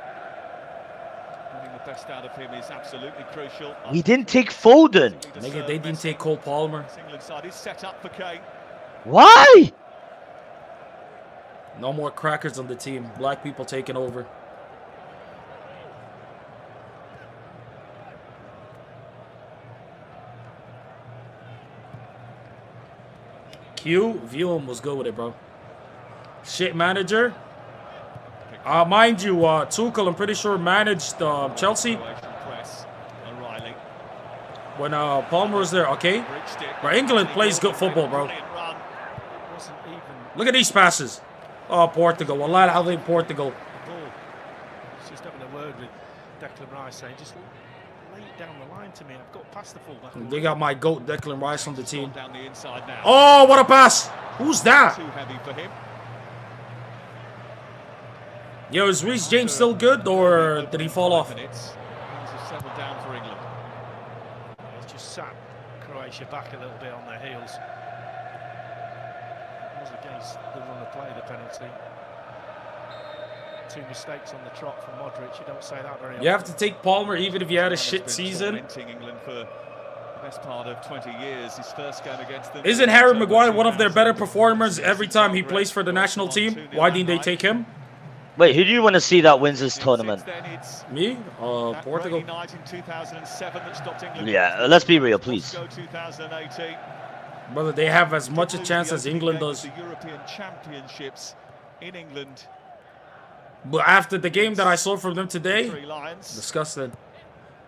Getting the best out of him is absolutely crucial. We didn't take Foden. Nigga, they didn't take Cole Palmer. This England side is set up for Kane. Why? No more crackers on the team. Black people taking over. Q, view him was good with it, bro. Shit manager. Mind you, Tuchel, I'm pretty sure managed Chelsea Press. O'Reilly. when Palmer was there. Okay, but England plays good football, bro. Wasn't even Look at these passes. Oh, Portugal. Wallahi al-Azim, Portugal. the ball. He's just having a word with Declan Rice saying, just lay it down the line to me. I've got past the fullback. They got my GOAT, Declan Rice, on the team. Down the inside now. Oh, what a pass. Who's that? Too heavy for him. Yo, is Reece James still good, or did he fall off? Minutes. Things have settled down for England. He's just sat Croatia back a little bit on their heels. It was against the run of play, the penalty. 2 mistakes on the trot from Modric. You don't say that very often. You have to take Palmer even if you had a Has shit been season. tormenting England for the best part of 20 years. His first game against them. Isn't Harry Maguire one of their better performers every time he plays for the national team? Why didn't they take him? Wait, who do you want to see that wins this tournament? Me? That Portugal. rainy night in 2007 that stopped England. Yeah, let's be real, please. Moscow 2018. Brother, they have as much a chance as England does. The European Championships in England. But after the game that I saw from them today, 3 Lions. disgusting.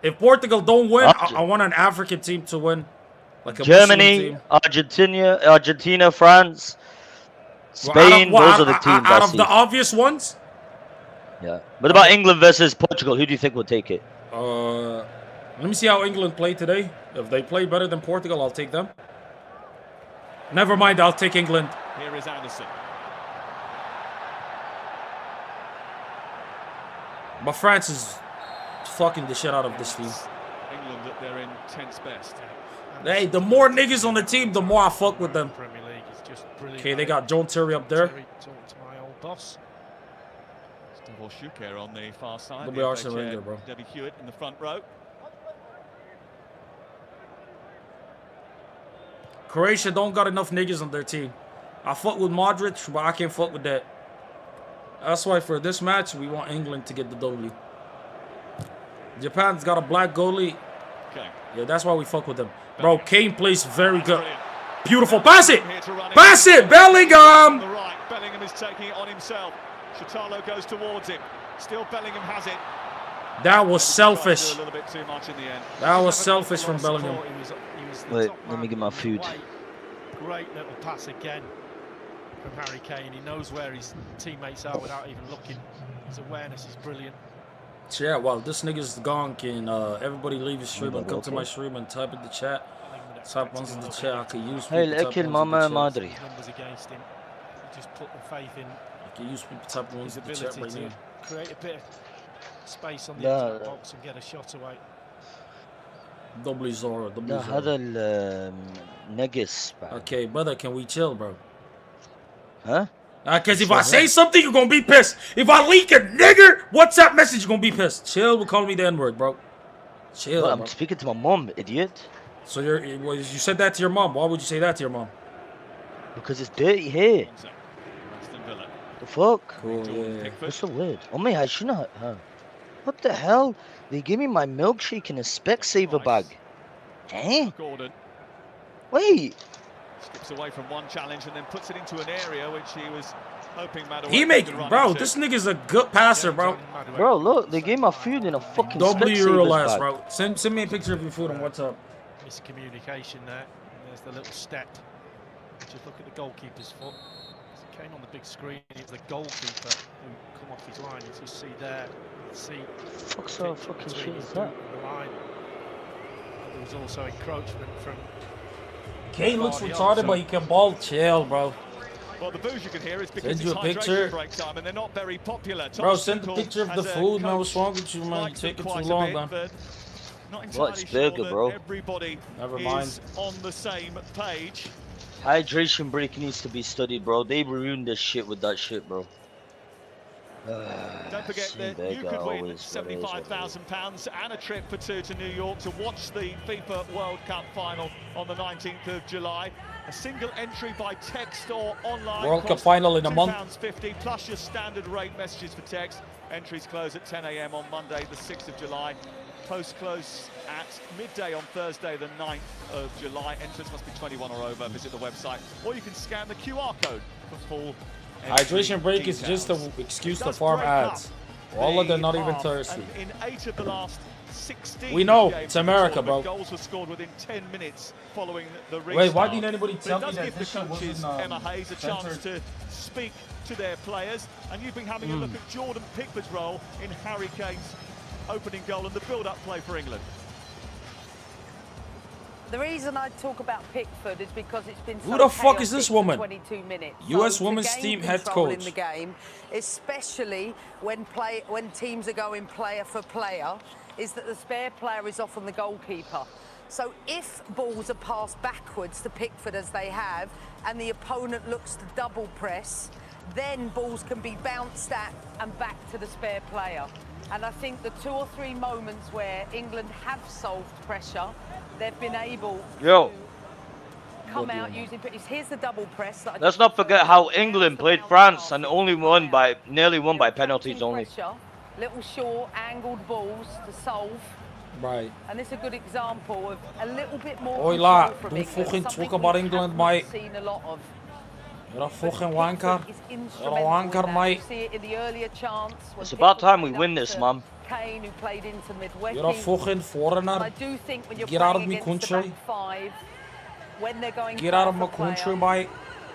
If Portugal don't win, I want an African team to win. Like a Germany, Muslim team. Argentina, France, Spain. Those are the teams I out of see. the obvious ones? Yeah. What about England versus Portugal? Who do you think will take it? Let me see how England play today. If they play better than Portugal, I'll take them. Never mind, I'll take England. Here is Anderson. But France is fucking the shit out of this team. England at their intense best. Hey, the more niggas on the team, the more I fuck with them. Premier League is just brilliant. Okay, they got John Terry up there. Terry, talk to my old boss. Double Schuker on the far side. They'll be The Arsene FA Wenger, chair, bro. Debbie Hewitt in the front row. Croatia don't got enough niggas on their team. I fuck with Modric, but I can't fuck with that. That's why for this match, we want England to get the W. Japan's got a black goalie. Okay. Yeah, that's why we fuck with them. Bro, Kane plays very good. Beautiful. Pass it! Pass it! Bellingham! The right. Bellingham is taking it on himself. Shatalo goes towards him. Still Bellingham has it. That was selfish. A little bit too much in the end. That was selfish from Bellingham. Wait, let me get my food. Great little pass again from Harry Kane. He knows where his teammates are without even looking. His awareness is brilliant. Yeah, well, this nigga's gone. Can everybody leave his stream and come to my stream and type in the chat? Type ones in the chat. I can use. Hey, kill Mama Madri. Numbers against him. Just put the faith in. I can use people type ones in the chat right now. Create a bit of space on the edge of the box and get a shot away. Double Zora, double Zora. هذا النقص. Okay, brother, can we chill, bro? Huh? Because if I say something, you're gonna be pissed. If I leak a nigger WhatsApp message, you're gonna be pissed. Chill, will call me the N-word, bro. Chill. Well, I'm bro. speaking to my mom, idiot. So you said that to your mom. Why would you say that to your mom? Because it's dirty here. The fuck? Cool, yeah. That's so weird. Oh my, I shouldn't have. What the hell? They gave me my milkshake in a Specsavers bag. Eh? Gordon Wait. skips away from one challenge and then puts it into an area which he was hoping Madueke He make, could run bro, into. this nigga's a good passer, bro. Bro, look, they gave my food in a fucking W Euro Specsavers last, bag. bro. Send me a picture of your food on WhatsApp. Miscommunication there. And there's the little step. Just look at the goalkeeper's foot. It came on the big screen. It was the goalkeeper who come off his line. You just see there. See. Fuck so fucking shit is that? The line. And there was also encroachment from. Kane looks Guardiola. retarded, but he can ball. Chill, bro. Well, the booze you can hear is because Send you it's a hydration picture. break time and they're not very popular. Bro, Thomas send a Tuchel picture of the as a food, man. coach What's wrong with you, man? You likes take it it quite too a long, bit, man. but not What's entirely burger, sure that bro? everybody Never is mind. on the same page. Hydration break needs to be studied, bro. They ruined this shit with that shit, bro. Don't forget that you could win £75,000 and a trip for two to New York to watch the FIFA World Cup final on the 19th of July. A single entry by text or online. World Cup costs final in a month. £2.50 plus your standard rate messages for text. Entries close at 10 a.m. on Monday, the 6th of July. Post close at midday on Thursday, the 9th of July. Entrance must be 21 or over. Visit the website, or you can scan the QR code for full. Hydration break is just an excuse to farm ads. All of them not even thirsty. In 8 of the last 16 We know, games it's America, of the bro. tournament, goals were scored within 10 minutes following the restart. Wait, why didn't anybody But tell it me does that give this the shit coaches, wasn't, Emma Hayes, a chance censored? to speak to their players, and you've been having a look at Jordan Pickford's role in Harry Kane's opening goal and the build-up play for England. The reason I talk about Pickford is because it's been Who so the fuck is this chaotic woman? for 22 minutes. US So to women's gain team head control coach. in the game, especially when teams are going player for player, is that the spare player is often the goalkeeper. So if balls are passed backwards to Pickford as they have, and the opponent looks to double press, then balls can be bounced at and back to the spare player. And I think the 2 or 3 moments where England have solved pressure, they've been able to come out using. Here's the double press. That Let's not forget how England played France and nearly won by penalties only. pressure, little short angled balls to solve. Right. And this is a good example of a little bit more Oi, control la, from doe England, fucking something talk about we England, haven't mate. seen a lot of. You're a fucking wanker. Is You're a instrumental wanker, in that. mate. You see it in the earlier chance. when It's about Pickford time we played win up this, to man. Kane, who played into Midweek. You're a fucking foreigner. And I do think when you're Get out of playing me against the country. back five, when they're going Get out of my player for country, player, mate.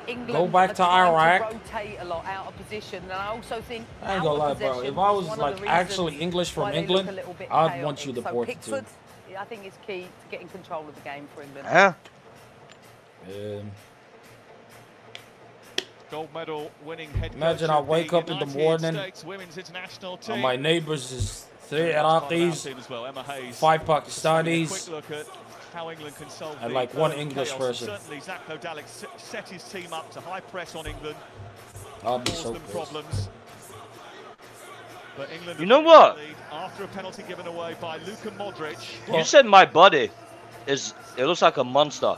England Go back are to trying Iraq. rotate a lot out of position, and I also think I ain't out gonna of lie, bro. possession If I was is one of like the actually reasons English from why they look England, a little bit I'd want you chaotic. So deported Pickford, too. I think is key to getting control of the game for England. Huh? Gold medal winning head Imagine coach I of wake the up in the United morning States women's international team. and my neighbors is 3 Team Iraqis, as well, Emma Hayes. 5 Quick Pakistanis, look at how England can solve and the like 1 further English chaos. person. Certainly Zach O'Dalek set his team up to high press on England, I'll be caused so them pissed. problems. But England You know what? lead after a penalty given away by Luka Modric. You said my body it looks like a monster.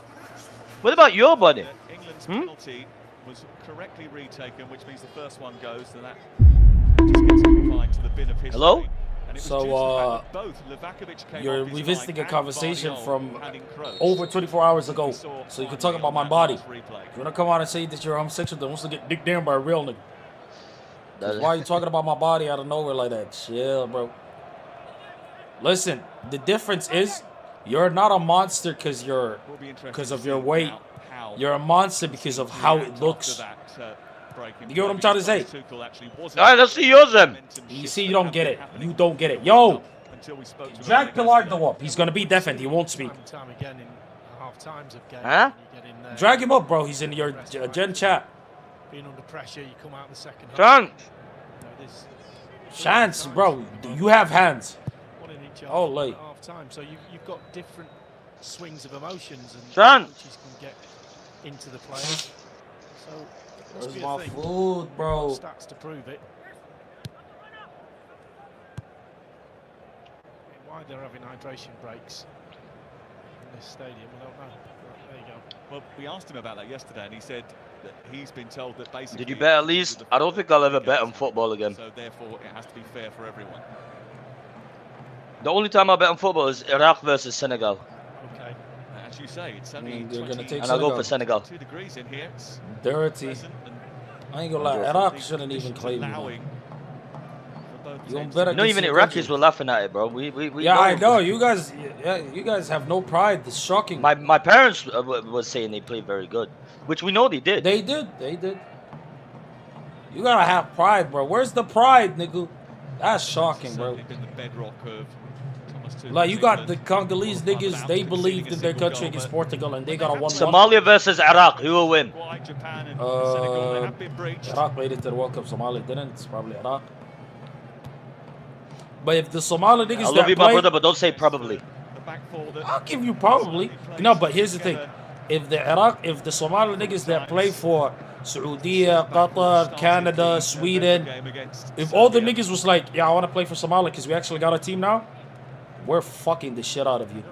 What about your body? England's Hmm? penalty was correctly retaken, which means the first one goes, and that just gets confined to the bin of history. Hello? And it was due to the So, fact that both Livakovic came you're off his revisiting line a and conversation Guardiola from had encroached. over 24 hours ago. saw So you can finally talk about on my that body. last replay. If you want to come out and say that you're homosexual, that wants to get dicked down by a real nigga. 'Cause why are you talking about my body out of nowhere like that? Chill, bro. Listen, the difference is you're not a monster because of your weight. You're a monster because of how it looks. You get what I'm trying to say? Alright, let's see yours then. You see, you don't get it. You don't get it. Yo, drag Pilardo up. He's gonna be deaf and he won't speak. Time again in half times of games. Huh? You get in there, Drag him up, bro. He's in your gen chat. being under pressure, you come out in the second half. Chance. You know, there's Chance, bro. You have hands. one in each Oh, half, late. half time. So you've got different swings of emotions and Chance. coaches can get into the players. So it must Where's be my a thing. food, bro? Stats to prove it. Why they're having hydration breaks in this stadium, I don't know. But there you go. Well, we asked him about that yesterday, and he said that he's been told that basically. Did you bet at least? I don't think I'll ever bet on football again. So therefore, it has to be fair for everyone. The only time I bet on football is Iraq versus Senegal. Okay. As you say, it's only You're gonna take And I'll go for Senegal. 2 degrees in here. It's Dirty. pleasant and I ain't gonna lie. Iraq shouldn't even claim me. allowing Man. for both You don't teams. bet Not against even your Iraqis country. were laughing at it, bro. We Yeah, I know. You guys, you guys have no pride. It's shocking. My parents was saying they played very good, which we know they did. They did. They did. You gotta have pride, bro. Where's the pride, nigga? That's shocking, bro. Certainly been the bedrock of Thomas Tuchel's Like, you got the England. Congolese niggas, they believed in their country against Portugal, and they got a 1-1. Somalia versus Iraq. Who will win? Quite Japan and Senegal, they have been breached. Iraq made it to the World Cup. Somalia didn't. It's probably Iraq. But if the Somali niggas I love that you, my play, brother, but don't say probably. The back four that I'll give you probably. No, but here's the thing. If the Somali niggas that play for Saudi, Qatar, Canada, Sweden, if all the niggas was like, yeah, I want to play for Somalia because we actually got a team now, we're fucking the shit out of you.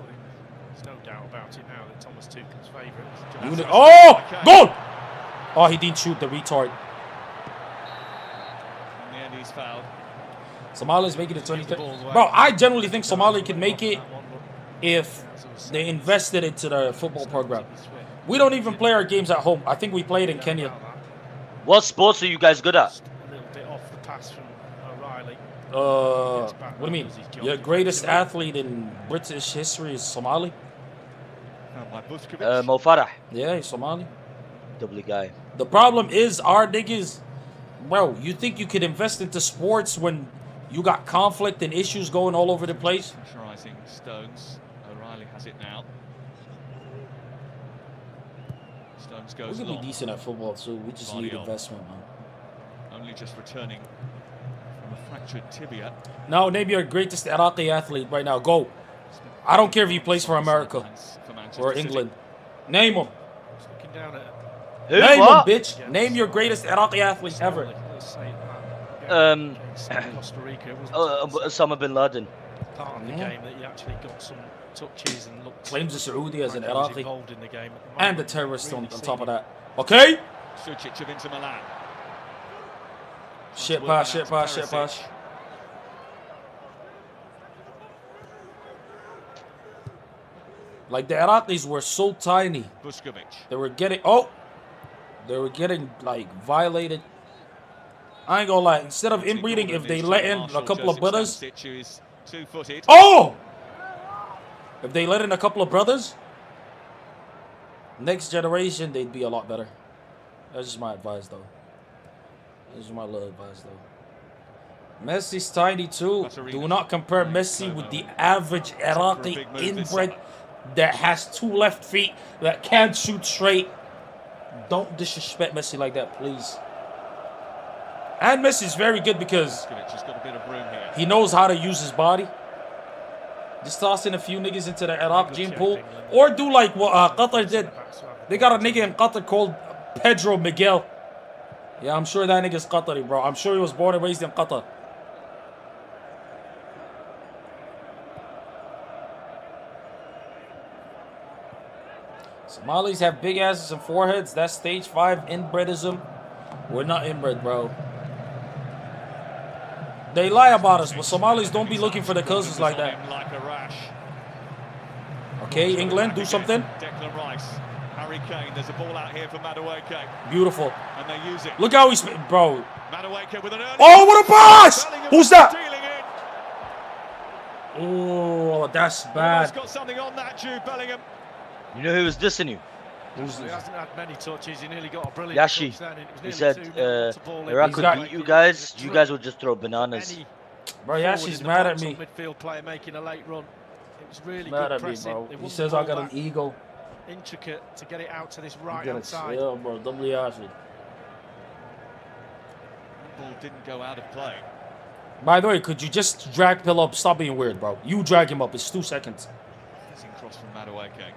There's no doubt about it now that Thomas Tuchel's favourite. Oh, goal! Oh, he didn't shoot the retard. in the end he's fouled. Somalia's making it 23. Bro, I generally think Somalia can make it if they invested into the football program. We don't even play our games at home. I think we played in Kenya. What sports are you guys good at? A little bit off the pass from O'Reilly. What do you mean? Your greatest athlete in British history is Somali? Mo Farah. Yeah, he's Somali. Double guy. The problem is our niggas, bro, you think you could invest into sports when you got conflict and issues going all over the place? Pressurising Stones. O'Reilly has it now. Stones We're goes gonna be long. decent at football too. We just need Guardiola. investment, man. Only just returning from a fractured tibia. Now, name your greatest Iraqi athlete right now. Go. I don't care if he plays for America For Manchester or City. England. Name him. Looking down at Who? Name What? him, bitch. Name your greatest Iraqi athlete ever. let's say Costa Rica. It wasn't Osama bin Laden. part of the game that you actually got some touches and looked. Claims the Saudi as an like he was Iraqi. involved in the game at the And moment. the terrorist on Really top of seen that. Okay? Sucic of Inter Milan. Shit Working pass, out shit to pass, shit Perisic. pass. Like the Iraqis were so tiny. Vuskovic. They were getting like violated. I ain't gonna lie. Instead of inbreeding, if they let in a couple of brothers. Stanisic, who is two-footed. Oh! If they let in a couple of brothers, next generation they'd be a lot better. That's just my advice, though. This is my little advice, though. Messi's tiny too. Do not compare Messi with the average Iraqi inbred that has 2 left feet that can't shoot straight. Don't disrespect Messi like that, please. And Messi's very good because Vuskovic has got a bit of room here. he knows how to use his body. Just toss in a few niggas into the Iraq gene pool. Or do like what Qatar did. They got a nigga in Qatar called Pedro Miguel. Yeah, I'm sure that nigga's Qatari, bro. I'm sure he was born and raised in Qatar. Somalis have big asses and foreheads. That's stage 5 inbredism. We're not inbred, bro. They lie about us, but Somalis don't be looking for their cousins like that. Like a rash. Okay, England, do something. Declan Rice, Harry Kane. There's a ball out here for Madueke. Beautiful. And they use it. Look how he's, bro. Madueke with an early. Oh, what a pass! Who's that? Oh, that's bad. Got something on that, Jude Bellingham. You know who was dissing you? He hasn't had many touches. He nearly got a brilliant Yashi. touch then. It was He nearly said 2-0 to ball in. Iraq could beat you guys. You guys would just throw bananas. Any Bro, forward Yashi's in the mad at box or me. midfield player making a late run. It was really Mad good at me, pressing. bro. They He wouldn't says I roll got an back. ego. Intricate to get it out to this You right gotta hand side. chill, bro. Double Yashi. Ball didn't go out of play. By the way, could you just drag Pill up? Stop being weird, bro. You drag him up. It's 2 seconds. Missing cross from Madueke.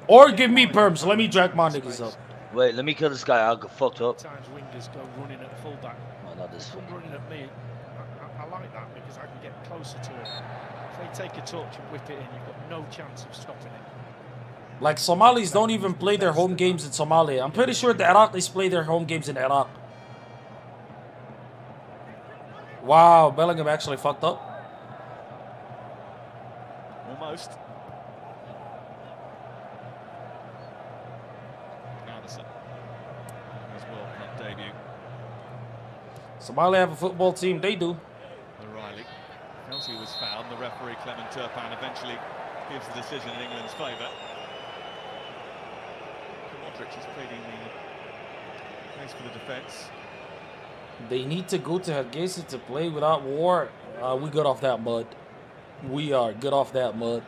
Or give me perms. Let me drag my niggas up. Wait, let me kill this guy. I'll get fucked up. Sometimes wingers go running at the fullback. Oh, not this Come running at me. I like that because I can get closer to him. If they take a touch and whip it in, you've got no chance of stopping it. Like, Somalis don't even play their home games in Somalia. I'm pretty sure the Iraqis play their home games in Iraq. Wow, Bellingham actually fucked up. Almost. Anderson. His World Cup debut. Somalia have a football team. They do. O'Reilly. Felt he was fouled. The referee, Clement Turpin, eventually gives the decision in England's favour. Modric is pleading the case for the defence. They need to go to Hargeisa to play without war. We good off that mud. We are good off that mud.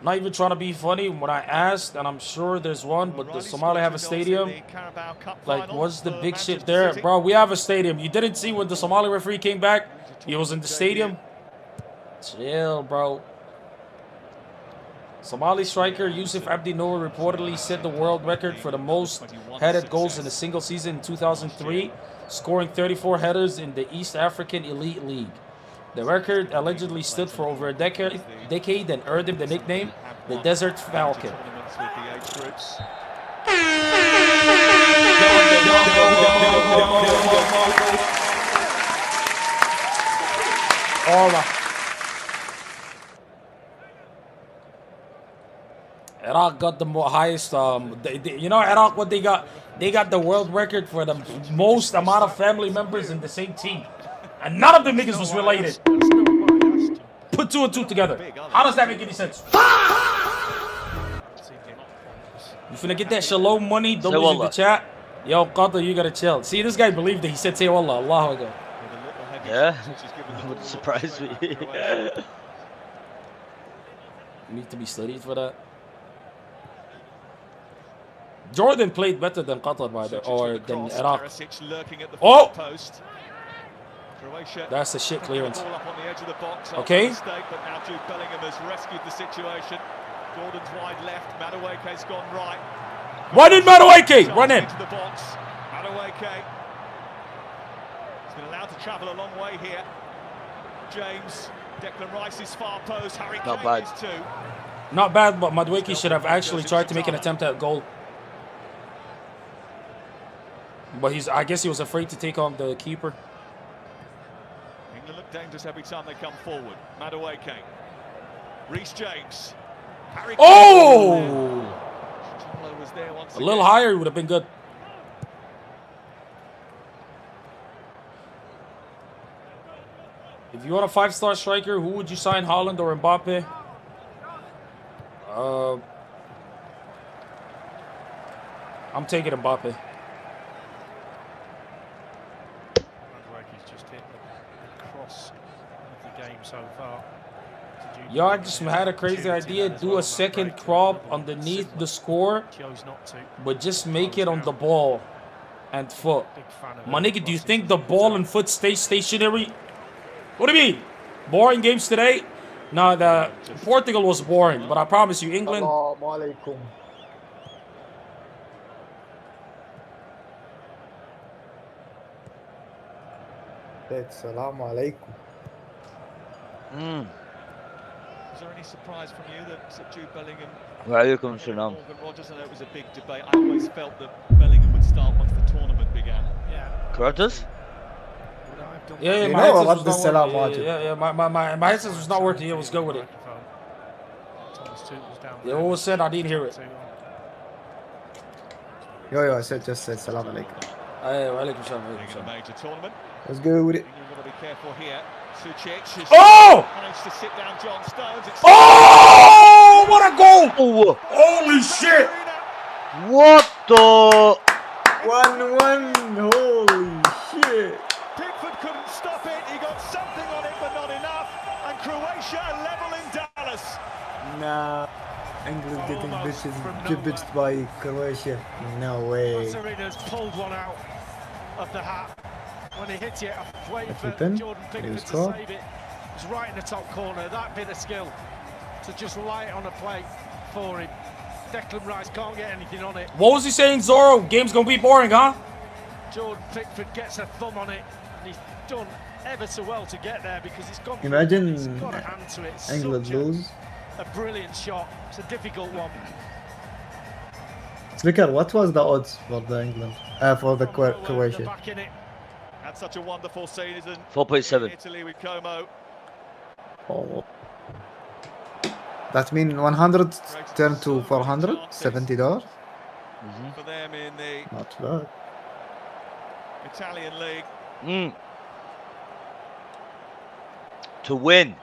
Not even trying to be funny. When I asked, and I'm sure there's one, but does Somalia have a stadium? Like, what's the big shit there? Bro, we have a stadium. You didn't see when the Somali referee came back? He was in the stadium. Chill, bro. Somali striker Yusuf Abdi Noor reportedly set the world record for the most headed goals in a single season in 2003, scoring 34 headers in the East African Elite League. The record allegedly stood for over a decade and earned him the nickname the Desert Falcon. All right. Iraq got the highest, you know, Iraq, what they got? They got the world record for the most amount of family members in the same team. And none of the niggas was related. Put 2 and 2 together. How does that make any sense? You finna get that shalom money? Don't lose in the chat. Yo, Qatar, you gotta chill. See, this guy believed that he said, say Allah, Allahu Akbar. Yeah, would surprise me. You need to be studied for that. Jordan played better than Qatar, by the or than Iraq. Oh! That's a shit clearance. Okay. But now Jude Bellingham has rescued the situation. Gordon's wide left. Madueke's gone right. Why did Madueke run in? Into the box. Madueke. He's been allowed to travel a long way here. James. Declan Rice's far post. Harry Kane is too. Not bad, but Madueke should have actually tried to make an attempt at goal. But I guess he was afraid to take on the keeper. England look dangerous every time they come forward. Madueke. Reece James. Harry Kane. Oh! Was there once A little higher would have been good. If you want a 5-star striker, who would you sign, Haaland or Mbappe? I'm taking Mbappe. Madueke's just hit the cross of the game so far. Yo, I just had a crazy idea. Do a second crop underneath the score, but just make it on the ball and foot. My nigga, do you think the ball and foot stay stationary? What do you mean? Boring games today? No, the Portugal was boring, but I promise you, England. Assalamu alaikum. Assalamu alaikum. Was there any surprise from you that Jude Bellingham? Where are you coming from now? Morgan Rogers, I know it was a big debate. I always felt that Bellingham would start once the tournament began. Yeah. Correct us? Yeah, You my know headset what was this not allowed working. Martin. Yeah, my headset was not working. Yeah, let's go with it. Thomas Tuchel's down Yeah, what was said, I didn't hear it. Yo, I just said salam alaikum. Hey, wa alaikum salam, wa alaikum In a salam. major tournament. Let's go with it. England got to be careful here. Suchek has Oh! managed to sit down John Stones. It's Oh, what a goal! Holy shit! What the? 1-1. Holy shit. Pickford couldn't stop it. He got something on it, but not enough. And Croatia level in Dallas. Nah. England getting gibbaged by Croatia. No way. Mascherini's pulled one out of the hat. When he hit it, I was waiting for Flipping. Jordan He Pickford was to caught. save it. It was right in the top corner. That bit of skill to just lay it on a plate for him. Declan Rice can't get anything on it. What was he saying, Zorro? Game's gonna be boring, huh? Jordan Pickford gets a thumb on it, and he's done ever so well to get there because he's gone. Imagine he's got a hand to it. It's England such lose. a brilliant shot. It's a difficult one. Slicker, what was the odds for the England? For the Croatia? Back in it. Had such a wonderful season. 4.7. Italy with Como. Oh. That means 100 turned to 400, $70. For them in the Not bad. Italian league. To win.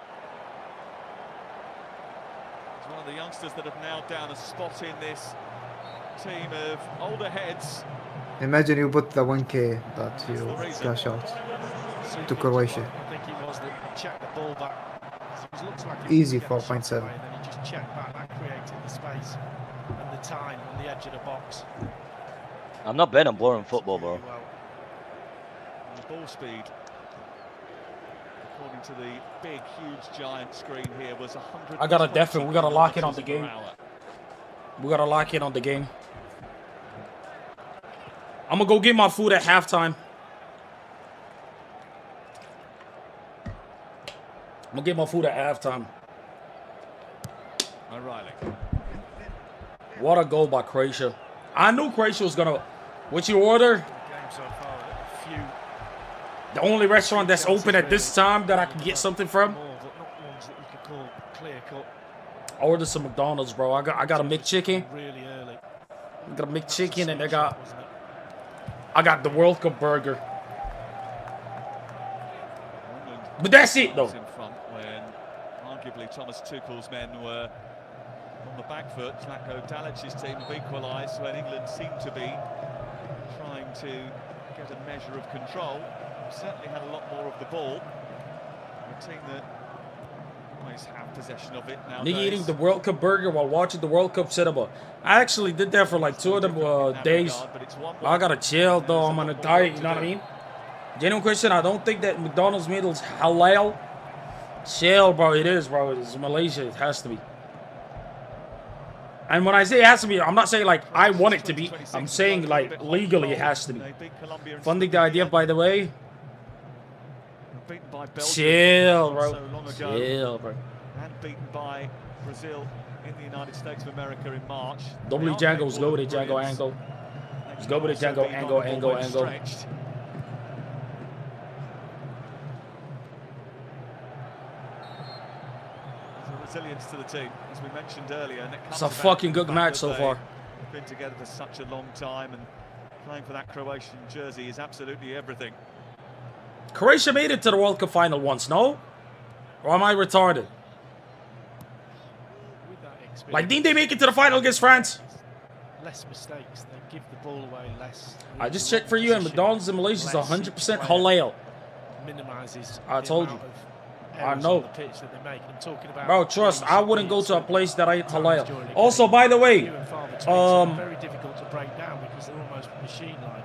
He's one of the youngsters that have nailed down a spot in this team of older heads. Imagine you put the 1K that you cash out to Croatia. I think it was that he checked the ball back. It looks like Easy, he was getting 4.7. away, and then he just checked back. That created the space and the time on the edge of the box. I'm not betting on boring football, bro. And the ball speed, according to the big, huge, giant screen here, was 100. I gotta definitely, we gotta lock in on the game. We gotta lock in on the game. I'm gonna go get my food at halftime. I'm gonna get my food at halftime. O'Reilly. What a goal by Croatia. I knew Croatia was gonna. What you order? Game so far, a few The only restaurant that's open at this time that I can get something from? more, but not ones that you could call clear cut. I ordered some McDonald's, bro. I got a McChicken. Really early. I got a McChicken and I got the World Cup burger. But that's it, though. In front when arguably Thomas Tuchel's men were on the back foot. Zlatko Dalic's team have equalised when England seemed to be trying to get a measure of control. Certainly had a lot more of the ball. A team that always have possession of it now. Nigga eating the World Cup burger while watching the World Cup cinema. I actually did that for like 2 of them days. I gotta chill though. I'm on a diet. You know what I mean? Genuine question. I don't think that McDonald's meal is halal. Chill, bro. It is, bro. It's Malaysia. It has to be. And when I say it has to be, I'm not saying like I want it to be. I'm saying like legally it has to be. Funding the idea, by the way. Chill, bro. Chill, bro. And beaten by Brazil in the United States of America in March. Double Django, let's go with it, Django angle. Let's go with it, Django angle. Resilience to the team, as we mentioned earlier. And It's a fucking good match so far. Been together for such a long time, and playing for that Croatian jersey is absolutely everything. Croatia made it to the World Cup final once, no? Or am I retarded? Like, didn't they make it to the final against France? Less mistakes. They give the ball away less. I just checked for you, and McDonald's in Malaysia is 100% halal. Minimises. I told you. I know. The pitch that they make. I'm talking about. Bro, trust, I wouldn't go to a place that ain't halal. Also, by the way, very difficult to break down because they're almost machine-like.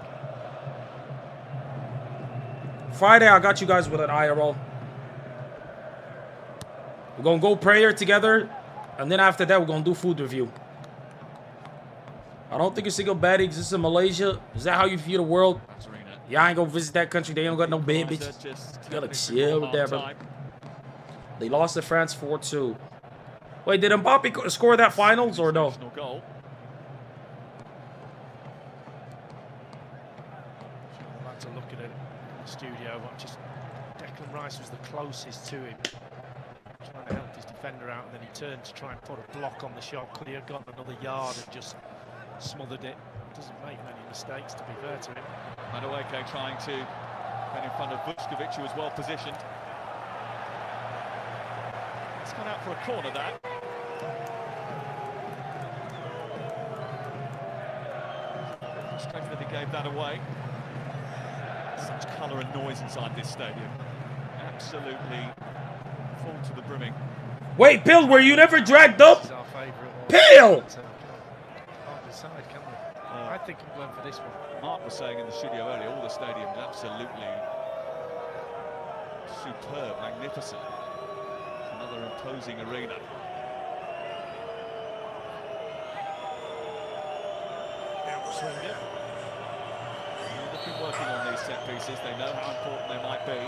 Friday, I got you guys with an IRL. We're gonna go prayer together, and then after that, we're gonna do food review. I don't think a single baddie exists in Malaysia. Is that how you view the world? Yeah, I ain't gonna visit that country. They don't got no bad bitches. You gotta chill with that, bro. They lost to France 4-2. Wait, did Mbappe score that finals or no? Goal. The lads are looking at it in the studio. Declan Rice was the closest to him, trying to help his defender out, and then he turned to try and put a block on the shot. Could he have got another yard and just smothered it? Doesn't make many mistakes, to be fair to him. Madueke trying to get in front of Vuskovic, who was well positioned. It's gone out for a corner, that. Frustrated that he gave that away. Such colour and noise inside this stadium. Absolutely full to the brimming. Wait, Bill, were you never dragged up? Bill! I think I'm going for this one. Mark was saying in the studio earlier, all the stadiums absolutely superb, magnificent. Another imposing arena. They've been working on these set pieces. They know how important they might be.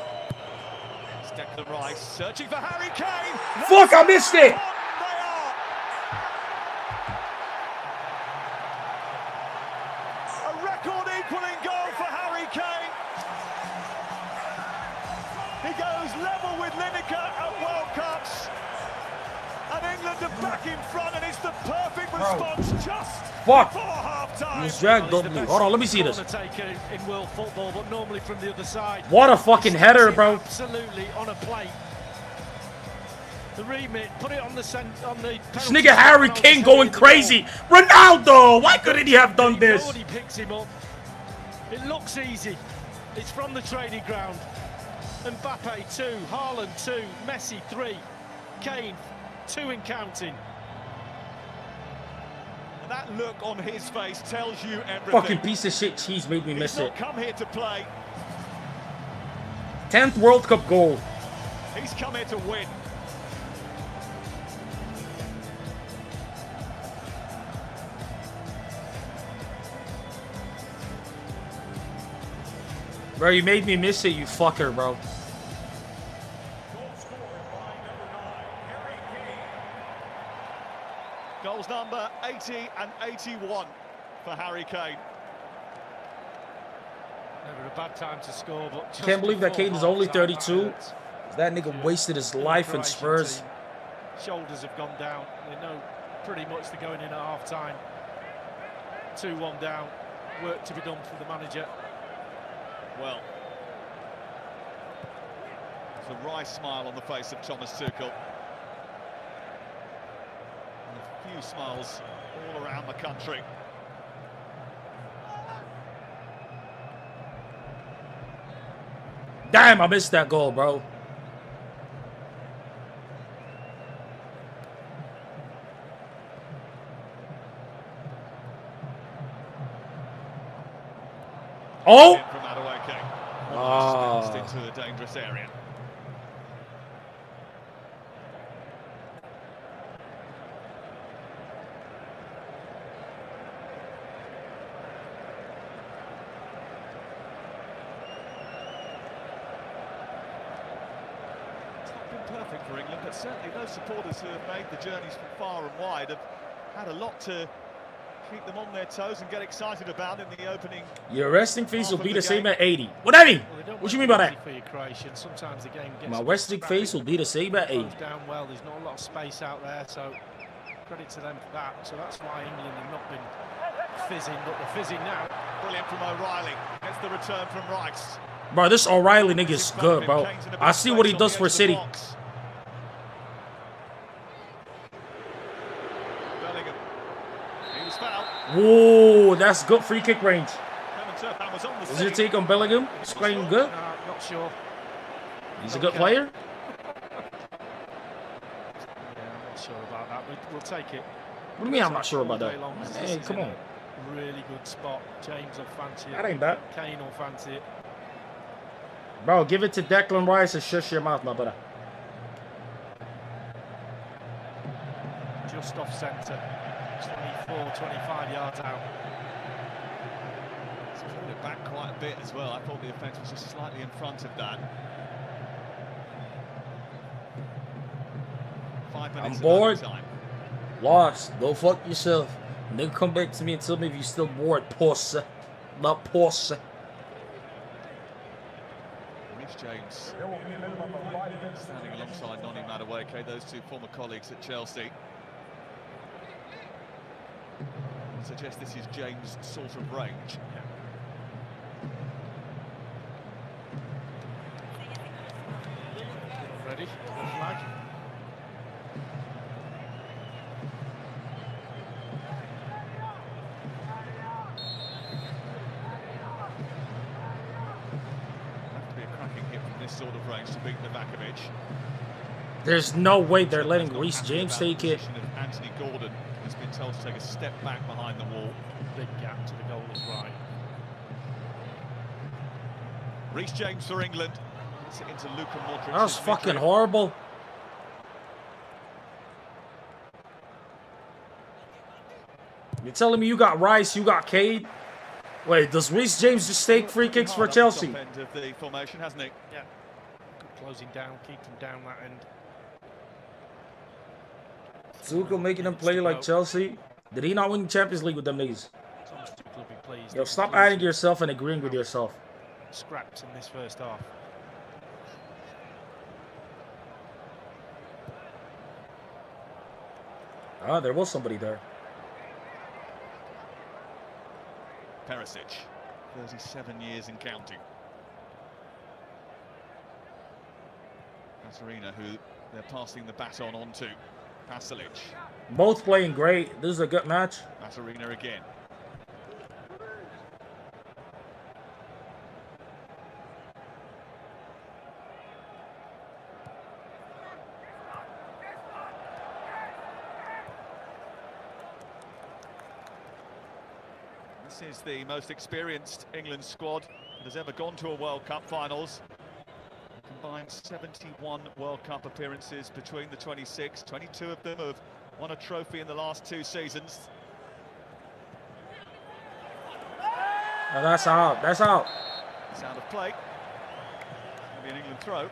It's Declan Rice searching for Harry Kane. Fuck, I missed it! A record-equaling goal for Harry Kane. He goes level with Lineker at World Cups. And England are back in front, and it's the perfect response just Fuck. before half-time. He was dragged up. Hold on, let me see this. Taker in world football, but normally from the other side. What a fucking header, bro. Absolutely on a plate. The remit, put it on the This nigga Harry Kane going crazy. Ronaldo, why couldn't he have done this? He picks him up. It looks easy. It's from the training ground. Mbappe 2, Haaland 2, Messi 3, Kane 2 and counting. And that look on his face tells you everything. Fucking piece of shit cheese made me miss He's it. not come here to play. 10th World Cup goal. He's come here to win. Bro, you made me miss it, you fucker, bro. Goals number 80 and 81 for Harry Kane. Never a bad time to score, but just Can't believe that before Kane is only half-time, 32. That nigga wasted his life in Croatian Spurs. team. Shoulders have gone down. They know pretty much they're going in at half-time. 2-1 down. Work to be done for the manager. Well, there's a wry smile on the face of Thomas Tuchel. And a few smiles all around the country. Damn, I missed that goal, bro. Oh! From Madueke. Ah. Into a dangerous area. Perfect for England, but certainly those supporters who have made the journeys from far and wide have had a lot to keep them on their toes and get excited about in the opening. Your resting face will half be of the the same game. at 80. What I mean? Well, What you mean by that? For your Croatian, sometimes the game gets My resting face will be the same at 80. closed down well. There's not a lot of space out there, so credit to them for that. So that's why England have not been fizzing, but they're fizzing now. Brilliant from O'Reilly. Gets the return from Rice. Bro, this O'Reilly nigga is good, bro. I see what he does for City. Bellingham. He was fouled. Whoa, that's good free kick range. Kevin Turpin was on the Is your scene. take on Bellingham? He's playing good. Not sure. He's a good player. Yeah, I'm not sure about that. We'll take it. What do you mean I'm not sure about that? All day long, this Hey, is come in on. a really good spot. James will fancy it. That ain't bad. Kane will fancy it. Bro, give it to Declan Rice and shush your mouth, my brother. Just off centre. 24, 25 yards out. He's pulled it back quite a bit as well. I thought the offence was just slightly in front of that. 5 I'm minutes bored. of time. Lost. Go fuck yourself. Nigga, come back to me and tell me if you still bored, pussy. Not pussy. Reece James standing alongside Noni Madueke, those two former colleagues at Chelsea. I suggest this is James' sort of range. Ready? Flag. Have to be a cracking hit from this sort of range to beat Novakovic. There's no way they're letting Reece James take it. Position of Anthony Gordon has been told to take a step back behind the wall. Big gap to the goal is right. Reece James for England. It's into Luka Modric. That was fucking horrible. You're telling me you got Rice, you got Cade? Wait, does Reece James just take free kicks for Chelsea? Top end of the formation, hasn't he? Yeah. Good closing down, keep them down that end. Tuchel making them play like Chelsea? Did he not win the Champions League with them niggas? Thomas Tuchel will be pleased. Yo, stop adding yourself and agreeing with yourself. Scraps in this first half. Ah, there was somebody there. Perisic, 37 years and counting. Katarina, who they're passing the baton on to. Pasalic. Both playing great. This is a good match. Katarina again. This is the most experienced England squad that has ever gone to a World Cup finals. A combined 71 World Cup appearances between the 26. 22 of them have won a trophy in the last 2 seasons. Oh, that's out. That's out. Sound of play. Maybe an England throw.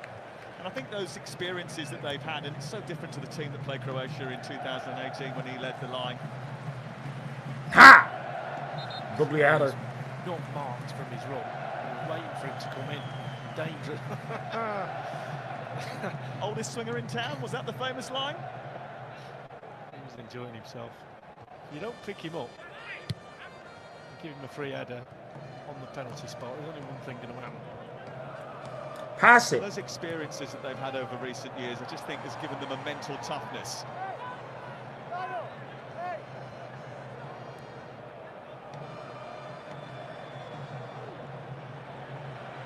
And I think those experiences that they've had, and it's so different to the team that played Croatia in 2018 when he led the line. Ha! Guglielmo. Not marked from his run. Waiting for him to come in. Dangerous. Oldest swinger in town, was that the famous line? He was enjoying himself. You don't pick him up, give him a free header on the penalty spot. There's only one thing going to happen. Pass it. Those experiences that they've had over recent years, I just think has given them a mental toughness.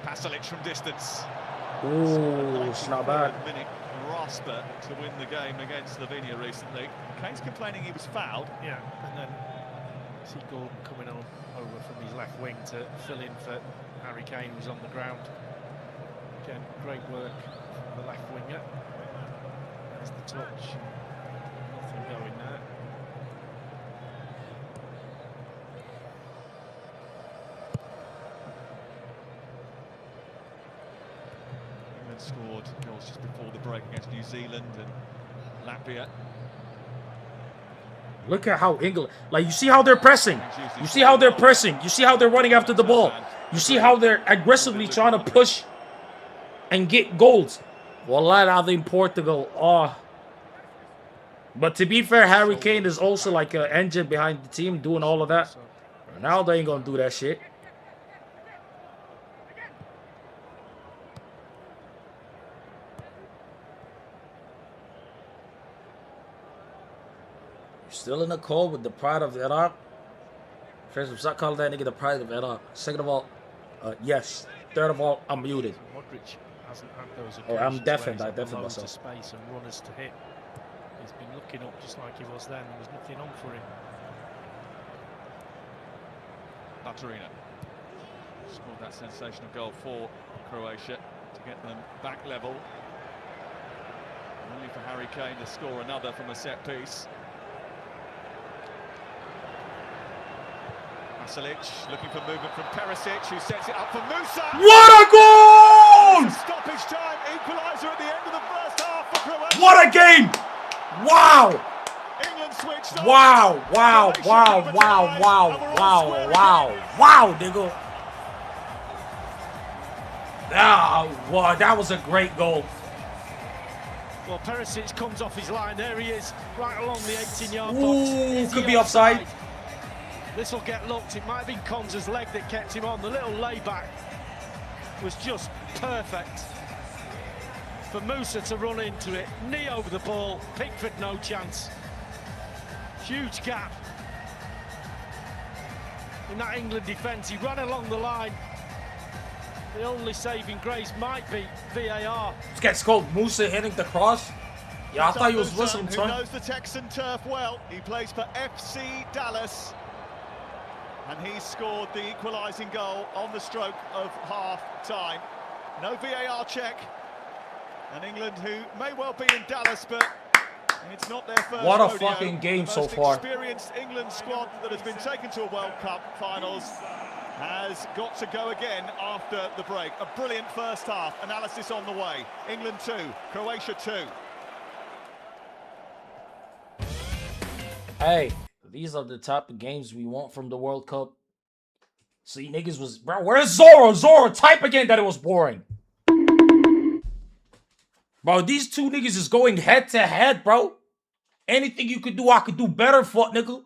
Pasalic from distance. Ooh, it's not bad. Minute Rasper to win the game against Slovenia recently. Kane's complaining he was fouled. Yeah, and then see Gordon coming on over from his left wing to fill in for Harry Kane, who's on the ground. Again, great work from the left winger. There's the touch. Nothing going there. England scored goals just before the break against New Zealand and Latvia. Look at how England, like, you see how they're pressing. You see how they're pressing. You see how they're running after the ball. You see how they're aggressively trying to push and get goals. Wallah, in Portugal. Oh. But to be fair, Harry Kane is also like an engine behind the team doing all of that. Ronaldo ain't going to do that shit. Still in the call with the pride of Iraq. First, stop calling that nigga the pride of Iraq. Second of all, yes. Third of all, I'm muted. Modric hasn't had those Oh, I'm occasions deafened. where I he's had deafened loads of myself. space and runners to hit. He's been looking up just like he was then. There was nothing on for him. Katarina scored that sensational goal for Croatia to get them back level. Only for Harry Kane to score another from a set piece. Pasalic looking for movement from Perisic, who sets it up for Musa. What a goal! Stoppage time, equaliser at the end of the first half for Croatia. What a game! Wow! Wow, wow, wow, wow, wow, wow, wow, nigga. Wow, that was a great goal. Well, Perisic comes off his line. There he is, right along the 18-yard box. Ooh, could be offside. This will get looked. It might have been Konsa's leg that kept him on. The little layback was just perfect for Musa to run into it. Knee over the ball. Pickford, no chance. Huge gap in that England defence. He ran along the line. The only saving grace might be VAR. This guy's called Musa hitting the cross. Yeah, I thought he was whistling. Who knows the Texan turf well. He plays for FC Dallas. And he scored the equalising goal on the stroke of half-time. No VAR check. And England, who may well be in Dallas, but it's not their first What a rodeo. fucking game the so most far. Experienced England squad that has been taken to a World Cup finals has got to go again after the break. A brilliant first half. Analysis on the way. England 2, Croatia 2. Hey, these are the type of games we want from the World Cup. See, niggas was... Bro, where's Zoro? Zoro, type again that it was boring. Bro, these two niggas is going head to head, bro. Anything you could do, I could do better, fuck nigga.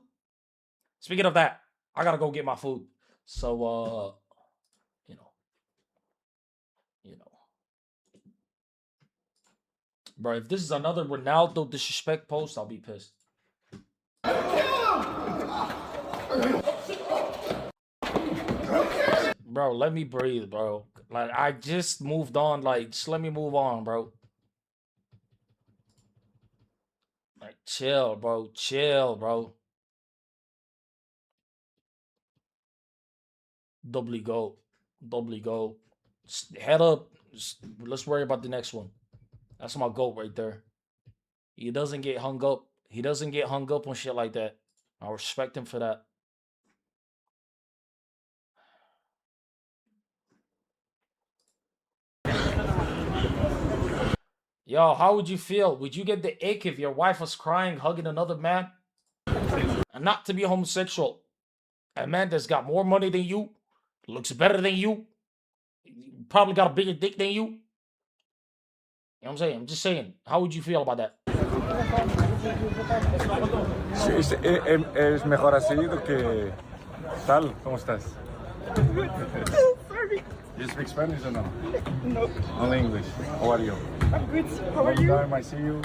Speaking of that, I gotta go get my food. So, you know. Bro, if this is another Ronaldo disrespect post, I'll be pissed. Bro, let me breathe, bro. Like, I just moved on. Like, just let me move on, bro. Like, chill, bro. Chill, bro. Doubly go. Doubly go. Just head up. Let's worry about the next one. That's my goal right there. He doesn't get hung up. He doesn't get hung up on shit like that. I respect him for that. Yo, how would you feel? Would you get the ick if your wife was crying, hugging another man? And not to be homosexual. A man that's got more money than you, looks better than you, probably got a bigger dick than you. You know what I'm saying? I'm just saying. How would you feel about that? Es mejor así do que tal. ¿Cómo estás? Sorry. You speak Spanish or no? No. Only English. How are you? I'm good. How are you? Long time I see you.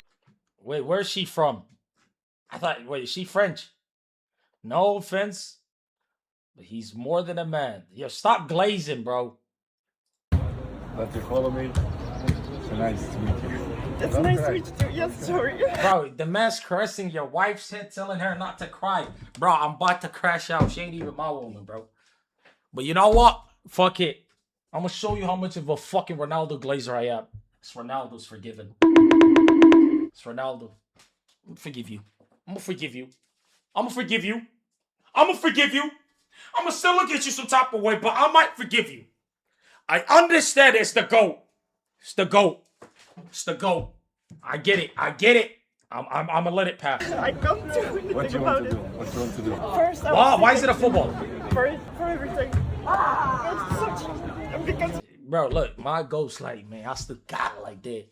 Wait, where's she from? I thought, wait, is she French? No offense, but he's more than a man. Yo, stop glazing, bro. That you follow me. So nice to meet you. It's nice to meet you too. Yes, sorry. Bro, the man's caressing your wife's head, telling her not to cry. Bro, I'm about to crash out. She ain't even my woman, bro. But you know what? Fuck it. I'm gonna show you how much of a fucking Ronaldo glazer I am. It's Ronaldo's forgiven. It's Ronaldo. I'm gonna forgive you. I'm gonna forgive you. I'm gonna forgive you. I'm gonna forgive you. I'm gonna still look at you some type of way, but I might forgive you. I understand it's the GOAT. It's the GOAT. It's the GOAT. I get it. I get it. I'm gonna let it pass. I can't do anything What do you about want to do? What do you want to do? First, I Wow, was why is it a thinking football? For everything. It's such, because Bro, look, my ghost like, man, I still got it like that.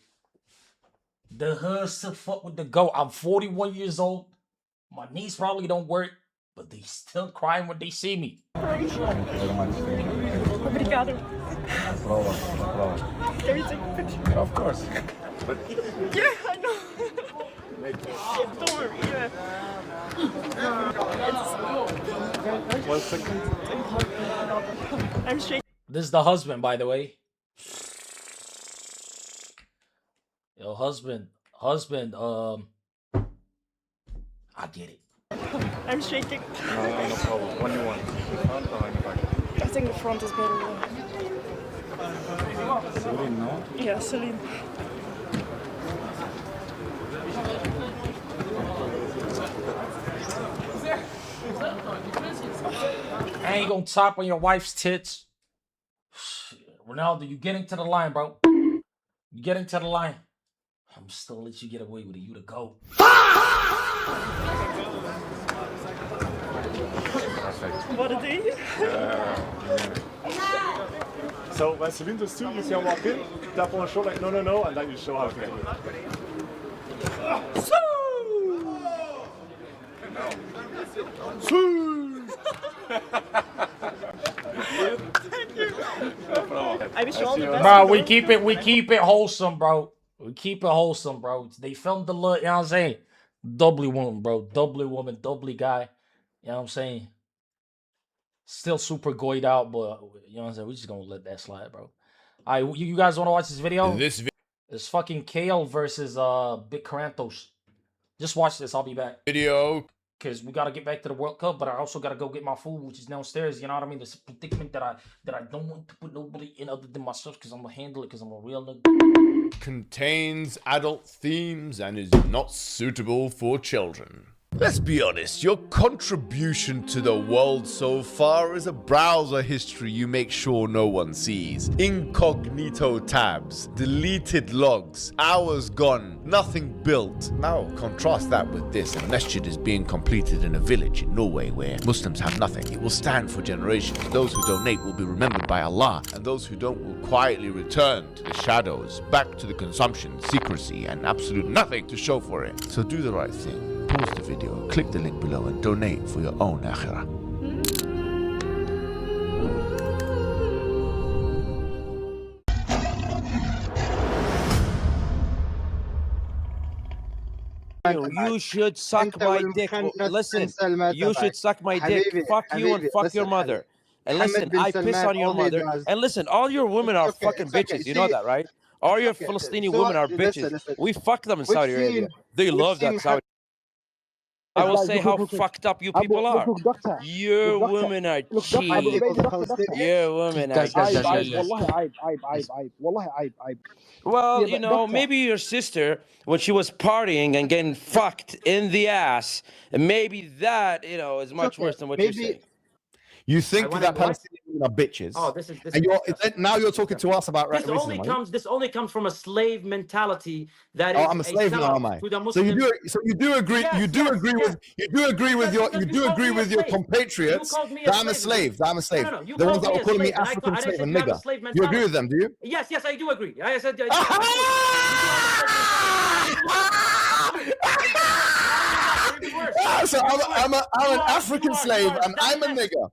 The hood still fuck with the GOAT. I'm 41 years old. My knees probably don't work, but they still crying when they see me. Obrigado. Can we take a picture? Of course. But Yeah, I know. Don't worry. Yeah. 1 second. I'm shaking. This is the husband, by the way. Yo, husband, I get it. I'm shaking. No problem. What do you want? The front or in the back? I think the front is better. Celine, no? Yeah, Celine. I ain't gonna top on your wife's tits. Ronaldo, you getting to the line, bro. You getting to the line. I'm still gonna let you get away with it. You the GOAT. Var det det? So when Celine does two, you can walk in, tap on the shoulder, like no, no, no, and then you show how to do it. I wish you all the best. Bro, we keep it wholesome, bro. We keep it wholesome, bro. They filmed the look, you know what I'm saying? Doubly woman, bro. Doubly woman, doubly guy. You know what I'm saying? Still super goyed out, but you know what I'm saying? We're just gonna let that slide, bro. Alright, you guys wanna watch this video? It's fucking Kale versus Big Caranthos. Just watch this, I'll be back. Video. Cause we gotta get back to the World Cup, but I also gotta go get my food, which is downstairs. You know what I mean? There's a predicament that I don't want to put nobody in other than myself, cause I'm gonna handle it, cause I'm a real nigga. Contains adult themes and is not suitable for children. Let's be honest, your contribution to the world so far is a browser history you make sure no one sees. Incognito tabs, deleted logs, hours gone, nothing built. Now contrast that with this. A masjid is being completed in a village in Norway where Muslims have nothing. It will stand for generations. Those who donate will be remembered by Allah, and those who don't will quietly return to the shadows, back to the consumption, secrecy, and absolute nothing to show for it. So do the right thing. Pause the video, click the link below and donate for your own akhirah. You should suck my dick. Listen, you should suck my dick. Fuck you and fuck your mother. And listen, I piss on your mother. And listen, all your women are fucking bitches. You know that, right? All your Palestinian women are bitches. We fuck them in Saudi Arabia. They love that Saudi. I will say how fucked up you people are. Your women are cheap. Your women are cheap. Well, you know, maybe your sister, when she was partying and getting fucked in the ass, and maybe that, you know, is much worse than what you're saying. You think that Palestinian women are bitches? Oh, this and now you're talking to us about this racism. This only comes from a slave mentality. That Oh, is I'm a slave now, am I? So you do agree with your compatriots that I'm a slave. That I'm a slave. No, you the ones called that me were calling me a slave, African and I slave said and you have a nigger. slave You agree with them, do you? Yes, I do agree. I said. So I'm an African slave and I'm a nigger.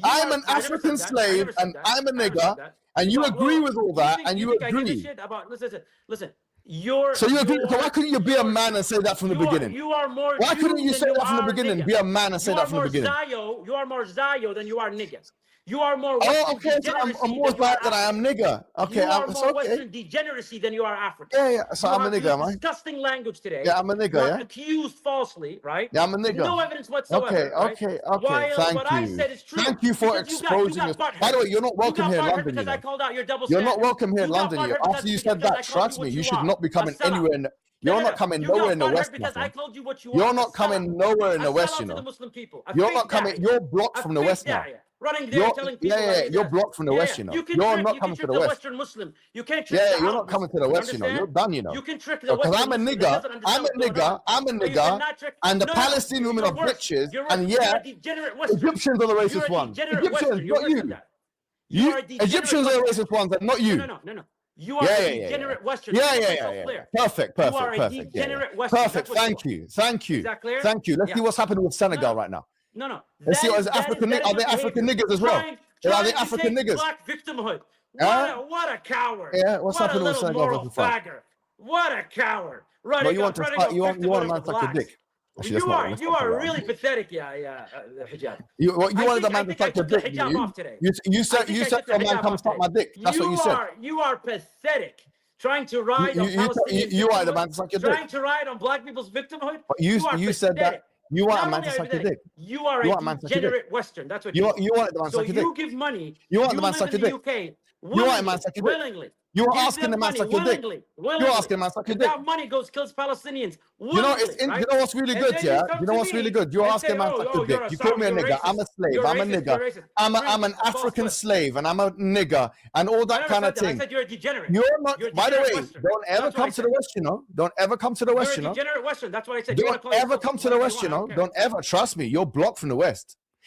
I'm an African slave and I'm a nigger, and you agree with all that, and you agree. Listen. So you agree? So why couldn't you be a man and say that from the beginning? You are more. Why couldn't you say that from the beginning? Be a man and say that from the beginning. You are more Zayo than you are nigger. You are more. Oh, okay. So I'm more black than I am nigger. Okay, you are it's more okay. Western degeneracy than you are African. Yeah. So I'm a nigger, am I? Disgusting language today. Yeah, I'm a nigger. You're Yeah. accused falsely, right? Yeah, I'm a nigger. No evidence whatsoever. Okay. While Thank what you. I said is true. Thank you for exposing us. By the way, you're not welcome here in London. You know. I called out your double You're not standard. welcome here in London. After you said that, trust me, you should not be coming anywhere in. You're not coming nowhere in the West. You're not coming nowhere in the West, you know. You're not coming. You're blocked from the West now. Running there telling people you're blocked from the West, you know. You're not coming to the West. Western Muslim. You can't trick Yeah, you're not coming to the West, you know. You're done, you know. You can trick the Because I'm a nigger, and the Palestinian women are bitches, and yeah, Egyptians are the racist ones. Egyptians, not you. Egyptians are the racist ones, and not you. No. You are a degenerate Western. Yeah. Perfect. You are a degenerate Western. Perfect. Thank you. Is that clear? Thank you. Let's see what's happening with Senegal right now. No. Let's see what is African. Are they African niggers as well? Are they African niggers? Black victimhood. What a coward. Yeah. What's happening with Senegal? What a coward. But you want to fight? You want a man to suck your dick? Actually, you are really pathetic, Hijab. You wanted a man to suck your dick. You said a man come suck my dick. That's what you said. You are pathetic. Trying to ride on Palestinian you are the man to suck your dick. Trying to ride on black people's victimhood. You said that. You want a man to suck your dick. You are a degenerate Western. That's what you want the man to suck your dick. So you give money. You want the man to suck your dick. You want a man to suck your dick. Willingly. You are asking the man to suck your dick. You're asking the man to suck your dick. That money kills Palestinians. You know what's really good, yeah? You know what's really good? You're asking a man to suck your dick. You call me a nigger. I'm a slave. I'm a nigger. I'm an African slave, and I'm a nigger, and all that kind of thing. I said you're a degenerate. You're not. By the way, don't ever come to the West, you know. Don't ever come to the West, you know. You're a degenerate Western. That's what I said. Don't ever come to the West, you know. Don't ever. Trust me. You're blocked from the West.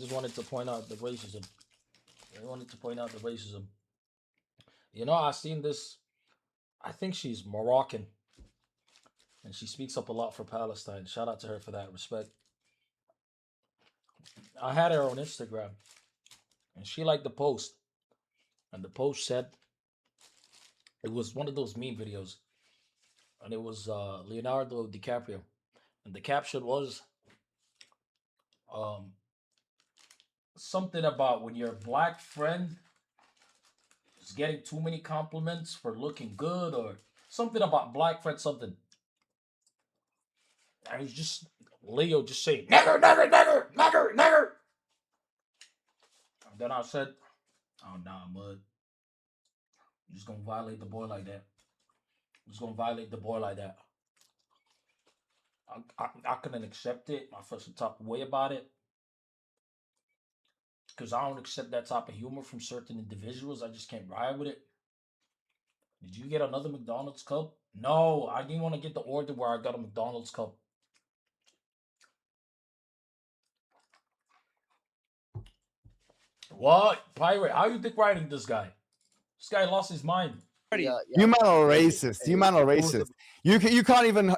just wanted to point out the racism. I wanted to point out the racism. You know, I've seen this. I think she's Moroccan. And she speaks up a lot for Palestine. Shout out to her for that. Respect. I had her on Instagram. and she liked the post. And the post said, it was one of those meme videos, and it was Leonardo DiCaprio, and the caption was something about when your black friend is getting too many compliments for looking good, or something about black friend something. I was just Leo just saying nigger, nigger, nigger, nigger, nigger. And then I said, oh nah, mud. You're just gonna violate the boy like that. You're just gonna violate the boy like that. I couldn't accept it. I felt some type of way about it. Because I don't accept that type of humor from certain individuals. I just can't ride with it. Did you get another McDonald's cup? No, I didn't want to get the order where I got a McDonald's cup. What? Pirate, how you dick riding this guy? This guy lost his mind. You man are racist. You man are racist. You can't even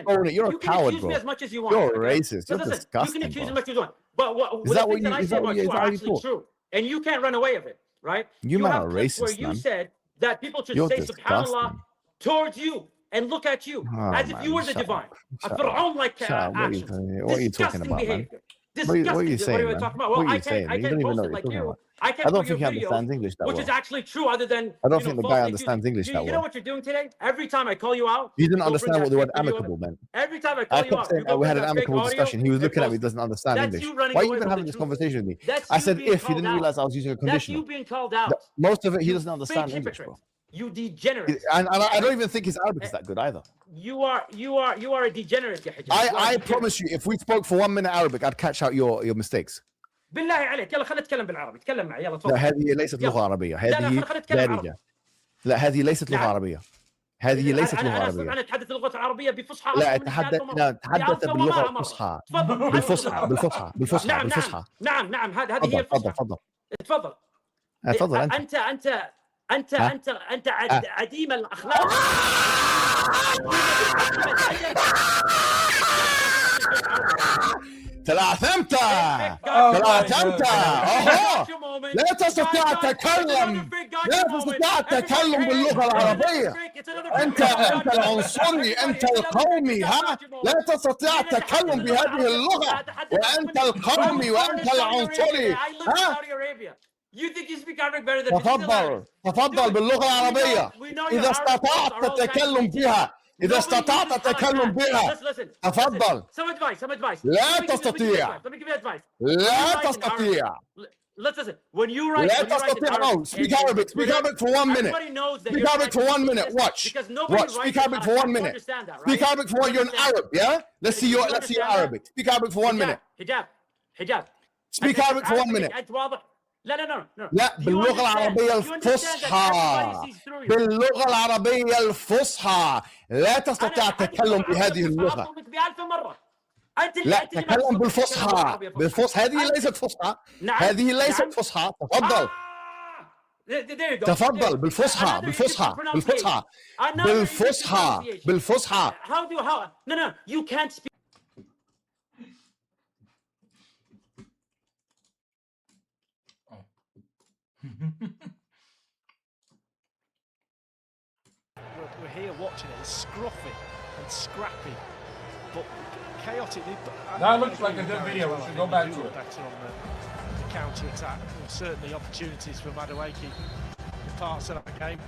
own it. You're a coward, bro. As much as you want. You're racist. You're Listen, disgusting. You can accuse bro. as much as you want. But Is that what you? Is that what you? are actually true, and you can't run away of it, right? You man have are clips where racist, you man. said that people should You're say disgusting. subhanallah towards you and look at you Oh, as if man, you were the shut divine. up. A Shut up. Fir'aun-like Shut up. action. What are you talking Disgusting about, man? behavior. What are you Disgusting. saying, What are we man? talking about? What Well, are I you saying? can't You don't even post know it what like you're talking you. about. I I can't don't put your think he understands videos, English that which well. is actually true, other than I don't think the guy falsely understands accusing. English that You know well. what you're doing today? Every time I call you out, He didn't you'll bring understand that what the word fake video of amicable it. meant. Every time I I call you kept out, saying you go we bring had an that fake amicable audio discussion. He was and looking at post me, it. doesn't understand That's English. you running Why are you away even from having the this truth. conversation with me? That's I you said being if he called didn't out. realize I was using a That's conditional. you being called out. Most of it, he You doesn't understand fake English, hypocrite. bro. You degenerate. And I don't even think his Arabic is that good either. You are a degenerate, ya Hijab. You are a I degenerate. promise you, if we spoke for 1 minute Arabic, I'd catch out your mistakes. بالله عليك يلا خلينا نتكلم بالعربي تكلم معي يلا لا تفضل هذه ليست لغة يلا. عربية. لا هذه خلينا نتكلم عربي. دارجة. لا هذه ليست لغة نعم. عربية. هذه ليست لغة انا استطيع عربية. ان اتحدث اللغه العربيه بفصحى لا أكثر من ذلك تحدث مرة. باللغة مرة. الفصحى. تفضل بالفصحى. نعم هذه هي الفصحى. تفضل. تفضل انت عديم الاخلاق. تلعثمت لا تستطيع التكلم باللغة العربية. أنت العنصري، أنت القومي، ها؟ لا تستطيع التكلم بهذه اللغة، وأنت القومي وأنت العنصري، ها؟ تفضل باللغة العربية إذا استطعت التكلم بها. إذا استطعت التكلم بها تفضل. لا تستطيع. لا تستطيع. لا تستطيع. No, speak Arabic. Speak Arabic for 1 minute. Speak Arabic for 1 minute. Watch. Speak Arabic for 1 minute. Speak Arabic for 1 minute. You're an Arab, yeah? Let's see your Arabic. Speak Arabic for 1 minute. حجاب. Speak Arabic for 1 minute. أنت واضح. لا لا باللغة العربية الفصحى. باللغة العربية الفصحى لا تستطيع التكلم بهذه اللغة. لا تكلم بالفصحى. هذه ليست فصحى. هذه ليست فصحى. تفضل بالفصحى. No, you can't speak. We're here watching it. It's scruffy and scrappy, but chaotic. That looks like a good video. We should go back to it. Better on the counter attack. Certainly opportunities for Madueke in parts of that game.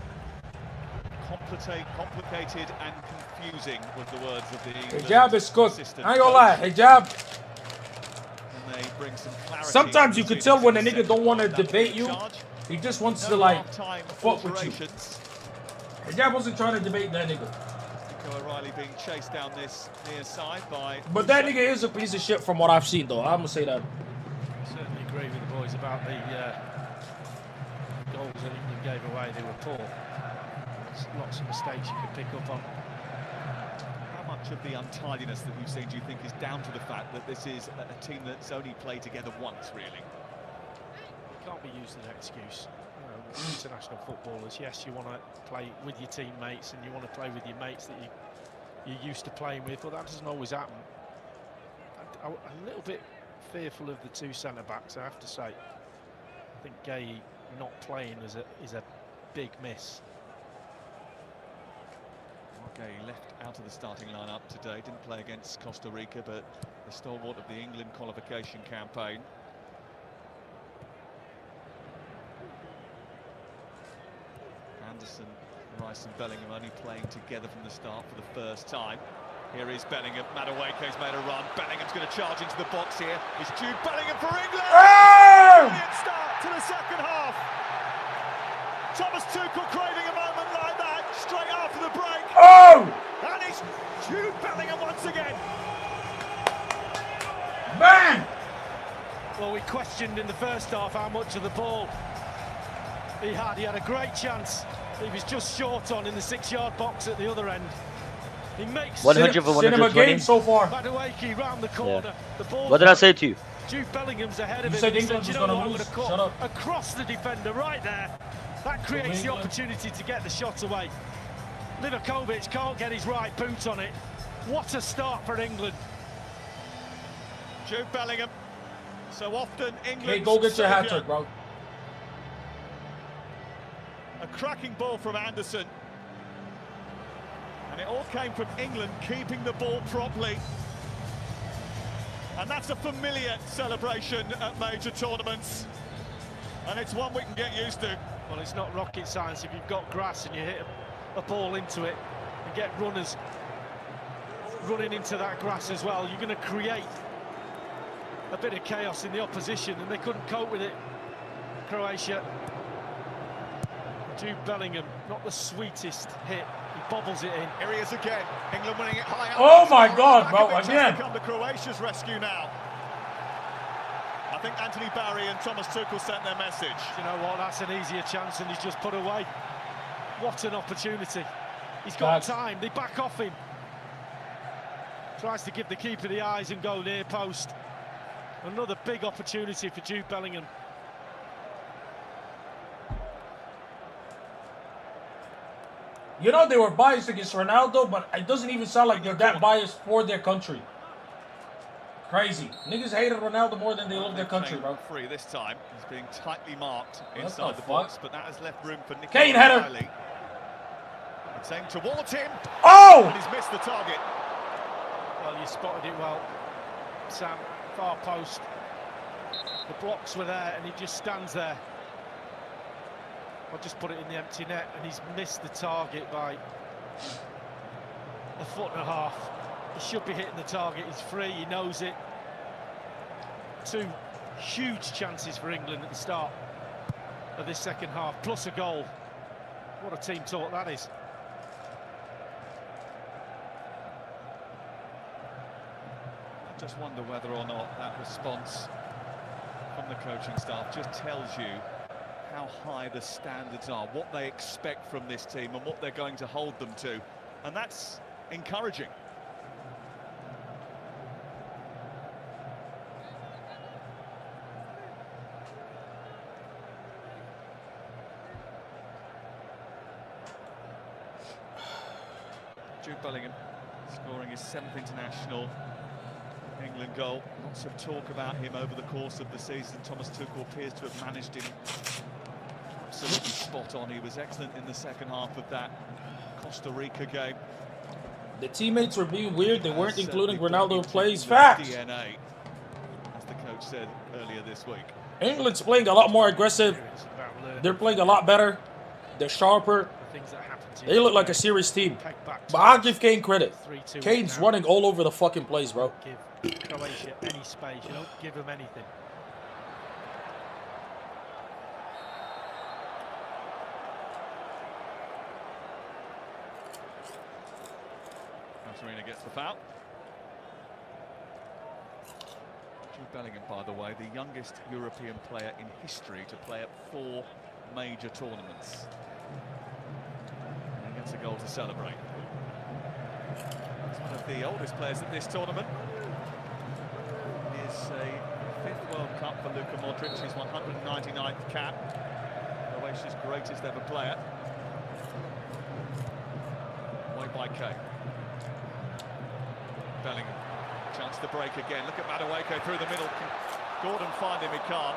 Complicated and confusing was the words of the Hijab is cooked. I ain't gonna lie, Hijab. And they bring some clarity. Sometimes you could tell when a nigga don't want to debate you. He just wants to like fuck with you. Hijab wasn't trying to debate that nigga. Nico O'Reilly being chased down this near side by. But that nigga is a piece of shit from what I've seen, though. I'm gonna say that. I certainly agree with the boys about the goals that England gave away. They were poor. There's lots of mistakes you could pick up on. How much of the untidiness that we've seen do you think is down to the fact that this is a team that's only played together once, really? It can't be used as an excuse. International footballers, yes, you want to play with your teammates and you want to play with your mates that you're used to playing with, but that doesn't always happen. A little bit fearful of the two centre-backs, I have to say. I think Gay not playing is a big miss. Okay, left out of the starting lineup today. Didn't play against Costa Rica, but the stalwart of the England qualification campaign. Anderson, Rice and Bellingham only playing together from the start for the first time. Here is Bellingham. Madueke's made a run. Bellingham's going to charge into the box here. It's Jude Bellingham for England! Oh! Brilliant start to the second half. Thomas Tuchel craving a moment like that straight after the break. Oh! And it's Jude Bellingham once again. Man! Well, we questioned in the first half how much of the ball he had. He had a great chance. He was just short on in the 6-yard box at the other end. He makes 100 for 120 game so far. Madueke round the corner. Yeah. The ball. What did I say to you? Jude Bellingham's ahead of You him. said He England was "You know gonna what, I'm lose. cut Shut up." across the defender right there. That creates the opportunity to get the shot away. Livakovic can't get his right boot on it. What a start for England. Jude Bellingham. So often England. Hey, go get your hat trick, bro. A cracking ball from Anderson. And it all came from England keeping the ball properly. And that's a familiar celebration at major tournaments. And it's one we can get used to. Well, it's not rocket science. If you've got grass and you hit a ball into it and get runners running into that grass as well, you're going to create a bit of chaos in the opposition, and they couldn't cope with it. Croatia. Jude Bellingham, not the sweetest hit. He bobbles it in. Here he is again. England winning it high up. Oh my God, bro, Rakovic again. has to come to Croatia's rescue now. I think Anthony Barry and Thomas Tuchel sent their message. You know what? That's an easier chance than he's just put away. What an opportunity. He's got time. They back off him. Tries to give the keeper the eyes and go near post. Another big opportunity for Jude Bellingham. You know they were biased against Ronaldo, but it doesn't even sound like they're that biased for their country. Crazy. Niggas hated Ronaldo more than they love their country, bro. Free this time. He's being tightly marked inside the box, but that has left room for Nicky Kane header. Riley. It's aimed towards him. Oh! And he's missed the target. Well, you spotted it well, Sam. Far post. The blocks were there, and he just stands there. I'll just put it in the empty net, and he's missed the target by a foot and a half. He should be hitting the target. He's free. He knows it. Two huge chances for England at the start of this second half, plus a goal. What a team talk that is. I just wonder whether or not that response from the coaching staff just tells you how high the standards are, what they expect from this team and what they're going to hold them to. And that's encouraging. Jude Bellingham scoring his 7th international England goal. Lots of talk about him over the course of the season. Thomas Tuchel appears to have managed him absolutely spot on. He was excellent in the second half of that Costa Rica game. The teammates were being weird. They weren't including Ronaldo in plays. Facts. DNA, as the coach said earlier this week. England's playing a lot more aggressive. They're playing a lot better. They're sharper. They look like a serious team. But I'll give Kane credit. Kane's running all over the fucking place, bro. Give Croatia any space. You don't give them anything. Katarina gets the foul. Jude Bellingham, by the way, the youngest European player in history to play at 4 major tournaments. And gets a goal to celebrate. He's one of the oldest players at this tournament. It's a 5th World Cup for Luka Modric, his 199th cap. Croatia's greatest ever player. Away by Kane. Bellingham, chance the break again. Look at Madueke through the middle. Can Gordon find him? He can't.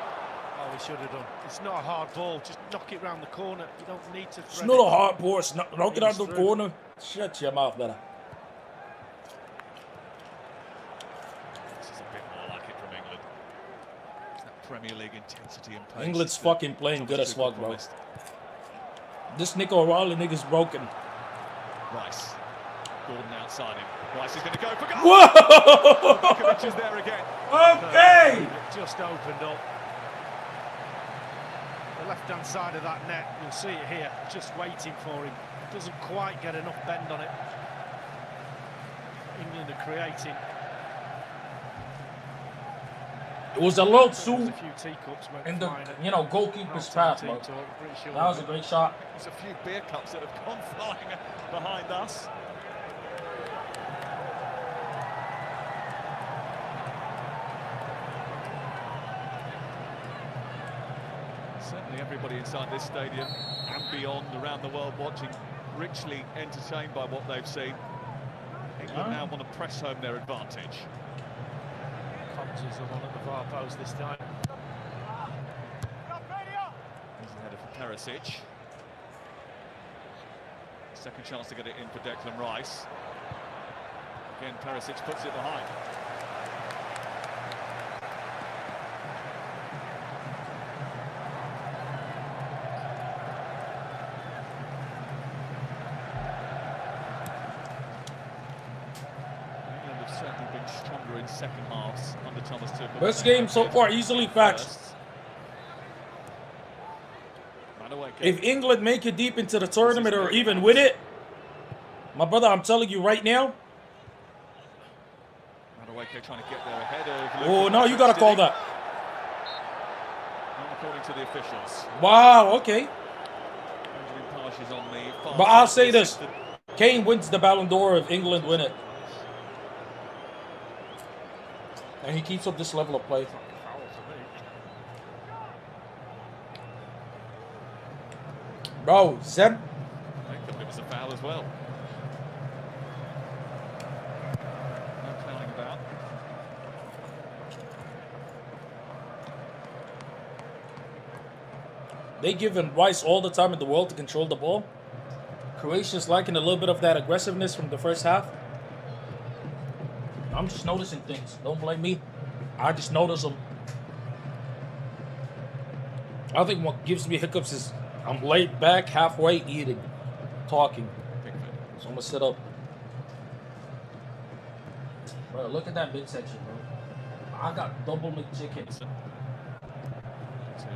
Oh, he should have done. It's not a hard ball. Just knock it round the corner. You don't need to. It's not a hard ball. It's not. Knock it out the corner. Shut your mouth, better. This is a bit more like it from England. It's that Premier League intensity and pace. England's fucking playing good as fuck, bro. This Nick O'Reilly nigga's broken. Rice. Gordon outside him. Rice is going to go for goal. Whoa! Vukovic is there again. Okay. It just opened up. The left-hand side of that net, you'll see it here, just waiting for him. Doesn't quite get enough bend on it. England are creating. It was a little too A few teacups went in the, flying at you know, goalkeeper's path, bro. Sure That was a great shot. There's a few beer cups that have gone flying behind us. Certainly everybody inside this stadium and beyond around the world watching, richly entertained by what they've seen. England now want to press home their advantage. Comes as the one at the far post this time. Here's the header for Perisic. Second chance to get it in for Declan Rice. Again, Perisic puts it behind. England have certainly been stronger in second halves under Thomas Tuchel. Best game so far, easily facts. If England make it deep into the tournament or even win it, my brother, I'm telling you right now. Madueke trying to get there ahead of. Oh no, you gotta call that. Not according to the officials. Wow, okay. Benjamin Pash is on the far But I'll side. say this: Kane wins the Ballon d'Or if England win it, and he keeps up this level of play. Bro, Zen. I thought it was a foul as well. No fouling about. They giving Rice all the time in the world to control the ball. Croatia's liking a little bit of that aggressiveness from the first half. I'm just noticing things. Don't blame me. I just notice them. I think what gives me hiccups is I'm laid back, halfway eating, talking. So I'm gonna sit up. Bro, look at that midsection, bro. I got double McChickens. To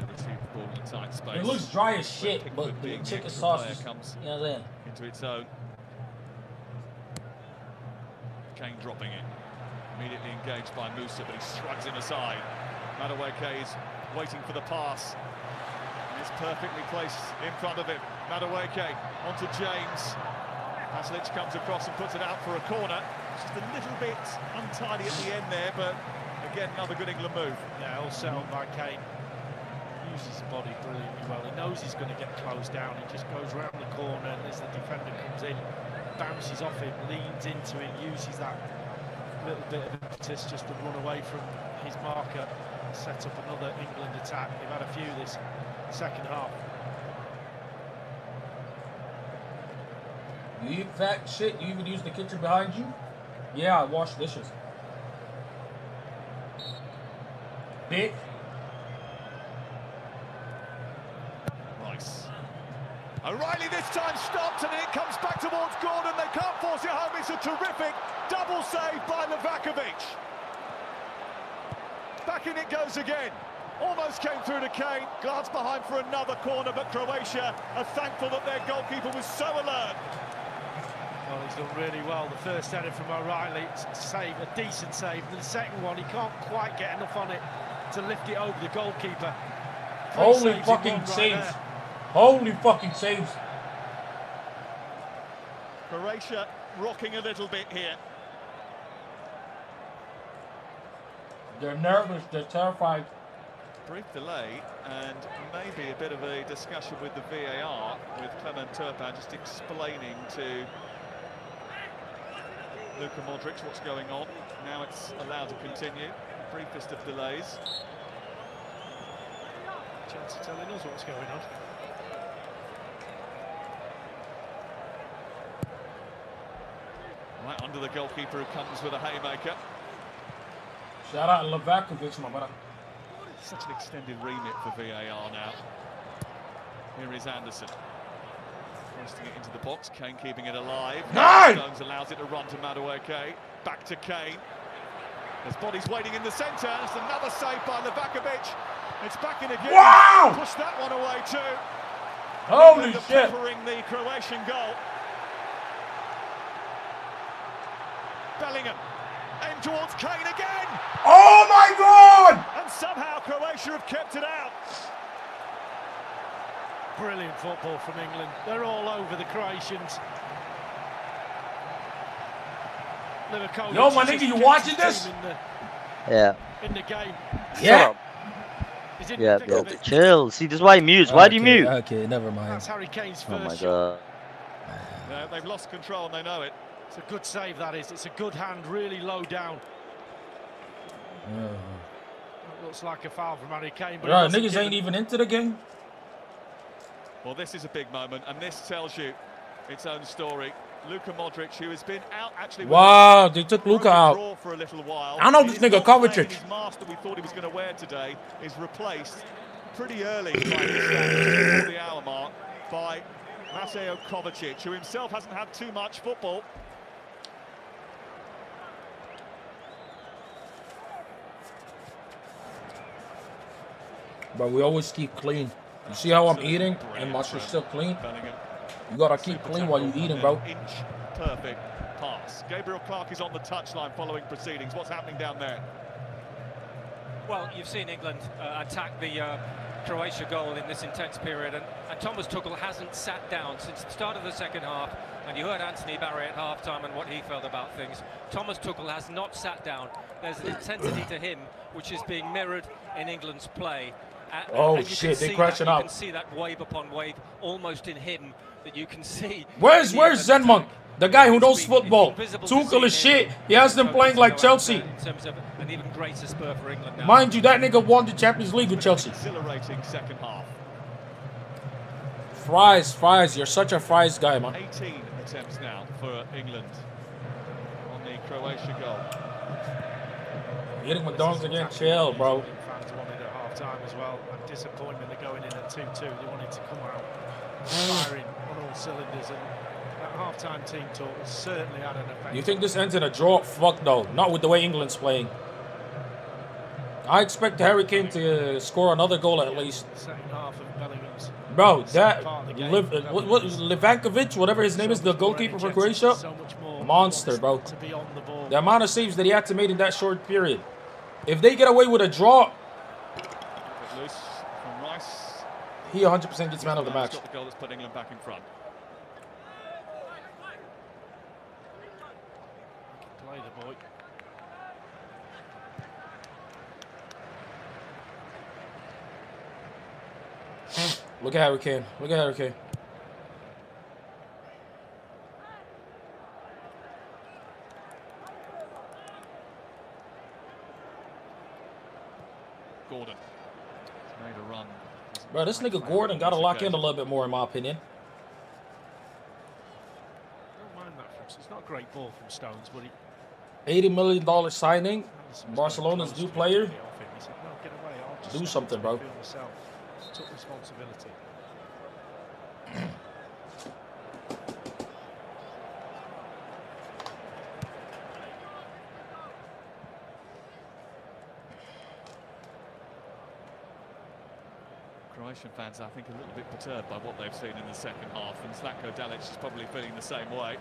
retrieve the ball in a tight space. It looks dry as shit, but the being chicken extra sauce player is, comes you know what I'm saying? into its own. Kane dropping it. Immediately engaged by Musa, but he shrugs him aside. Madueke is waiting for the pass. And it's perfectly placed in front of him. Madueke onto James. Paslic comes across and puts it out for a corner. Just a little bit untidy at the end there, but again, another good England move. Yeah, all settled by Kane. Uses his body brilliantly well. He knows he's going to get closed down. He just goes round the corner, and as the defender comes in, bounces off him, leans into him, uses that little bit of impetus just to run away from his marker and set up another England attack. They've had a few this second half. You eat fat shit? You even use the kitchen behind you? Yeah, I wash dishes. Big. Rice. O'Reilly this time stopped, and it comes back towards Gordon. They can't force it home. It's a terrific double save by Livakovic. Back in it goes again. Almost came through to Kane. Glanced behind for another corner, but Croatia are thankful that their goalkeeper was so alert. Well, he's done really well. The first header from O'Reilly, save, a decent save. And the second one, he can't quite get enough on it to lift it over the goalkeeper. Holy fucking saves. Holy fucking saves. Croatia rocking a little bit here. They're nervous, they're terrified. Brief delay and maybe a bit of a discussion with the VAR, with Clement Turpin just explaining to Luka Modric, what's going on? Now it's allowed to continue. Briefest of delays. Chelsea telling us what's going on. Right under the goalkeeper who comes with a haymaker. Shout out Levakovic, my brother. Such an extended remit for VAR now. Here is Anderson. Thrusting it into the box. Kane keeping it alive. Stones allows it to run to Madueke. Back to Kane. There's bodies waiting in the centre. It's another save by Levakovic. It's back in again. Wow! Push that one away too. Holy shit! Peppering the Croatian goal. Bellingham. Aim towards Kane again. Oh my God! And somehow Croatia have kept it out. Brilliant football from England. They're all over the Croatians. Livakovic, yo, my nigga, you watching this? Yeah. In the game. Yeah. Yeah, bro. Chill. See, this is why he mutes. Why do you mute? Okay, never mind. That's Harry Kane's Oh first my shot. God. They've lost control and they know it. It's a good save, that is. It's a good hand, really low down. It looks like a foul from Harry Kane. But Niggas ain't even into the game. Well, this is a big moment, and this tells you its own story. Luka Modric, who has been out actually. Wow, they took Luka out. For a little while. I know this nigga Kovacic. His mask that we thought he was going to wear today is replaced pretty early by his standards, before the hour mark, by Mateo Kovacic, who himself hasn't had too much football. But we always keep clean. You see how I'm eating and my shit's still clean? You gotta keep clean while you're eating, bro. Inch perfect pass. Gabriel Clark is on the touchline following proceedings. What's happening down there? Well, you've seen England attack the Croatia goal in this intense period, and Thomas Tuchel hasn't sat down since the start of the second half. And you heard Anthony Barry at half-time and what he felt about things. Thomas Tuchel has not sat down. There's an intensity to him which is being mirrored in England's play. Oh shit, they're crashing out. You can see that wave upon wave almost in him that you can see. Where's Zenmonk? The guy who knows football. Tuchel is shit. He has them playing like Chelsea. In terms of an even greater spur for England now. Mind you, that nigga won the Champions League with Chelsea. Exhilarating second half. Fries, you're such a fries guy, man. 18 attempts now for England on the Croatia goal. Hitting McDonald's again, chill, bro. Fans wanted at half-time as well. And disappointment they're going in at 2-2. They wanted to come out firing on all cylinders, and that half-time team talk certainly had an effect. You think this ends in a draw? Fuck no, not with the way England's playing. I expect Harry Kane to score another goal at least. Second half of Bellingham's. Bro, that Levakovic, whatever his name is, the goalkeeper for Croatia, monster, bro. The amount of saves that he had to make in that short period. If they get away with a draw, Loose from Rice. he 100% gets man of the match. Got the goal that's put England back in front. Play the boy. Look at Harry Kane. Look at Harry Kane. Gordon has made a run. Bro, this nigga Gordon got to lock in a little bit more, in my opinion. I don't mind that from. It's not a great ball from Stones, but he. $80 million signing. Barcelona's new player. He said, no, get away. I'll just Do something, bro. myself. Took responsibility. Croatian fans, I think, a little bit perturbed by what they've seen in the second half, and Zlatko Dalic is probably feeling the same way.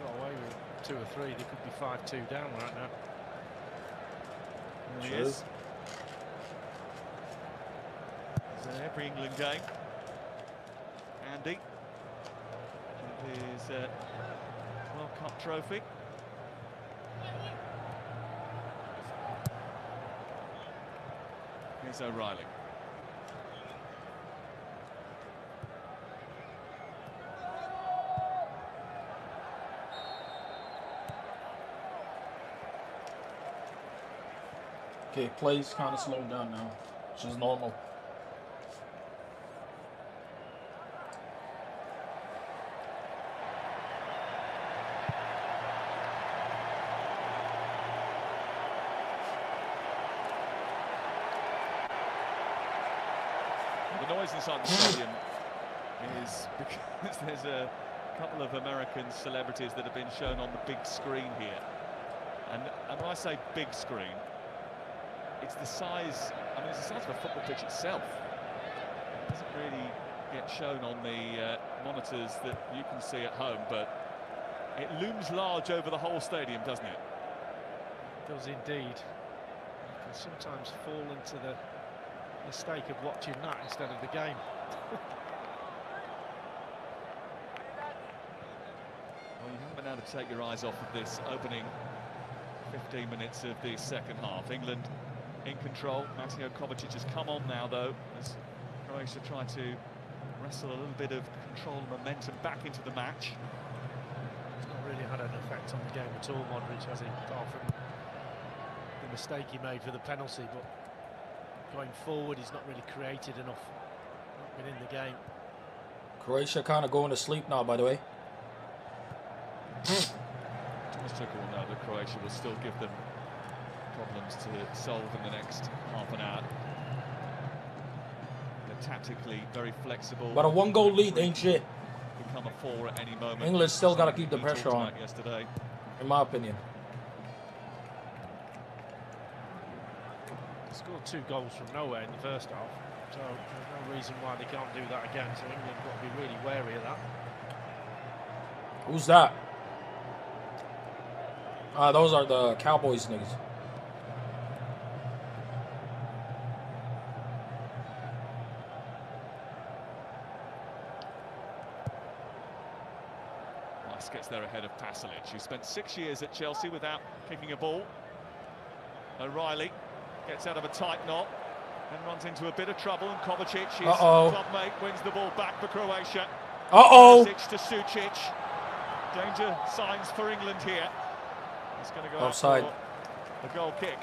Got away with 2 or 3. They could be 5-2 down right now. There he is. So every England game. Andy. With his World Cup trophy. Here's O'Reilly. Okay, play's kind of slowed down now, which is normal. The noise inside the stadium is because there's a couple of American celebrities that have been shown on the big screen here. And when I say big screen, it's the size, I mean, it's the size of a football pitch itself. It doesn't really get shown on the monitors that you can see at home, but it looms large over the whole stadium, doesn't it? It does indeed. You can sometimes fall into the mistake of watching that instead of the game. Well, you haven't been able to take your eyes off of this opening 15 minutes of the second half. England in control. Mateo Kovacic has come on now, though, as Croatia try to wrestle a little bit of control and momentum back into the match. It's not really had an effect on the game at all, Modric, has he? Apart from the mistake he made for the penalty, but going forward, he's not really created enough. Not been in the game. Croatia kind of going to sleep now, by the way. Thomas Tuchel will know that Croatia will still give them problems to solve in the next half an hour. They're tactically very flexible. But a one-goal lead ain't shit. Become a 4 at any moment. England still got to keep the pressure on, yesterday, in my opinion. Scored 2 goals from nowhere in the first half, so there's no reason why they can't do that again. So England got to be really wary of that. Who's that? Those are the Cowboys niggas. Rice gets there ahead of Pasalic, who spent 6 years at Chelsea without kicking a ball. O'Reilly gets out of a tight knot and runs into a bit of trouble, and Kovacic, his clubmate, wins the ball back for Croatia. Perisic to Sucic. Danger signs for England here. It's going to go offside. Out for a goal kick.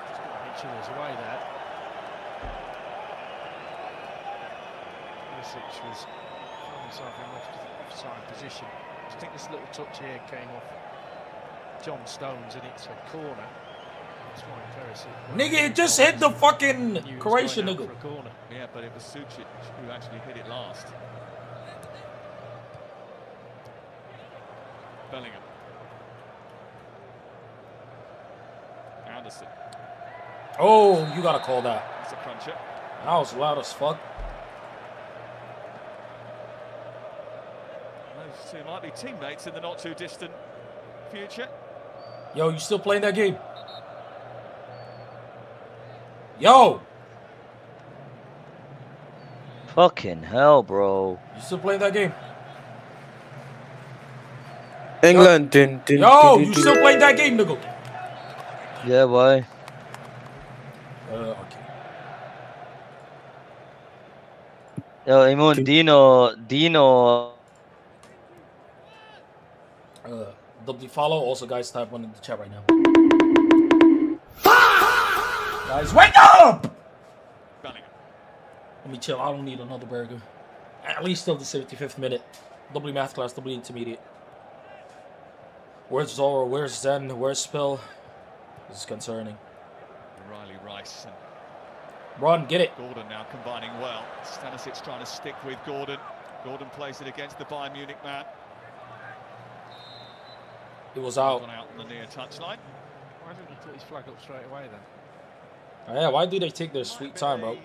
Just got each other's way there. Perisic was found himself in an offside position. I think this little touch here came off John Stones, and it's a corner. That's why Perisic. Nigga, it just hit the fucking Croatian nigga. Yeah, but it was Sucic who actually hit it last. Bellingham. Anderson. Oh, you gotta call that. It's a cruncher. That was loud as fuck. Those two might be teammates in the not too distant future. Yo, you still playing that game? Yo! Fucking hell, bro. You still playing that game? England. Yo, you still playing that game, nigga? Yeah, why? Okay. Yo, Imun, Dino. W follow. Also, guys, type one in the chat right now. Guys, wake up! Let me chill. I don't need another burger. At least till the 75th minute. W math class, W intermediate. Where's Zora? Where's Zen? Where's Spill? This is concerning. Riley Rice. Run, get it. Gordon now combining well. Stanisic trying to stick with Gordon. Gordon plays it against the Bayern Munich man. It was out. Gone out on the near touchline. Why didn't he put his flag up straight away then? Oh, yeah, why do they take their sweet time, bro?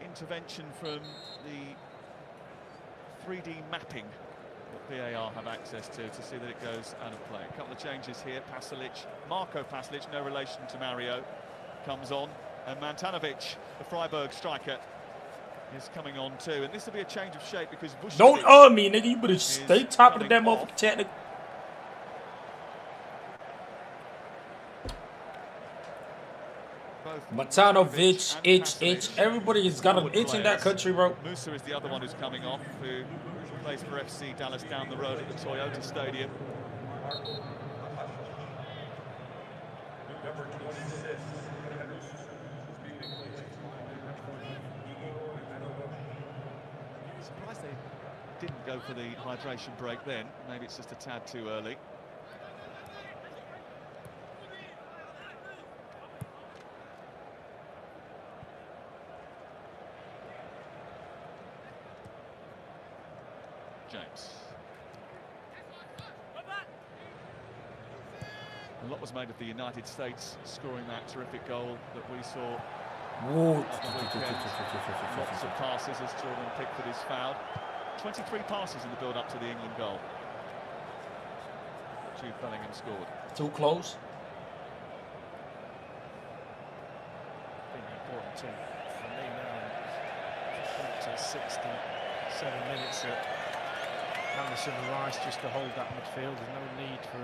Intervention from the 3D mapping that VAR have access to see that it goes out of play. A couple of changes here. Pasalic, Marco Pasalic, no relation to Mario, comes on. And Mantanovic, the Freiburg striker, is coming on too. And this will be a change of shape because Vucevic don't me, nigga. You better stay top of the damn motherfucking technical. Matanovic, itch. Everybody has got an itch in that country, bro. Musa is the other one who's coming off, who Plays for FC Dallas down the road at the Toyota Stadium. Surprised they didn't go for the hydration break then. Maybe it's just a tad too early. James. A lot was made of the United States scoring that terrific goal that we saw. Whoa. Lots of passes as Jordan Pickford is fouled. 23 passes in the build-up to the England goal. Jude Bellingham scored. Too close. I think the important thing for me now, to 67 minutes that Anderson and Rice just to hold that midfield. There's no need for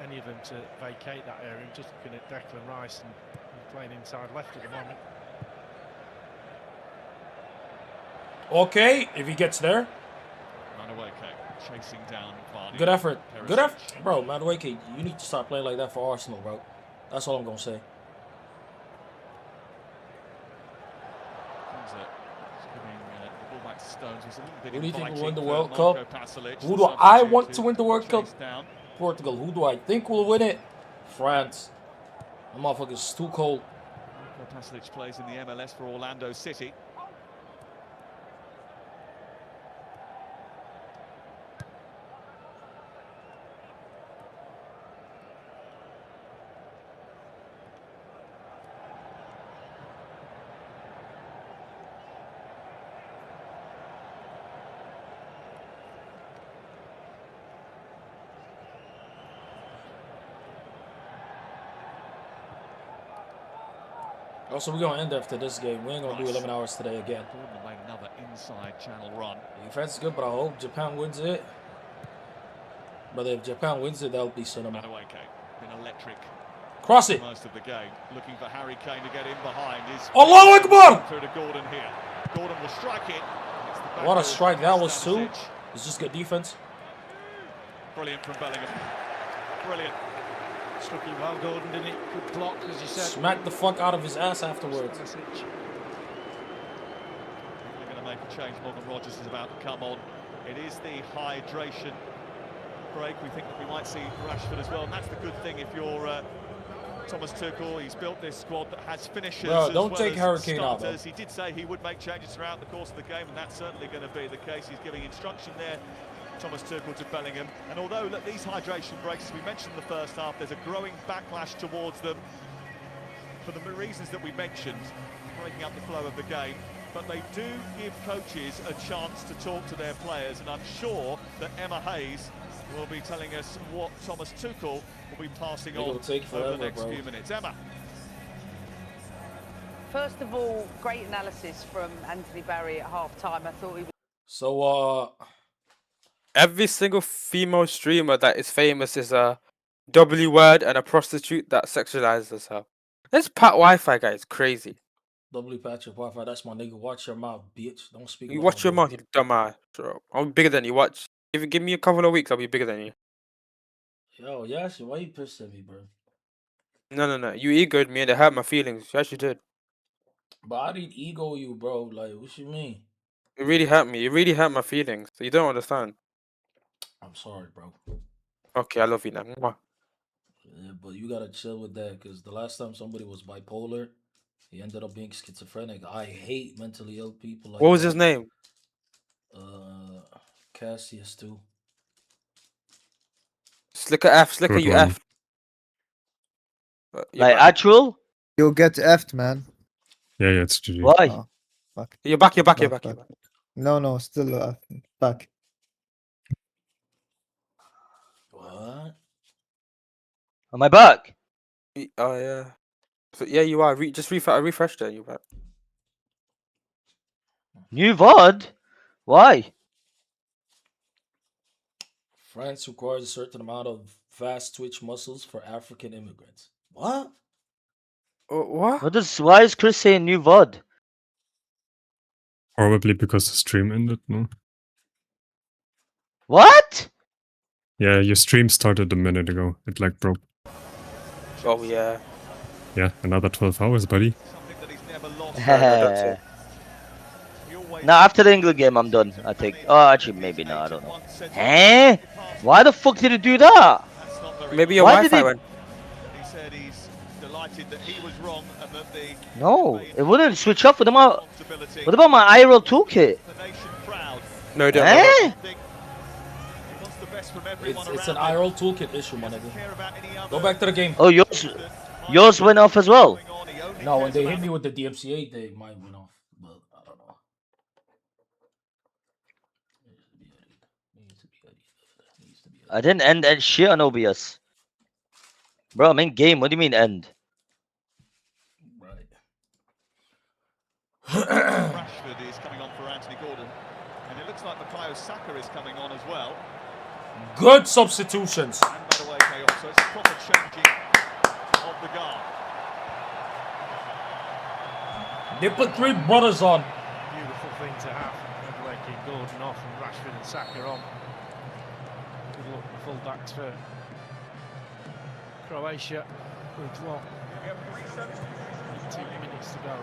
any of them to vacate that area. I'm just looking at Declan Rice and playing inside left at the moment. Okay, if he gets there. Madueke chasing down Vardy. Good effort. Perisic. Good effort. Bro, Madueke, you need to start playing like that for Arsenal, bro. That's all I'm going to say. Who do you think will win the World Cup? Who do I want to win the World Cup? Portugal. Who do I think will win it? France. The motherfucker's too cold. Pasalic plays in the MLS for Orlando City. Also, we're going to end after this game. We ain't going to do 11 hours today again. Jordan made another inside channel run. The defense is good, but I hope Japan wins it. But if Japan wins it, that'll be cinema. Madueke, been electric. Cross it. Most of the game, looking for Harry Kane to get in behind. Allahu Akbar! Through to Gordon here. Gordon will strike it. What a strike that was too. It's just good defense. Brilliant from Bellingham. Brilliant. Struck him well, Gordon, didn't he? Good block, as you said. Smacked the fuck out of his ass afterwards. They're going to make a change. Morgan Rogers is about to come on. It is the hydration break. We think that we might see Rashford as well, and that's the good thing if you're Thomas Tuchel. He's built this squad that has finishers. Bro, as don't well take as Hurricane out, starters. He did say he would make changes throughout the course of the game, and that's certainly going to be the case. He's giving instruction there, Thomas Tuchel, to Bellingham. And although look, these hydration breaks, as we mentioned in the first half, there's a growing backlash towards them for the reasons that we mentioned, breaking up the flow of the game. But they do give coaches a chance to talk to their players, and I'm sure that Emma Hayes will be telling us what Thomas Tuchel will be passing on over the next few minutes. Emma. First of all, great analysis from Anthony Barry at half-time. I thought he was... So, every single female streamer that is famous is a W word and a prostitute that sexualizes herself. This Pat Wi-Fi guy is crazy. W Patrick Wi-Fi, that's my nigga. Watch your mouth, bitch. Don't speak. You watch your mouth, you dumbass. I'll be bigger than you. Watch. Give me a couple of weeks, I'll be bigger than you. Yo, Yashi, why you pissed at me, bro? No. You egoed me and it hurt my feelings. You actually did. But I didn't ego you, bro. Like, what you mean? It really hurt me. It really hurt my feelings. So you don't understand. I'm sorry, bro. Okay, I love you now. Mwah. Yeah, but you gotta chill with that, because the last time somebody was bipolar, he ended up being schizophrenic. I hate mentally ill people. Like what was his name? Cassius too. Slicker F. Slicker, Good you one. F. Like actual? You'll get effed, man. Yeah, it's GG. Why? Oh, fuck. You're back. Back. No, still back. What? Am I back? Oh yeah. So, yeah, you are. Just refresh there. You back. New VOD? Why? France requires a certain amount of vast twitch muscles for African immigrants. What? What? Why is Chris saying new VOD? Probably because the stream ended, no? What? Yeah, your stream started a minute ago. It like broke. Oh yeah. Yeah, another 12 hours, buddy. Now after the England game, I'm done. I think. Oh, actually, maybe not. I don't know. Eh? Why the fuck did it do that? Maybe your Why did Wi-Fi it- went. He said he's delighted that he was wrong and that the No, it wouldn't switch off. What about my IRL toolkit? No, it don't. Eh? It's an IRL toolkit issue, my nigga. Go back to the game. Oh, yours went off as well. No, when they hit me with the DMCA, mine went off. But I don't know. I didn't end that shit on OBS. Bro, I'm in game. What do you mean end? Rashford is coming on for Anthony Gordon, and it looks like Bukayo Saka is coming on as well. Good substitutions. And by the way, Chaos, so it's a proper changing of the guard. They put 3 brothers on. Beautiful thing to have. Making Gordon off and Rashford and Saka on. Good luck the full-backs for Croatia with what? 2 minutes to go.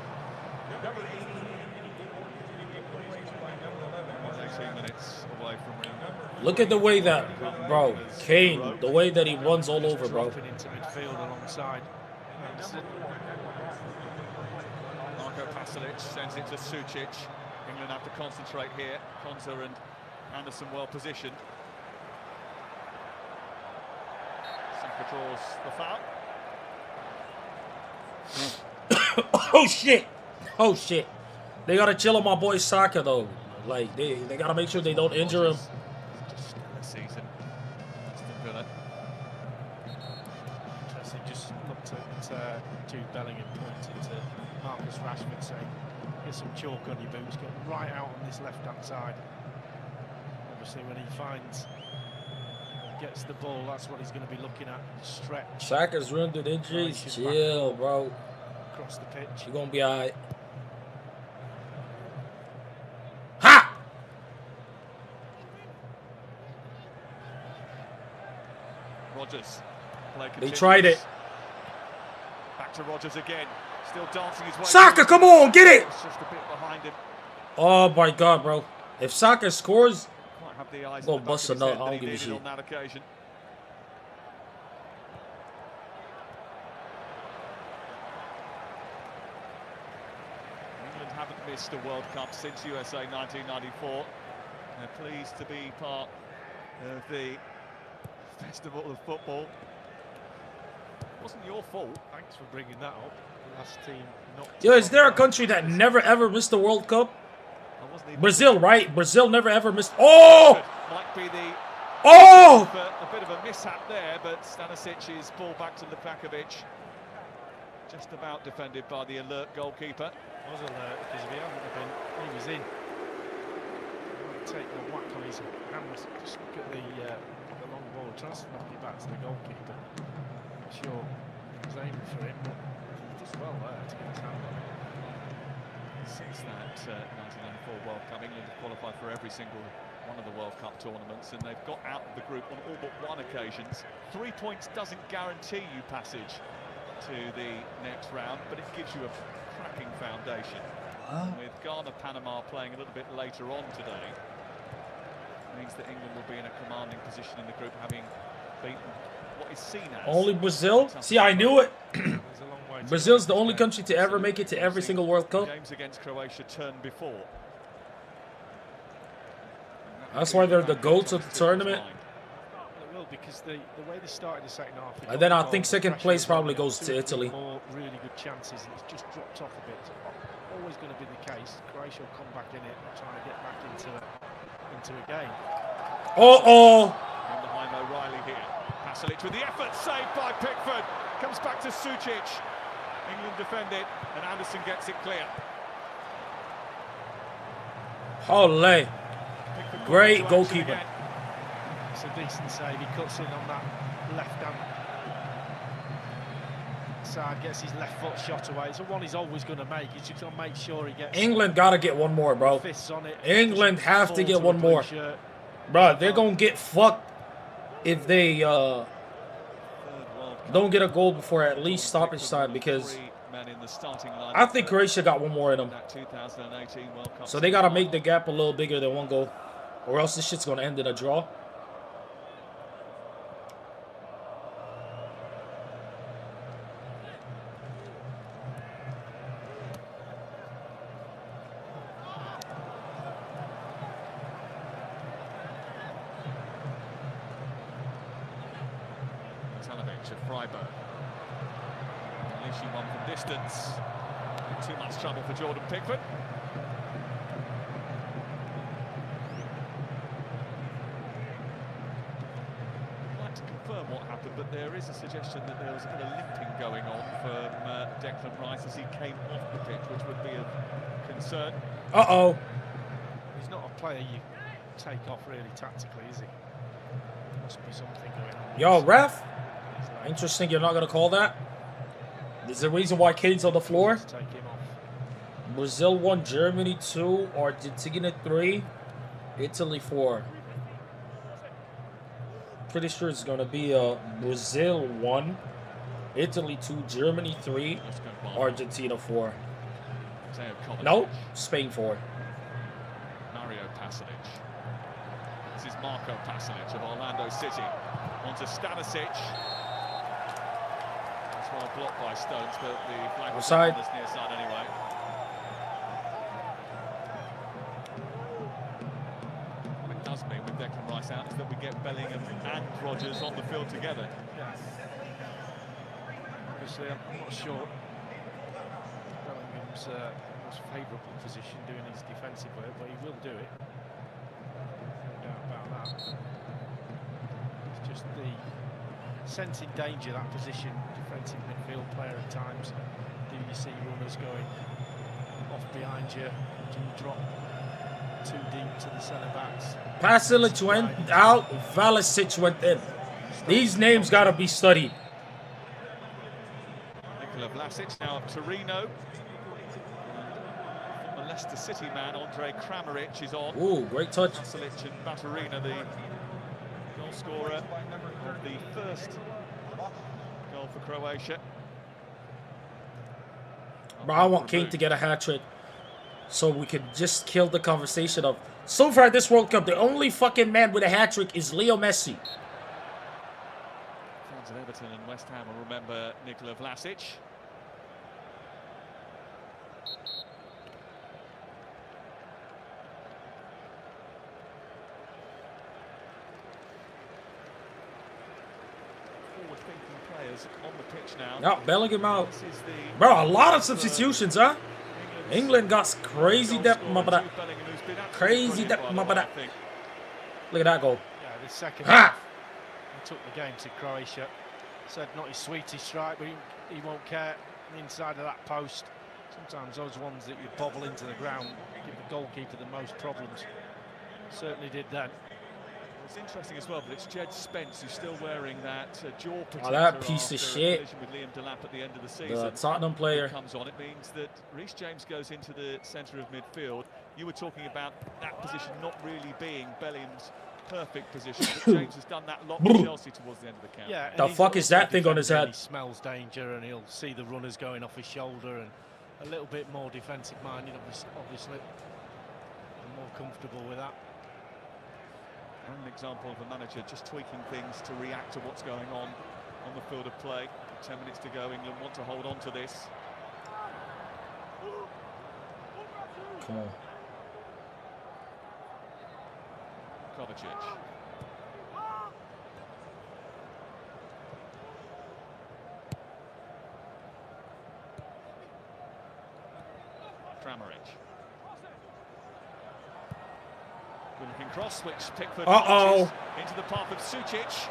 18 minutes away from Look at the way that, bro, Kane, the way that he runs all over, bro. Dropping into midfield alongside Anderson. Marco Pasalic sends it to Sucic. England have to concentrate here. Konza and Anderson well positioned. Saka draws the foul. Oh shit! Oh shit! They gotta chill on my boy Saka though. Like they gotta make sure they don't injure him. Just this season. Aston Villa. Interesting, just looked at Jude Bellingham pointing to Marcus Rashford saying, get some chalk on your boots, get right out on this left-hand side. Obviously when he gets the ball, that's what he's going to be looking at. Stretch. Saka's ruined with injuries. Chill, bro. Across the pitch. You're gonna be alright. Rodgers. They tried it. Back to Rodgers again. Still dancing his way. Saka, come on, get it! It's just a bit behind him. Oh my god, bro. If Saka scores, Might have the eyes go on the back bust of his another. head I that don't he give a needed shit. on that occasion. England haven't missed a World Cup since USA 1994. They're pleased to be part of the Festival of Football. It wasn't your fault. Thanks for bringing that up. The last team not. Yo, is there a country that never ever missed the World Cup? Brazil, right? Brazil never ever missed. Oh! Might be the Oh! a bit of a mishap there, but Stanisic's ball back to Lukakovic. Just about defended by the alert goalkeeper. Was alert because if he hadn't been, he was in. Take the whack on his hands. Just look at the long ball. Tries to knock it back to the goalkeeper. I'm sure he was aiming for him, but he does well there to get his hand on it. Since that 1994 World Cup, England have qualified for every single one of the World Cup tournaments, and they've got out of the group on all but one occasions. 3 points doesn't guarantee you passage to the next round, but it gives you a cracking foundation. With Ghana, Panama playing a little bit later on today, means that England will be in a commanding position in the group, having beaten what is seen as Only Brazil? See, I knew it. Brazil's the only country to ever make it to every single World Cup. games against Croatia turned before. That's why they're the GOATs of the tournament. It will, because the way they started the second half. And then I think second place probably goes to Italy. More really good chances, and it's just dropped off a bit. It's always going to be the case. Croatia will come back in it, trying to get back into a game. Uh-oh. And behind O'Reilly here. Pasalic with the effort, saved by Pickford. Comes back to Sucic. England defend it, and Anderson gets it clear. Holy. Great goalkeeper. It's a decent save. He cuts in on that left hand side, gets his left foot shot away. It's the one he's always going to make. He's just going to make sure he gets. England got to get one more, bro. Fists on it. England have to get one more. Bro, they're gonna get fucked if they don't get a goal before at least stoppage time, because I think Croatia got one more in them. So they gotta make the gap a little bigger than one goal, or else this shit's gonna end in a draw. Of Freiburg. At least she won from distance. Too much trouble for Jordan Pickford. I'd like to confirm what happened, but there is a suggestion that there was a bit of limping going on from Declan Rice as he came off the pitch, which would be of concern. Uh-oh. He's not a player you take off really tactically, is he? Must be something going on. Yo, ref. Interesting, you're not going to call that? There's a reason why Kane's on the floor. Brazil 1, Germany 2, Argentina 3, Italy 4. Pretty sure it's going to be Brazil 1, Italy 2, Germany 3, Argentina 4. No, Spain 4. Mario Pasalic. This is Marco Pasalic of Orlando City. On to Stanisic. Well blocked by Stones, but the flag was on this near side anyway. What it does mean with Declan Rice out is that we get Bellingham and Rodgers on the field together. Yes. Obviously, I'm not sure Bellingham's most favourable position doing his defensive work, but he will do it. No doubt about that. It's just the sensing danger, that position, defensive midfield player at times. Do you see runners going off behind you? Do you drop too deep to the centre backs? Pasalic went out, Valicic went in. These names gotta be studied. Nikola Vlasic now of Torino. The Leicester City man, Andre Kramaric, is on. Ooh, great touch. Pasalic and Baturina, the goal scorer of the first goal for Croatia. Bro, I want Kane to get a hat-trick so we could just kill the conversation of, so far this World Cup, the only fucking man with a hat-trick is Leo Messi. Fans of Everton and West Ham will remember Nikola Vlasic. On the pitch now. Yeah, Bellingham out. Bro, a lot of substitutions, huh? England got crazy depth. Crazy depth. Look at that goal. Yeah, the second half, he took the game to Croatia. Said not his sweetest strike, but he won't care. Inside of that post, sometimes those ones that you bobble into the ground give the goalkeeper the most problems. Certainly did then. It's interesting as well, but it's Jed Spence who's still wearing that jaw protector. Oh, that piece of shit. With Liam Delap at the end of the season. The Tottenham player comes on. It means that Reece James goes into the centre of midfield. You were talking about that position not really being Bellingham's perfect position, but James has done that a lot with Chelsea towards the end of the camp. Yeah, the fuck is that thing on his head? He smells danger, and he'll see the runners going off his shoulder, and a little bit more defensive minded, obviously, and more comfortable with that. And an example of a manager just tweaking things to react to what's going on the field of play. 10 minutes to go, England want to hold on to this. Come on. Kovacic. Kramaric. Good looking cross, which Pickford launches into the path of Sucic.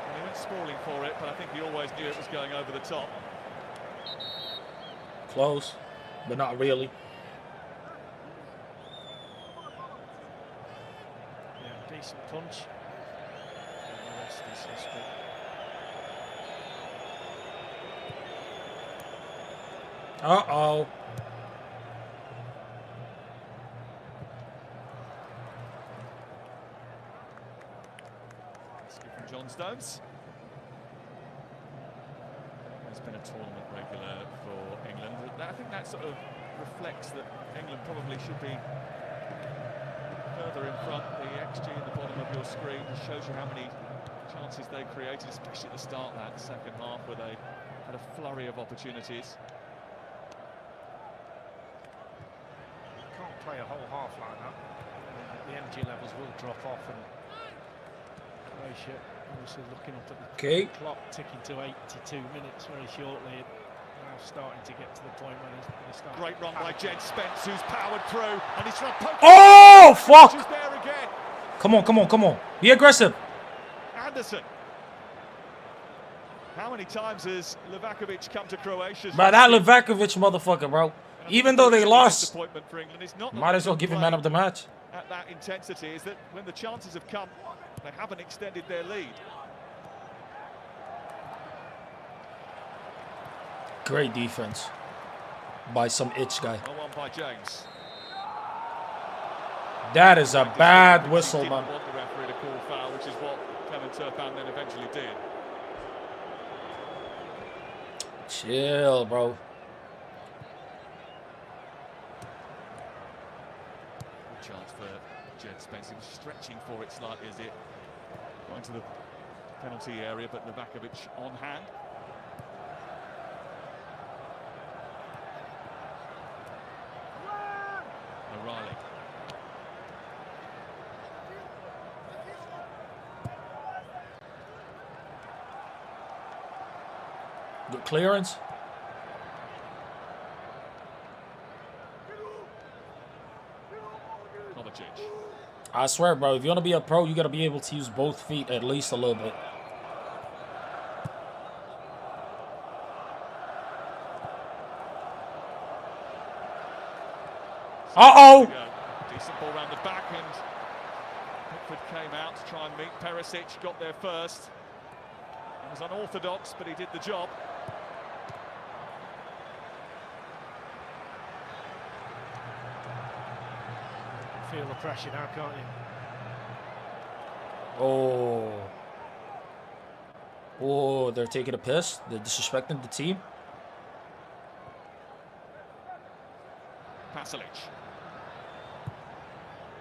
And he went sprawling for it, but I think he always knew it was going over the top. Close, but not really. Yeah, decent punch. And the rest is history. Skip from John Stones. He's been a tournament regular for England. I think that sort of reflects that England probably should be further in front. The XG in the bottom of your screen shows you how many chances they created, especially at the start of that second half where they had a flurry of opportunities. You can't play a whole half like that. The energy levels will drop off, and Croatia obviously looking up at the clock ticking to 82 minutes very shortly. Now starting to get to the point when they start. Great run by Jed Spence, who's powered through, and he's trying to poke. Oh, fuck! There again. Come on, come on, come on. Be aggressive. Anderson. How many times has Livakovic come to Croatia? Bro, that Livakovic motherfucker, bro. Even though they lost, for England, it's not might as well give him man of the match. At that intensity is that when the chances have come, they haven't extended their lead. Great defense by some itch guy. Well won by James. That is a bad whistle, man. Didn't want the referee to call foul, which is what Clement Turpin then eventually did. Chill, bro. Good chance for Jed Spence. He was stretching for it slightly as it got into the penalty area, but Livakovic on hand. O'Reilly. Good clearance. Kovacic. I swear, bro, if you want to be a pro, you got to be able to use both feet at least a little bit. Uh-oh! Decent ball round the back, and Pickford came out to try and meet Perisic, got there first. It was unorthodox, but he did the job. Feel the pressure now, can't you? Oh. Oh, they're taking a piss. They're disrespecting the team. Pasalic.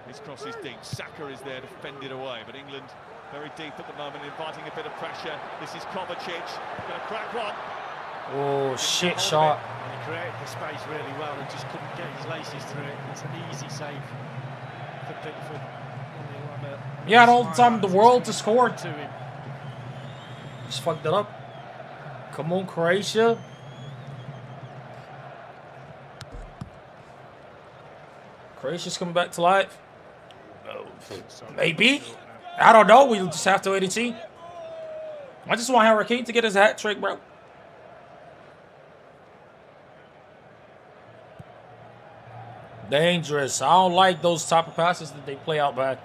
His cross is deep. Saka is there to fend it away, but England very deep at the moment, inviting a bit of pressure. This is Kovacic. Going to crack one. Oh, shit shot. And he created the space really well and just couldn't get his laces through it. It's an easy save for Pickford. He had all the time in the world to score. To him. Just fucked it up. Come on, Croatia. Croatia's coming back to life. Maybe. I don't know. We'll just have to wait and see. I just want Harry Kane to get his hat trick, bro. Dangerous. I don't like those type of passes that they play out back.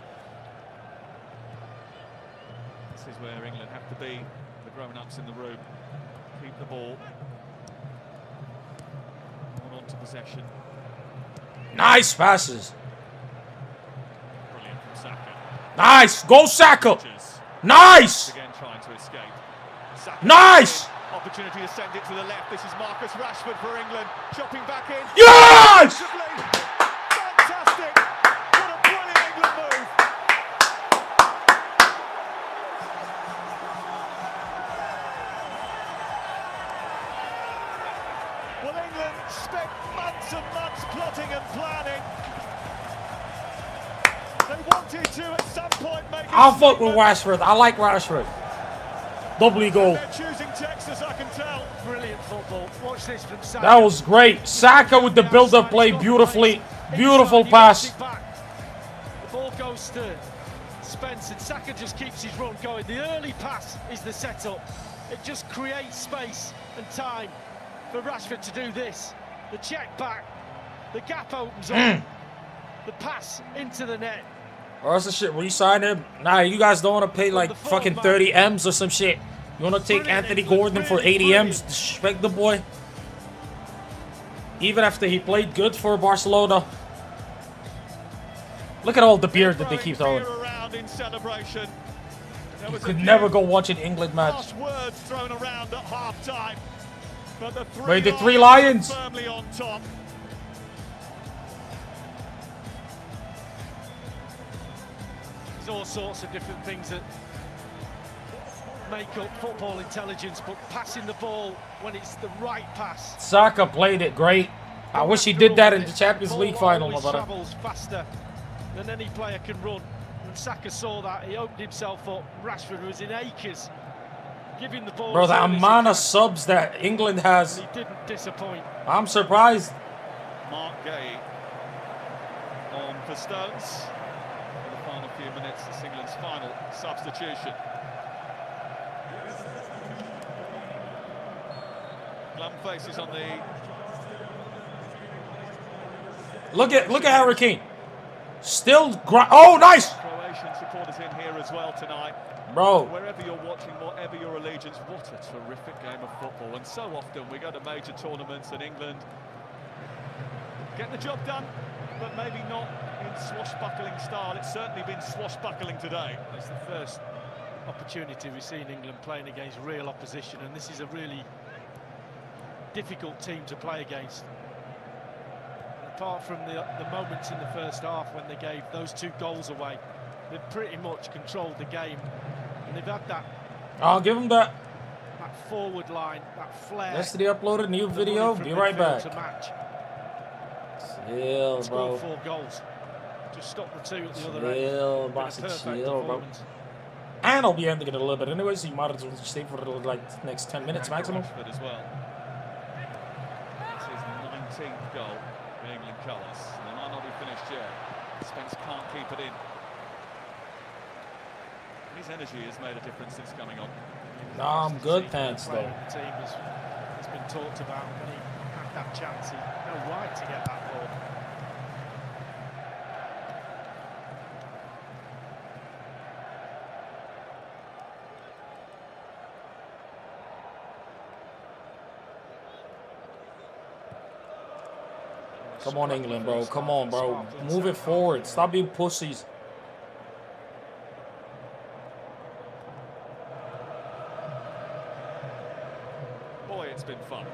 This is where England have to be the grown-ups in the room. Keep the ball. On to possession. Nice passes. Brilliant from Saka. Nice. Go Saka. Nice. Again trying to escape. Saka Nice. Opportunity to send it to the left. This is Marcus Rashford for England. Chopping back in. Yes! Fantastic. What a brilliant England move. Well, England spent months and months plotting and planning. They wanted to at some point make I'll fuck with Rashford. I like Rashford. Double goal. They're choosing Texas, I can tell. Brilliant football. Watch this from Saka. That was great. Saka with the build-up play beautifully. Beautiful pass. The ball goes to Spence and Saka just keeps his run going. The early pass is the setup. It just creates space and time for Rashford to do this. The check back. The gap opens up. The pass into the net. Or else the shit re-sign him. Nah, you guys don't want to pay like fucking 30 M's or some shit. You want to take Anthony Gordon for 80 M's? Disrespect the boy. Even after he played good for Barcelona. Look at all the beard that they keep throwing. Around in celebration. You could never go watch an England match. Last words thrown around at half-time. But the three Wait, the three Lions. firmly on top. There's all sorts of different things that make up football intelligence, but passing the ball when it's the right pass. Saka played it great. I wish he did that in the Champions League final, my brother. Travels faster than any player can run. And Saka saw that. He opened himself up. Rashford was in acres, giving the ball. Bro, the amount of subs that England has. He didn't disappoint. I'm surprised. Mark Gay on for Stones. For the final few minutes, it's England's final substitution. Glum faces on the... Look at Harry Kane. Still oh, nice. Croatian supporters in here as well tonight. Bro. Wherever you're watching, whatever your allegiance, what a terrific game of football. And so often we go to major tournaments and England get the job done, but maybe not in swashbuckling style. It's certainly been swashbuckling today. It's the first opportunity we've seen England playing against real opposition, and this is a really difficult team to play against. Apart from the moments in the first half when they gave those 2 goals away, they've pretty much controlled the game, and they've had that. I'll give them that. That forward line, that flair. Yesterday uploaded a new video. Be right back. Chill, bro. Scored 4 goals. Just stop the 2 at the other end. Chill, boss. Chill, bro. And I'll be ending it a little bit anyway, so you might as well stay for like the next 10 minutes maximum. As well. This is the 19th goal in England colours. They might not be finished yet. Spence can't keep it in. His energy has made a difference since coming on. Nah, I'm good, thanks, though. The team has been talked about. When he had that chance, he had no right to get that ball. Come on, England, bro. Come on, bro. Move it forward. Stop being pussies. Boy, it's been fun.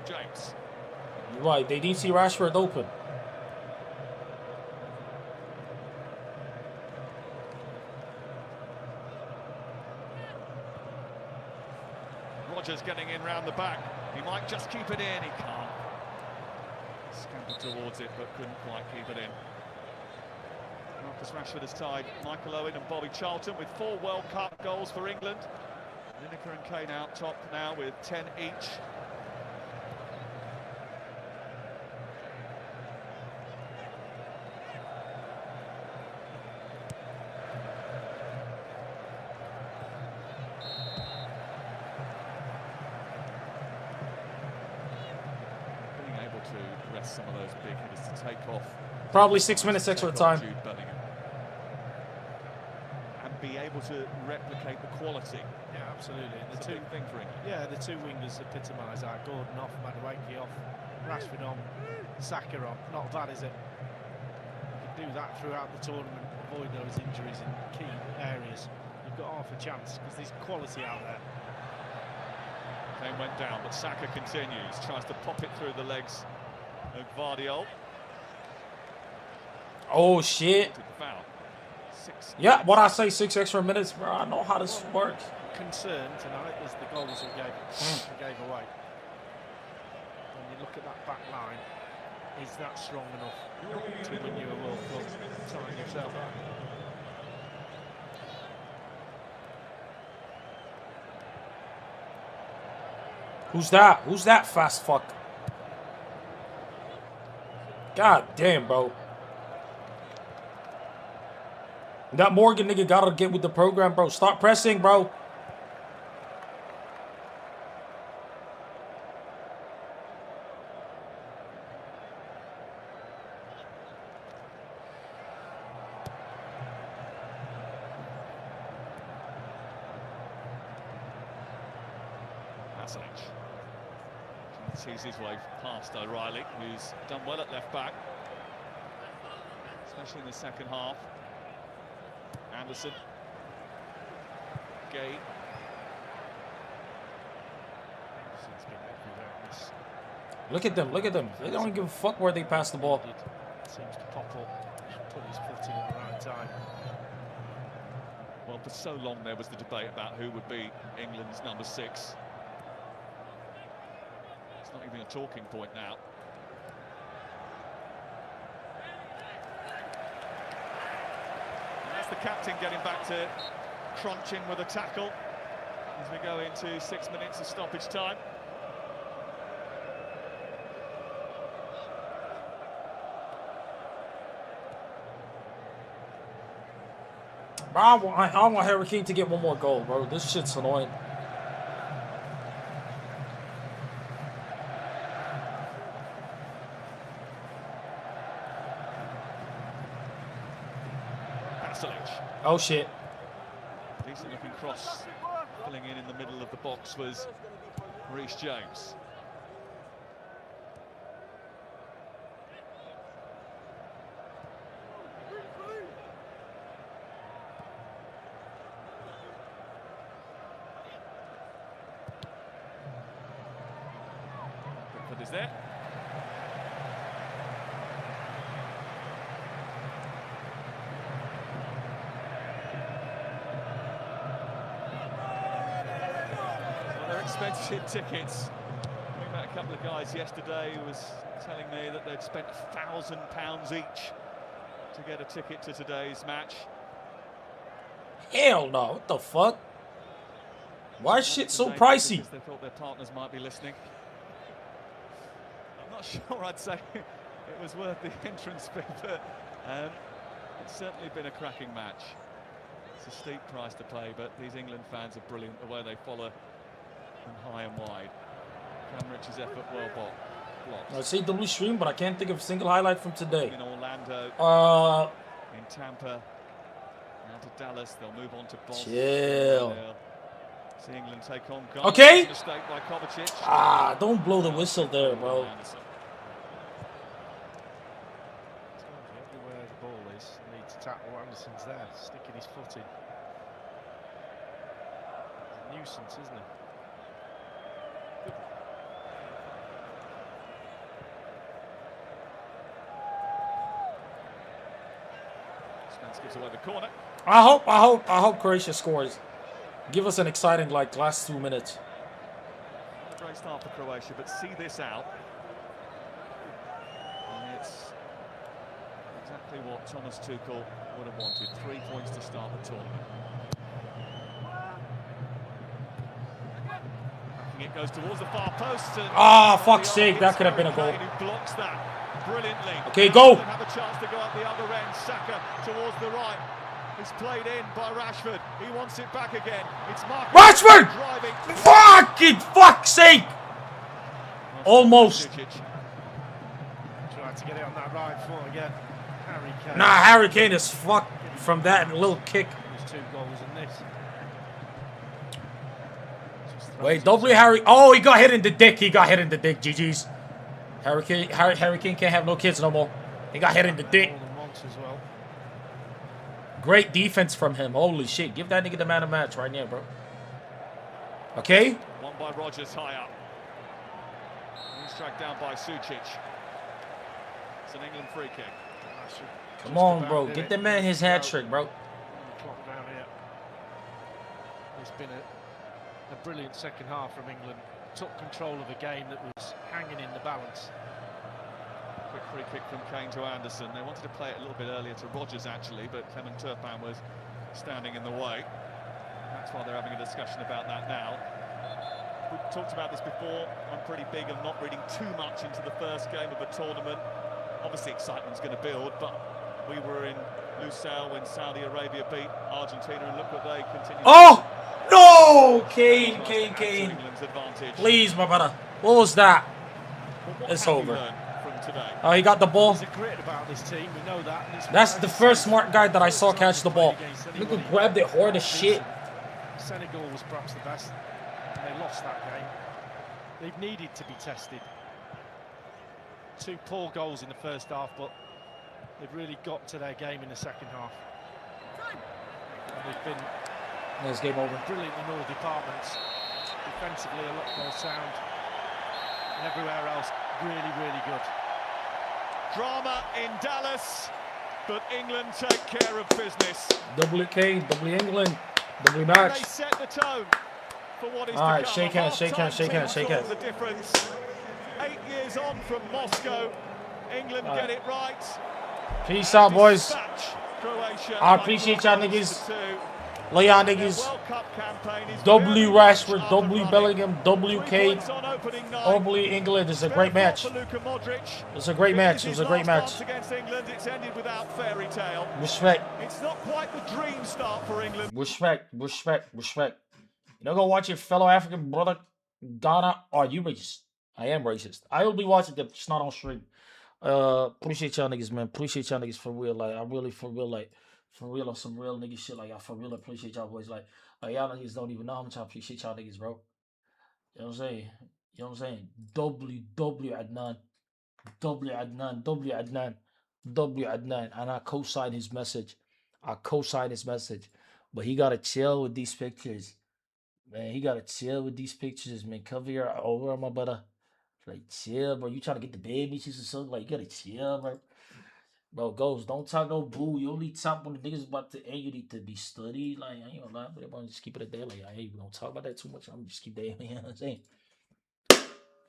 James. You're right. They didn't see Rashford open. Rodgers getting in round the back. He might just keep it in. He can't. Scampered towards it, but couldn't quite keep it in. Marcus Rashford has tied Michael Owen and Bobby Charlton with 4 World Cup goals for England. Lineker and Kane out top now with 10 each. To rest some of those big hitters to take off. Probably 6 minutes extra time. And be able to replicate the quality. Yeah, absolutely. It's a big thing for England. Yeah, the 2 wingers epitomise that. Gordon off, Madueke off, Rashford on, Saka on. Not bad, is it? You can do that throughout the tournament, avoid those injuries in key areas. You've got half a chance because there's quality out there. Kane went down, but Saka continues, tries to pop it through the legs of Gvardiol. Oh, shit. Foul. 6. Yeah, what I say, 6 extra minutes, bro. I know how this works. Concern tonight is the goals we gave away. When you look at that back line, is that strong enough to win you a World Cup? Time yourself. Who's that? Who's that fast fuck? God damn, bro. That Morgan nigga gotta get with the program, bro. Start pressing, bro. sees his way past O'Reilly, who's done well at left back, especially in the second half. Anderson. Gay. Look at them, look at them. They don't give a fuck where they pass the ball. Seems to pop up, put his foot in at the right time. Well, for so long there was the debate about who would be England's number 6. It's not even a talking point now. And that's the captain getting back to crunching with a tackle as we go into 6 minutes of stoppage time. Bro, I want Harry Kane to get one more goal, bro. This shit's annoying. Oh shit. Decent looking cross. Filling in the middle of the box was Reece James. Pickford is there. Expensive tickets. We met a couple of guys yesterday who was telling me that they'd spent £1,000 each to get a ticket to today's match. Hell no, what the fuck? Why is shit so pricey? Because they thought their partners might be listening. I'm not sure I'd say it was worth the entrance fee, but it's certainly been a cracking match. It's a steep price to pay, but these England fans are brilliant the way they follow them high and wide. Cam Rich's effort well blocked. I see double stream, but I can't think of a single highlight from today. In Orlando, in Tampa, now to Dallas. They'll move on to Boston. Chill. See England take on Ghana. Okay. Mistake by Kovacic. Ah, don't blow the whistle there, bro. Everywhere the ball is, need to tackle. Anderson's there, sticking his foot in. It's a nuisance, isn't it? Spence gives away the corner. I hope Croatia scores. Give us an exciting last 2 minutes. A great start for Croatia, but see this out. And it's exactly what Thomas Tuchel would have wanted. 3 points to start the tournament. It goes towards the far post. Ah, fuck's sake, that could have been a goal. Who blocks that brilliantly. Okay, go. Have a chance to go up the other end. Saka towards the right. It's played in by Rashford. He wants it back again. It's Marcus Rashford! driving. Fucking fuck's sake! Almost. Tried to get it on that right foot again. Harry Kane. Nah, Harry Kane is fucked from that little kick. There's 2 goals in this. Wait, W Harry. Oh, he got hit in the dick. He got hit in the dick. GG's. Harry Kane can't have no kids no more. He got hit in the dick. Great defense from him. Holy shit. Give that nigga the man of match right now, bro. Okay. One by Rogers high up. He's tracked down by Sucic. It's an England free kick. Come on, bro. Get that man his hat trick, bro. It's been a brilliant second half from England. Took control of a game that was hanging in the balance. Quick free kick from Kane to Anderson. They wanted to play it a little bit earlier to Rogers, actually, but Clement Turpin was standing in the way. That's why they're having a discussion about that now. We've talked about this before. I'm pretty big on not reading too much into the first game of a tournament. Obviously, excitement's going to build, but we were in Lusail when Saudi Arabia beat Argentina, and look what they continue. Oh! No! Kane. Please, my brother. What was that? It's over. Oh, he got the ball. That's the first smart guy that I saw catch the ball. Look who grabbed it hard as shit. Senegal was perhaps the best, and they lost that game. they've needed to be tested. 2 poor goals in the first half, but they've really got to their game in the second half. And they've been There's game over. brilliant in all departments. Defensively, a lot more sound. And everywhere else, really, really good. Drama in Dallas, but England take care of business. WK, W England, W They match. set the tone for what is All right, to come. shake hands, shake hands, shake hands, shake hands. The difference. 8 years on from Moscow, England All get right. it right. Peace out, boys. Dispatch Croatia I by appreciate 4 y'all goals niggas. to 2. Love y'all Their niggas. World Cup campaign is W very Rashford, much up and W running. Bellingham, 3 WK, points on opening night. W England. It's a great match. For Luka Modric. It's a great match. It was a great match. Last dance against England, it's ended without fairy tale. Respect, It's not quite the dream start for England. respect, respect, respect. You know, go watch your fellow African brother, Ghana. Are you racist? I am racist. I will be watching them. It's not on stream. Appreciate y'all niggas, man. Appreciate y'all niggas for real. Like, I really, for real, like, for real on some real nigga shit. Like, I for real appreciate y'all boys. Like y'all niggas don't even know how much I appreciate y'all niggas, bro. You know what I'm saying? You know what I'm saying? W Adnan. W Adnan. W Adnan. W Adnan. And I co-sign his message. I co-sign his message. But he gotta chill with these pictures. Man, he gotta chill with these pictures, man. Cover your over, my brother. Like, chill, bro. You trying to get the babies or something? Like, you gotta chill, bro. Bro, Ghost, don't talk no boo. You only talk when the niggas about to end. You need to be studied. Like, I ain't gonna lie, but everyone just keep it a day. Like, I ain't gonna talk about that too much. I'm just keep that, you know what I'm saying?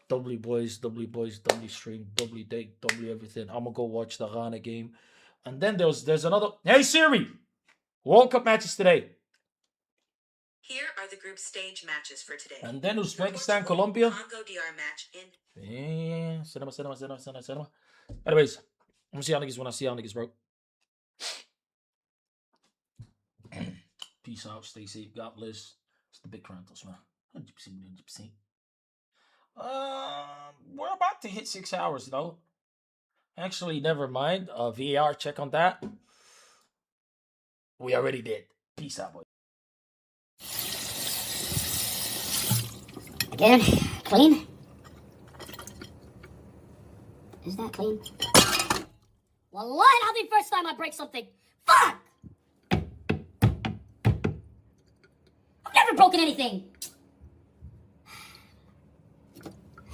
W boys, W stream, W day, W everything. I'm gonna go watch the Ghana game. And then there's another. Hey, Siri! World Cup matches today. Here are the group stage matches for today. And then Uzbekistan, Colombia. Congo DR match in. Yeah, cinema. Anyways, I'm gonna see y'all niggas when I see y'all niggas, bro. Peace out, stay safe, God bless. It's the big Kratos, man. 100%. We're about to hit 6 hours, though. Actually, never mind. VAR, check on that. We already did. Peace out, boy. Again, clean. Is that clean? Well, that'll be the first time I break something. Fuck! I've never broken anything.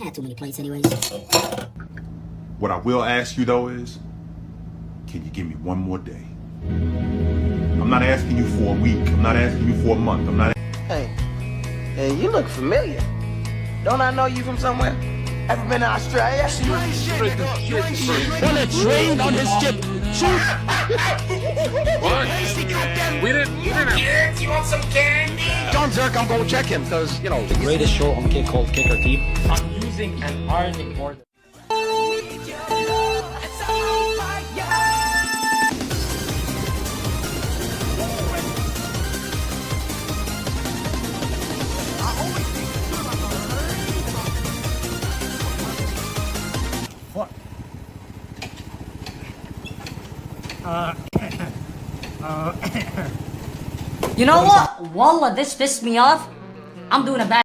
I had too many plates anyways. What I will ask you though is, can you give me one more day? I'm not asking you for a week. I'm not asking you for a month. I'm not. Hey, you look familiar. Don't I know you from somewhere? Ever been to Australia? On a train on his ship. Shoot! What? We didn't. Kids, you want some candy? John Zerk, I'm going to check him because, you know. The greatest show on Kick called Kicker Team. I'm using an ironing board. What? You know what? Wallah, this pissed me off. I'm doing a bad